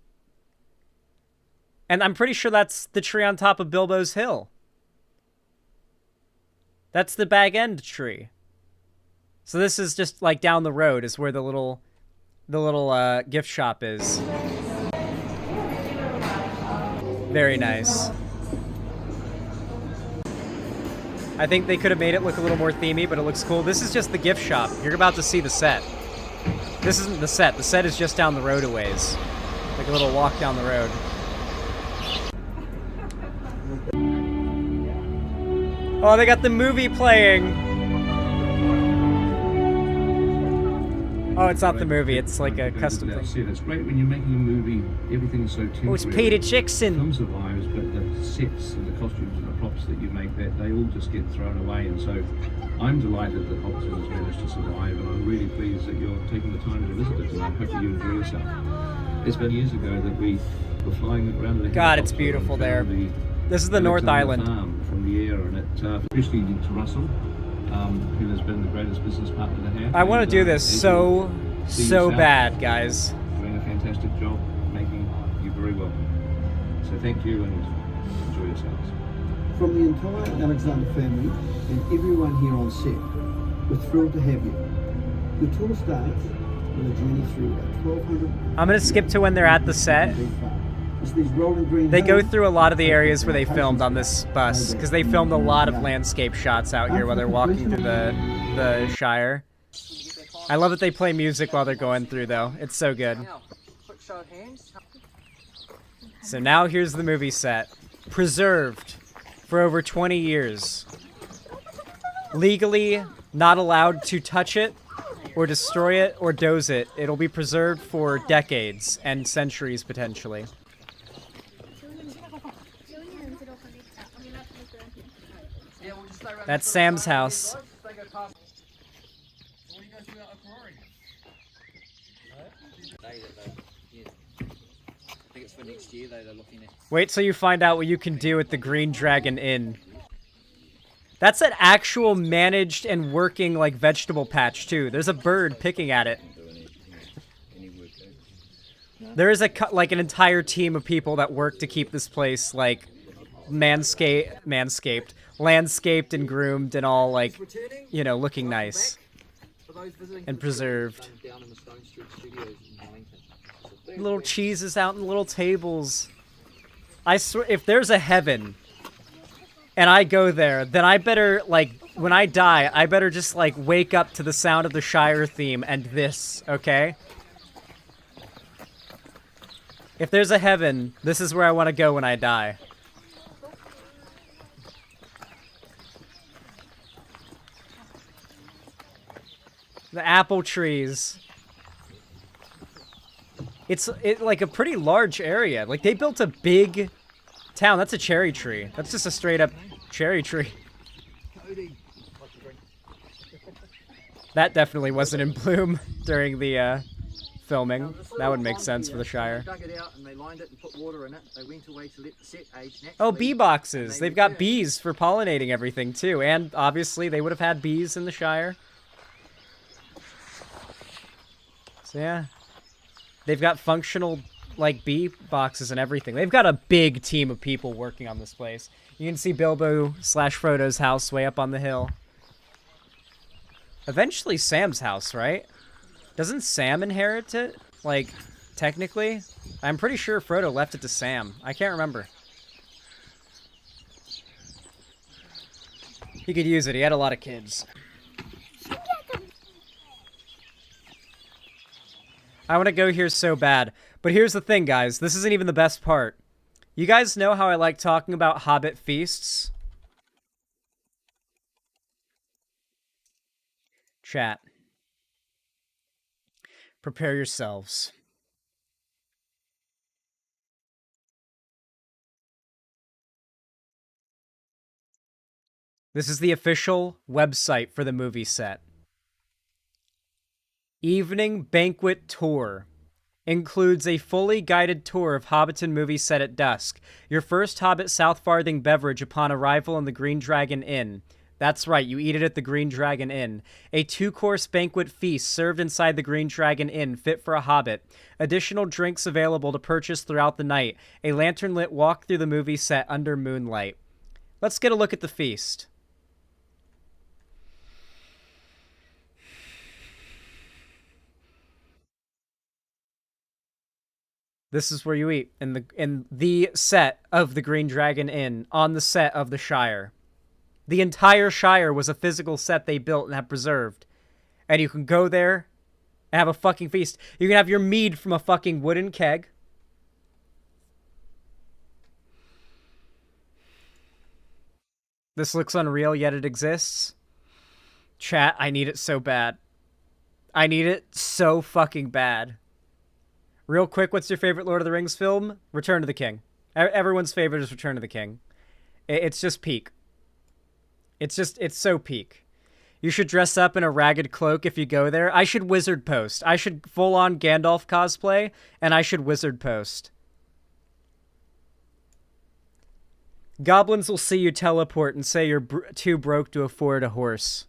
S3: And I'm pretty sure that's the tree on top of Bilbo's Hill. That's the Bag End tree. So this is just, like, down the road is where the little gift shop is. Very nice. I think they could have made it look a little more themey, but it looks cool. This is just the gift shop. You're about to see the set. This isn't the set. The set is just down the road a ways. Like a little walk down the road. Oh, they got the movie playing. Oh, it's not the movie. It's like a custom thing.
S6: It's great when you're making a movie, everything's so temporary.
S3: Oh, it's Peter Jackson.
S6: Film survives, but the sets and the costumes and the props that you make, that they all just get thrown away. And so I'm delighted that Hobson has managed to survive, and I'm really pleased that you're taking the time to visit it, and I hope that you enjoy yourself. It's been years ago that we were flying around the
S3: God, it's beautiful there. This is the North Island.
S6: From the air, and it especially to Russell, who has been the greatest business partner to have.
S3: I want to do this so bad, guys.
S6: Doing a fantastic job, making you very welcome. So thank you and enjoy yourselves.
S8: From the entire Alexander family and everyone here on set, we're thrilled to have you. The tour starts with a journey through a 1,200.
S3: I'm gonna skip to when they're at the set. They go through a lot of the areas where they filmed on this bus, because they filmed a lot of landscape shots out here while they're walking through the Shire. I love that they play music while they're going through, though. It's so good. So now here's the movie set. Preserved for over 20 years. Legally not allowed to touch it, or destroy it, or doze it. It'll be preserved for decades and centuries, potentially. That's Sam's house. Wait till you find out what you can do at the Green Dragon Inn. That's an actual managed and working, like, vegetable patch, too. There's a bird picking at it. There is like an entire team of people that work to keep this place, like, landscaped and groomed and all, like, you know, looking nice and preserved. Little cheeses out and little tables. I swear, if there's a heaven and I go there, then I better, like, when I die, I better just, like, wake up to the sound of the Shire theme and this, okay? If there's a heaven, this is where I want to go when I die. The apple trees. It's like a pretty large area. Like, they built a big town. That's a cherry tree. That's just a straight up cherry tree. That definitely wasn't in bloom during the filming. That would make sense for the Shire. Oh, bee boxes. They've got bees for pollinating everything too. And obviously they would have had bees in the Shire. So yeah, they've got functional like bee boxes and everything. They've got a big team of people working on this place. You can see Bilbo / Frodo's house way up on the hill. Eventually Sam's house, right? Doesn't Sam inherit it? Like, technically? I'm pretty sure Frodo left it to Sam. I can't remember. He could use it. He had a lot of kids. I want to go here so bad. But here's the thing, guys. This isn't even the best part. You guys know how I like talking about Hobbit feasts? Chat. Prepare yourselves. This is the official website for the movie set. Evening Banquet Tour. Includes a fully guided tour of Hobbiton movie set at dusk. Your first Hobbit South Farthing beverage upon arrival in the Green Dragon Inn. That's right, you eat it at the Green Dragon Inn. A 2-course banquet feast served inside the Green Dragon Inn, fit for a hobbit. Additional drinks available to purchase throughout the night. A lantern-lit walk through the movie set under moonlight. Let's get a look at the feast. This is where you eat, in the set of the Green Dragon Inn, on the set of the Shire. The entire Shire was a physical set they built and have preserved. And you can go there and have a fucking feast. You can have your mead from a fucking wooden keg. This looks unreal, yet it exists. Chat, I need it so bad. I need it so fucking bad. Real quick, what's your favorite Lord of the Rings film? Return of the King. Everyone's favorite is Return of the King. It's just peak. It's so peak. You should dress up in a ragged cloak if you go there. I should wizard post. I should full-on Gandalf cosplay, and I should wizard post. Goblins will see you teleport and say you're too broke to afford a horse.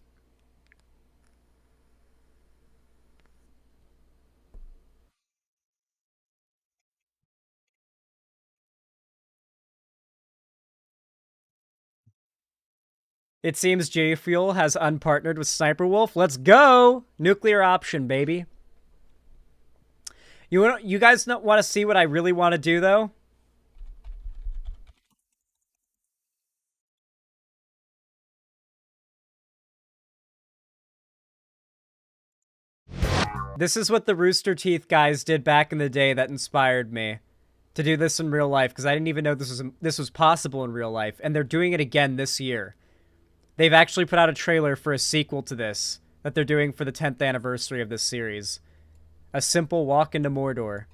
S3: It seems J Fuel has unpartnered with Sniper Wolf. Let's go! Nuclear option, baby. You guys want to see what I really want to do, though? This is what the Rooster Teeth guys did back in the day that inspired me to do this in real life, because I didn't even know this was possible in real life, and they're doing it again this year. They've actually put out a trailer for a sequel to this that they're doing for the 10th anniversary of this series. A simple walk into Mordor.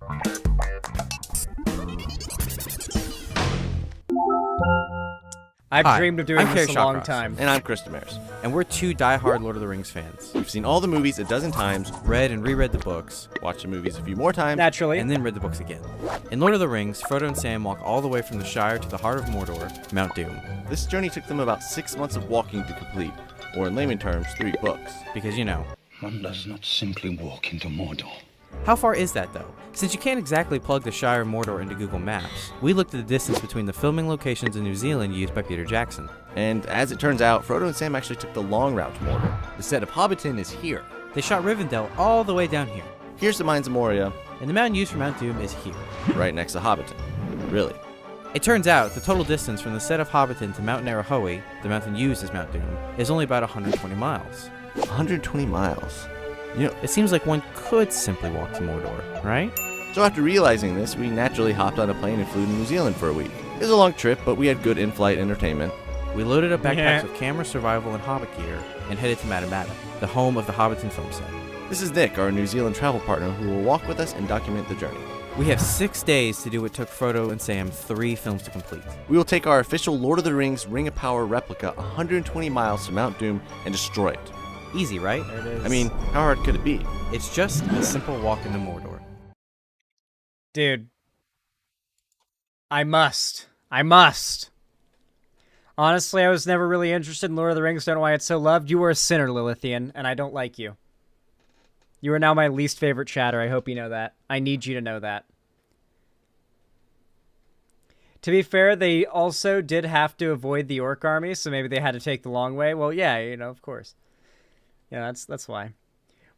S3: I've dreamed of doing this a long time.
S10: And I'm Chris Demers. And we're two die-hard Lord of the Rings fans. We've seen all the movies a dozen times, read and reread the books, watched the movies a few more times,
S3: naturally,
S10: and then read the books again. In Lord of the Rings, Frodo and Sam walk all the way from the Shire to the heart of Mordor, Mount Doom.
S22: This journey took them about 6 months of walking to complete, or in layman terms, 3 books.
S10: Because, you know,
S12: one does not simply walk into Mordor.
S10: How far is that, though? Since you can't exactly plug the Shire of Mordor into Google Maps, we looked at the distance between the filming locations in New Zealand used by Peter Jackson.
S22: And as it turns out, Frodo and Sam actually took the long route to Mordor. The set of Hobbiton is here.
S10: They shot Rivendell all the way down here.
S22: Here's the Mines of Moria.
S10: And the mountain used for Mount Doom is here.
S22: Right next to Hobbiton. Really.
S10: It turns out the total distance from the set of Hobbiton to Mount Narahoi, the mountain used as Mount Doom, is only about 120 miles.
S22: 120 miles?
S10: You know, it seems like one could simply walk to Mordor, right?
S22: So after realizing this, we naturally hopped on a plane and flew to New Zealand for a week. It was a long trip, but we had good in-flight entertainment.
S10: We loaded up backpacks with camera, survival, and Hobbit gear, and headed to Matamata, the home of the Hobbiton film set.
S22: This is Nick, our New Zealand travel partner, who will walk with us and document the journey.
S10: We have 6 days to do what took Frodo and Sam 3 films to complete.
S22: We will take our official Lord of the Rings Ring of Power replica 120 miles to Mount Doom and destroy it.
S10: Easy, right?
S3: There it is.
S22: I mean, how hard could it be?
S10: It's just a simple walk into Mordor.
S3: Dude. I must. Honestly, I was never really interested in Lord of the Rings. Don't know why it's so loved. You were a sinner, Lilithian, and I don't like you. You are now my least favorite chatter. I hope you know that. I need you to know that. To be fair, they also did have to avoid the orc army, so maybe they had to take the long way. Well, yeah, you know, of course. Yeah, that's why.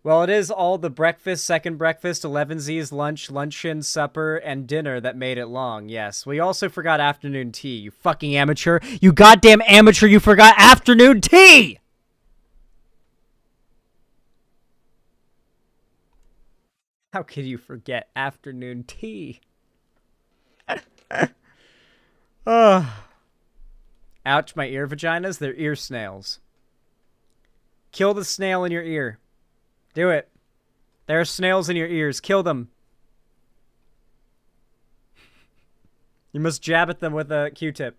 S3: Well, it is all the breakfast, second breakfast, 11Z's, lunch, luncheon, supper, and dinner that made it long. Yes, we also forgot afternoon tea, you fucking amateur. You goddamn amateur, you forgot afternoon tea! How could you forget afternoon tea? Ouch, my ear vaginas, they're ear snails. Kill the snail in your ear. Do it. There are snails in your ears. Kill them. You must jab at them with a Q-tip.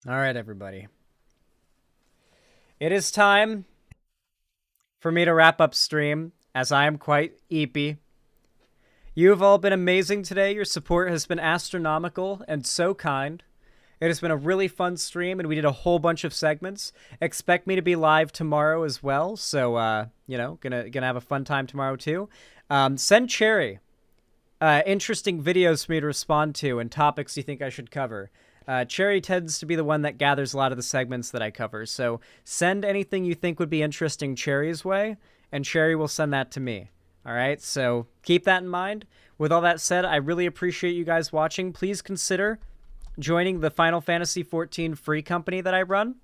S3: All right, everybody. It is time for me to wrap up stream, as I am quite eepy. You have all been amazing today. Your support has been astronomical and so kind. It has been a really fun stream, and we did a whole bunch of segments. Expect me to be live tomorrow as well, so, you know, gonna have a fun time tomorrow, too. Send Cherry interesting videos for me to respond to and topics you think I should cover. Cherry tends to be the one that gathers a lot of the segments that I cover, so send anything you think would be interesting Cherry's way, and Cherry will send that to me. All right, so keep that in mind. With all that said, I really appreciate you guys watching. Please consider joining the Final Fantasy XIV free company that I run.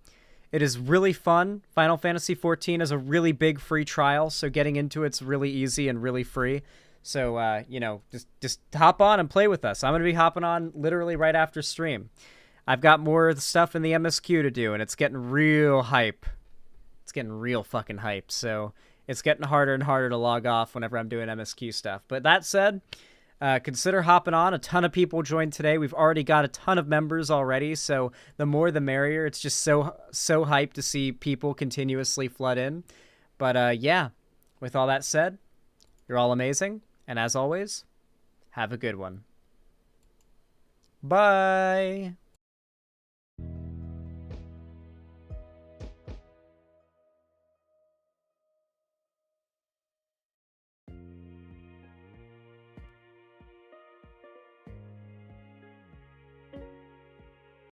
S3: It is really fun. Final Fantasy XIV is a really big free trial, so getting into it's really easy and really free. So, you know, just hop on and play with us. I'm going to be hopping on literally right after stream. I've got more of the stuff in the MSQ to do, and it's getting real hype. It's getting real fucking hype, so it's getting harder and harder to log off whenever I'm doing MSQ stuff. But that said, consider hopping on. A ton of people joined today. We've already got a ton of members already, so the more the merrier. It's just so hyped to see people continuously flood in. But yeah, with all that said, you're all amazing, and as always, have a good one. Bye!